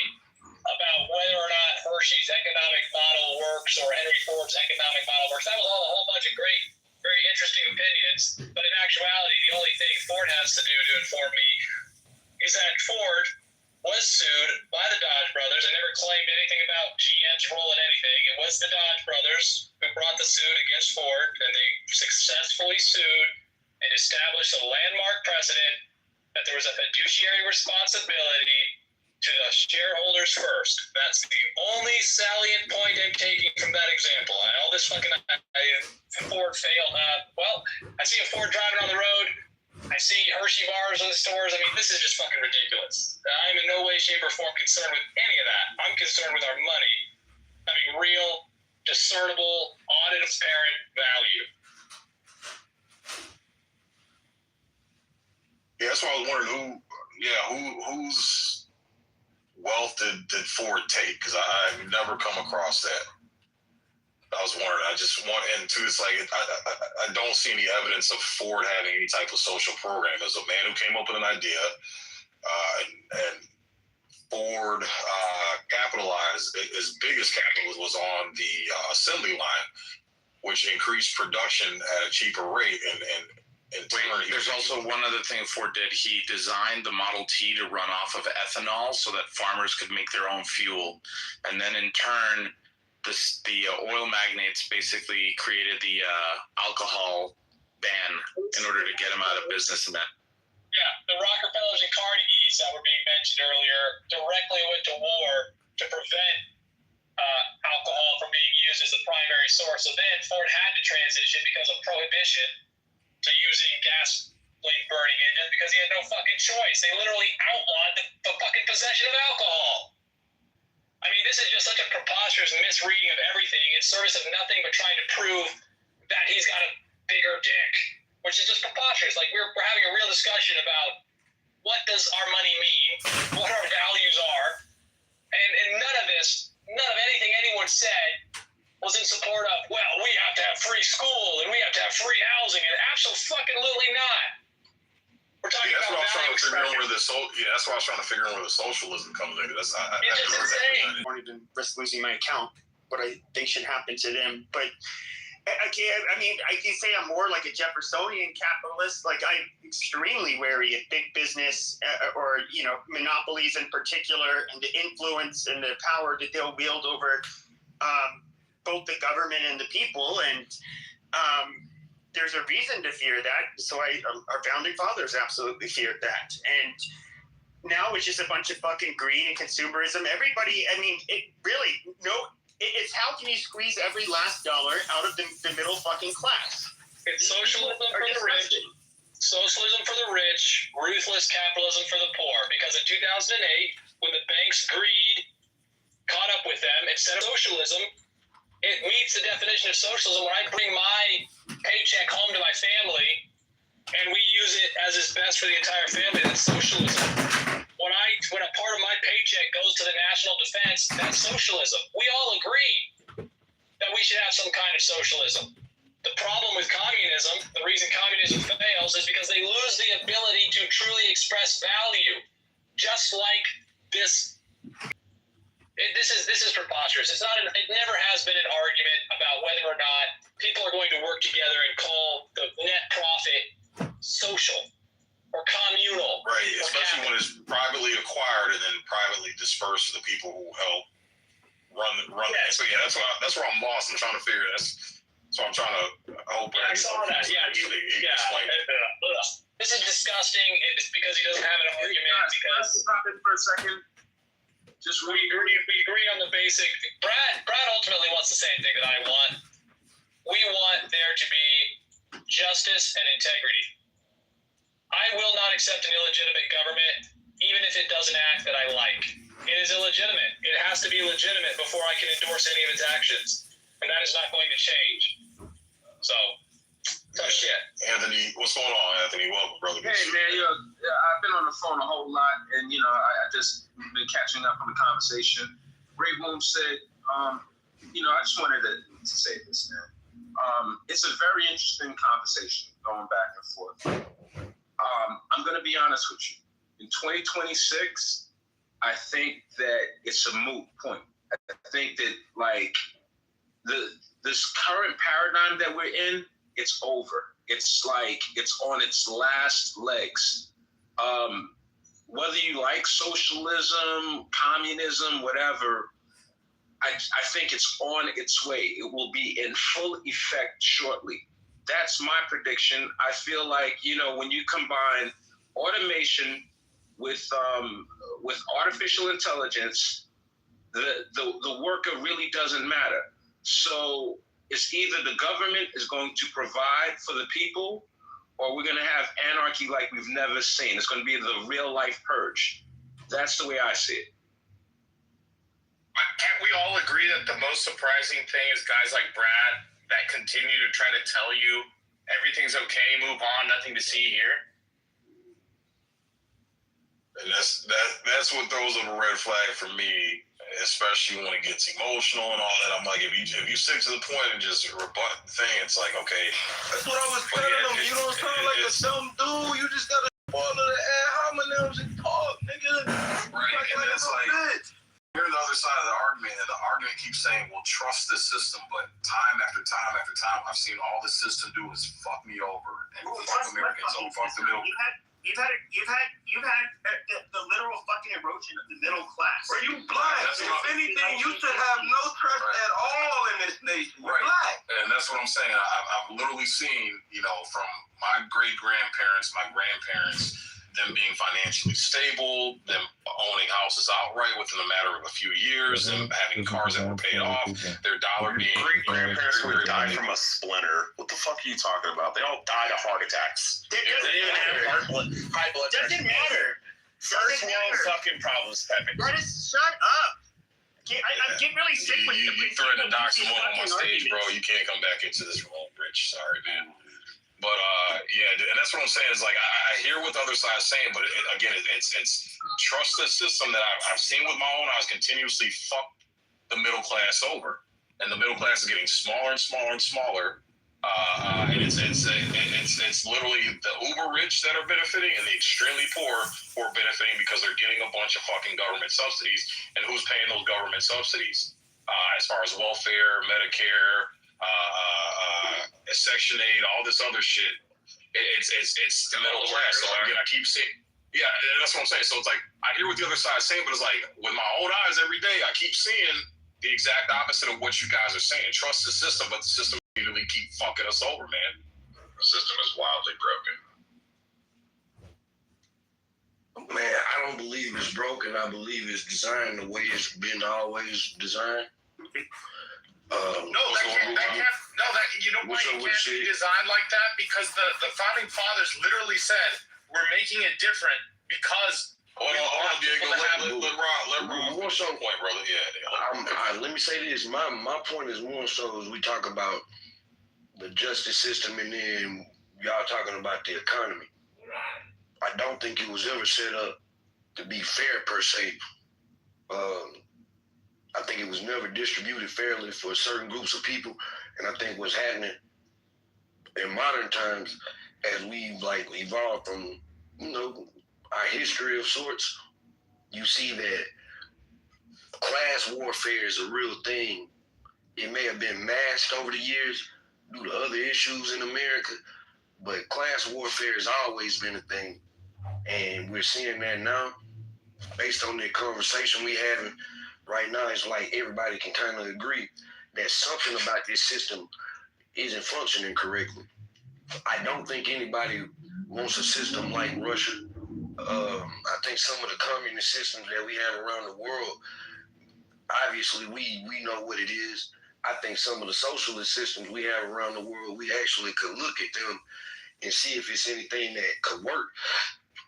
about whether or not Hershey's economic model works or Henry Ford's economic model works. That was all a whole bunch of great, very interesting opinions. But in actuality, the only thing Ford has to do to inform me is that Ford was sued by the Dodge brothers. I never claimed anything about GM's role in anything. It was the Dodge brothers who brought the suit against Ford, and they successfully sued and established a landmark precedent that there was a fiduciary responsibility to the shareholders first. That's the only salient point I'm taking from that example. All this fucking Ford failed. I see a Ford driving on the road. I see Hershey bars in the stores. I mean, this is just fucking ridiculous. I'm in no way, shape, or form concerned with any of that. I'm concerned with our money. I mean, real discernible, on and apparent value. Yeah, that's why I was wondering whose wealth did Ford take? Because I've never come across that. I was wondering. I just want, and two, it's like I don't see any evidence of Ford having any type of social program. As a man who came up with an idea, and Ford capitalized, his biggest capital was on the assembly line, which increased production at a cheaper rate. And there's also one other thing Ford did. He designed the Model T to run off of ethanol so that farmers could make their own fuel. And then in turn, the oil magnates basically created the alcohol ban in order to get them out of business. And that. Yeah, the Rockefellers and Carnegies that were being mentioned earlier directly went to war to prevent alcohol from being used as the primary source. So then Ford had to transition because of prohibition to using gasoline burning engines because he had no fucking choice. They literally outlawed the fucking possession of alcohol. I mean, this is just such a preposterous misreading of everything in service of nothing but trying to prove that he's got a bigger dick, which is just preposterous. Like, we're having a real discussion about what does our money mean, what our values are, and none of anything anyone said was in support of, well, we have to have free school and we have to have free housing, and absolutely not. We're talking that's about what I was trying to figure out value that's why I was trying to figure out where the socialism comes in. it's just insane. I won't even risk losing my account, what I think should happen to them. But I can say I'm more like a Jeffersonian capitalist. Like, I'm extremely wary of big business or monopolies in particular, and the influence and the power that they'll wield over both the government and the people. And there's a reason to fear that. So our founding fathers absolutely feared that. And now it's just a bunch of fucking greed and consumerism. Everybody, it's how can you squeeze every last dollar out of the middle fucking class? It's socialism for the rich. Socialism for the rich, ruthless capitalism for the poor. Because in 2008, when the bank's greed caught up with them, instead of socialism, it meets the definition of socialism when I bring my paycheck home to my family and we use it as is best for the entire family. That's socialism. When a part of my paycheck goes to the national defense, that's socialism. We all agree that we should have some kind of socialism. The problem with communism, the reason communism fails, is because they lose the ability to truly express value. Just like this. This is preposterous. It never has been an argument about whether or not people are going to work together and call the net profit social or communal. Right, especially when it's privately acquired and then privately dispersed to the people who help run it. So yeah, that's where I'm lost. I'm trying to figure this. So I'm trying to hope. Yeah, I saw that. Yeah, explain it. This is disgusting. It's because he doesn't have an argument. Let's stop it for a second. We agree on the basic. Brad ultimately wants the same thing that I want. We want there to be justice and integrity. I will not accept an illegitimate government, even if it does an act that I like. It is illegitimate. It has to be legitimate before I can endorse any of its actions, and that is not going to change. So, tough shit. Anthony, what's going on, Anthony? Welcome, brother. Hey, man, I've been on the phone a whole lot, and I just been catching up on the conversation. Ray Boom said, I just wanted to say this, man. It's a very interesting conversation going back and forth. I'm going to be honest with you. In 2026, I think that it's a moot point. I think that this current paradigm that we're in, it's over. It's like it's on its last legs. Whether you like socialism, communism, whatever, I think it's on its way. It will be in full effect shortly. That's my prediction. I feel like, when you combine automation with artificial intelligence, the worker really doesn't matter. So it's either the government is going to provide for the people, or we're going to have anarchy like we've never seen. It's going to be the real life purge. That's the way I see it. Can't we all agree that the most surprising thing is guys like Brad that continue to try to tell you everything's okay, move on, nothing to see here? And that's what throws up a red flag for me, especially when it gets emotional and all that. I'm like, if you stick to the point and just rebut the thing, it's like, okay. That's what I was telling them. You don't sound like a dumb dude. You just gotta follow the ad hominems and talk, nigga. Right, and it's like, here's the other side of the argument, and the argument keeps saying, well, trust the system, but time after time after time, I've seen all the system do is fuck me over, and fuck Americans don't fuck the middle. You've had the literal fucking erosion of the middle class. Are you black? If anything, you should have no trust at all in this nation. You're black. And that's what I'm saying. I've literally seen, from my great-grandparents, my grandparents, them being financially stable, them owning houses outright within a matter of a few years, them having cars that were paid off, their dollar being... Great-grandparents would die from a splinter. What the fuck are you talking about? They all died of heart attacks. They didn't even have high blood pressure. Doesn't matter. First world fucking problems, Pepe. Shut up. I'm getting really sick with you. You threatened to knock someone on my stage, bro. You can't come back into this room, Rich. Sorry, man. But and that's what I'm saying is like I hear what the other side is saying, but it's trust the system that I've seen with my own eyes continuously fuck the middle class over, and the middle class is getting smaller and smaller and smaller. And it's literally the uber rich that are benefiting, and the extremely poor who are benefiting because they're getting a bunch of fucking government subsidies. And who's paying those government subsidies? As far as welfare, Medicare, Section 8, all this other shit. It's the middle class. So again, I keep seeing. Yeah, that's what I'm saying. So it's like I hear what the other side is saying, but it's like with my own eyes every day, I keep seeing the exact opposite of what you guys are saying. Trust the system, but the system literally keep fucking us over, man. The system is wildly broken. Man, I don't believe it's broken. I believe it's designed the way it's been always designed. You know why it can't be designed like that? Because the founding fathers literally said we're making it different because. Let me say this. My point is more so as we talk about the justice system and then y'all talking about the economy. I don't think it was ever set up to be fair per se. I think it was never distributed fairly for certain groups of people, and I think what's happening in modern times as we've evolved from our history of sorts, you see that class warfare is a real thing. It may have been masked over the years due to other issues in America, but class warfare has always been a thing, and we're seeing that now. Based on the conversation we having right now, it's like everybody can kind of agree that something about this system isn't functioning correctly. I don't think anybody wants a system like Russia. I think some of the communist systems that we have around the world, obviously we know what it is. I think some of the socialist systems we have around the world, we actually could look at them and see if it's anything that could work.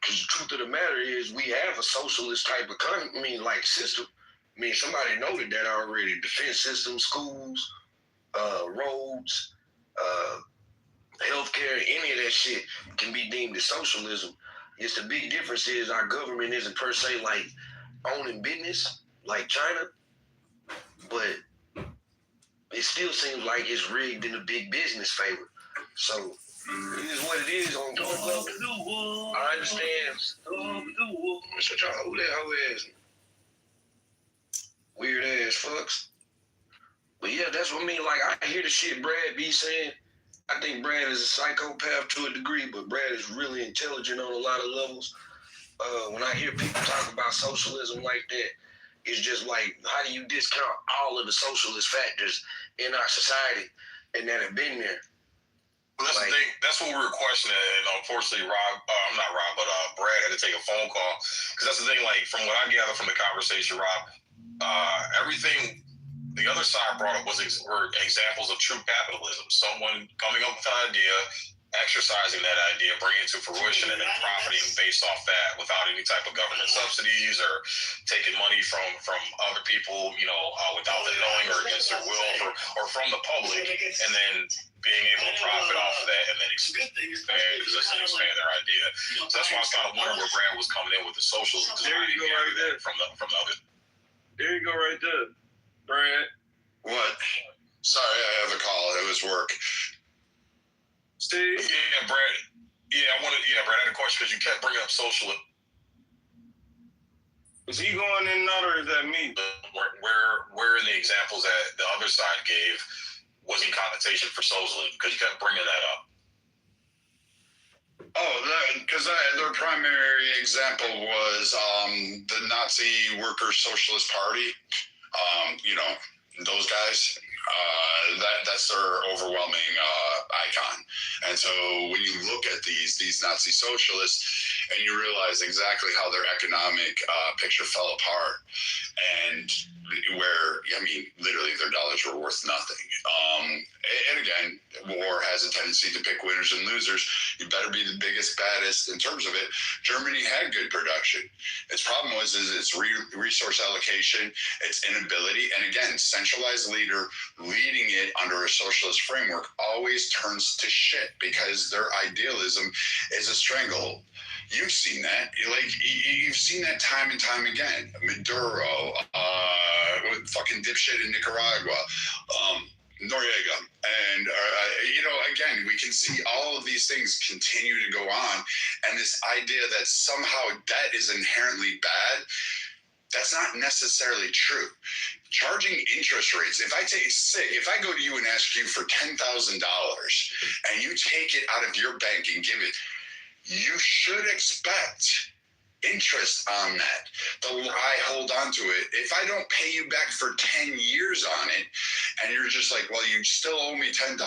Because the truth of the matter is we have a socialist type of system. I mean, somebody noted that already. Defense systems, schools, roads, healthcare, any of that shit can be deemed as socialism. It's the big difference is our government isn't per se like owning business like China, but it still seems like it's rigged in the big business favor. So it is what it is on one level. I understand. Shut y'all who that hoe ass. Weird ass fucks. But yeah, that's what I mean. Like I hear the shit Brad be saying. I think Brad is a psychopath to a degree, but Brad is really intelligent on a lot of levels. When I hear people talk about socialism like that, it's just like, how do you discount all of the socialist factors in our society and that have been there? Well, that's the thing. That's what we were questioning, and unfortunately, Brad had to take a phone call because that's the thing. Like from what I gather from the conversation, Rob, everything the other side brought up were examples of true capitalism. Someone coming up with an idea, exercising that idea, bringing it to fruition, and then profiting based off that without any type of government subsidies or taking money from other people, without them knowing or against their will, or from the public, and then being able to profit off of that and then expand their idea. So that's why I was kind of wondering where Brad was coming in with the socialism. There you go, right there. From the other. There you go, right there, Brad. What? Sorry, I have a call. It was work. Steve? Yeah, Brad. Brad, I had a question because you kept bringing up socialism. Is he going in and out, or is that me? Where in the examples that the other side gave was in connotation for socialism, because you kept bringing that up. Oh, because their primary example was the Nazi Workers' Socialist Party. Those guys. That's their overwhelming icon. And so when you look at these Nazi socialists, and you realize exactly how their economic picture fell apart, and where, literally their dollars were worth nothing. And again, war has a tendency to pick winners and losers. You better be the biggest, baddest. In terms of it, Germany had good production. Its problem was its resource allocation, its inability, and again, centralized leader leading it under a socialist framework always turns to shit because their idealism is a stranglehold. You've seen that. You've seen that time and time again. Maduro, fucking dipshit in Nicaragua, Noriega. And, again, we can see all of these things continue to go on. And this idea that somehow debt is inherently bad, that's not necessarily true. Charging interest rates, if I go to you and ask you for $10,000 and you take it out of your bank and give it, you should expect interest on that. I hold on to it. If I don't pay you back for 10 years on it, and you're just like, well, you still owe me $10,000,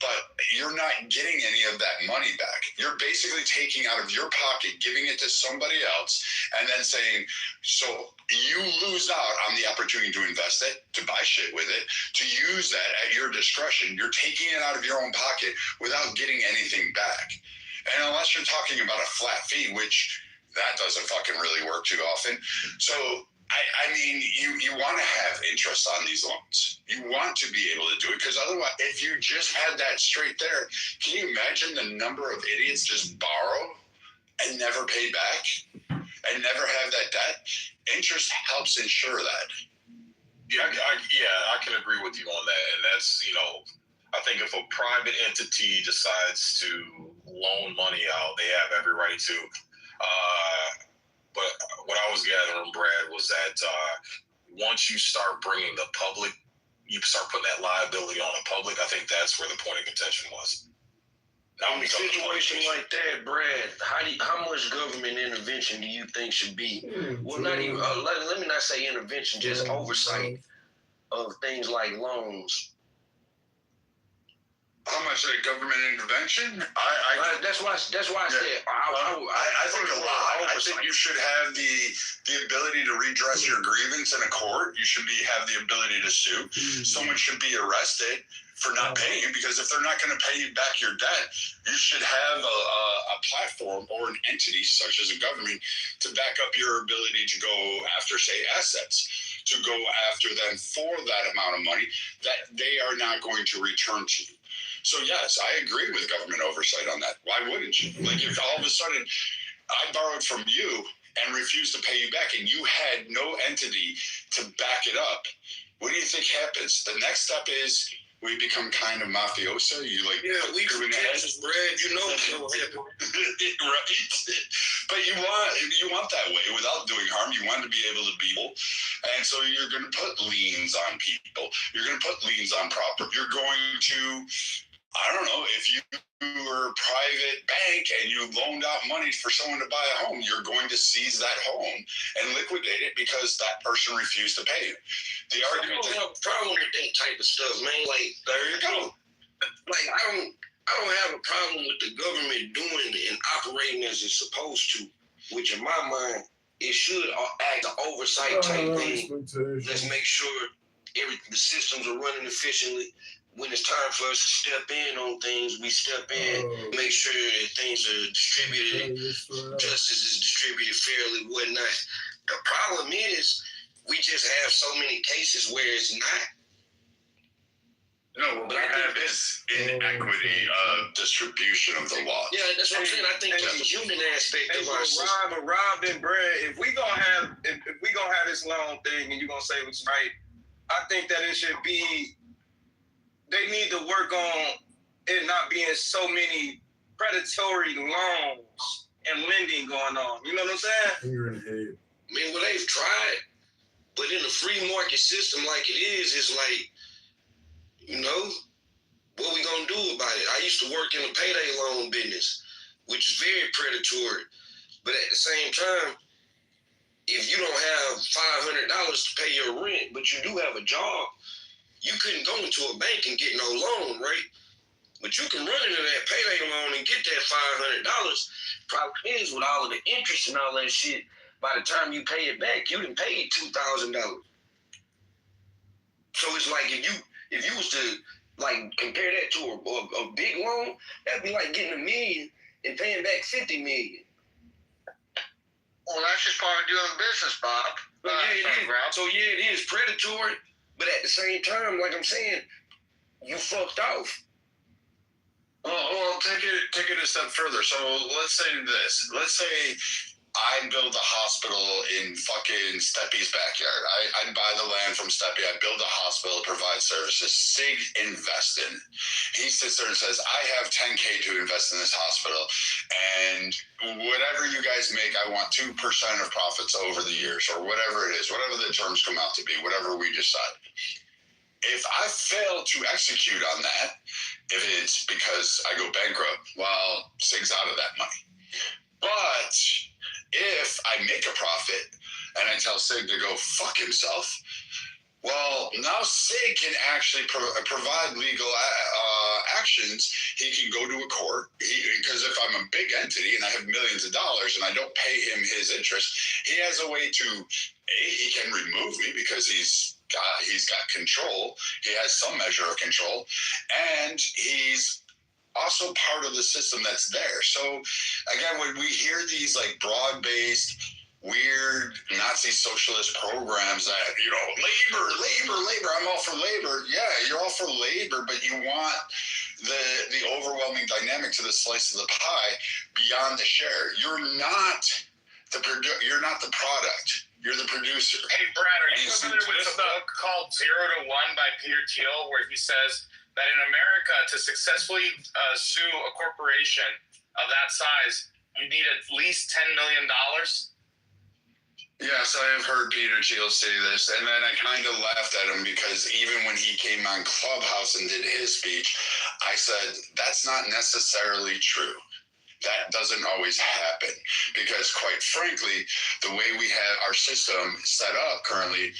but you're not getting any of that money back. You're basically taking out of your pocket, giving it to somebody else, and then saying, so you lose out on the opportunity to invest it, to buy shit with it, to use that at your discretion. You're taking it out of your own pocket without getting anything back. And unless you're talking about a flat fee, which that doesn't fucking really work too often. So, you want to have interest on these loans. You want to be able to do it, because otherwise, if you just had that straight there, can you imagine the number of idiots just borrow and never pay back and never have that debt? Interest helps ensure that. Yeah, I can agree with you on that. And that's, I think if a private entity decides to loan money out, they have every right to. But what I was gathering, Brad, was that once you start bringing the public, you start putting that liability on the public, I think that's where the point of contention was. In a situation like that, Brad, how much government intervention do you think should be? Well, not even, let me not say intervention, just oversight of things like loans. How much government intervention? That's why I said I think a lot. I think you should have the ability to redress your grievance in a court. You should have the ability to sue. Someone should be arrested for not paying you, because if they're not going to pay you back your debt, you should have a platform or an entity such as a government to back up your ability to go after, say, assets, to go after them for that amount of money that they are not going to return to you. So yes, I agree with government oversight on that. Why wouldn't you? If all of a sudden I borrowed from you and refused to pay you back, and you had no entity to back it up, what do you think happens? The next step is we become kind of mafioso. We Texas, Brad, right? But you want that way without doing harm. You want to be able to be able, and so you're going to put liens on people. You're going to put liens on property. You're going to, I don't know, if you were a private bank and you loaned out money for someone to buy a home, you're going to seize that home and liquidate it because that person refused to pay you. The argument. I don't have a problem with that type of stuff, man. There you go. I don't have a problem with the government doing and operating as it's supposed to, which in my mind, it should act an oversight type thing. Let's make sure the systems are running efficiently. when it's time for us to step in on things, we step in, make sure that things are distributed, justice is distributed fairly, whatnot. The problem is, we just have so many cases where it's not. No, what we have is inequity of distribution of the law. Yeah, that's what I'm saying. I think there's a human aspect of our system. Rob and Brad, if we gonna have this long thing and you're gonna say what's right, I think that it should be. They need to work on it not being so many predatory loans and lending going on. You know what I'm saying? You're in hate. I mean, well, they've tried, but in a free market system like it is, it's like, you know, what we gonna do about it? I used to work in the payday loan business, which is very predatory. But at the same time, if you don't have $500 to pay your rent, but you do have a job, you couldn't go into a bank and get no loan, right? But you can run into that payday loan and get that $500. Problem is, with all of the interest and all that shit, by the time you pay it back, you done paid $2,000. So it's like if you was to like compare that to a big loan, that'd be like getting $1 million and paying back $50 million. Well, that's just part of doing business, Bob. So it is predatory, but at the same time, like I'm saying, you fucked off. Well, take it a step further. So let's say this. Let's say I build a hospital in fucking Steppy's backyard. I buy the land from Steppy. I build a hospital, provide services. Sig invests in. He sits there and says, I have $10K to invest in this hospital. And whatever you guys make, I want 2% of profits over the years, or whatever it is, whatever the terms come out to be, whatever we decide. If I fail to execute on that, if it's because I go bankrupt, well, Sig's out of that money. But if I make a profit and I tell Sig to go fuck himself, well, now Sig can actually provide legal actions. He can go to a court, because if I'm a big entity and I have millions of dollars and I don't pay him his interest, he has a way to, he can remove me because he's got control. He has some measure of control, and he's also part of the system that's there. So again, when we hear these like broad-based, weird Nazi socialist programs that, you know, labor, I'm all for labor. Yeah, you're all for labor, but you want the overwhelming dynamic to the slice of the pie beyond the share. You're not the product. You're the producer. Hey, Brad, are you familiar with the book called 0 to 1 by Peter Thiel, where he says that in America, to successfully sue a corporation of that size, you need at least $10 million? Yes, I have heard Peter Thiel say this, and then I kind of laughed at him because even when he came on Clubhouse and did his speech, I said, that's not necessarily true. That doesn't always happen because, quite frankly, the way we have our system set up currently,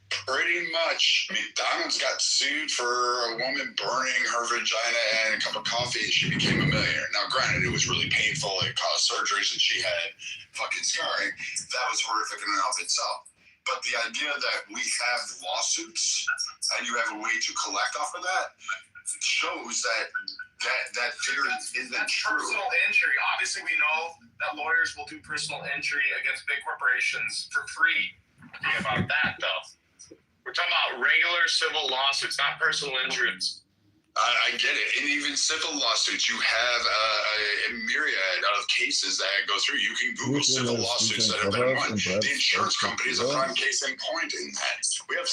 pretty much McDonald's got sued for a woman burning her vagina and a cup of coffee, and she became a millionaire. Now, granted, it was really painful. It caused surgeries, and she had fucking scarring. That was horrific in and of itself. But the idea that we have lawsuits and you have a way to collect off of that shows that fear isn't true. Personal injury. Obviously, we know that lawyers will do personal injury against big corporations for free. Think about that, though. We're talking about regular civil lawsuits, not personal injuries. I get it. And even civil lawsuits, you have a myriad of cases that go through. You can Google civil lawsuits that have been won. The insurance company is a prime case in point in that. We have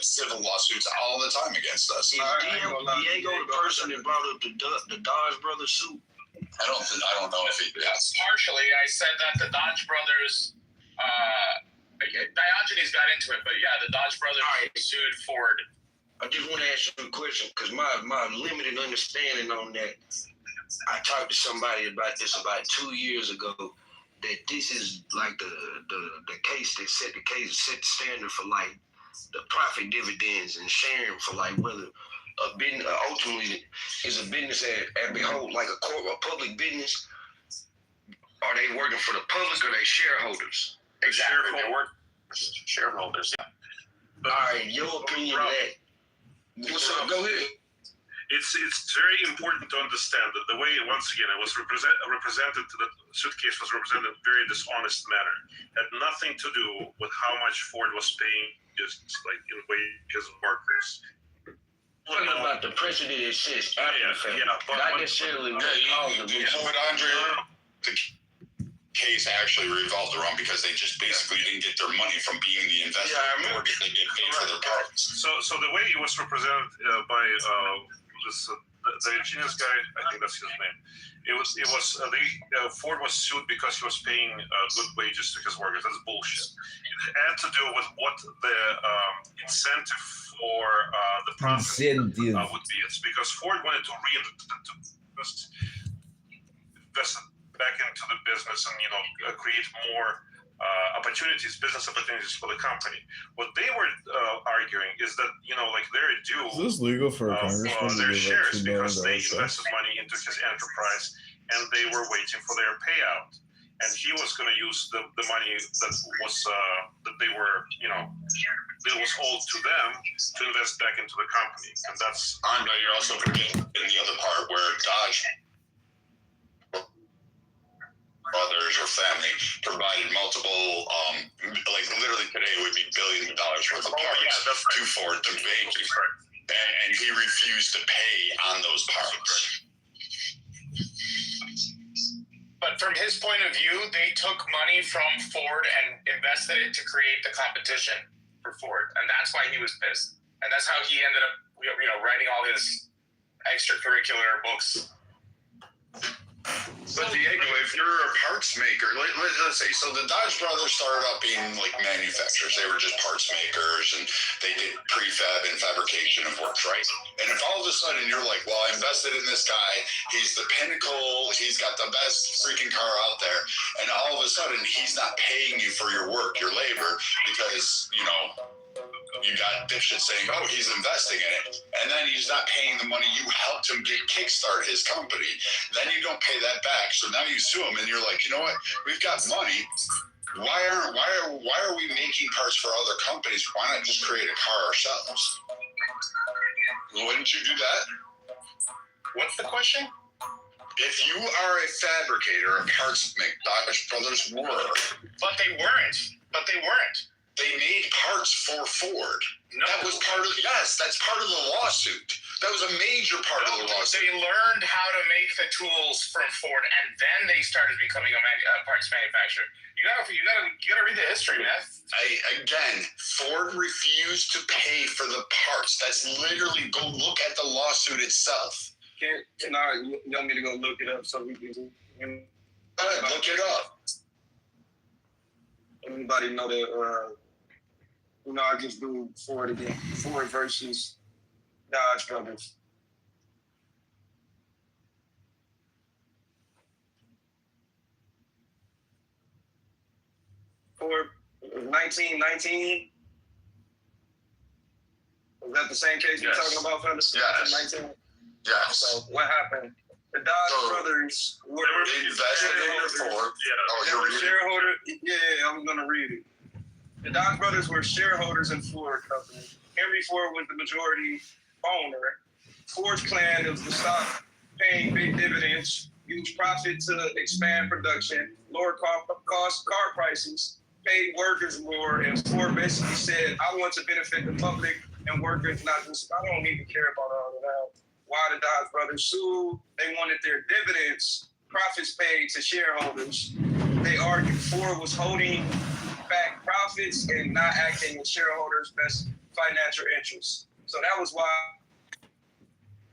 civil lawsuits all the time against us. Diego, the person that brought up the Dodge Brothers suit. I don't know if he does. Partially, I said that the Dodge Brothers, Diogenes got into it, but yeah, the Dodge Brothers sued Ford. I just want to ask you a question because my limited understanding on that, I talked to somebody about this about 2 years ago, that this is like the case that set the standard for like the profit dividends and sharing for like whether a business ultimately is a business at behold like a public business. Are they working for the public or they shareholders? Exactly, they work for shareholders. Yeah. All right, your opinion on that. What's up? Go ahead. It's very important to understand that the way, once again, it was represented, the suitcase was represented in a very dishonest manner. Had nothing to do with how much Ford was paying just like in wages of workers. Talking about the precedent it sets after the fact, not necessarily what caused the movement. But Andre, the case actually revolved around because they just basically didn't get their money from being the investor, nor did they get paid for their parts. So the way it was represented by the genius guy, I think that's his name. Ford was sued because he was paying good wages to his workers. That's bullshit. It had to do with what the incentive for the profit would be. It's because Ford wanted to invest back into the business and create more business opportunities for the company. What they were arguing is that their due Is this legal for a congressman to their give shares $2 million because they checks? invested money into his enterprise and they were waiting for their payout. And he was going to use the money that was that they were that was owed to them to invest back into the company. And that's Andre, you're also forgetting the other part where Dodge brothers or family provided multiple, like literally today would be billions of dollars worth of parts to Ford to make, and he refused to pay on those parts. But from his point of view, they took money from Ford and invested it to create the competition for Ford, and that's why he was pissed, and that's how he ended up, writing all his extracurricular books. But Diego, if you're a parts maker, let's say, so the Dodge brothers started out being like manufacturers. They were just parts makers, and they did prefab and fabrication of works, right? And if all of a sudden you're like, well, I invested in this guy, he's the pinnacle, he's got the best freaking car out there, and all of a sudden he's not paying you for your work, your labor, because, you got dipshit saying, oh, he's investing in it, and then he's not paying the money you helped him get kickstart his company. Then you don't pay that back, so now you sue him, and you're like, you know what? We've got money. Why are we making parts for other companies? Why not just create a car ourselves? Wouldn't you do that? What's the question? If you are a fabricator, a parts maker, Dodge brothers were, but they weren't. They made parts for Ford. No. That was part of, that's part of the lawsuit. That was a major part of the lawsuit. They learned how to make the tools from Ford, and then they started becoming a parts manufacturer. You gotta read the history, man. Again, Ford refused to pay for the parts. That's literally, go look at the lawsuit itself. You want me to go look it up so we can look it up. Anybody know that? I just do Ford again. Ford versus Dodge brothers. Ford, 1919. Is that the same case you're talking about, fellas? Yes. 19? Yes. So what happened? The Dodge brothers were shareholders. They were shareholders. Yeah, I'm going to read it. The Dodge brothers were shareholders in Ford Company. Henry Ford was the majority owner. Ford's plan was to stop paying big dividends, use profit to expand production, lower car prices, pay workers more, and Ford basically said, I want to benefit the public and workers, not just, I don't even care about all of that. Why the Dodge brothers sued? They wanted their dividends, profits paid to shareholders. They argued Ford was holding back profits and not acting in shareholders' best financial interests. So that was why.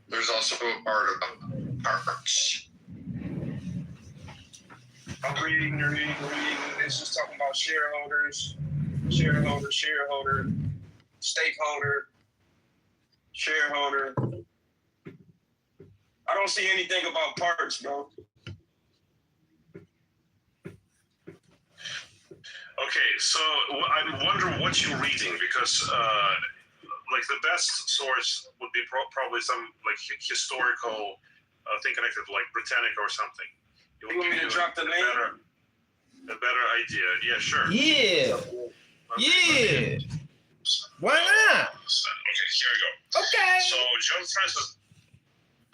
There's also a part about parts. I'm reading. It's just talking about shareholders, stakeholder, shareholder. I don't see anything about parts, bro. Okay, so I wonder what you're reading, because the best source would be probably some historical thing connected, like Britannica or something. You want me to drop the name? A better idea. Yeah, sure. Yeah. Why not? Okay, here we go. Okay. So John Francis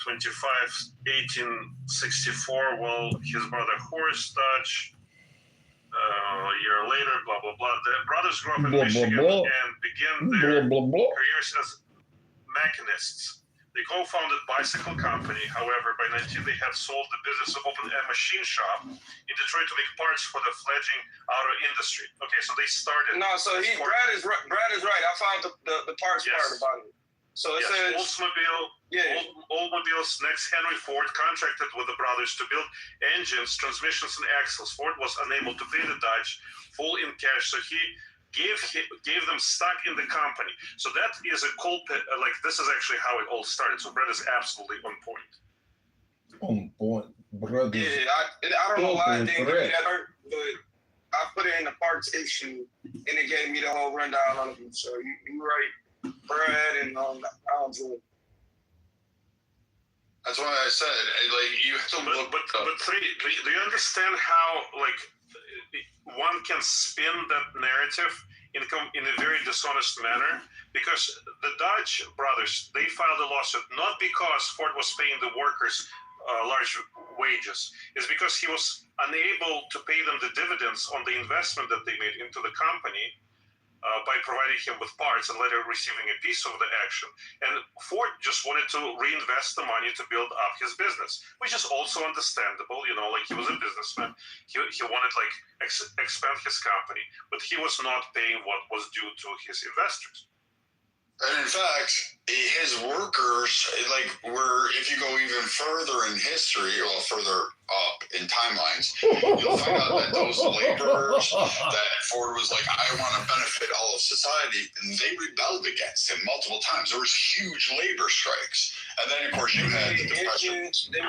1864, well, his brother Horace Dodge, a year later, blah, blah, blah. The brothers grew up in Michigan and began their careers as mechanists. They co-founded bicycle company. However, by 19, they had sold the business to open a machine shop in Detroit to make parts for the fledgling auto industry. Okay, so they started. No, so Brad is right. I found the parts part about it. So it says Oldsmobile's next Henry Ford contracted with the brothers to build engines, transmissions, and axles. Ford was unable to pay the Dodge full in cash, so he gave them stock in the company. So that is a cold like this is actually how it all started. So Brett is absolutely on point. On point, brother. Yeah, I don't know why it didn't give me that hurt, but I put it in the parts issue, and it gave me the whole rundown on it. So you're right. Brad and that's why I said, like, you have to look. But do you understand how, like, one can spin that narrative in a very dishonest manner? Because the Dodge brothers, they filed a lawsuit not because Ford was paying the workers large wages. It's because he was unable to pay them the dividends on the investment that they made into the company. By providing him with parts and later receiving a piece of the action. And Ford just wanted to reinvest the money to build up his business, which is also understandable. You know, like, he was a businessman. He wanted, like, expand his company, but he was not paying what was due to his investors. And in fact, his workers, like, were, if you go even further in history, or further up in timelines, you'll find out that those laborers that Ford was like, I want to benefit all of society, and they rebelled against him multiple times. There was huge labor strikes. And then, of course, you had the Depression. They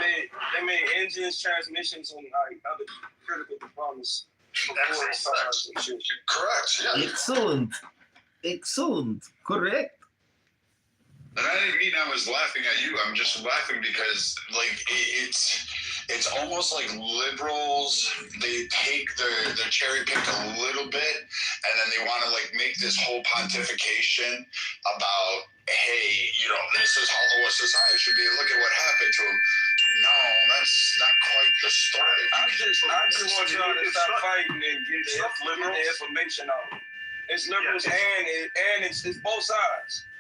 made engines, transmissions, and other critical components. Correct, yeah. Excellent. Correct. And I didn't mean I was laughing at you. I'm just laughing because, like, it's almost like liberals, they take their cherry pick a little bit, and then they want to, like, make this whole pontification about, hey, you know, this is how the society should be. Look at what happened to him. No, that's not quite the story. I just want y'all to stop fighting and get the information on it. It's liberals and it's both sides.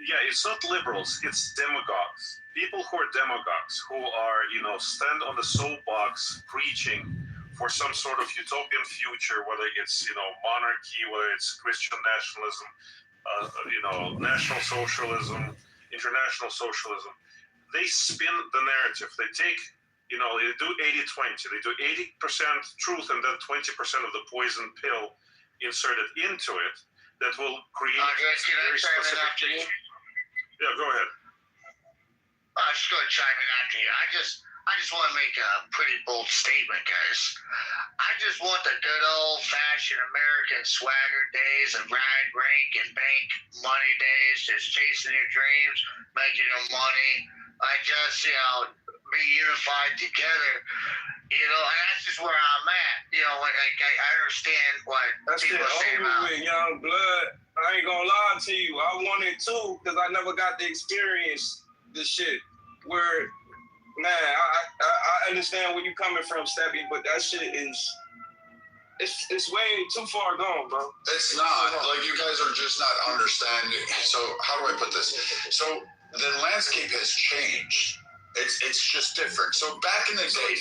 Yeah, it's not liberals, it's demagogues. People who are demagogues, who are, you know, stand on the soapbox preaching for some sort of utopian future, whether it's, you know, monarchy, whether it's Christian nationalism, you know, national socialism, international socialism. They spin the narrative. They take, you know, they do 80-20. They do 80% truth and then 20% of the poison pill inserted into it that will create very specific. Yeah, go ahead. I was just going to chime in after you. I just want to make a pretty bold statement, guys. I just want the good old-fashioned American swagger days of ride, rank, and bank money days, just chasing your dreams, making your money. I just, you know, be unified together, you know, and that's just where I'm at. You know, like, I understand what people are saying about young blood. I ain't gonna lie to you. I wanted to because I never got to experience this shit. Where, man, I understand where you coming from, Steppy, but that shit is it's way too far gone, bro. It's not. Like, you guys are just not understanding. So how do I put this? So the landscape has changed. It's just different. So back in the day,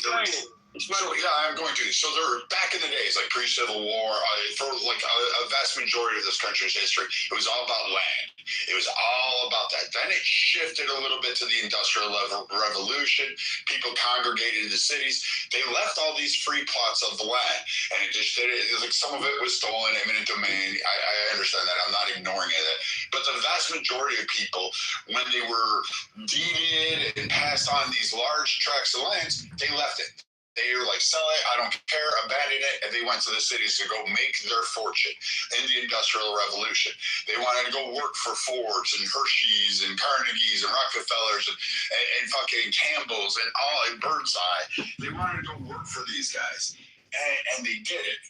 I'm going to. So back in the days, like pre-Civil War, for like a vast majority of this country's history, it was all about land. It was all about that. Then it shifted a little bit to the Industrial Revolution. People congregated in the cities. They left all these free plots of the land, and it just did it. It was like some of it was stolen, eminent domain. I understand that. I'm not ignoring it. But the vast majority of people, when they were deeded and passed on these large tracts of lands, they left it. They were like, sell it, I don't care, abandon it, and they went to the cities to go make their fortune in the Industrial Revolution. They wanted to go work for Fords and Hershey's and Carnegie's and Rockefellers and fucking Campbell's and all and Birdseye. They wanted to go work for these guys, and they did it.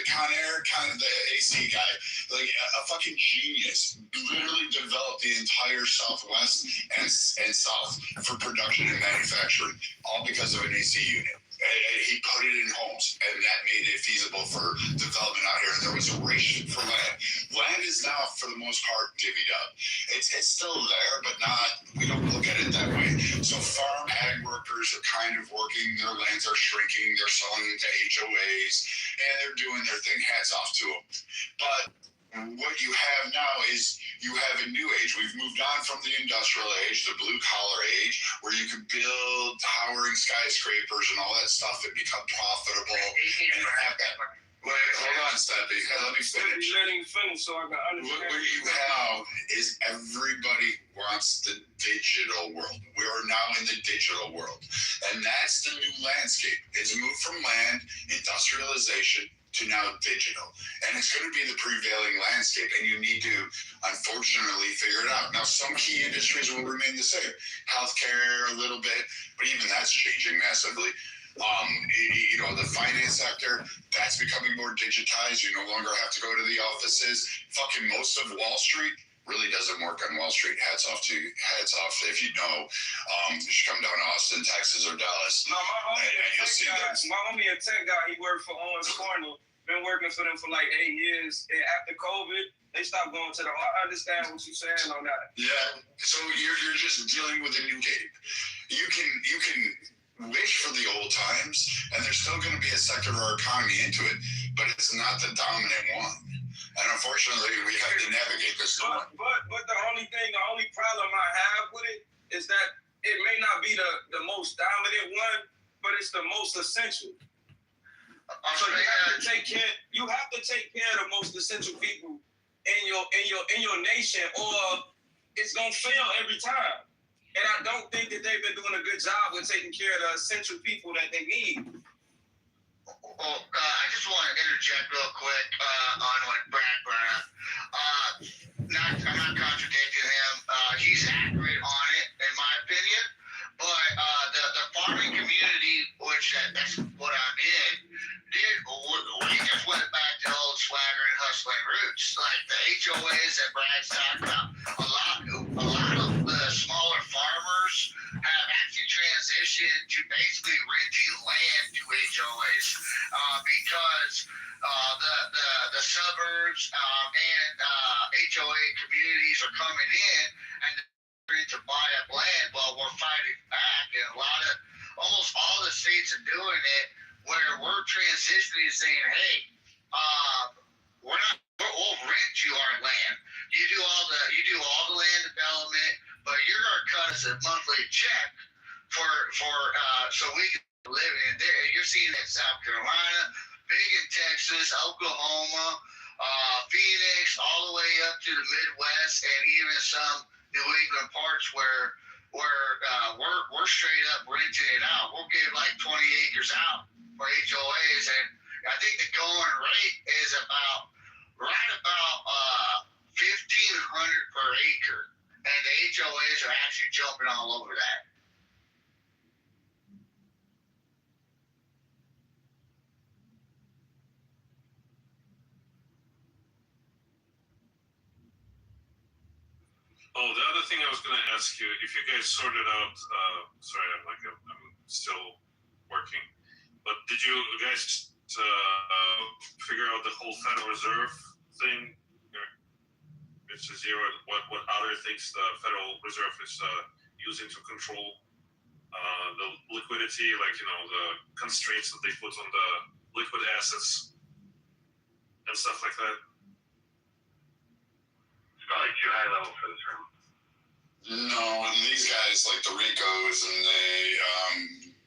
Con Air, the AC guy, like a fucking genius, literally developed the entire Southwest and South for production and manufacturing, all because of an AC unit. And he put it in homes, and that made it feasible for development out here. And there was a race for land. Land is now, for the most part, divvied up. It's still there, but we don't look at it that way. So farm ag workers are kind of working. Their lands are shrinking. They're selling into HOAs, and they're doing their thing. Hats off to them. But what you have now is you have a new age. We've moved on from the industrial age, the blue collar age, where you can build towering skyscrapers and all that stuff and become profitable and have that. Wait, hold on, Steppy. Let me finish. Letting finish so I can understand. What you have is everybody wants the digital world. We are now in the digital world. And that's the new landscape. It's moved from land, industrialization, to now digital. And it's going to be the prevailing landscape, and you need to, unfortunately, figure it out. Now, some key industries will remain the same. Healthcare, a little bit, but even that's changing massively. The finance sector, that's becoming more digitized. You no longer have to go to the offices. Fucking most of Wall Street really doesn't work on Wall Street. Hats off if you know. You should come down to Austin, Texas, or Dallas. No, my homie a tech guy. He worked for Owens Cornell. Been working for them for like 8 years. And after COVID, they stopped going to I understand what you're saying on that. Yeah. So you're just dealing with a new game. You can wish for the old times, and there's still going to be a sector of our economy into it, but it's not the dominant one. And unfortunately, we have to navigate this one. But the only problem I have with it is that it may not be the most dominant one, but it's the most essential. So you have to take care. You have to take care of the most essential people in your nation, or it's gonna fail every time. And I don't think that they've been doing a good job with taking care of the essential people that they need. Well, I just want to interject real quick on what Brad brought up. I'm not contradicting him. He's accurate on it, in my opinion. But the farming community, which that's what I'm in, we just went back to old swagger and hustling roots. Like the HOAs that Brad's talking about. A lot of the smaller farmers have actually transitioned to basically renting land to HOAs because the suburbs and HOA communities are coming in and to buy up land while we're fighting back. And almost all the states are doing it, where we're transitioning and saying, hey, we'll rent you our land. You do all the land development, but you're gonna cut us a monthly check for so we can live in there. You're seeing it in South Carolina, big in Texas, Oklahoma, Phoenix, all the way up to the Midwest, and even some New England parts where we're straight up renting it out. We'll give like 20 acres out for HOAs, and I think the going rate is right about $1,500 per acre, and the HOAs are actually jumping all over that. Oh, the other thing I was going to ask you, if you guys sorted out, sorry, I'm still working, but did you guys figure out the whole Federal Reserve thing? Which is what other things the Federal Reserve is using to control the liquidity, like, the constraints that they put on the liquid assets and stuff like that? It's probably too high level for this room. No, and these guys like the Ricos and the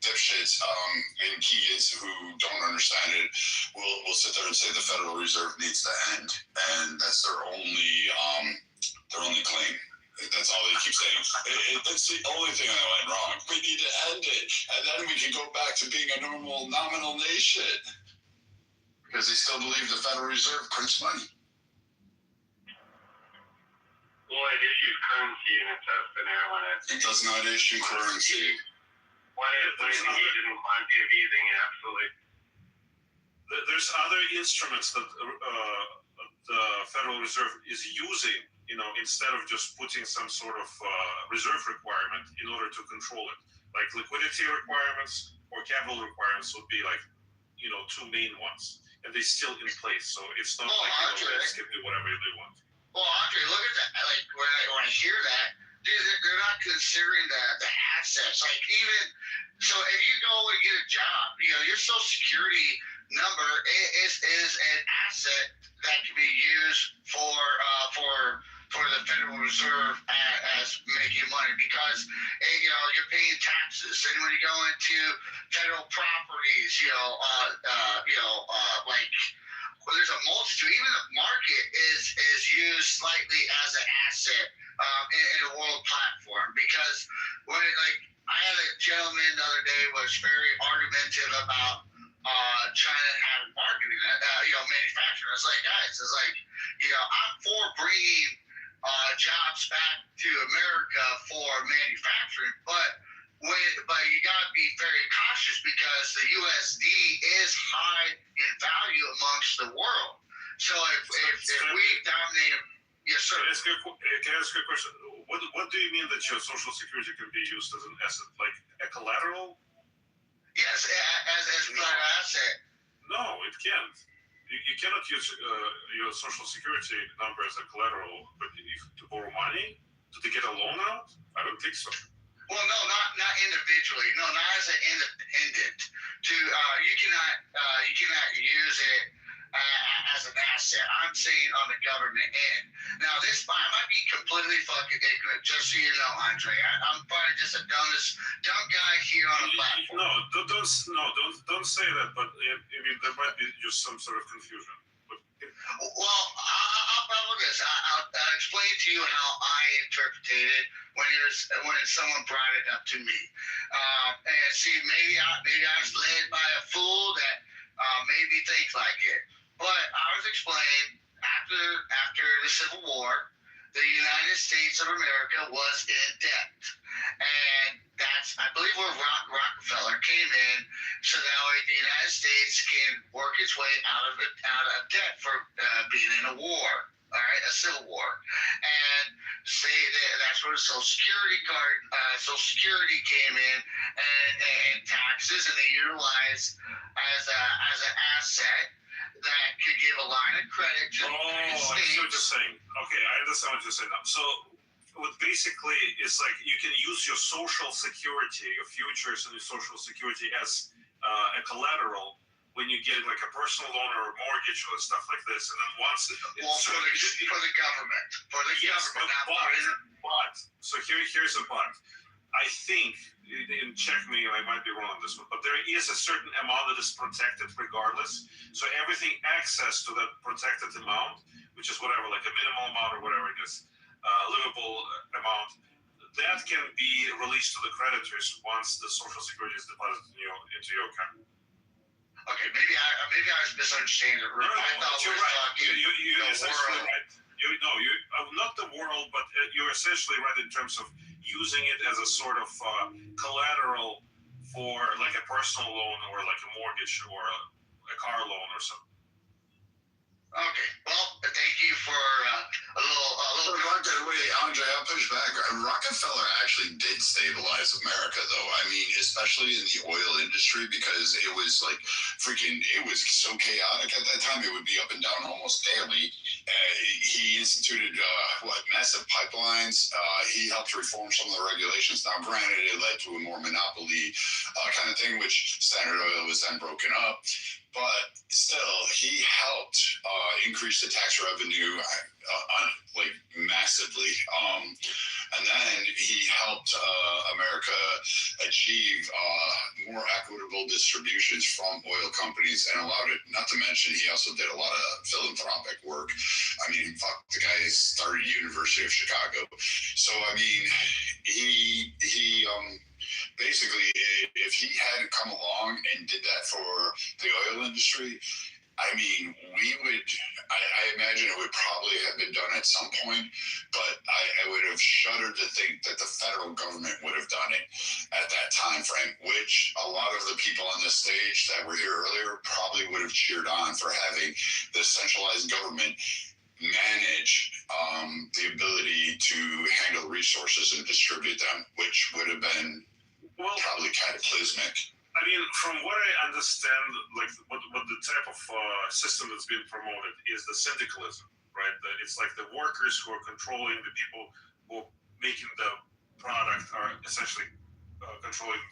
dipshits and Keegans who don't understand it will sit there and say the Federal Reserve needs to end, and that's their only claim. That's all they keep saying. That's the only thing that went wrong. We need to end it, and then we can go back to being a normal nominal nation, because they still believe the Federal Reserve prints money. Well, it issues currency and it's an airline. It does not issue currency. When the heat isn't quantitative easing, absolutely. there's other instruments that the Federal Reserve is using, instead of just putting some sort of reserve requirement in order to control it. Like liquidity requirements or capital requirements would be like, two main ones. And they're still in place. So it's not banks can do whatever they want. Well, Andre, look at that. Like, when I hear that, dude, they're not considering the assets. Like, even, so if you go and get a job, your Social Security number is an asset that can be used for the Federal Reserve as making money, because you're paying taxes, and when you go into federal properties, well, there's a multitude. Even the market is used slightly as an asset in a world platform, because when I had a gentleman the other day was very argumentative about China having marketing, manufacturing. I was like, guys, I'm for bringing jobs back to America for manufacturing, but you got to be very cautious, because the USD is high in value amongst the world. So if we dominate, yes, sir. Can I ask you a question? What do you mean that your Social Security can be used as an asset, like a collateral? Yes, as an asset. No, it can't. You cannot use your Social Security number as a collateral, but to borrow money, to get a loan out? I don't think so. Well, no, not individually. No, not as an independent. You cannot use it as an asset. I'm saying on the government end. Now, this might be completely fucking ignorant, just so you know, Andre. I'm probably just the dumb guy here on the platform. No, don't say that. But I mean, there might be just some sort of confusion. Well, I'll this. I'll explain to you how I interpreted it when someone brought it up to me. And see, maybe I was led by a fool that made me think like it. But I was explained after the Civil War, the United States of America was in debt, and that's, I believe, where Rockefeller came in, so that way the United States can work its way out of debt for being in a war. All right, a civil war, and say that's where the Social Security came in, and taxes, and they utilized as an asset that could give a line of credit to the United States. I see what you're saying. Okay, I understand what you're saying now. So, what basically is like, you can use your Social Security, your futures and your Social Security as a collateral when you get like a personal loan or a mortgage or stuff like this, and then once for the government, but so here's the but. I think, and check me, I might be wrong on this one, but there is a certain amount that is protected regardless. So everything access to that protected amount, which is whatever, like a minimal amount or whatever it is, livable amount, that can be released to the creditors once the Social Security is deposited into your account. Okay, maybe I was misunderstanding it. No, you're right. You're essentially right. Not the world, but you're essentially right in terms of using it as a sort of collateral for like a personal loan or like a mortgage or a car loan or something. Okay, well, thank you for a little. Wait, Andre, I'll push back. Rockefeller actually did stabilize America, though. I mean, especially in the oil industry, because it was like it was so chaotic at that time. It would be up and down almost daily. He instituted massive pipelines. He helped reform some of the regulations. Now, granted, it led to a more monopoly kind of thing, which Standard Oil was then broken up. But still, he helped increase the tax revenue massively. And then he helped America achieve more equitable distributions from oil companies, and allowed it. Not to mention, he also did a lot of philanthropic work. I mean, the guy started University of Chicago. So, I mean, he basically, if he hadn't come along and did that for the oil industry, I mean, I imagine it would probably have been done at some point, but I would have shuddered to think that the federal government would have done it at that time frame, which a lot of the people on this stage that were here earlier probably would have have cheered on for having the centralized government manage the ability to handle resources and distribute them, which would have been probably cataclysmic. I mean, from what I understand, like what the type of system that's being promoted is the syndicalism, right? It's like the workers who are controlling the people who are making the product are essentially controlling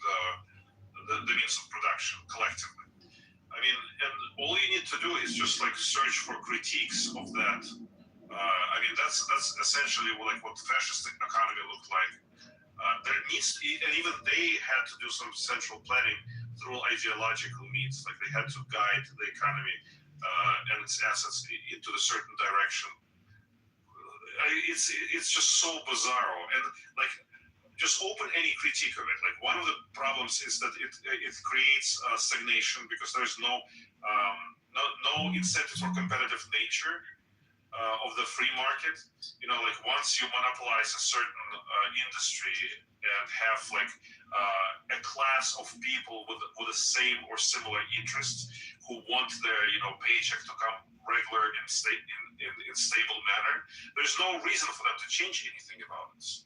the means of production collectively. I mean, and all you need to do is just like search for critiques of that. I mean, that's essentially like what fascist economy looked like. There needs to, and even they had to do some central planning through ideological means. Like they had to guide the economy and its assets into a certain direction. It's just so bizarre, and like just open any critique of it. Like one of the problems is that it creates stagnation because there's no incentive for competitive nature of the free market. You know, like once you monopolize a certain industry and have like a class of people with the same or similar interests who want their paycheck to come regular in stable manner, there's no reason for them to change anything about this.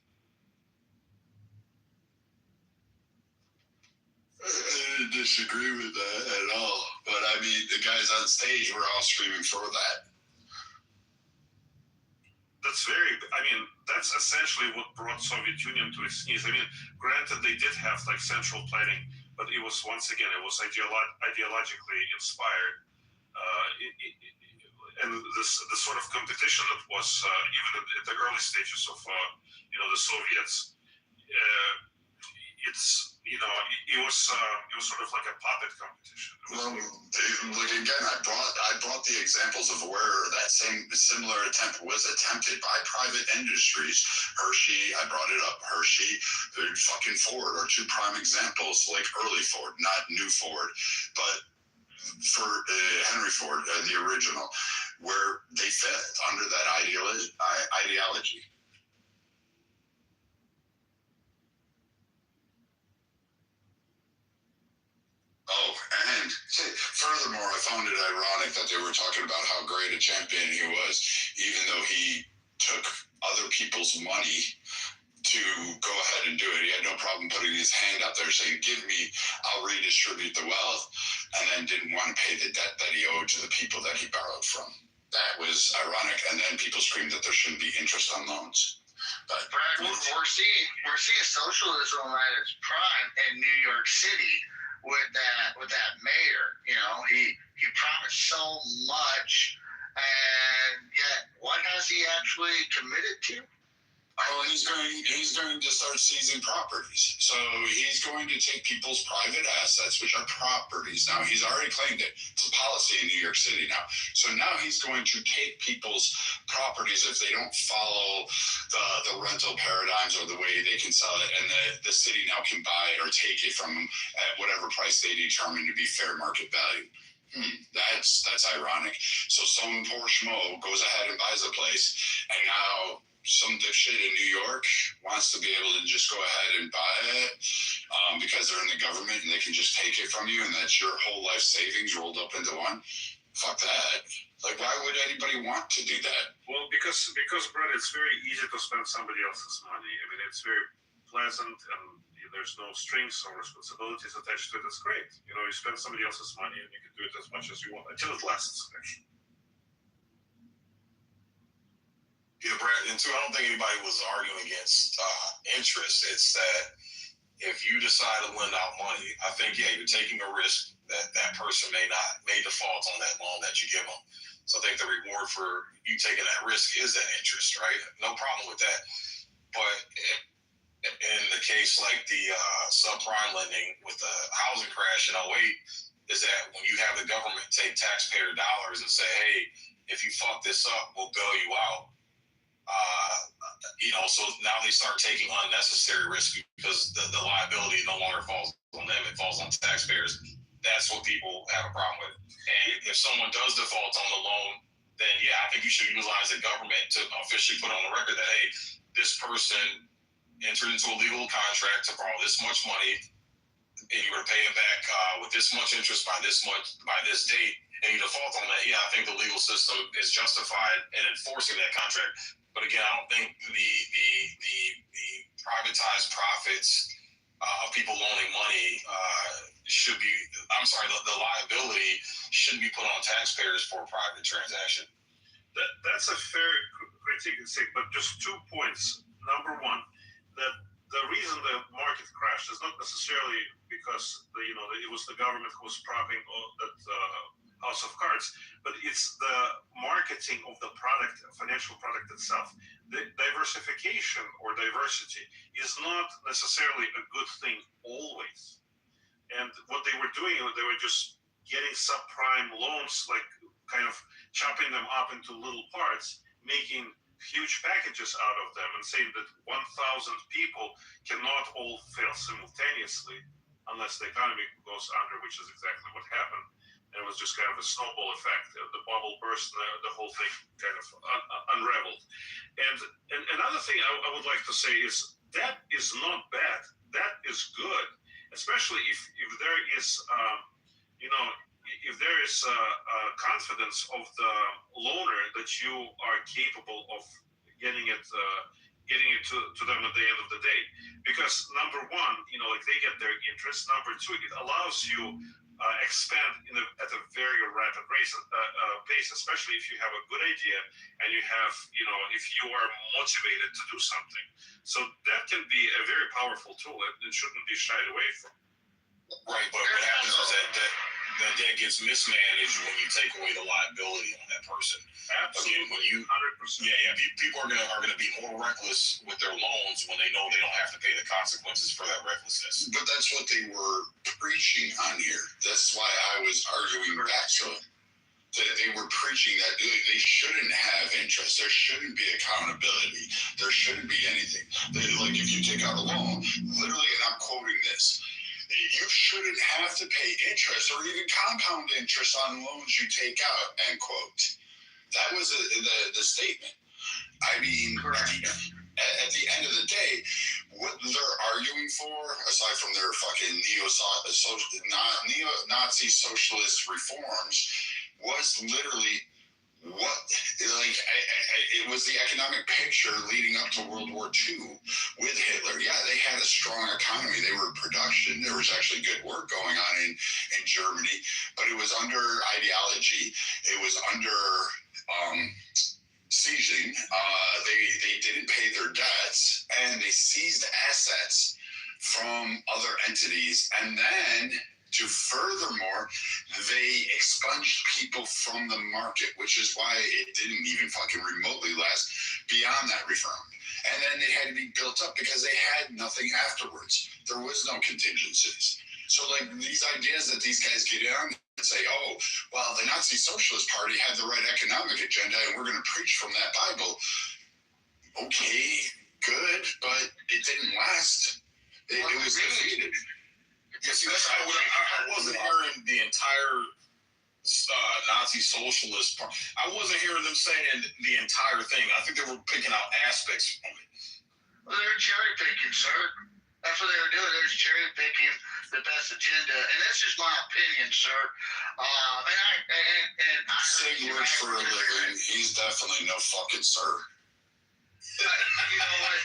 I disagree with that at all. But I mean, the guys on stage were all screaming for that. That's essentially what brought Soviet Union to its knees. I mean, granted, they did have like central planning, but it was ideologically inspired. And the sort of competition that was even at the early stages of the Soviets, it was sort of like a puppet competition. Look again, I brought the examples of where that similar attempt was attempted by private industries. Hershey, I brought it up. Hershey, fucking Ford are two prime examples, like early Ford, not new Ford, but for Henry Ford, the original, where they fit under that ideology. Oh, and furthermore, I found it ironic that they were talking about how great a champion he was, even though he took other people's money to go ahead and do it. He had no problem putting his hand out there saying, give me, I'll redistribute the wealth, and then didn't want to pay the debt that he owed to the people that he borrowed from. That was ironic. And then people screamed that there shouldn't be interest on loans. But Brad, we're seeing socialism at its prime in New York City with that mayor. He promised so much, and yet what has he actually committed to? Oh, he's going to start seizing properties. So he's going to take people's private assets, which are properties. Now, he's already claimed it. It's a policy in New York City now. So now he's going to take people's properties if they don't follow the rental paradigms or the way they can sell it. And the city now can buy it or take it from them at whatever price they determine to be fair market value. That's ironic. So some poor schmo goes ahead and buys a place, and now some dipshit in New York wants to be able to just go ahead and buy it because they're in the government and they can just take it from you, and that's your whole life savings rolled up into one. Fuck that. Like, why would anybody want to do that? Well, because Brett, it's very easy to spend somebody else's money. I mean, it's very pleasant and there's no strings or responsibilities attached to it. It's great. You spend somebody else's money and you can do it as much as you want until it lasts, actually. Yeah, Brad, and too, I don't think anybody was arguing against interest. It's that if you decide to lend out money, I think, you're taking a risk that person may default on that loan that you give them. So I think the reward for you taking that risk is that interest, right? No problem with that. But in the case like the subprime lending with the housing crash in 2008, is that when you have the government take taxpayer dollars and say, hey, if you fuck this up, we'll bail you out. So now they start taking unnecessary risk because the liability no longer falls on them, it falls on taxpayers. That's what people have a problem with. And if someone does default on the loan, then I think you should utilize the government to officially put on the record that, hey, this person entered into a legal contract to borrow this much money and you were to pay it back with this much interest by this date, and you default on that, I think the legal system is justified in enforcing that contract. But again, I don't think the privatized profits of people loaning money should be. I'm sorry, the liability shouldn't be put on taxpayers for a private transaction. That's a fair critique, but just 2 points. Number one, that the reason the market crashed is not necessarily because it was the government who was propping that house of cards, but it's the marketing of the product, financial product itself. The diversification or diversity is not necessarily a good thing always. And what they were doing, they were just getting subprime loans, like kind of chopping them up into little parts, making huge packages out of them, and saying that 1,000 people cannot all fail simultaneously unless the economy goes under, which is exactly what happened. And it was just kind of a snowball effect. The bubble burst, and the whole thing kind of unraveled. And another thing I would like to say is that is not bad. That is good, especially if there is, if there is confidence of the loaner that you are capable of getting it to them at the end of the day. Because number one, like they get their interest. Number two, it allows you expand at a very rapid pace, especially if you have a good idea and you have, if you are motivated to do something. So that can be a very powerful tool. It shouldn't be shied away from. Right, but what happens is that debt gets mismanaged when you take away the liability on that person. Absolutely, again, when you 100%. People are gonna be more reckless with their loans when they know they don't have to pay the consequences for that recklessness. But that's what they were preaching on here. That's why I was arguing back to them. They were preaching that they shouldn't have interest. There shouldn't be accountability. There shouldn't be anything. Like if you take out a loan, literally, and I'm quoting this, you shouldn't have to pay interest or even compound interest on loans you take out, end quote. That was the statement. I mean, at the end of the day, what they're arguing for, aside from their fucking neo-Nazi socialist reforms, was literally it was the economic picture leading up to World War II with Hitler. Yeah, they had a strong economy. They were in production. There was actually good work going on in Germany, but it was under ideology. It was under sieging. They didn't pay their debts, and they seized assets from other entities, and then furthermore, they expunged people from the market, which is why it didn't even fucking remotely last beyond that reform. And then they had to be built up because they had nothing afterwards. There was no contingencies. So like these ideas that these guys get on and say, oh, well, the Nazi Socialist Party had the right economic agenda and we're going to preach from that Bible. Okay, good, but it didn't last. It was defeated. Yeah, see, that's I wasn't hearing the entire Nazi socialist part. I wasn't hearing them saying the entire thing. I think they were picking out aspects from it. Well, they're cherry picking, sir. That's what they were doing. They're cherry picking the best agenda, and that's just my opinion, sir. And I say words for a living. He's definitely no fucking sir. You know what?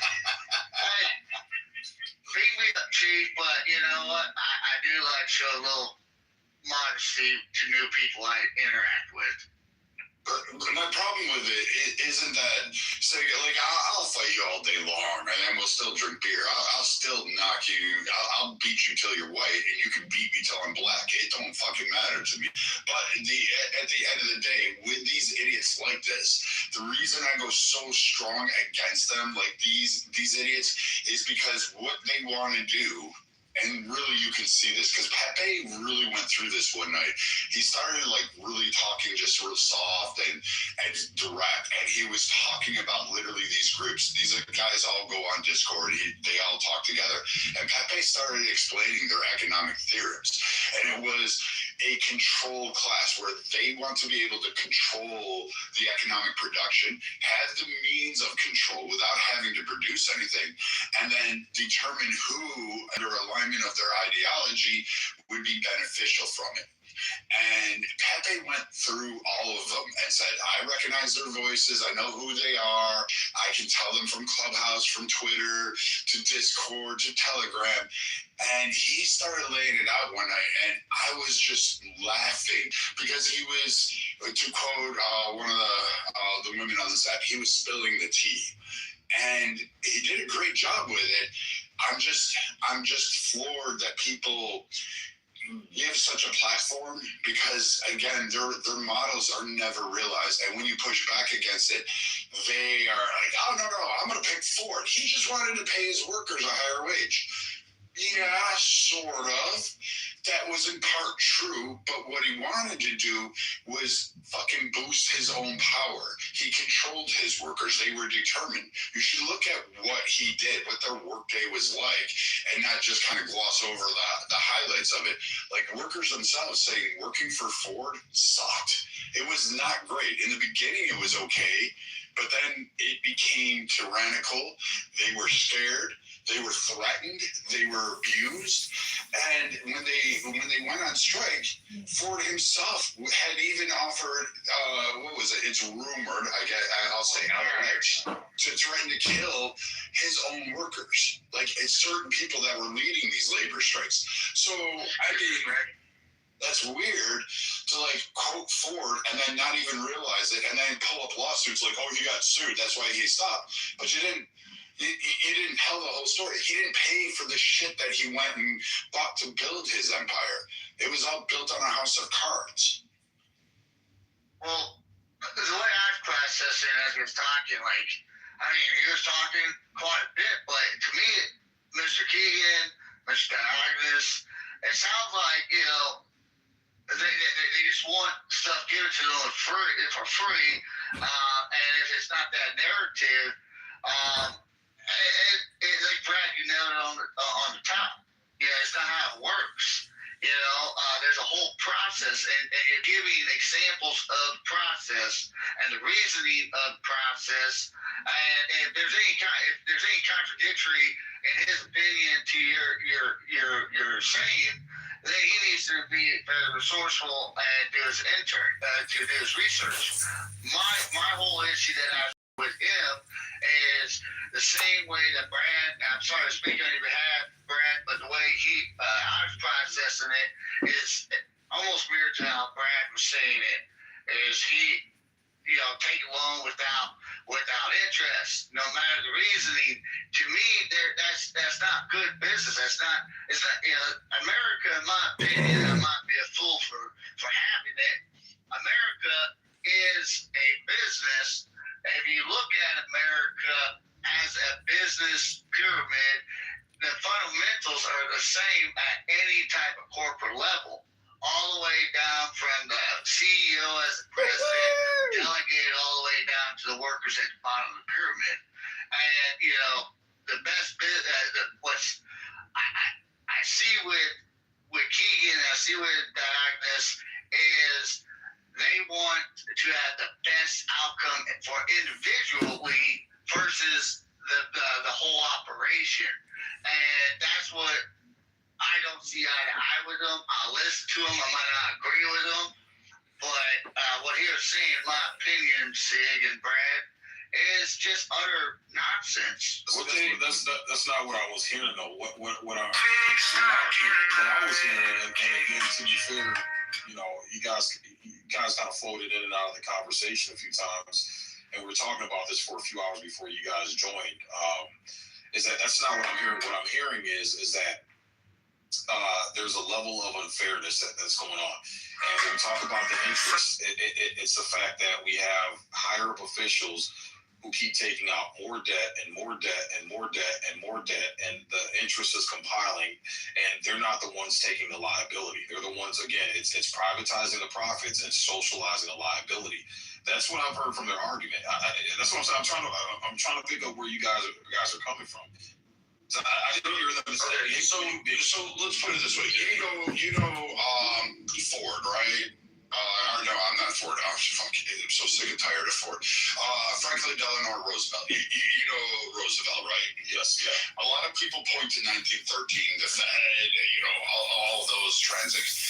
Beat me up, Chief, but you know what? I do like to show a little modesty to new people I interact with. But my problem with it isn't that, say, like, I'll fight you all day long, and then we'll still drink beer. I'll still knock you. I'll beat you till you're white, and you can beat me till I'm black. It don't fucking matter to me. But at the end of the day, with these idiots like this, the reason I go so strong against them, like these idiots, is because what they want to do. And really, you can see this because Pepe really went through this one night. He started like really talking just real soft and direct, and he was talking about literally these groups. These guys all go on Discord. They all talk together, and Pepe started explaining their economic theorems, and it was a controlled class where they want to be able to control the economic production, have the means of control without having to produce anything, and then determine who, under alignment of their ideology, would be beneficial from it. And Pepe went through all of them and said, I recognize their voices. I know who they are. I can tell them from Clubhouse, from Twitter, to Discord, to Telegram. And he started laying it out one night, and I was just laughing because he was, to quote one of the women on this app, he was spilling the tea. And he did a great job with it. I'm just floored that people give such a platform because, again, their models are never realized. And when you push back against it, they are like, oh, no, I'm going to pick Ford. He just wanted to pay his workers a higher wage. Yeah, sort of. That was in part true, but what he wanted to do was fucking boost his own power. He controlled his workers. They were determined. You should look at what he did, what their workday was like, and not just kind of gloss over the highlights of it. Like, workers themselves saying working for Ford sucked. It was not great. In the beginning, it was okay, but then it became tyrannical. They were scared. They were threatened. They were abused. And when they went on strike, Ford himself had even offered, what was it? It's rumored, I'll say outrage, to threaten to kill his own workers. Like, it's certain people that were leading these labor strikes. So, I mean, that's weird to, like, quote Ford and then not even realize it and then pull up lawsuits like, oh, he got sued. That's why he stopped. But you didn't tell the whole story. He didn't pay for the shit that he went and bought to build his empire. It was all built on a house of cards. Well, the way I was processing as he was talking, like, I mean, he was talking quite a bit, but to me, Mr. Keegan, Mr. Agnes, it sounds like, you know, they just want stuff given to them for free, and if it's not that narrative, like Brad, you nailed it on the top. Yeah, it's not how it works. You know, there's a whole process, and you're giving examples of the process and the reasoning of the process. And if there's any contradictory in his opinion to your saying, then he needs to be resourceful and do his research. My whole issue that I have with him is the same way that Brad, I'm sorry to speak on your behalf, Brad, but the way I was processing it is almost mirrored to how Brad was saying it, is he, you know, take a loan without interest, no matter the reasoning. To me, that's not good business. It's not, you know, America, in my opinion, I might be a fool for having it. America is a business. If you look at America as a business pyramid, the fundamentals are the same at any type of corporate level, all the way down from the CEO as the president, delegated all the way down to the workers at the bottom of the pyramid. And, you know, the best business, I see with Keegan, I see with Agnes, is they want to have the best outcome for individually versus the whole operation. And that's what I don't see eye to eye with them. I'll listen to them. I might not agree with them. But what he was saying, in my opinion, Sig and Brad, is just utter nonsense. Well, that's not what I was hearing, though. What I was hearing, and again, to be fair, you know, you guys kind of floated in and out of the conversation a few times, and we were talking about this for a few hours before you guys joined. Is that's not what I'm hearing. What I'm hearing is that there's a level of unfairness that's going on. And when we talk about the interest, it's the fact that we have higher up officials who keep taking out more debt and more debt and more debt and more debt, and the interest is compiling, and they're not the ones taking the liability. They're the ones, again, it's privatizing the profits and socializing the liability. That's what I've heard from their argument. That's what I'm saying. I'm trying to pick up where you guys are coming from. I didn't hear them say. Okay, so let's put it this way. Ford, right? No, I'm not Ford. I'm so sick and tired of Ford. Franklin Delano Roosevelt. You know Roosevelt, right? Yes. Yeah. A lot of people point to 1913, the Fed, all those transits.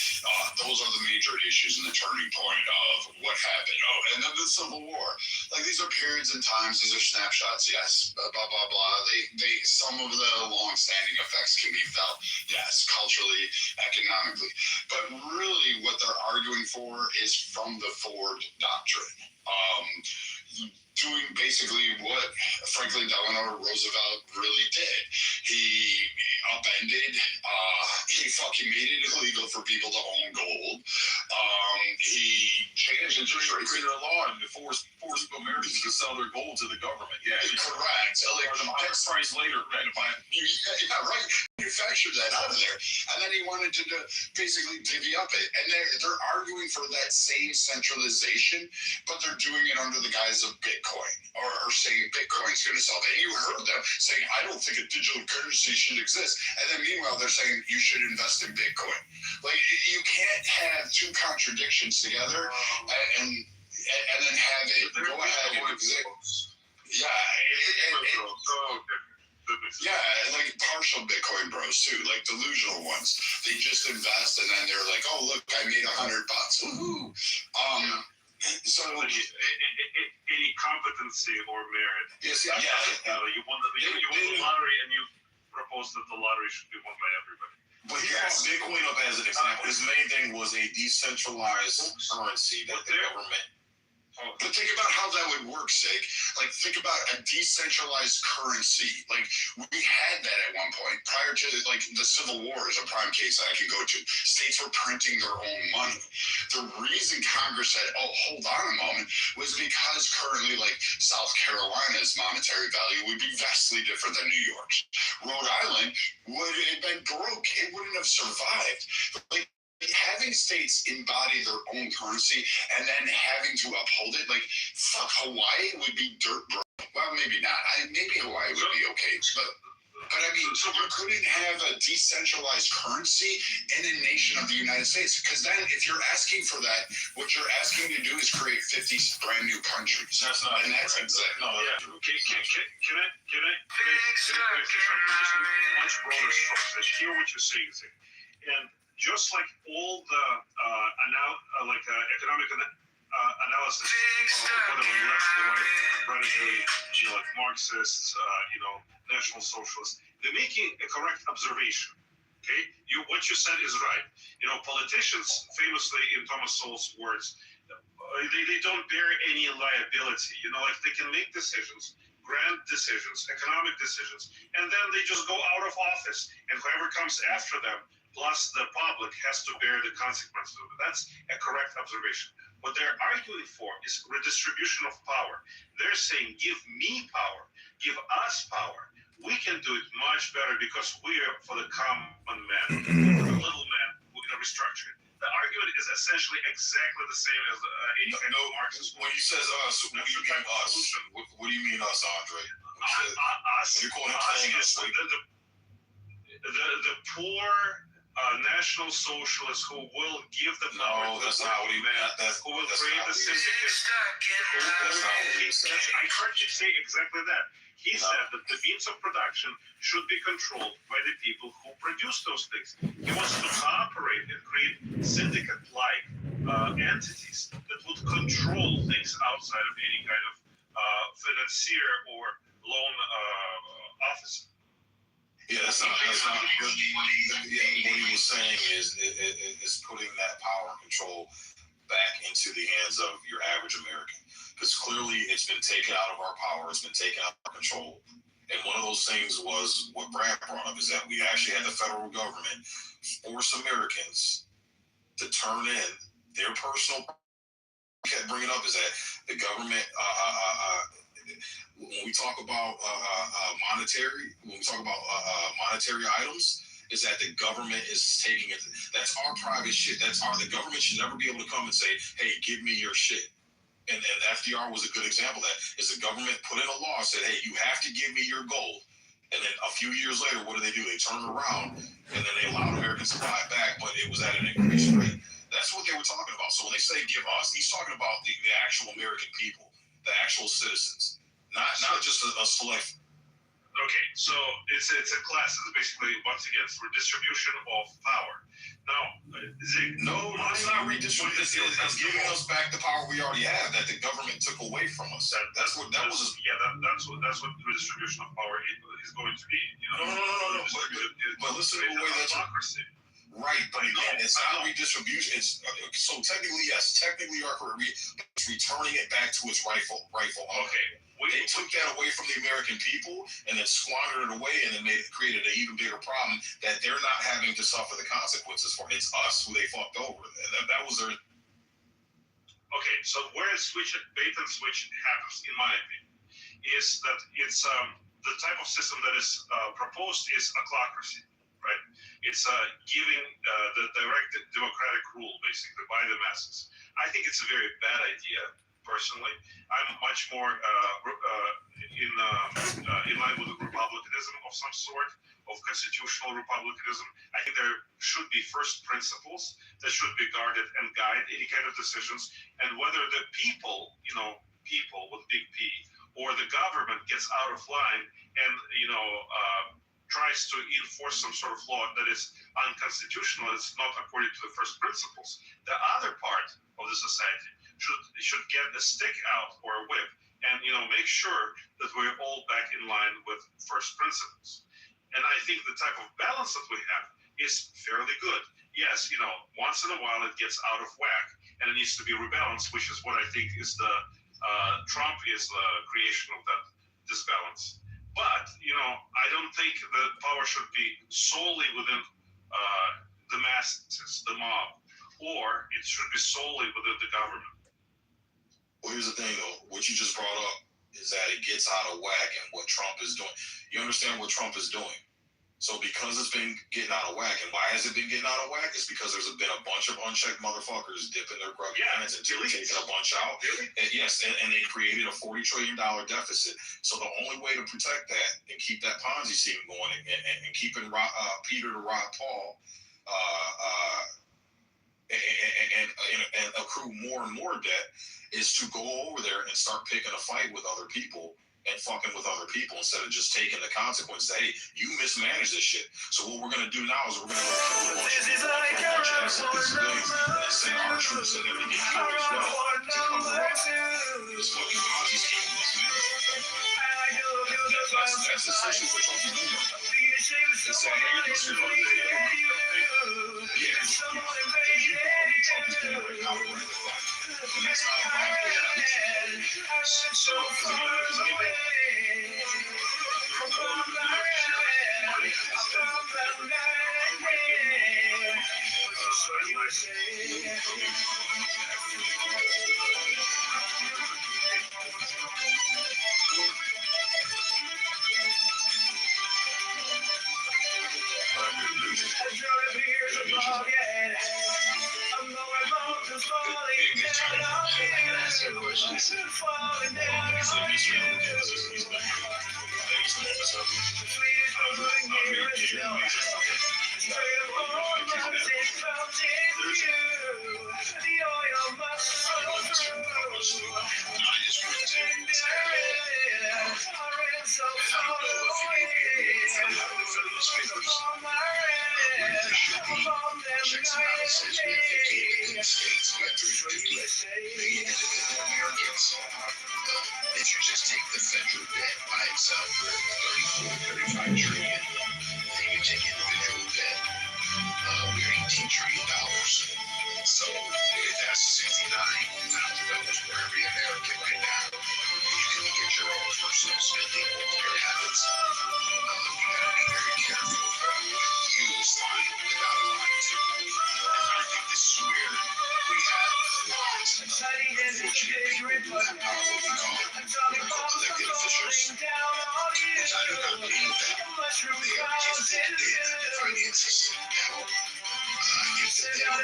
Those are the major issues and the turning point of what happened. Oh, and then the Civil War. Like, these are periods in times. These are snapshots. Yes. Blah blah blah. They some of the long-standing effects can be felt. Yes, culturally, economically, but really, what they're arguing for is from the Ford doctrine. Doing basically what Franklin Delano Roosevelt really did. He upended, he fucking made it illegal for people to own gold. He changed interest rates. Created a law and forced Americans to sell their gold to the government. Yeah, correct. So, like, the highest price later. Yeah, right. Manufactured that out of there, and then he wanted to basically divvy up it. And they're arguing for that same centralization, but they're doing it under the guise of Bitcoin, or saying Bitcoin's going to solve it. And you heard them saying, I don't think a digital currency should exist. And then meanwhile, they're saying you should invest in Bitcoin. Like, you can't have two contradictions together and then have it go ahead and exist. Yeah, like partial Bitcoin bros too, like delusional ones. They just invest and then they're like, "Oh, look, I made $100. Woohoo!" So any competency or merit. Yes, you won the lottery, and you proposed that the lottery should be won by everybody. But he brought Bitcoin up as an example. His main thing was a decentralized currency that the government. But think about how that would work, Sig. Like, think about a decentralized currency. Like, we had that at one point. Prior to, like, the Civil War is a prime case that I can go to. States were printing their own money. The reason Congress said, oh, hold on a moment, was because currently, like, South Carolina's monetary value would be vastly different than New York's. Rhode Island would have been broke. It wouldn't have survived. Like, having states embody their own currency and then having to uphold it, like, fuck, Hawaii would be dirt broke. Well, maybe not. Maybe Hawaii would be okay, but I mean, so you couldn't have a decentralized currency in a nation of the United States, because then if you're asking for that, what you're asking to do is create 50 brand new countries. That's not. And that's exactly. No, yeah. Can I much broader strokes? I hear what you're saying, Zig. And just like all the economic analysis of whatever the left, the right, radically, like Marxists, National Socialists, they're making a correct observation. Okay, what you said is right. Politicians famously, in Thomas Sowell's words, they don't bear any liability. Like, they can make decisions, grand decisions, economic decisions, and then they just go out of office, and whoever comes after them, plus the public, has to bear the consequences of it. That's a correct observation. What they're arguing for is redistribution of power. They're saying, give me power, give us power. We can do it much better because we are for the common man. For the little man, we're going to restructure it. The argument is essentially exactly the same as any kind of Marxist. When he says us, what do you mean us? What do you mean us, Andre? Us. You call him saying us? The poor National Socialists who will give the power to that's the not what he meant. Who will create the syndicates. I tried to say exactly that. He said that the means of production should be controlled by the people who produce those things. He wants to cooperate and create syndicate-like entities that would control things outside of any kind of financier or loan officer. Yeah, that's not what he was saying is putting that power and control back into the hands of your average American. Because clearly it's been taken out of our power, it's been taken out of our control. And one of those things was what Brad brought up, is that we actually had the federal government force Americans to turn in their personal. Kept bringing up is that the government, when we talk about monetary items, is that the government is taking it. That's our private shit. The government should never be able to come and say, hey, give me your shit. And FDR was a good example of that. Is the government put in a law, said, hey, you have to give me your gold. And then a few years later, what do? They turned around and then they allowed Americans to buy it back, but it was at an increased rate. That's what they were talking about. So when they say give us, he's talking about the actual American people, the actual citizens, not just a select. Okay, so it's a class. It's basically, once again, it's redistribution of power. Now, no, it's not redistribution. It's giving us back the power we already have that the government took away from us. That's what what redistribution of power is going to be. You know? No. But listen to the way that's democracy. Right, but again, it's not redistribution. It's so technically, yes, technically, it's returning it back to its rightful owner. Okay. They took that away from the American people and then squandered it away and then created an even bigger problem that they're not having to suffer the consequences for. It's us who they fucked over. That was their... Okay, so where bait and switch happens, in my opinion, is that it's the type of system that is proposed is autocracy, right? It's giving the direct democratic rule, basically, by the masses. I think it's a very bad idea. Personally, I'm much more in line with republicanism of some sort, of constitutional republicanism. I think there should be first principles that should be guarded and guide any kind of decisions. And whether the people, people with big P, or the government gets out of line and, tries to enforce some sort of law that is unconstitutional, it's not according to the first principles. The other part of the society should get a stick out or a whip and make sure that we're all back in line with first principles. And I think the type of balance that we have is fairly good. Yes, once in a while it gets out of whack and it needs to be rebalanced, which is what I think is the Trump is the creation of that disbalance. But I don't think the power should be solely within the masses, the mob, or it should be solely within the government. Well, here's the thing, though. What you just brought up is that it gets out of whack and what Trump is doing. You understand what Trump is doing. So because it's been getting out of whack, and why has it been getting out of whack? It's because there's been a bunch of unchecked motherfuckers dipping their grubby hands and taking a bunch out. And yes, and they created a $40 trillion deficit. So the only way to protect that and keep that Ponzi scheme going and keeping Peter to rob Paul and accrue more and more debt is to go over there and start picking a fight with other people and fucking with other people instead of just taking the consequences. Hey, you mismanage this shit. So what we're gonna do now is we're gonna go kill a bunch of people, a bunch of innocent civilians, and then send our troops in there to get killed as well to cover up this fucking Ponzi scheme. That's essentially what Trump is doing. It's saying, hey, this is what they do. Yeah, Trump is doing right now. And that's not a bad thing. So, checks and balances. We have 58 states. We have 350 Americans. If you just take the federal debt by itself, 34, 35 trillion. Then you take individual debt, we're $18 trillion. So that's $69,000 for every American right now. You can look at your own personal spending, your habits. You gotta be very careful about what you sign without a line to. And I think this is where we have a lot of unfortunate people who have power we call elected officials, which I do not believe that they are gifted in finances at all. Gifted them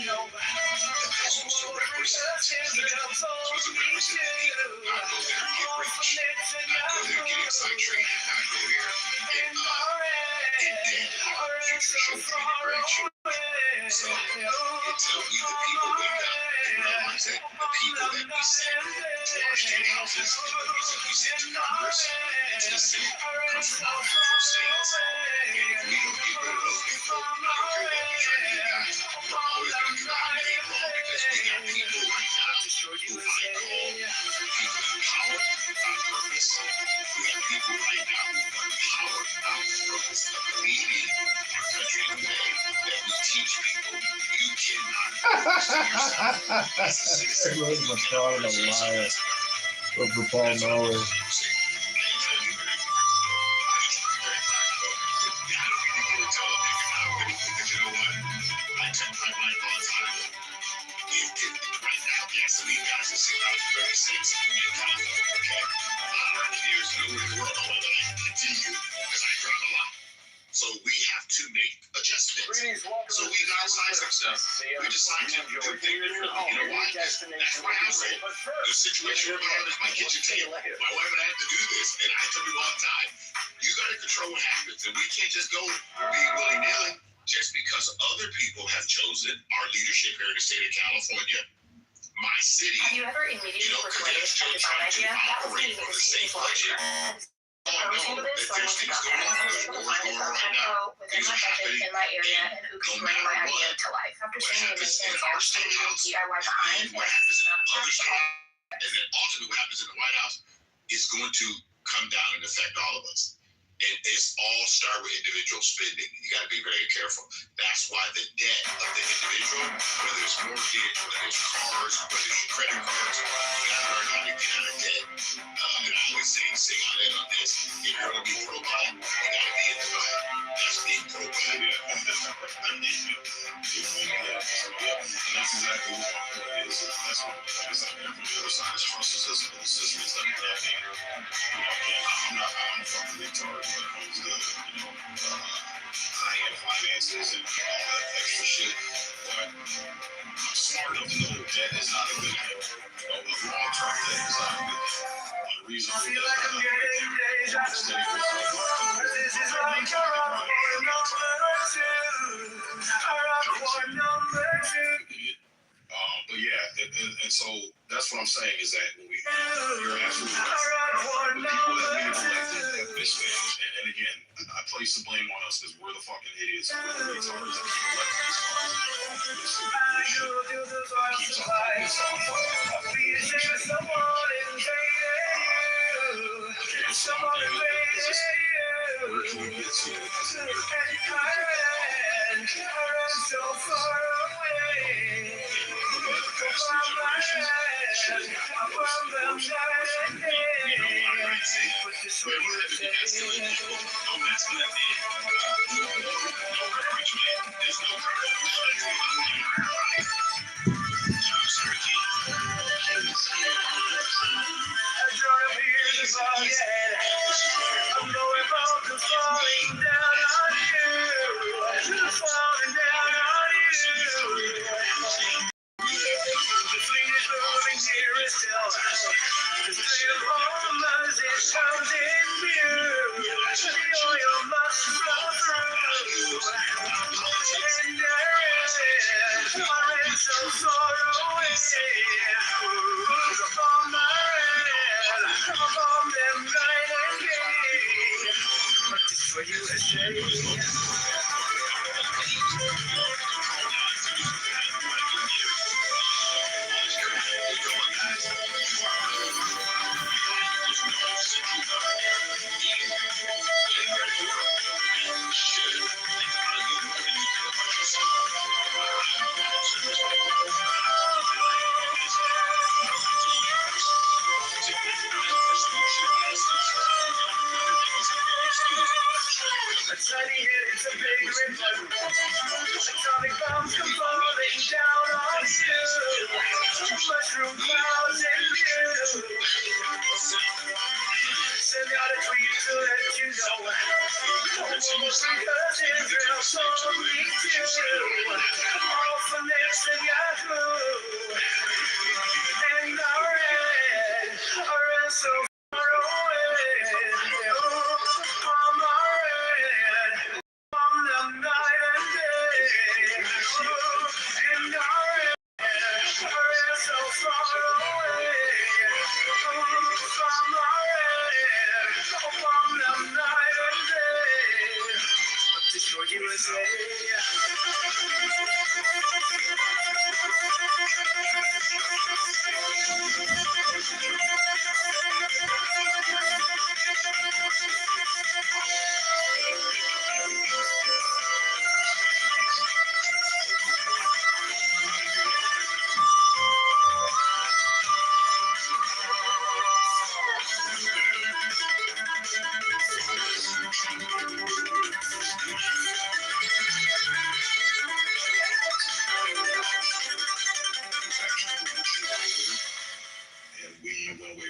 enough that they're supposed to represent the people, supposed to represent the people, not go there and get rich, not go there and get excited, not go represent the people that we send to our state houses, and the ones that we send to Congress and to the Senate come from our actual states. And if we don't get rid of those people, I don't care what we try to do, guys, we're always going to come out and hate wrong because we got people right now who I call people empowered without purpose. We have people right now who are empowered without purpose of leading our country in a way that we teach people you cannot as a citizen. Everyone's my father, a liar. But for Paul Noah. Gasoline guys are $6.30 in California, okay? There's nowhere in the world I want to continue because I drive a lot. So we have to make adjustments. So we downsize ourselves. We decide to do things differently. You know why? That's my household. The situation we're in is my kitchen table. My wife and I have to do this, and I tell people all the time, you got to control what happens, and we can't just go be willy-nilly just because other people have chosen our leadership here in the state of California. My city, have you ever immediately persuaded such a bad idea? That was me with the state budget. I was into this, so I went to government. I was able to find a pro within my budget in my area and who can bring my idea to life. After seeing the distance, I was leaving DIY behind and it's not a and then ultimately what happens in the White House is going to come down and affect all of us. It's all start with individual spending. You got to be very careful. That's why the debt of the individual, whether it's mortgage, whether it's cars, whether it's credit cards, you got to learn how to get out of debt. And I always say out in on this, if you're going to be pro-God, you got to be in the God. That's being pro-God. That's exactly what my point is. That's what I'm from the other side. Trust the system is like that. I'm a fucking retard when it comes to, high-end finances and all that extra shit. But I'm smart enough to know debt is not a good thing. Long-term debt is not a good thing. Unreasonable debt is not a good thing. This is like a rock number two. But yeah, and so that's what I'm saying is that when you're absolutely right. The people that we have elected have mismanaged, and again, I place the blame on us because we're the fucking idiots, we're the retards that keep electing these fuckers. Keeps on where can we get to as a so far away.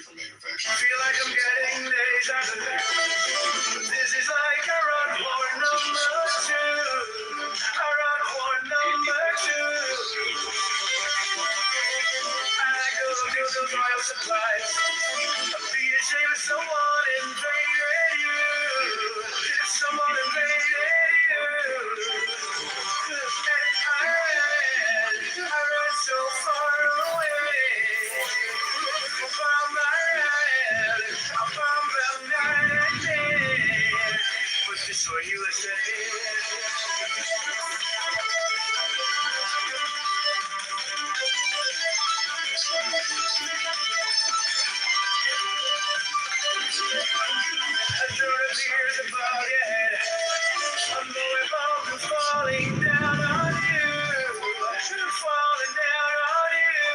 for manufacturing. I feel like I'm getting deja vu. This is like a run for number 2. A run for number 2. I go to the royal supplies. I'd be ashamed if someone invaded you. If someone invaded you. And I ran so far away. From my head, I found them night and day. But this for USA. I drew the tears above your head. I'm going from falling down on you. Falling down on you.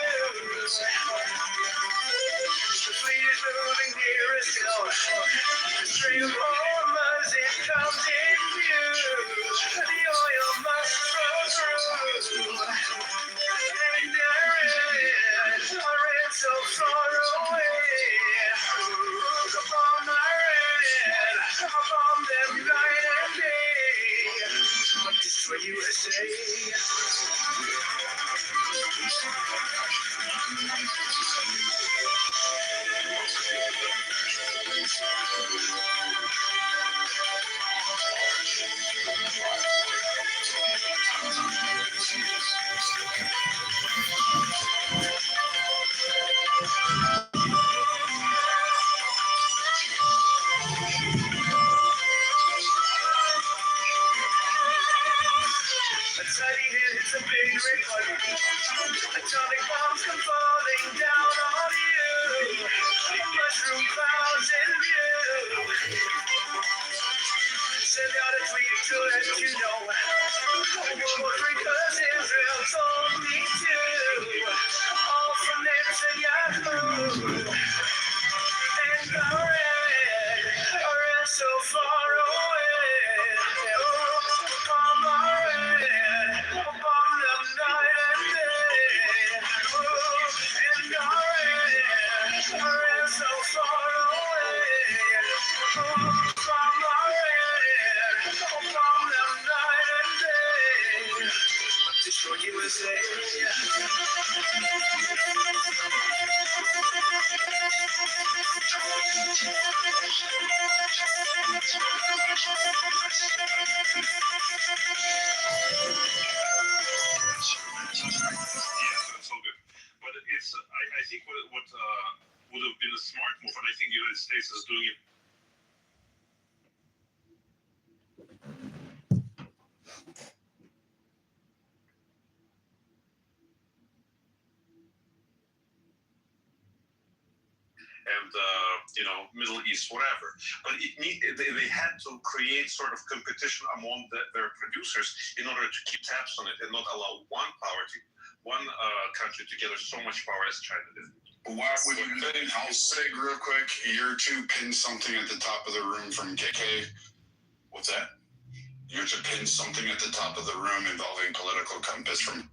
The fleet is moving nearer still. The stream of hormones, it comes in view. The oil must flow through. And I ran so far away. Upon my red, upon them night and day. But this for USA. A tiny hit, it's a big report. Atomic bombs come falling down on you. Mushroom clouds in view. Send out a tweet to let you know. World War III 'cause Israel told me to. All from Netanyahu. And I ran so far away. Upon my red, upon them night and day. And I ran so far away. Upon my red, upon them night and day. But this for USA. That's so good. But it's, I think what would have been a smart move, and I think the United States is doing it. And Middle East, whatever. But they had to create sort of competition among their producers in order to keep tabs on it and not allow one country to gather so much power as China did. Why would you think? I'll say real quick, you're to pin something at the top of the room from KK. What's that? You're to pin something at the top of the room involving political compass from.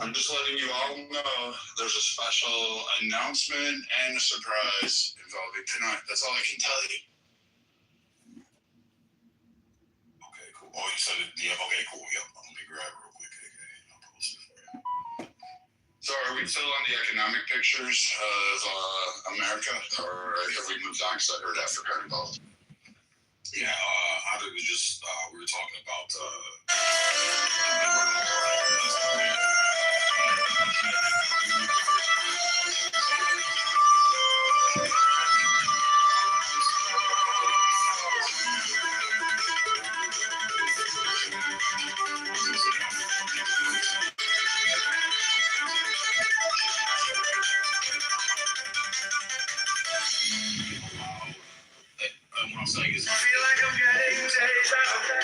I'm just letting you all know there's a special announcement and a surprise involving tonight. That's all I can tell you. Okay, cool. Oh, you said it. Yeah, okay, cool. Yep. Let me grab it real quick. Okay, I'll post it for you. So are we still on the economic pictures of America, or have we moved on? Because I heard Africa involved. Yeah, how did we just, we were talking about, What I'm saying is, I feel like I'm getting deja vu.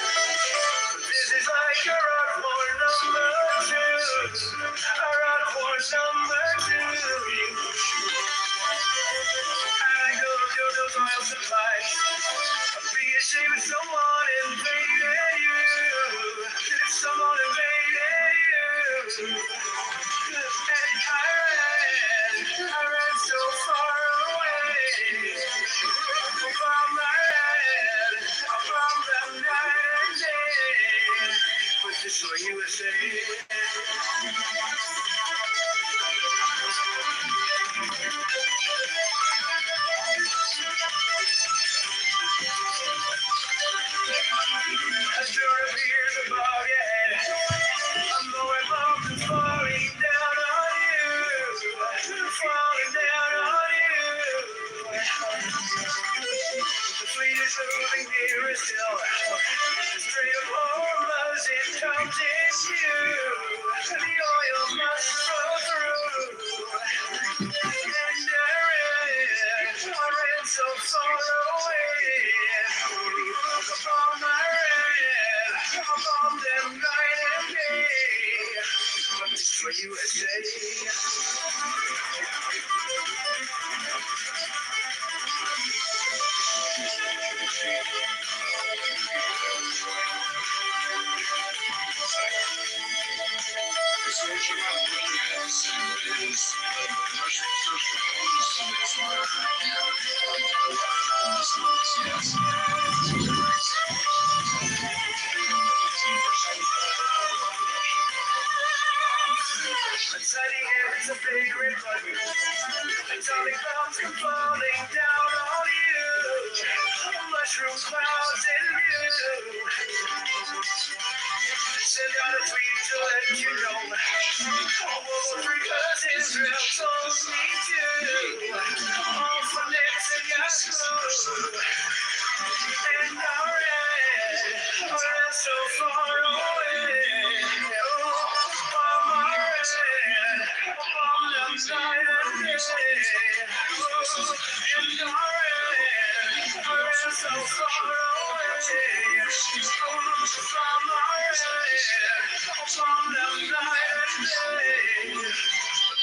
This is like Destroy USA. After a years above your head, I'm going mountains falling down on you, falling down on you. The fleet is moving nearer still. The string of hormones, it comes in view. The oil must flow through. And I ran so far away. Upon my red, upon them night and day. But destroy USA. Sunny hair is a big red button. Atomic bombs come falling down on you. Mushroom clouds in view. Send out a tweet to let you know. All because Israel told me to. All for Nixon, Yahoo. And our red, so far away. So far away from the night and day.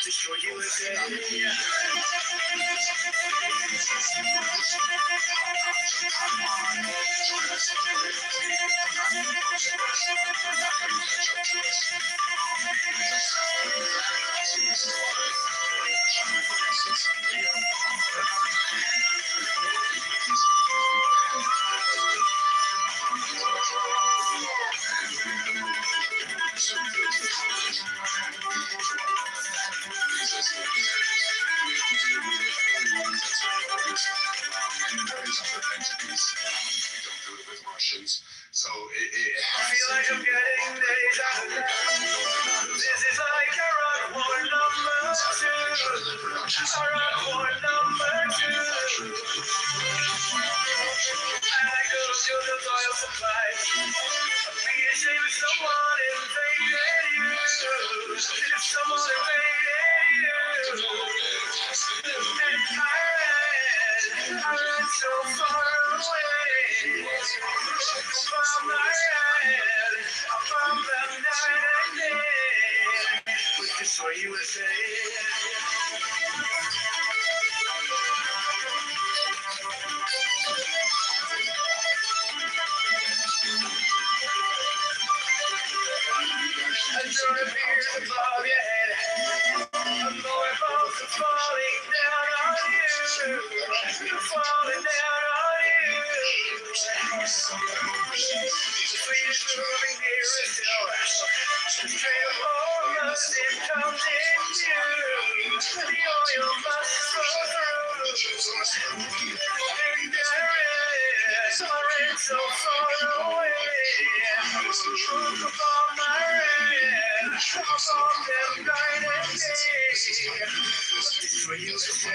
Destroy USA. So I feel like I'm getting deja vu. This is like a rock war number 2. A rock war number 2. And I go to the oil supply. I'd be ashamed if someone invaded you. If someone invaded you. And I ran so far away. From my head, from the night and day. We destroy USA. Under the beers above your head, I'm going both falling down on you, falling down on you. The fleet is moving nearer still. The train of hormones, it comes in view. The oil must flow through. And I ran so far away. Upon my red, upon them night and day. Destroy USA.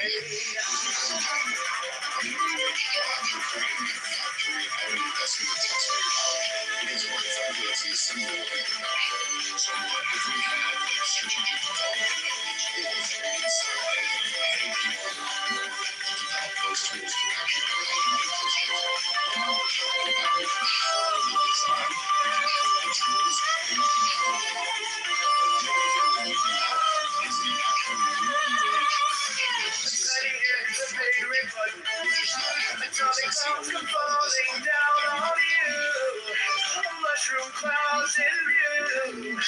Atomic bombs come falling down on you. Mushroom clouds in view.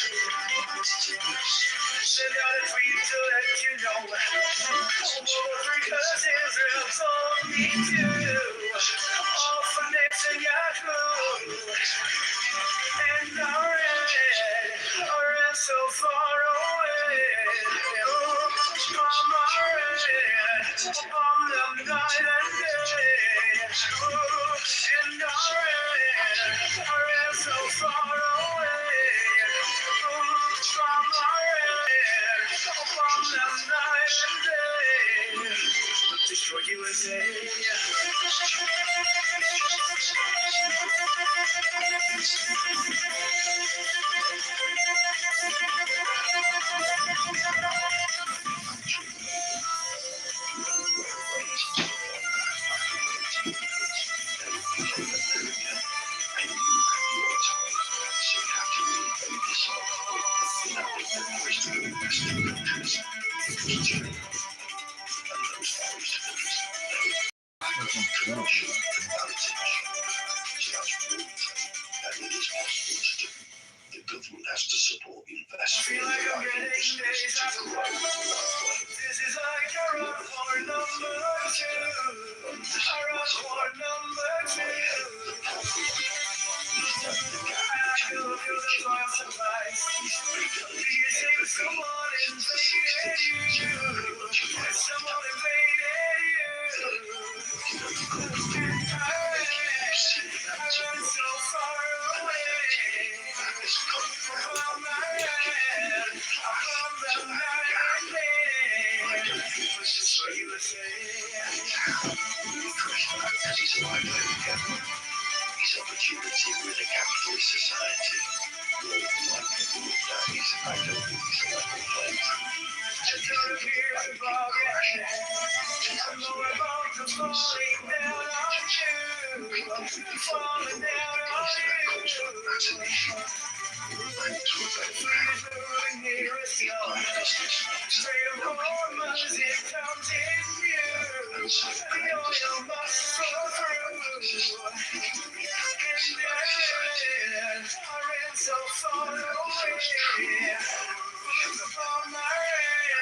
Send out a tweet to let you know. Because Israel told me to. All for Nixon, Yahoo. And our night and day. And I ran so far away from my head, from the night and day. Destroy USA. The government has to support investment. I feel like I'm getting days after this is like a report number 2. A report number 2. I feel the fire supplies. Do you think someone invaded you? Someone invaded you. I ran so far away. From my head, from the night and day. So you would say, These opportunities with a capitalist society. I don't think these are level playing I'm about to falling down on you. Falling down on you. So far away from my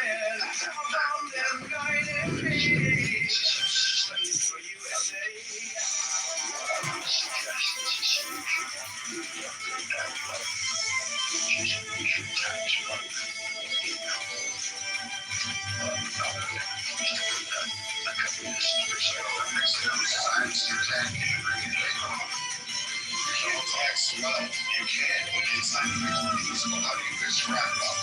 head, from them guiding me. So you Tax well, you can. It's not even feasible. How do you describe that?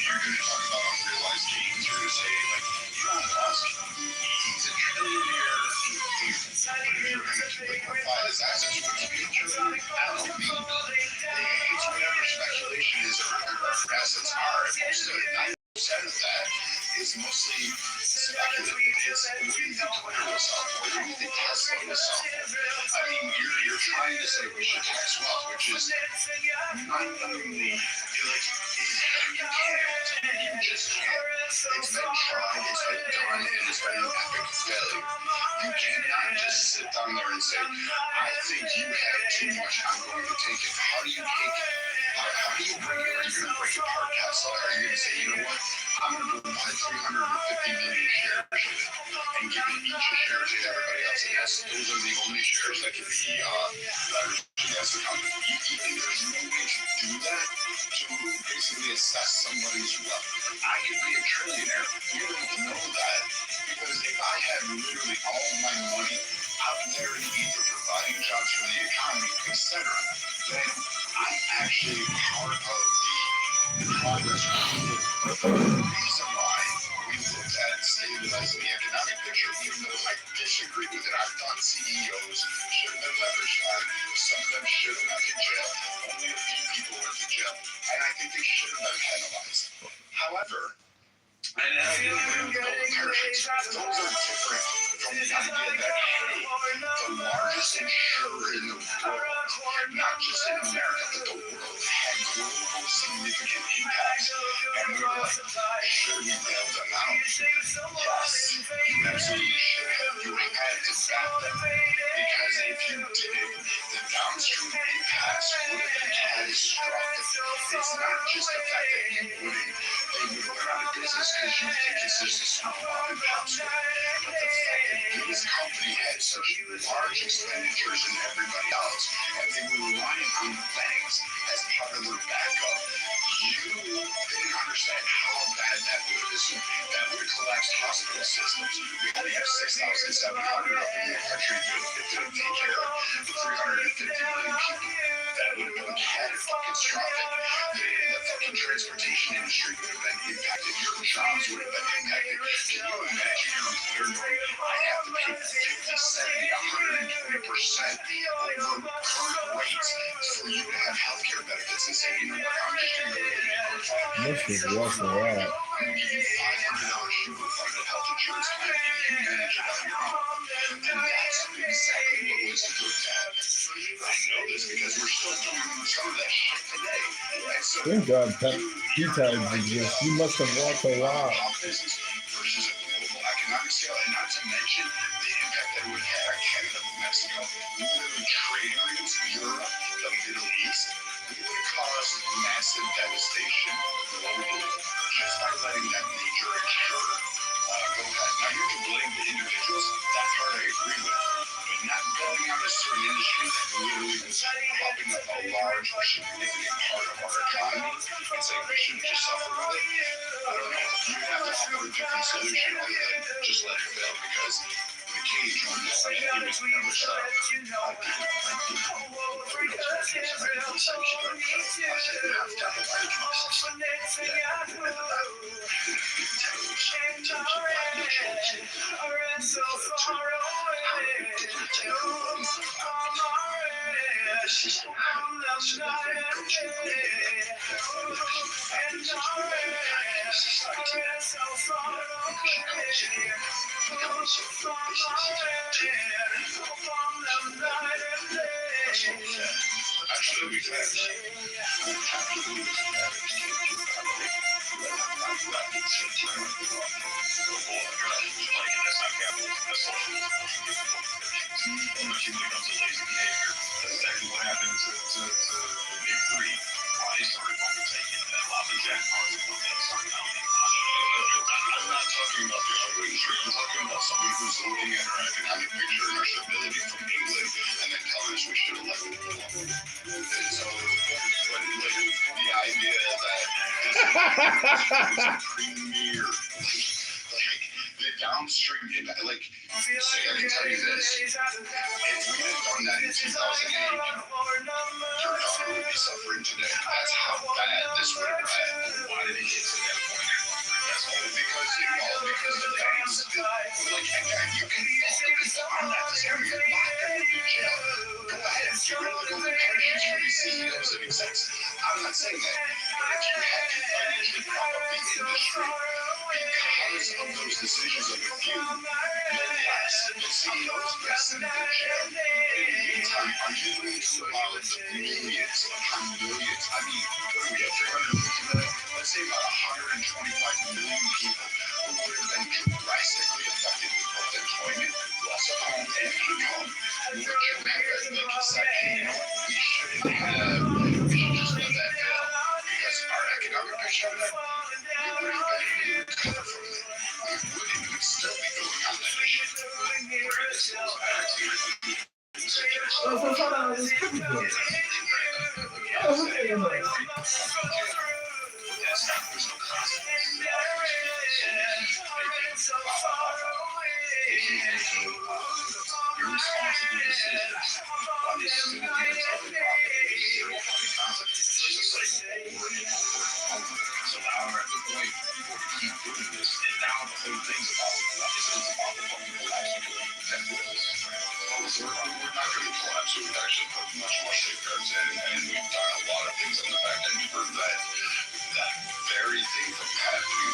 You're going to talk about unrealized gains. You're going to say, like, Elon Musk, he's a trillionaire. You're going to quantify his assets, which would be a trillion. I don't know, maybe it's whatever speculation is or assets are. Most of it, 90% of that is mostly speculative. It's what do you think Twitter was up? What do you think Tesla was up? I mean, you're trying to say we should tax wealth, which is not only like you can't, you just can't. It's been tried, it's been done, and it's been an epic failure. You cannot just sit down there and say, I think you have too much, I'm going to take it. How do you take it? How do you bring it? Are you going to break apart Tesla? Are you going to say, you know what? I'm going to go buy 350 million shares and give each a share to everybody else. And yes, those are the only shares that can be leveraged against the company. There's no way to do that to basically assess somebody's wealth. I could be a trillionaire. You don't know that because if I had literally all my money out there in either providing jobs for the economy, etc., then I'm actually part of the progress. The reason why we looked at stabilizing the economic picture, even though I disagree with it, I thought CEOs should have been leveraged on. Some of them should have gone to jail. Only a few people went to jail. And I think they should have been penalized. However, and I feel like I'm getting those are different from the idea that, hey, the largest insurer in the world, not just in America, but the world, had global significant impacts. And we were like, should we bail them out? Yes, you absolutely should have. You had to back them. Because if you did, the downstream impacts would have been catastrophic. It's not just the fact that you wouldn't, they would have gone out of business because you think it's just a small mom and pop store. But the fact that this company had such large expenditures than everybody else, and they were relying on banks as part of their backup, you didn't understand how bad that would collapse hospital systems. We only have 6,700 of them in the country to take care of the 350 million people. That would have been catastrophic. The fucking transportation industry would have been impacted. Your jobs would have been impacted. Can you imagine your employer going, I have to pay 50, 70, 120% over current rates for you to have health care benefits and say, you know what, I'm just going to go This is rough a lot. I'm going to give you $500 you will fund the health insurance plan and you manage it on your own. And that's exactly what was supposed to happen. I know this because we're still doing some of that shit today. And so, Thank God P-Tides exist. You must have walked a lot. versus a global economic scale, and not to mention the impact that it would have on Canada, Mexico, literally trade agreements, Europe, the Middle East. We would have caused massive devastation globally just by letting that major insurer go ahead. Now you can blame the individuals. That part I agree with, but not going on a certain industry that literally was popping up a large or significant part of our economy and saying we shouldn't just suffer with it. I don't know. You have to offer a different solution other than just let it fail because the cage on this and it was never stopped. Actually, we've had exactly what happened to the big three. Why they started overtaking that lobby jack party when they started I'm not talking about the other industry. I'm talking about someone who's looking at our economic picture and our stability from England and then telling us we should have left it alone. And so, but like the idea that this is premier, like the downstream impact, like say I can tell you this, if we had done that in 2008, your daughter would be suffering today. That's how bad this would have been. Why did it get to that point? That's all because the banks, like, again, you can fault the people. I'm not discounting it. Lock them in jail. Go ahead. Get rid of the pensions for these CEOs and execs. I'm not saying that. But if you had to financially prop up the industry because of those decisions of a few, then yes, the CEOs best in the jail. In the meantime, are you going to allow the millions upon millions? I mean, we have 350 million. Let's say about 125 million people who would have been drastically affected with both employment, loss of home, and income. Would you have said, hey, you know what, we should just let that fail because our economic picture, we would have been able to recover from it. We would still be going on that issue. Where this goes back to irresponsible decisions while they still need to tell the property zero fucking consequences. It's just like over and over. So now we're at the point where we keep doing this, and now the whole thing's about the fucking collapse because we protect wills. So we're not going to collapse. We've actually put much more safeguards in, and we've done a lot of things on the back end to prevent that very thing from happening.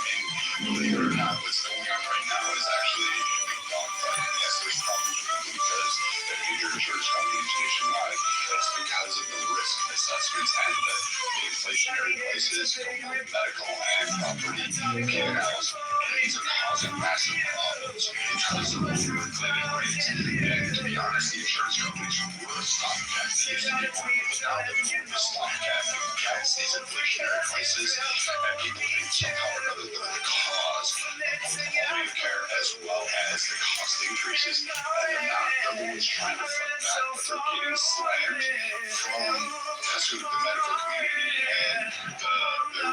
And believe it or not, what's going on right now is actually a big dogfight. Yes, there's problems with it because the major insurance companies nationwide. That's because of the risk assessments and the inflationary prices from both medical and property P&Ls. And these are causing massive problems because of over-inflated rates. And to be honest, the insurance companies were a stopgap. They used to be one of the now they're more of a stopgap to catch these inflationary prices. And people think somehow or another they're the cause of both quality of care as well as the cost increases. And they're not. Everyone's trying to fight back, but they're getting slammed from the medical community and the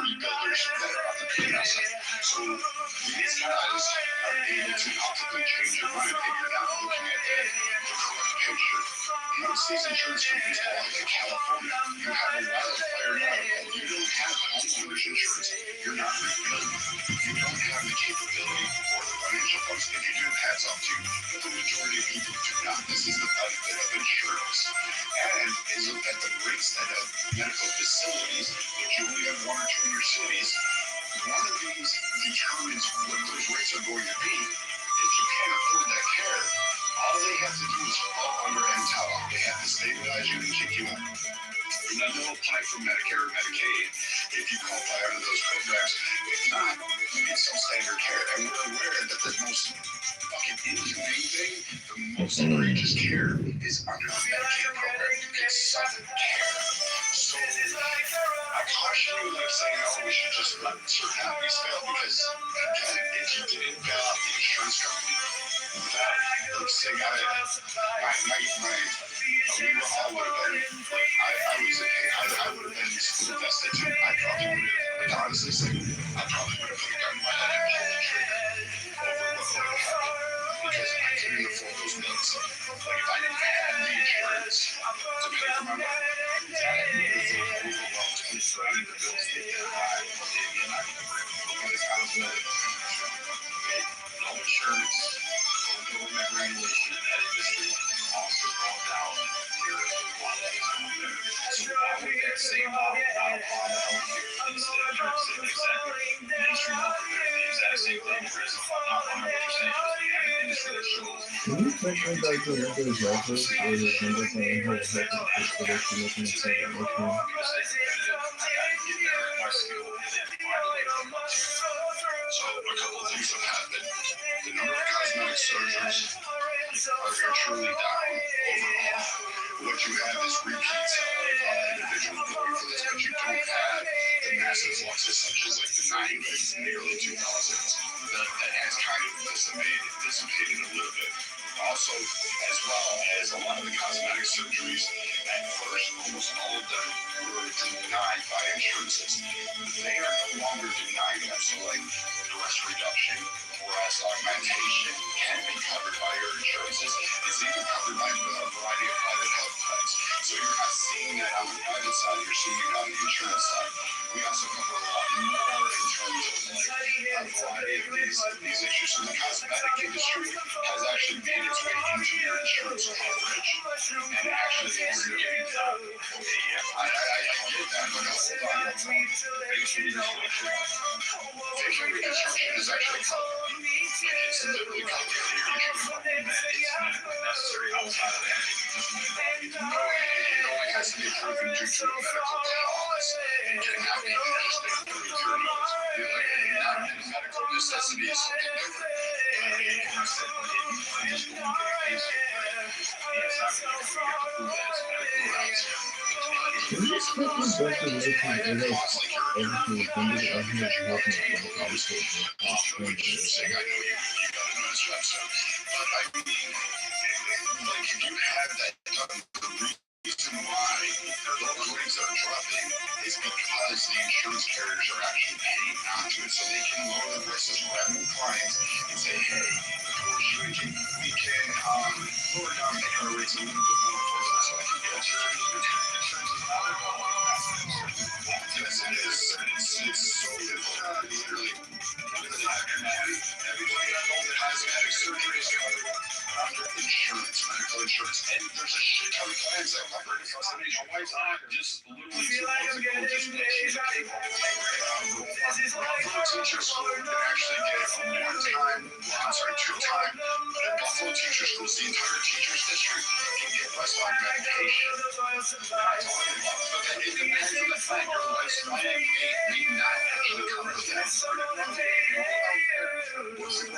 these insurance companies are like California. You have a wildfire now. You don't have homeowners insurance. You're not rebuilding. You don't have the capability or the financial funds. If you do, hats off to you. But the majority of people do not. This is the benefit of insurance. And they look at the rates that have medical facilities, which you only have one or two in your cities. One of these determines what those rates are going to be. If you can't afford that care, all they have to do is fall under MTALA. They have to stabilize you and kick you out. You're not going to apply for Medicare or Medicaid if you qualify under those programs. If not, you need some standard care. And we're aware that the most fucking inhumane thing, the most egregious care is under the Medicaid program. You get Southern care. So I caution you, like saying, oh, we should just let certain companies fail because, again, if you didn't bail out the insurance company, let's say we all would have been, like, I would have been still vested too. I probably would have, like, honestly saying, I probably would have put a gun in my head and pulled the trigger over what would have happened because I couldn't afford those bills. Like, if I didn't have the insurance to pay for my money, that would have overwhelmed me. So I need the bills to get high. And I look at this cosmetic, no insurance, no government regulation in that industry, costs are brought down, here is the quality is out there. So why would that same model not apply to healthcare instead of exactly mainstream healthcare, the exact same thing, Chris? I'm not 100% because we have an industry that shows. Can you take me back to what those offers where the number for the whole health expedition looking at second mission? So a couple of things have happened. The number of cosmetic surgeries are truly down overall. What you have is repeats of individuals going for this, but you don't have the massive fluxes such as like the 90s and the early 2000s. That has kind of dissipated a little bit. Also, as well as a lot of the cosmetic surgeries, at first, almost all of them were denied by insurances. They are no longer denying them. So, like, breast reduction, breast augmentation can be covered by your insurances. It's even covered by a variety of private health plans. So you're not seeing that on the private side, you're seeing it on the insurance side. We also cover a lot more in terms of like a variety of these issues. So the cosmetic industry has actually made its way into your insurance coverage. And actually, we're getting that. I get that, but hold on. Facial reconstruction is actually covered. It's literally covered. It's medically necessary outside of that. It only has to be proven due to a medical cause. It cannot be just through your nose. Not a medical necessity is something different. It can say, if you plan to go and get a facelift, it's not going to have to prove that it's medical grounds. Can you just put me back to the everything that I had happened from conversation? Saying, I know you got a nice website, but I mean, like, if you have that done, the reason why the claims are dropping is because the insurance carriers are actually paying onto it, so they can lower the prices for having clients and say, hey, before shrinking, we can lower down the error rates a little bit more affordable so I can get insurance. Insurance is not at all. Yes, it is. It's so difficult. Literally, everybody that has had surgery is covered under insurance, medical insurance, and there's a shit ton of plans that cover it. My wife's aunt just literally 2 months ago just mentioned Buffalo Teacher School can actually get a 2-time, but at Buffalo Teacher Schools, the entire teachers district can get breast augmentation. We're not talking about it, but it depends on the fact your lifestyle may not actually cover that. What's the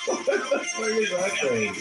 What the fuck is that thing?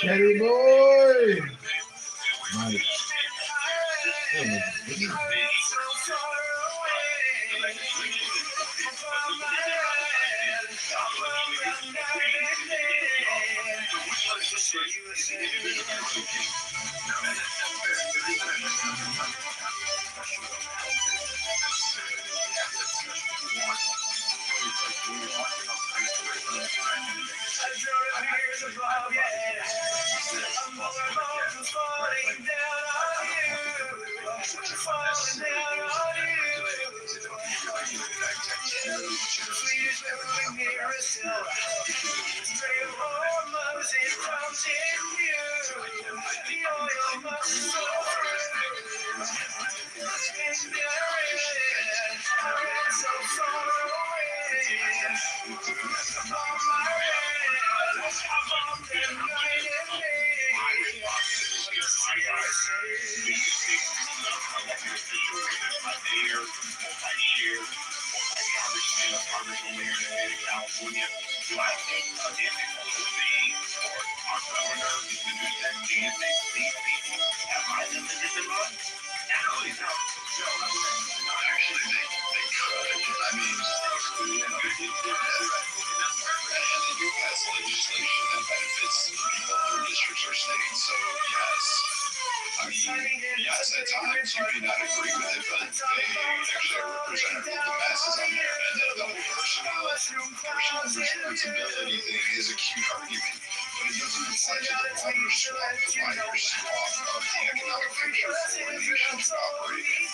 Kenny boy. Nice. Yes, at times you may not agree with it, but they actually are representative of the masses on there. And the whole personal responsibility thing is a cute argument, but it doesn't apply to the wider swath of the economic picture for nations operating.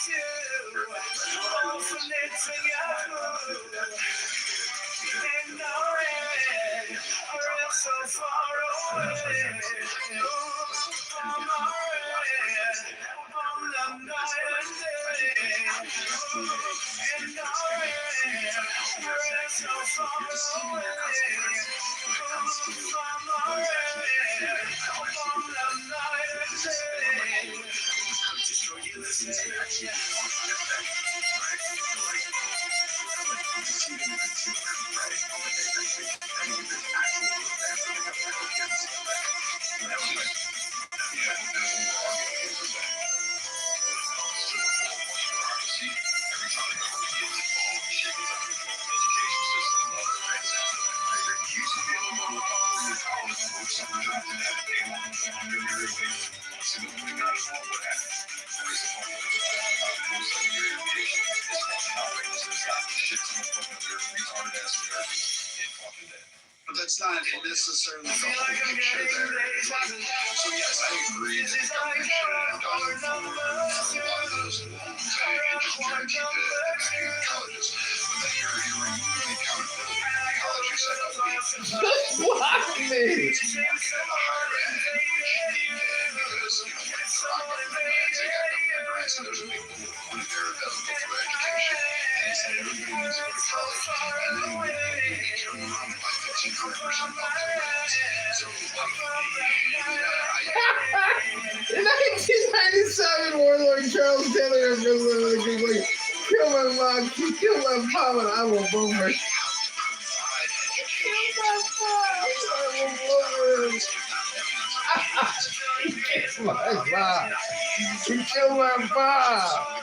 But that's not necessarily the whole picture there. So yes, I agree that the government should have done for a lot of those loans and just guarantee the backing of the colleges. But then you're removing the accountability for the colleges that don't need Block me. higher ed, which need it because they're not government grants, they got government grants, and there's a big pool of money there available for education. And he said everybody needs to go to college, and then we turn around by 1,500% up their grants. So In 1997, Warlord Charles Taylor was like, kill my mom, kill my mom, and I will vote for her. Kill my mom, I will vote for her. Kill my mom. Kill my mom.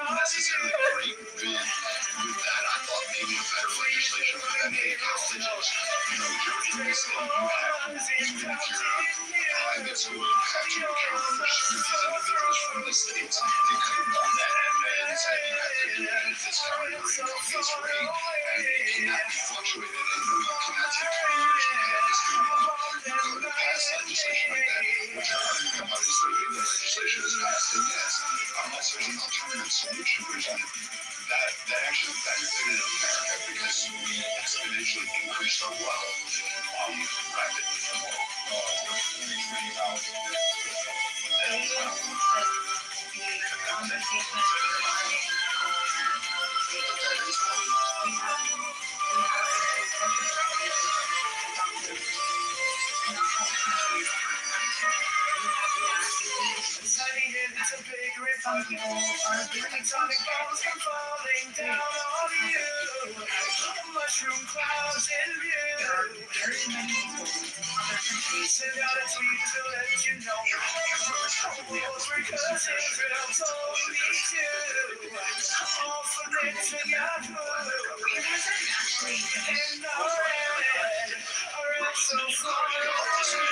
Necessarily agree with that. I thought maybe a better legislation for that many colleges. Georgia said even if you're a private school, you have to account for some of these individuals from from the states. They could have done that and said you have to do that at this current rate, this rate, and it cannot be fluctuated. And no, you cannot take 20 years and have this come up. You could have passed legislation like that. What you're talking about is the way the legislation is passed, and yes, unless there's an alternative solution presented, that actually benefited America because we exponentially increased our wealth rapidly. It's a big rip on you. Atomic bombs come falling down on you. Mushroom clouds in view. Send out a tweet to let you know. Wars were causing Israel told me to. All for Netanyahu. And our red are so far away.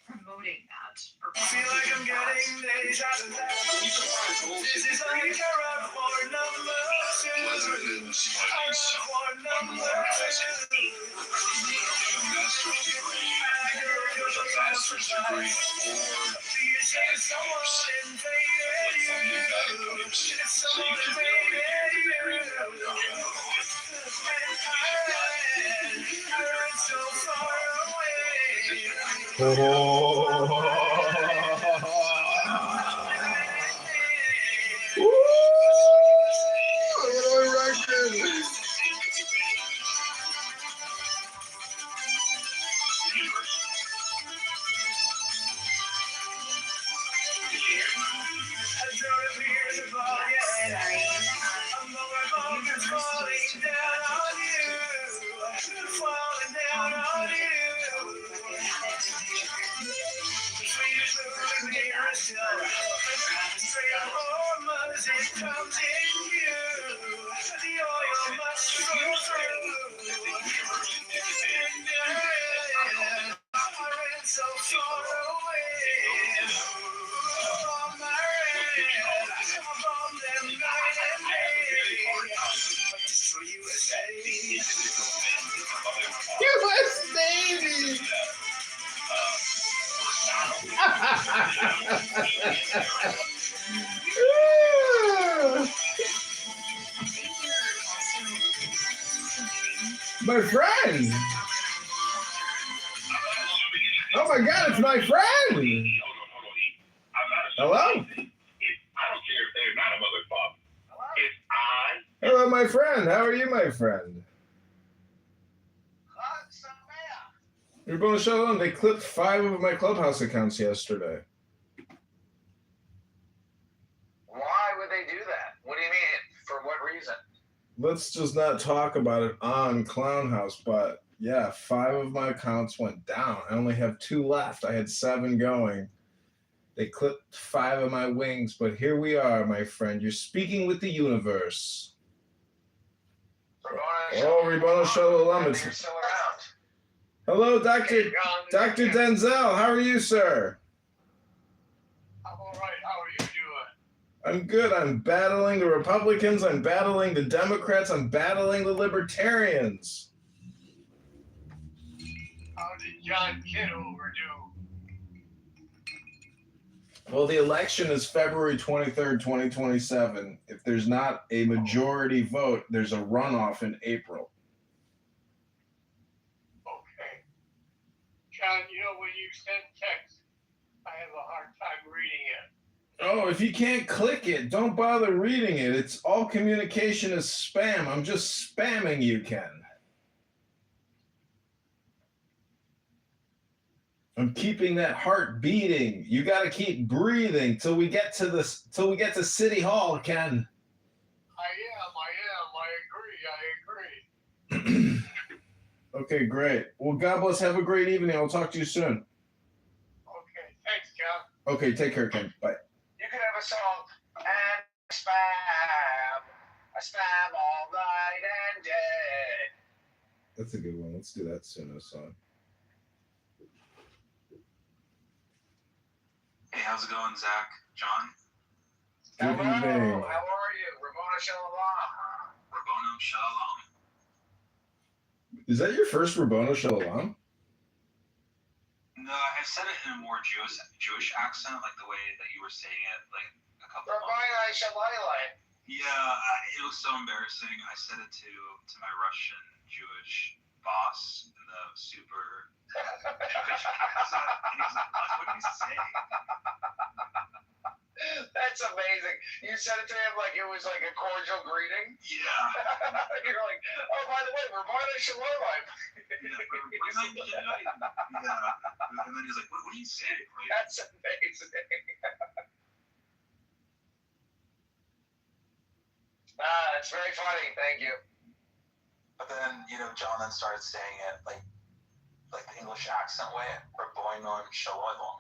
Promoting that. I feel like I'm getting deja vu. This is like a report number 2. A report number 2. Master's degree, a master's degree, or someone invaded you. Someone invaded you. I ran so far away. US baby. My friend. Oh my God, it's my friend. Hello? I don't care if they're not a mother father. It's I. Hello, my friend. How are you, my friend? Rabona Shalom, they clipped 5 of my Clubhouse accounts yesterday. Why would they do that? What do you mean? For what reason? Let's just not talk about it on Clown House, but yeah, 5 of my accounts went down. I only have 2 left. I had 7 going. They clipped 5 of my wings, but here we are, my friend. You're speaking with the universe. Oh, Rabona Shalom. You're still around. Hello, Dr. Denzel. How are you, sir? I'm all right. How are you doing? I'm good. I'm battling the Republicans. I'm battling the Democrats. I'm battling the Libertarians. How did John Kitover do? Well, the election is February 23rd, 2027. If there's not a majority vote, there's a runoff in April. Okay. John, you know when you send text, I have a hard time reading it. Oh, if you can't click it, don't bother reading it. It's all communication is spam. I'm just spamming you, Ken. I'm keeping that heart beating. You got to keep breathing till we get to City Hall, Ken. I agree. Okay, great. Well, God bless. Have a great evening. I'll talk to you soon. Okay, thanks, John. Okay, take care, Ken. Bye. You could have a song and spam. I spam all night and day. That's a good one. Let's do that soon, a song. Hey, how's it going, Zach? John? Good Hello, evening. how are you? Rabbona Shalom. Rabbonam Shalom. Is that your first Rabbona Shalom? No, I've said it in a more Jewish accent, like the way that you were saying it, like a couple of Rabbona Shalom. Yeah, it was so embarrassing. I said it to my Russian Jewish boss in the super. And he was like, what did he say? That's amazing. You said it to him like it was like a cordial greeting? Yeah. You're like, oh, by the way, Rabbona Shalom. Yeah. And then he's like, what do you say? Like, That's amazing. It's very funny. Thank you. but then, John then started saying it like the English accent way, Rabbonam Shalom.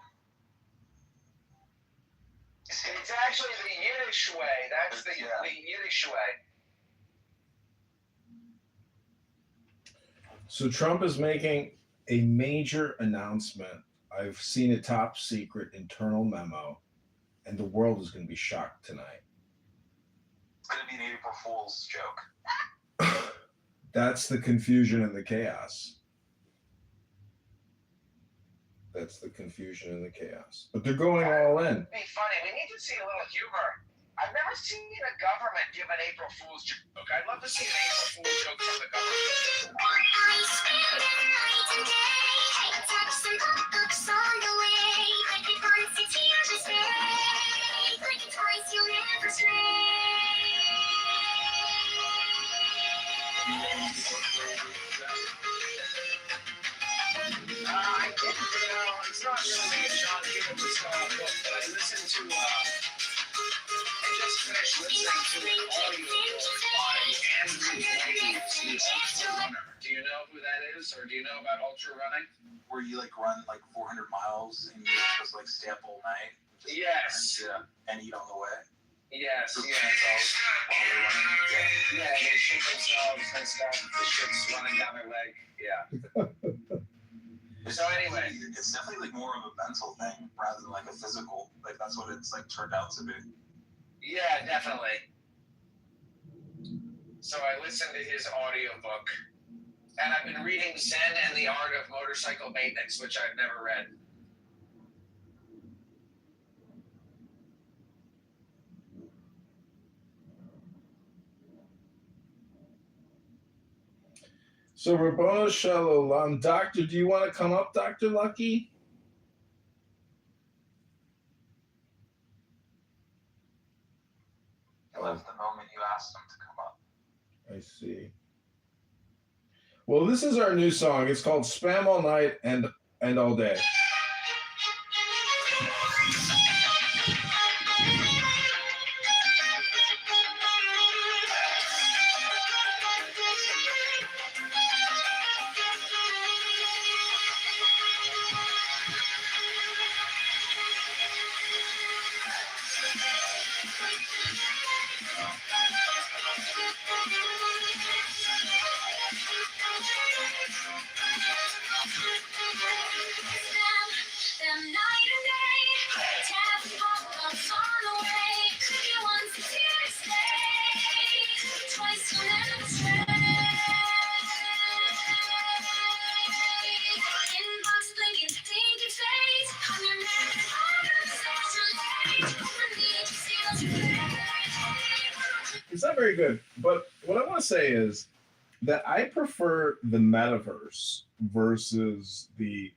It's actually the Yiddish way. That's the Yiddish way. So Trump is making a major announcement. I've seen a top secret internal memo, and the world is going to be shocked tonight. It's going to be an April Fool's joke. That's the confusion and the chaos. That's the confusion and the chaos. But they're going all in. It'd be funny. We need to see a little humor. I've never seen a government give an April Fool's joke. I'd love to see an April Fool's joke from the government. It's not really a John Kitover book, but I listened to, I just finished listening to an audio by Andrew Wade, the ultra runner. Do you know who that is, or do you know about ultra running? Where you run 400 miles and you're supposed to stay up all night. Yes. And eat on the way. Yes. While they're running. Yeah, they shoot themselves and stuff. The shit's running down their leg. Yeah. So anyway, it's definitely more of a mental thing rather than a physical. That's what it's turned out to be. Yeah, definitely. So I listened to his audiobook, and I've been reading Zen and the Art of Motorcycle Maintenance, which I've never read. So Rabbona Shalom. Doctor, do you want to come up, Dr. Lucky? He left the moment you asked him to come up. I see. Well, this is our new song. It's called Spam All Night and All Day. very good. But what I want to say is that I prefer the metaverse versus the,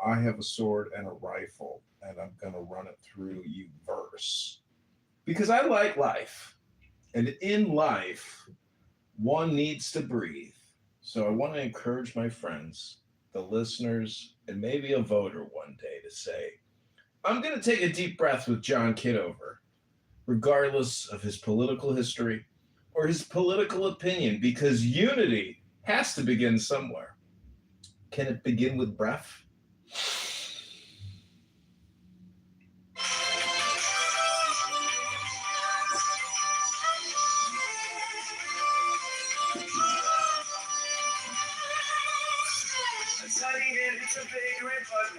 I have a sword and a rifle and I'm going to run it through you verse. Because I like life. And in life, one needs to breathe. So I want to encourage my friends, the listeners, and maybe a voter one day to say, I'm going to take a deep breath with John Kitover, regardless of his political history or his political opinion, because unity has to begin somewhere. Can it begin with breath? It's a big red button.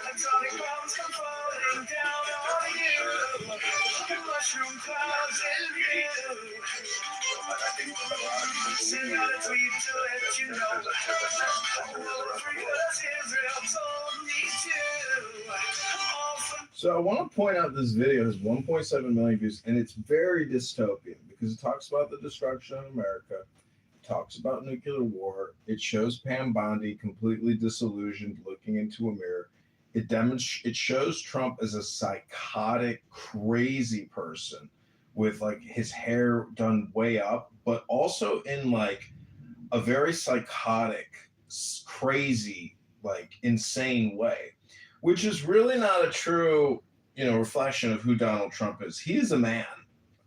Atomic bombs come falling down on you. Mushroom clouds in view. Send out a tweet to let you know. Because Israel told me to. So I want to point out this video has 1.7 million views, and it's very dystopian because it talks about the destruction of America. Talks about nuclear war. It shows Pam Bondi completely disillusioned, looking into a mirror. It shows Trump as a psychotic, crazy person with like his hair done way up, but also in like a very psychotic, crazy, like insane way, which is really not a true, reflection of who Donald Trump is. He is a man,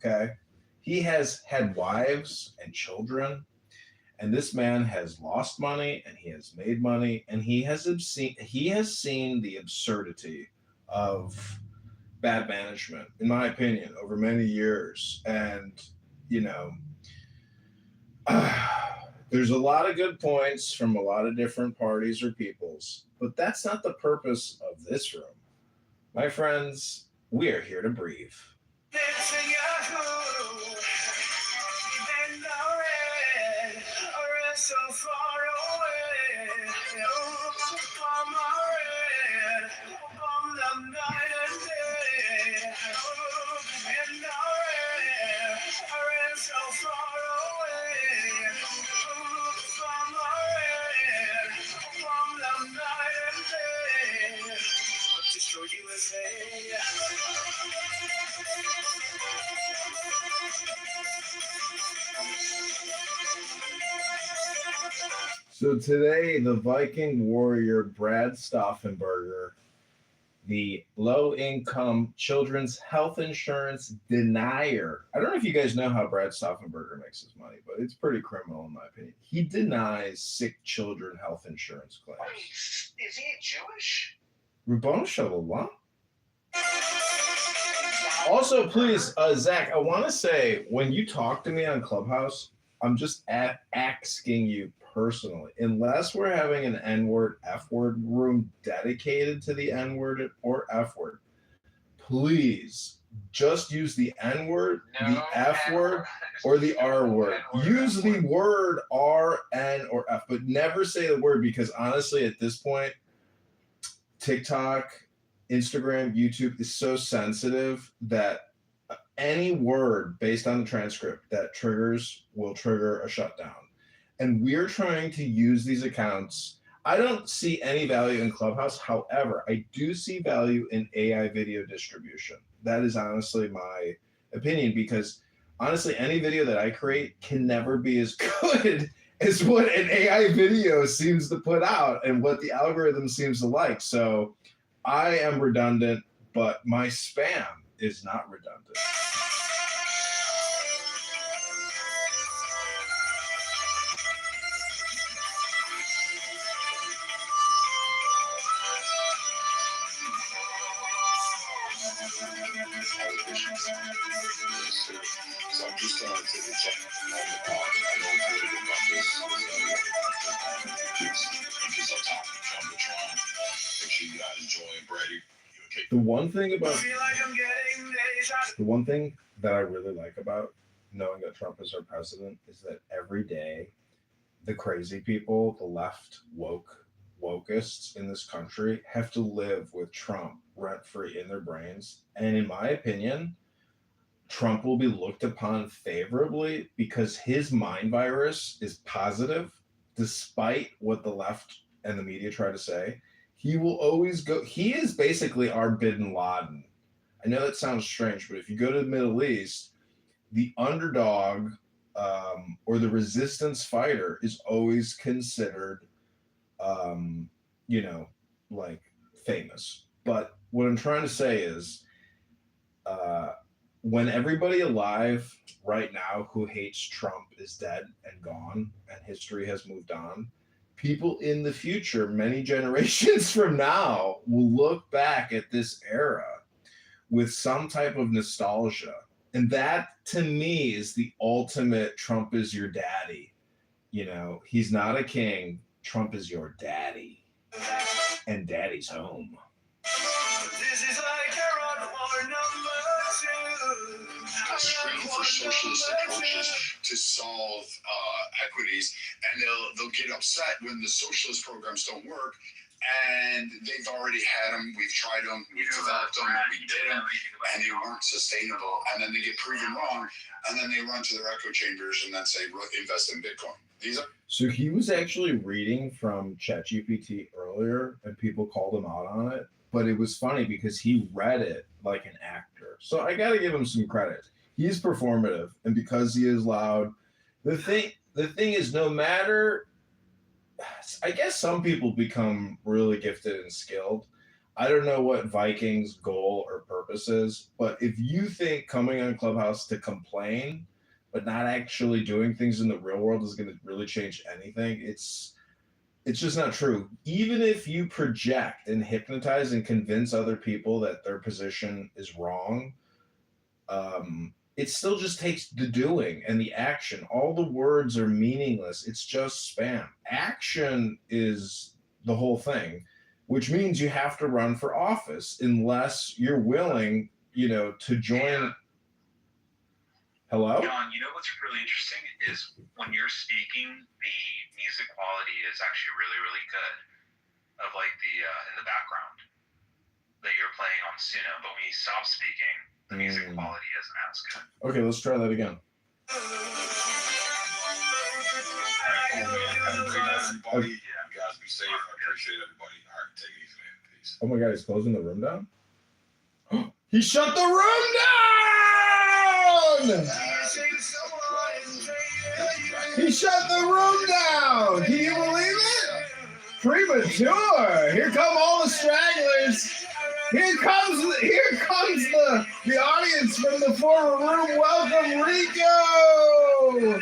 okay? He has had wives and children. And this man has lost money and he has made money and he has seen the absurdity of bad management, in my opinion, over many years. And, there's a lot of good points from a lot of different parties or peoples, but that's not the purpose of this room. My friends, we are here to breathe. So far away, from our head, from the night and day, and our head, so far away, from our head, from the night and day, destroy USA. So today, the Viking warrior Brad Stauffenberger, the low-income children's health insurance denier. I don't know if you guys know how Brad Stauffenberger makes his money, but it's pretty criminal in my opinion. He denies sick children health insurance claims. Is he Jewish? Rabboni Shalom. Also, please, Zach, I want to say, when you talk to me on Clubhouse, I'm just asking you personally, unless we're having an N-word, F-word room dedicated to the N-word or F-word, please just use the N-word, the F-word, or the R-word. Use the word R, N, or F, but never say the word, because honestly, at this point, TikTok, Instagram, YouTube is so sensitive that any word based on the transcript that will trigger a shutdown. And we're trying to use these accounts. I don't see any value in Clubhouse. However, I do see value in AI video distribution. That is honestly my opinion, because honestly, any video that I create can never be as good as what an AI video seems to put out and what the algorithm seems to like. So I am redundant, but my spam is not redundant. So I'm just going to the chat on the pod. I know political numbers. Just on top of Trump and Trump. Make sure you guys enjoy Brady. The one thing that I really like about knowing that Trump is our president is that every day the crazy people, the left wokeists in this country have to live with Trump rent-free in their brains. And in my opinion, Trump will be looked upon favorably because his mind virus is positive, despite what the left and the media try to say. He will always go. He is basically our Bin Laden. I know that sounds strange, but if you go to the Middle East, the underdog or the resistance fighter is always considered, like famous. But what I'm trying to say is, when everybody alive right now who hates Trump is dead and gone and history has moved on, people in the future, many generations from now, will look back at this era with some type of nostalgia. And that, to me, is the ultimate Trump is your daddy. He's not a king. Trump is your daddy. And daddy's home. This is like a run or number 2. Screen for socialist approaches to solve equities, and they'll get upset when the socialist programs don't work, and they've already had them, we've tried them, we've developed them, we did them, and they weren't sustainable, and then they get proven wrong, and then they run to their echo chambers and then say, invest in Bitcoin. So he was actually reading from ChatGPT earlier, and people called him out on it, but it was funny because he read it like an actor. So I got to give him some credit. He's performative, and because he is loud, the thing is, no matter, I guess some people become really gifted and skilled. I don't know what Viking's goal or purpose is, but if you think coming on Clubhouse to complain, but not actually doing things in the real world is going to really change anything, it's just not true. Even if you project and hypnotize and convince other people that their position is wrong, it still just takes the doing and the action. All the words are meaningless. It's just spam. Action is the whole thing, which means you have to run for office unless you're willing, to join. Hello? John, what's really interesting is when you're speaking, the music quality is actually really, really good of like the in the background that you're playing on Suno. But when you stop speaking, the music quality isn't as good. Okay, let's try that again. Everybody, you guys be safe. I appreciate everybody. All right, take it easy, man. Peace. Oh my God, he's closing the room down? He shut the room down! He shut the room down! Can you believe it? Premature! Here come all the stragglers! Here comes the audience from the former room. Welcome, Rico!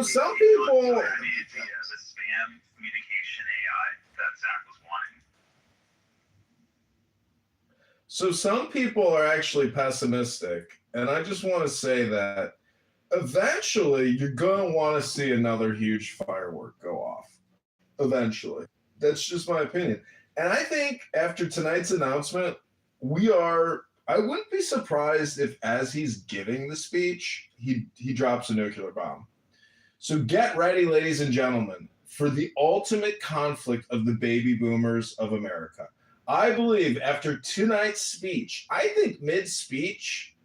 Some people. The spam communication AI that Zach was wanting. So some people are actually pessimistic, and I just want to say that eventually you're going to want to see another huge firework go off. Eventually. That's just my opinion. And I think after tonight's announcement, I wouldn't be surprised if as he's giving the speech, he drops a nuclear bomb. So get ready, ladies and gentlemen, for the ultimate conflict of the baby boomers of America. I believe after tonight's speech, I think mid-speech,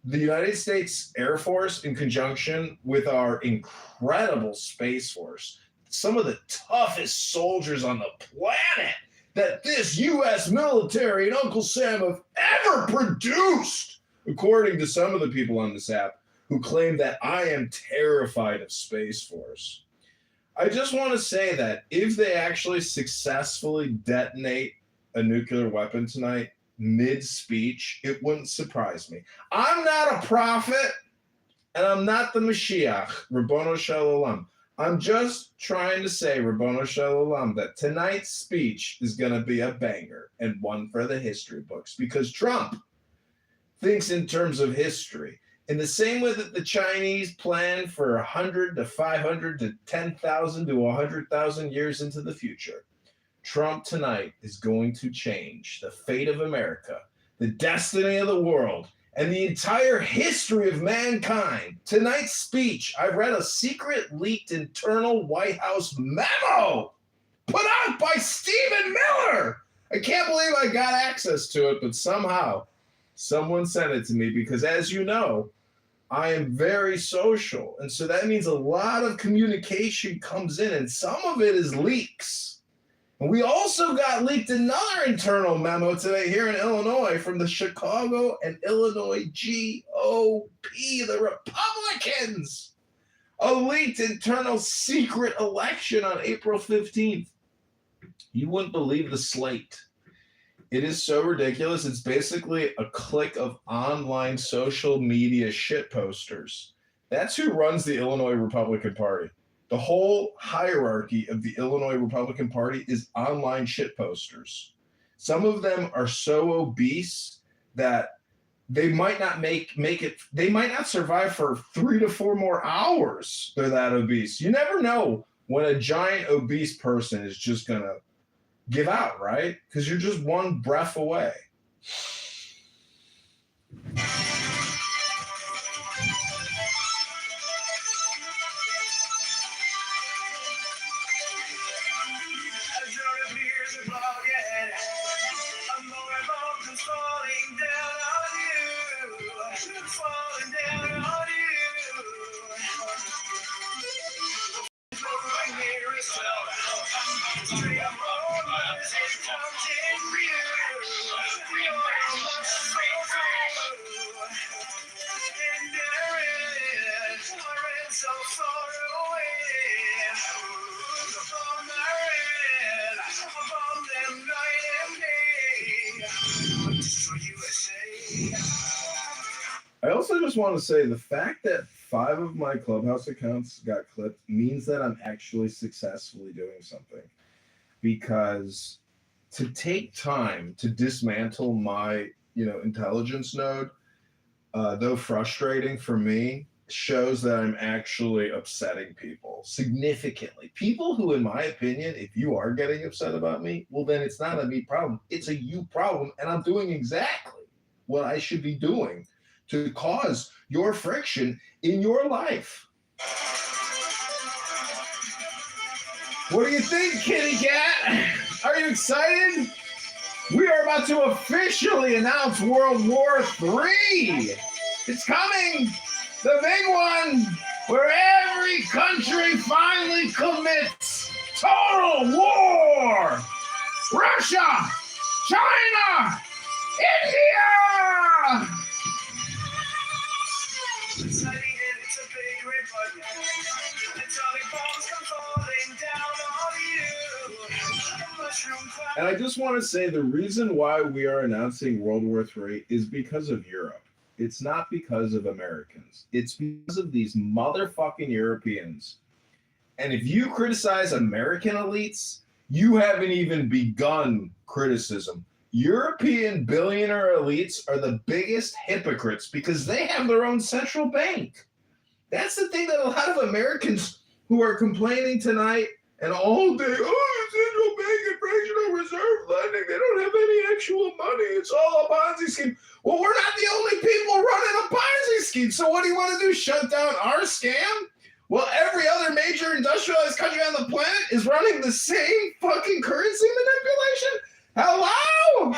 the United States Air Force, in conjunction with our incredible Space Force, some of the toughest soldiers on the planet that this U.S. military and Uncle Sam have ever produced, according to some of the people on this app who claim that I am terrified of Space Force. I just want to say that if they actually successfully detonate a nuclear weapon tonight, mid-speech, it wouldn't surprise me. I'm not a prophet, and I'm not the Mashiach, Rabbono Shel Olam. I'm just trying to say, Rabbono Shel Olam, that tonight's speech is going to be a banger and one for the history books, because Trump thinks in terms of history. In the same way that the Chinese plan for 100 to 500 to 10,000 to 100,000 years into the future, Trump tonight is going to change the fate of America, the destiny of the world, and the entire history of mankind. Tonight's speech, I read a secret leaked internal White House memo put out by Stephen Miller. I can't believe I got access to it, but somehow someone sent it to me because, as you know, I am very social. And so that means a lot of communication comes in, and some of it is leaks. And we also got leaked another internal memo today here in Illinois from the Chicago and Illinois GOP, the Republicans. A leaked internal secret election on April 15th. You wouldn't believe the slate. It is so ridiculous. It's basically a clique of online social media shit posters. That's who runs the Illinois Republican Party. The whole hierarchy of the Illinois Republican Party is online shit posters. Some of them are so obese that they might not make it. They might not survive for 3 to 4 more hours. They're that obese. You never know when a giant obese person is just going to give out, right? Because you're just one breath away. I also just want to say the fact that 5 of my Clubhouse accounts got clipped means that I'm actually successfully doing something. Because to take time to dismantle my, intelligence node, though frustrating for me, shows that I'm actually upsetting people significantly. People who, in my opinion, if you are getting upset about me, well, then it's not a me problem. It's a you problem, and I'm doing exactly what I should be doing to cause your friction in your life. What do you think, kitty cat? Are you excited? We are about to officially announce World War III. It's coming. The big one where every country finally commits total war. Russia, China, India. And I just want to say the reason why we are announcing World War III is because of Europe. It's not because of Americans. It's because of these motherfucking Europeans. And if you criticize American elites, you haven't even begun criticism. European billionaire elites are the biggest hypocrites because they have their own central bank. That's the thing that a lot of Americans who are complaining tonight and all day, central bank and fractional reserve lending, they don't have any actual money. It's all a Ponzi scheme. Well, we're not the only people running a Ponzi scheme. So what do you want to do, shut down our scam? Well, every other major industrialized country on the planet is running the same fucking currency manipulation? Hello?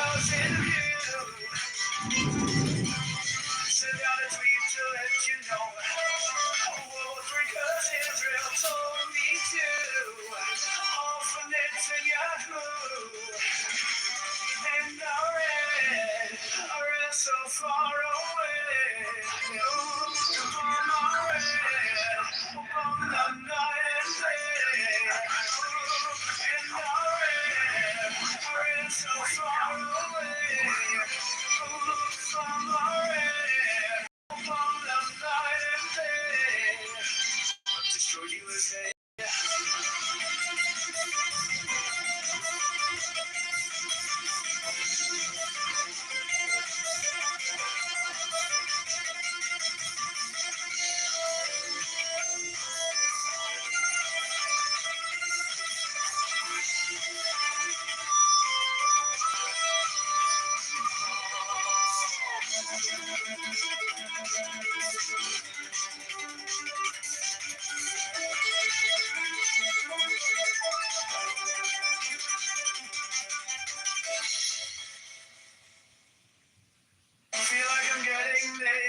So far away, on the night and day, and so far away, from our end, on the night and day, destroy USA.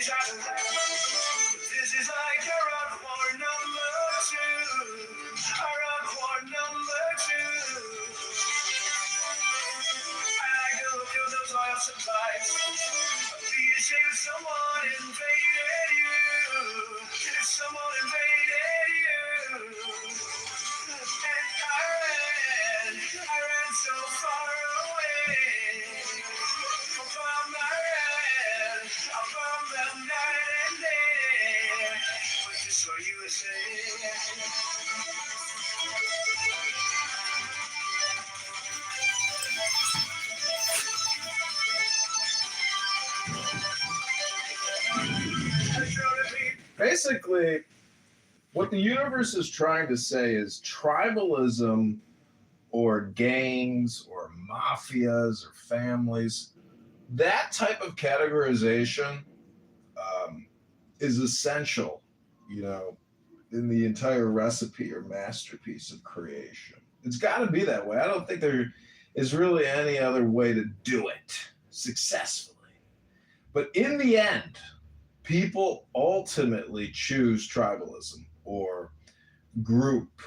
This is like a rock war number 2. A rock war number 2. I like to look at those oil supplies. Be ashamed if someone invaded you. If someone invaded you. And I ran so far away. From my red, from them night and day. But just so you would say. Basically, what the universe is trying to say is tribalism or gangs or mafias or families, that type of categorization is essential, in the entire recipe or masterpiece of creation. It's got to be that way. I don't think there is really any other way to do it successfully. But in the end, people ultimately choose tribalism or group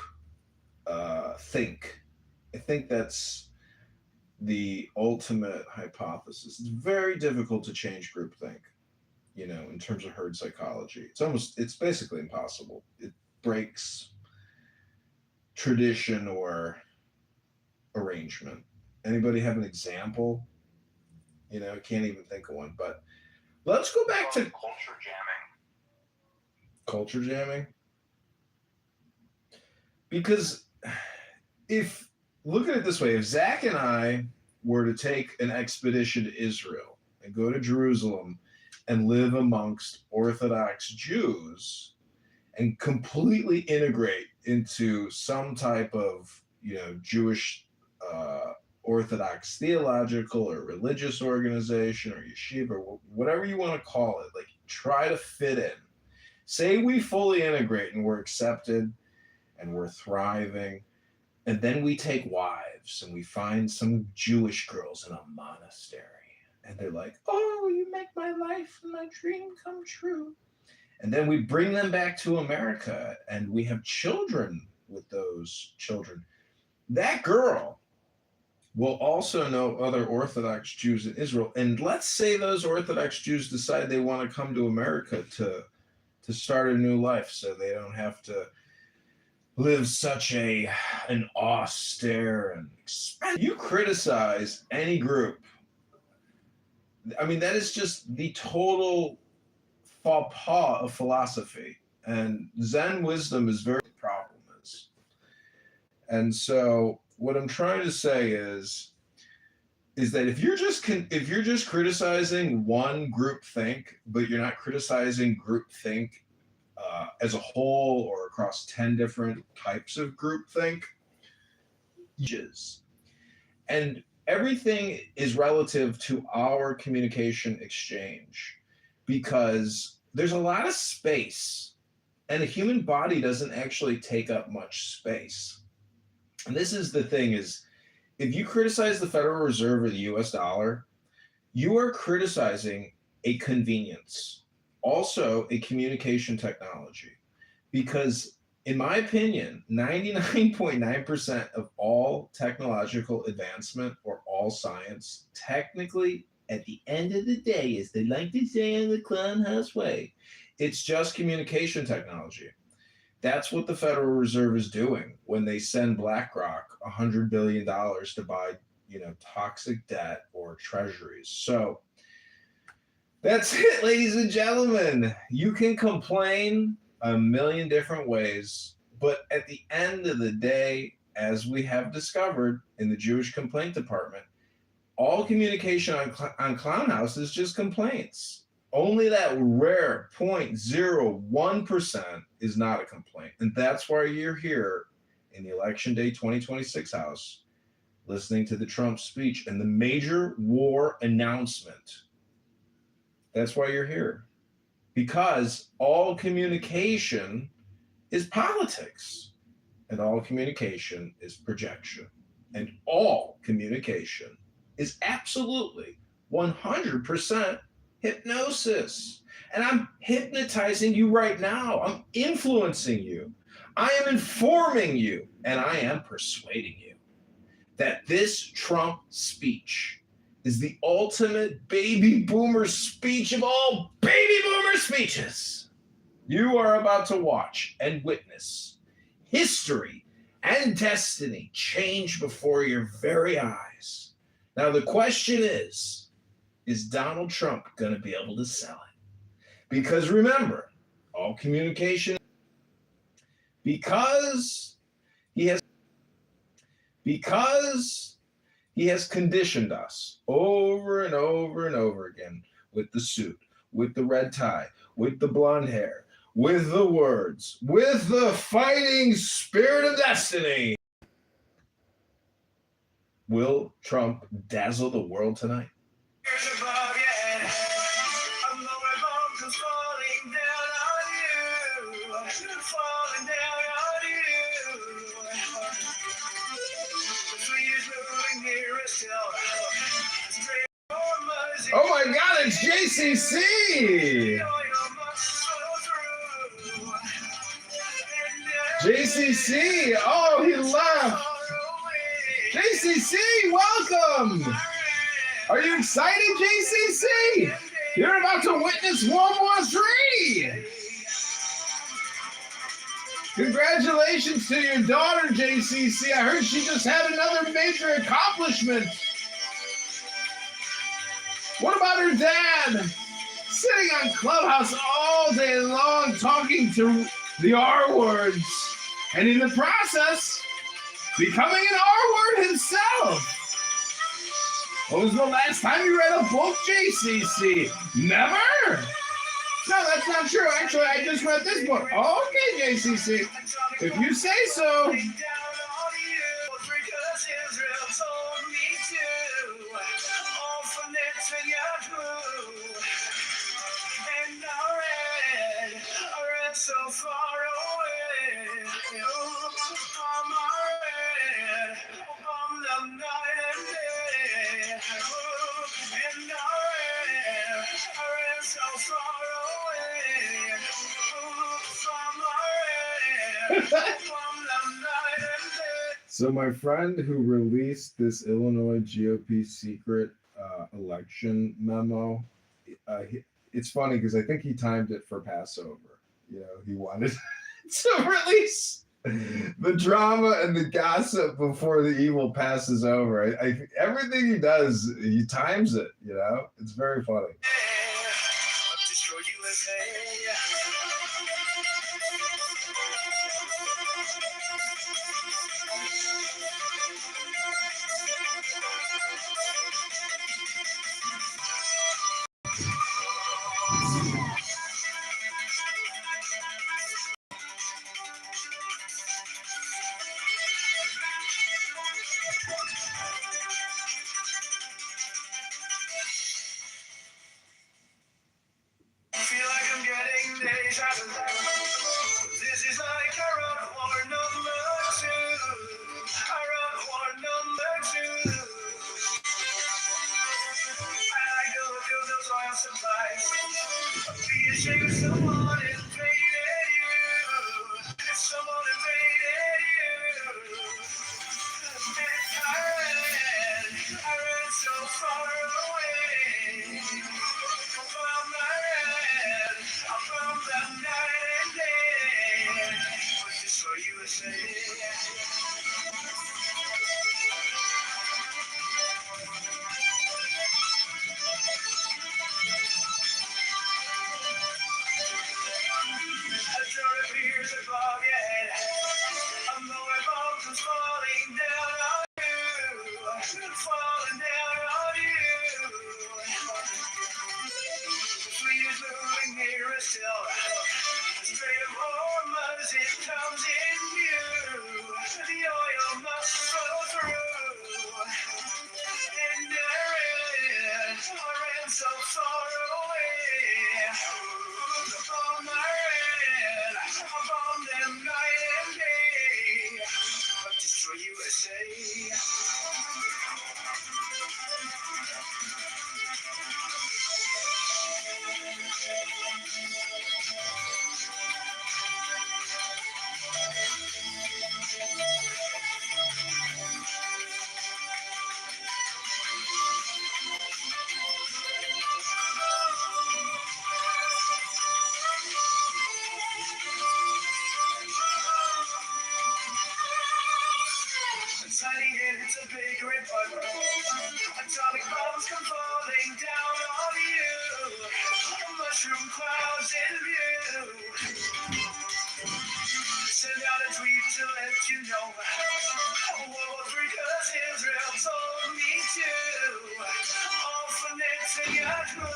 think. I think that's the ultimate hypothesis. It's very difficult to change groupthink, in terms of herd psychology. It's basically impossible. It breaks tradition or arrangement. Anybody have an example? Can't even think of one, but let's go back to culture jamming. Culture jamming? Because look at it this way, if Zach and I were to take an expedition to Israel and go to Jerusalem and live amongst Orthodox Jews and completely integrate into some type of, Jewish Orthodox theological or religious organization or yeshiva, or whatever you want to call it, like try to fit in. Say we fully integrate and we're accepted and we're thriving, and then we take wives and we find some Jewish girls in a monastery. And they're like, oh, you make my life and my dream come true. And then we bring them back to America and we have children with those children. That girl will also know other Orthodox Jews in Israel. And let's say those Orthodox Jews decide they want to come to America to start a new life so they don't have to live such an austere and expensive. You criticize any group, I mean, that is just the total faux pas of philosophy. And Zen wisdom is very problem is. And so what I'm trying to say is that if you're just criticizing one group think, but you're not criticizing group think as a whole or across 10 different types of group think, and everything is relative to our communication exchange, because there's a lot of space and a human body doesn't actually take up much space. And this is the thing is, if you criticize the Federal Reserve or the US dollar, you are criticizing a convenience, also a communication technology. Because in my opinion, 99.9% of all technological advancement or all science, technically, at the end of the day, as they like to say in the Clown House way, it's just communication technology. That's what the Federal Reserve is doing when they send BlackRock $100 billion to buy, toxic debt or treasuries. So that's it, ladies and gentlemen. You can complain a million different ways, but at the end of the day, as we have discovered in the Jewish complaint department, all communication on Clown House is just complaints. Only that rare 0.01% is not a complaint. And that's why you're here in the Election Day 2026 House, listening to the Trump speech and the major war announcement. That's why you're here. Because all communication is politics, and all communication is projection, and all communication is absolutely 100% Hypnosis. And I'm hypnotizing you right now. I'm influencing you. I am informing you. And I am persuading you that this Trump speech is the ultimate baby boomer speech of all baby boomer speeches. You are about to watch and witness history and destiny change before your very eyes. Now, the question is Donald Trump going to be able to sell it? Because remember, all communication, because he has conditioned us over and over and over again with the suit, with the red tie, with the blonde hair, with the words, with the fighting spirit of destiny. Will Trump dazzle the world tonight? Oh my God, it's JCC! JCC! Oh, he left! JCC, welcome! Are you excited, JCC? You're about to witness World War III! Congratulations to your daughter, JCC. I heard she just had another major accomplishment. What about her dad? Sitting on Clubhouse all day long talking to the R words. And in the process, becoming an R word himself. When was the last time you read a book, JCC? Never? No, that's not true. Actually, I just read this book. Okay, JCC. If you say so. So far away, I'm red, from the night and day, and I ran so far away, from the night and day. So my friend who released this Illinois GOP secret election memo, it's funny because I think he timed it for Passover. You know, he wanted to release the drama and the gossip before the evil passes over. Everything he does, he times it, you know? It's very funny. down on you. Mushroom clouds in view. Send out a tweet to let you know. World War III, 'cause Israel told me to. All for Netanyahu.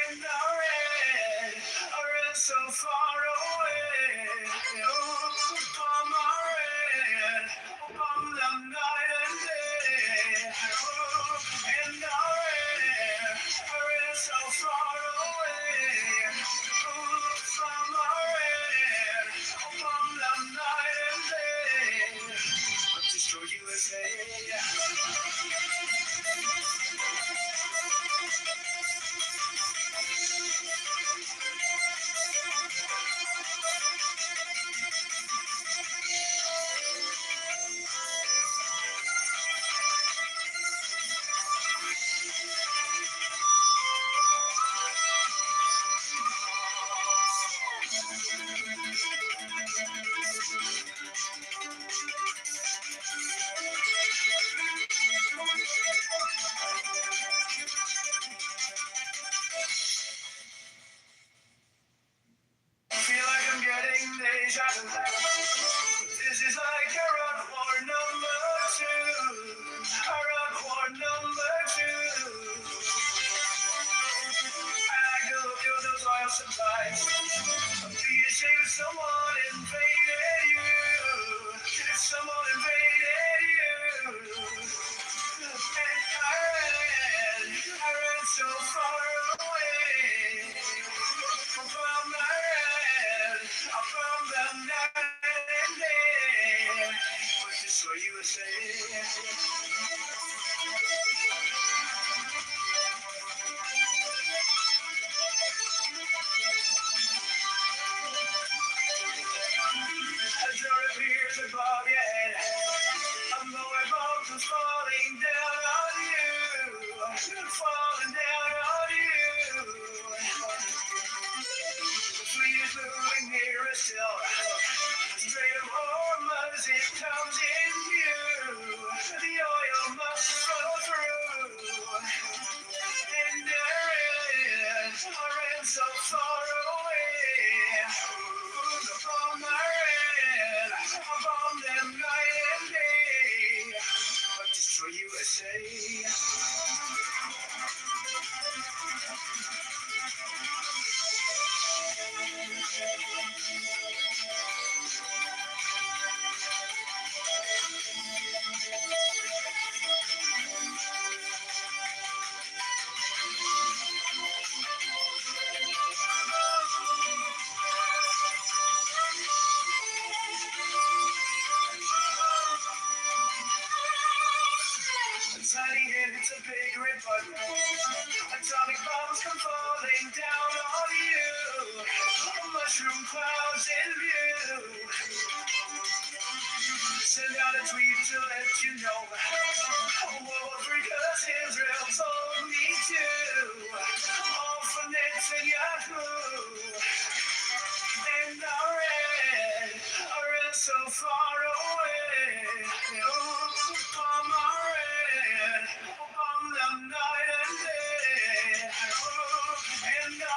And I read so far away. Oh, I read on the night and day. Oh, and I read so far away. Oh, from I read on the night and day. Destroy USA. Feel like I'm getting deja vu. This is like a rock war number 2. A rock war number 2. I go through those oil supplies. Do you say if someone invaded you? If someone invaded you? And I ran so far away. From my red, from the night and day. Just so you would say. As your appears above your head, I'm going bombs are falling down on you, falling down on you. The fleet is moving nearer still, straight of Hormuz it comes in view. The oil must flow through, and I ran so far away. From my red, I bomb them night and day. But destroy USA. Tiny head, it's a big red button. Atomic bombs come falling down on you. Mushroom clouds in view. Send out a tweet to let you know. World War III, 'cause Israel told me to. All for Netanyahu. And I read so far away. Oh, I read on the night and day. Oh, and I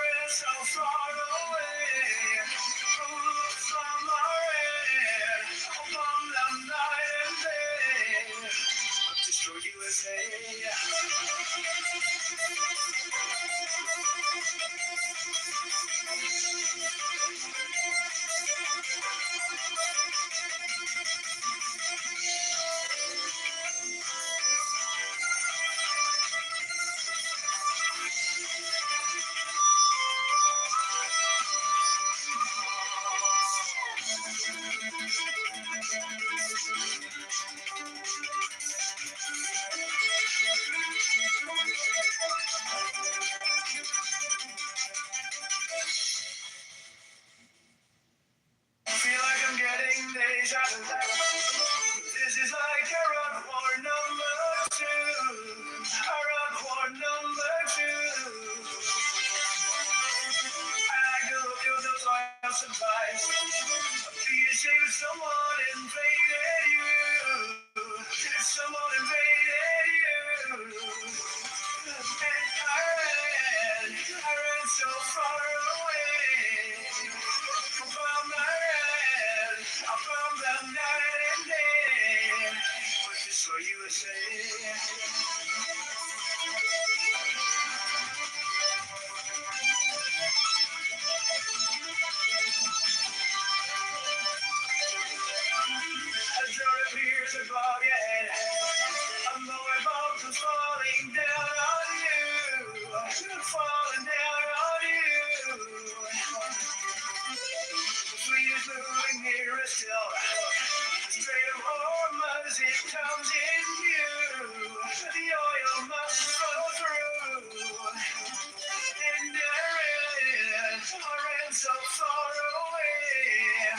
read so far away. Oh, from I read on the night and day. Destroy USA. comes falling down on you, falling down on you. The fleet is moving nearer still. Straight of hormones, it comes in view. The oil must flow through. And I ran so far away.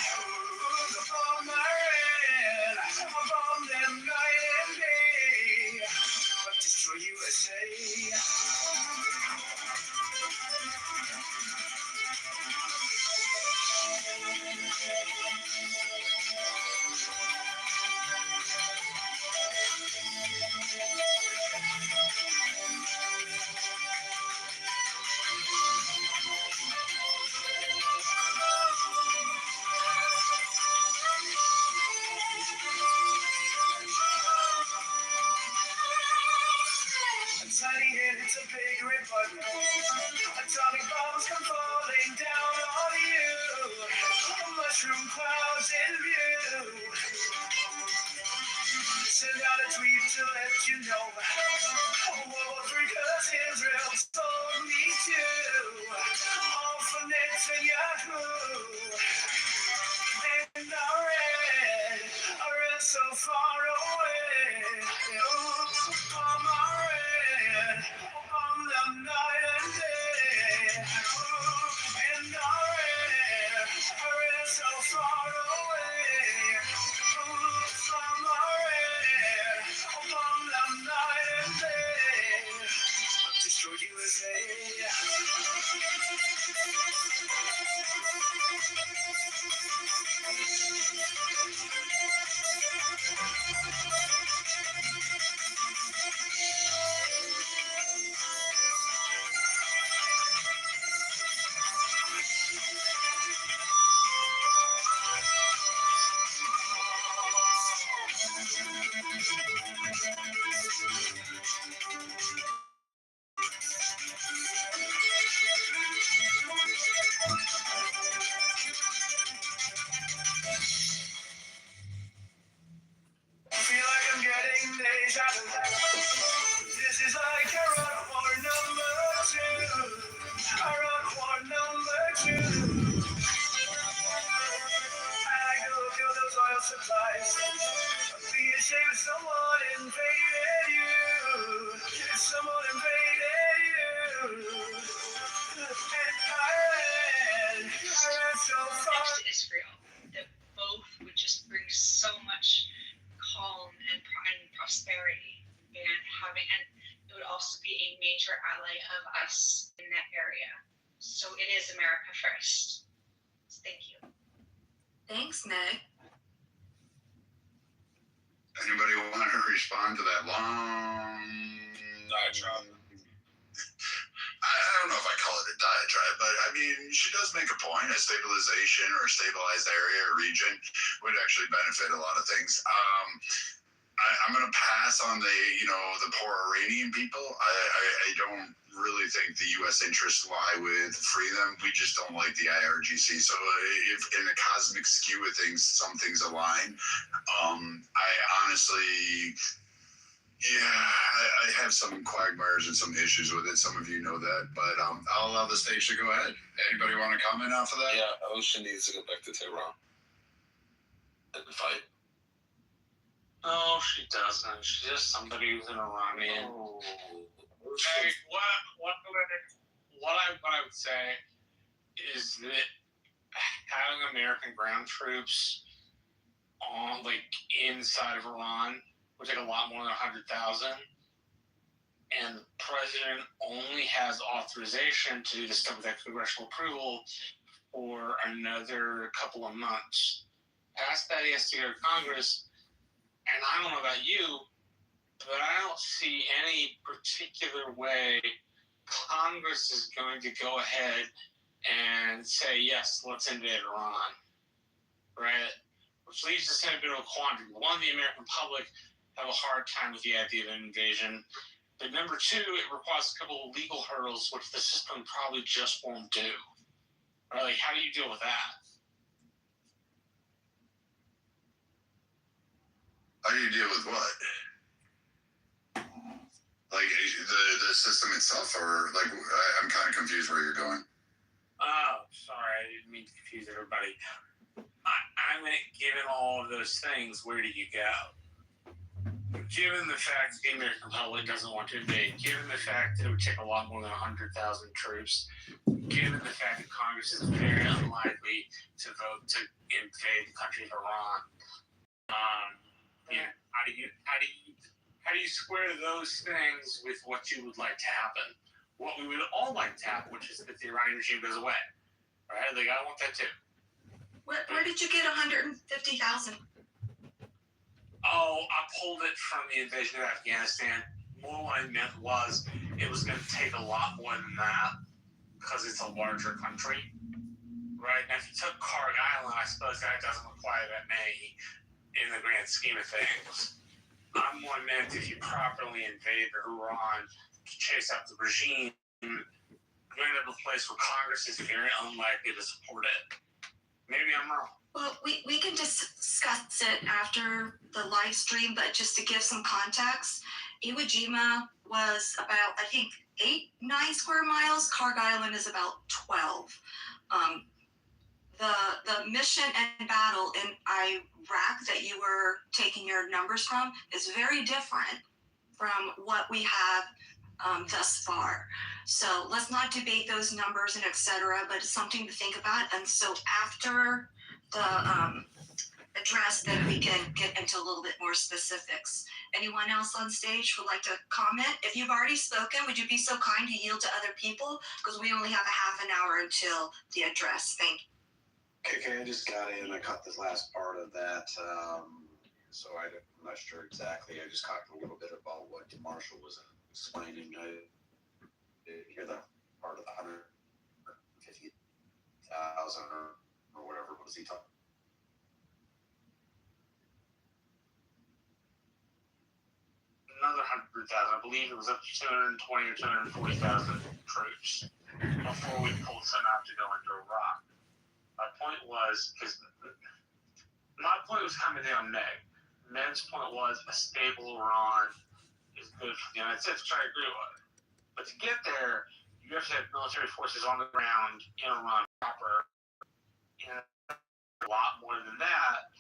Upon my ran, upon them night and day. But destroy USA. Tiny hand, it's a big red button. Atomic bombs come falling down on you. Mushroom clouds in view. Send out a tweet to let you know. World War III, 'cause Israel told me to. All for Nets and Yahoo. And I ran so far away. I'm red, on the night and day. And I ran so far away. I'm red, on the night and day. Destroy USA. Feel like I'm getting deja vu. This is like a rock war number 2. A rock war number 2. I go kill those oil supplies. Be ashamed if someone invaded you. If someone invaded you. And I ran so far. Next to Israel, that both would just bring so much calm and prosperity, and it would also be a major ally of us in that area. So it is America first. So thank you. Thanks, Meg. Anybody want to respond to that long diatribe? I don't know if I call it a diatribe, but I mean, she does make a point. A stabilization or a stabilized area or region would actually benefit a lot of things. I'm going to pass on the poor Iranian people. I don't really think the U.S. interests lie with freeing them. We just don't like the IRGC. So if in the cosmic skew of things, some things align. I honestly... I have some quagmires and some issues with it. Some of you know that, but I'll allow the stage to go ahead. Anybody want to comment off of that? Yeah, Ocean needs to go back to Tehran and fight. No, she doesn't. She's just somebody who's an Iranian. Hey, what I would say is that having American ground troops on inside of Iran would take a lot more than 100,000, and the president only has authorization to do this stuff without congressional approval for another couple of months. Past that, he has to go to Congress, and I don't know about you, but I don't see any particular way Congress is going to go ahead and say, yes, let's invade Iran, right? Which leads us in a bit of a quandary. One, the American public have a hard time with the idea of an invasion. But number two, it requires a couple of legal hurdles, which the system probably just won't do. Right? How do you deal with that? How do you deal with what? the system itself, or like I'm kind of confused where you're going. Oh, sorry, I didn't mean to confuse everybody. I meant, given all of those things, where do you go? Given the fact that the American public doesn't want to invade, given the fact that it would take a lot more than 100,000 troops, given the fact that Congress is very unlikely to vote to invade the country of Iran, how do you square those things with what you would like to happen? What we would all like to happen, which is that the Iranian regime goes away, right? Like, I want that too. Where did you get 150,000? Oh, I pulled it from the invasion of Afghanistan. More what I meant was it was going to take a lot more than that because it's a larger country, right? Now, if you took Kharg Island, I suppose that doesn't require that many in the grand scheme of things. I'm more meant if you properly invade Iran to chase out the regime, you're going to have a place where Congress is very unlikely to support it. Maybe I'm wrong. Well, we can discuss it after the live stream, but just to give some context, Iwo Jima was about, I think, 9 square miles. Kharg Island is about 12. The mission and battle in Iraq that you were taking your numbers from is very different from what we have thus far. So let's not debate those numbers and etc., but it's something to think about. And so after the address, then we can get into a little bit more specifics. Anyone else on stage would like to comment? If you've already spoken, would you be so kind to yield to other people? Because we only have a half an hour until the address. Thank you. Okay, I just got in. I caught this last part of that. So I'm not sure exactly. I just caught a little bit about what Marshall was explaining. I didn't hear that part of the 150,000 or whatever was he talking. Another 100,000. I believe it was up to 220 or 240,000 troops before we pulled some out to go into Iraq. My point was, coming down Meg. Meg's point was a stable Iran is good for the United States, which I agree with. But to get there, you have to have military forces on the ground in Iran proper. And a lot more than that,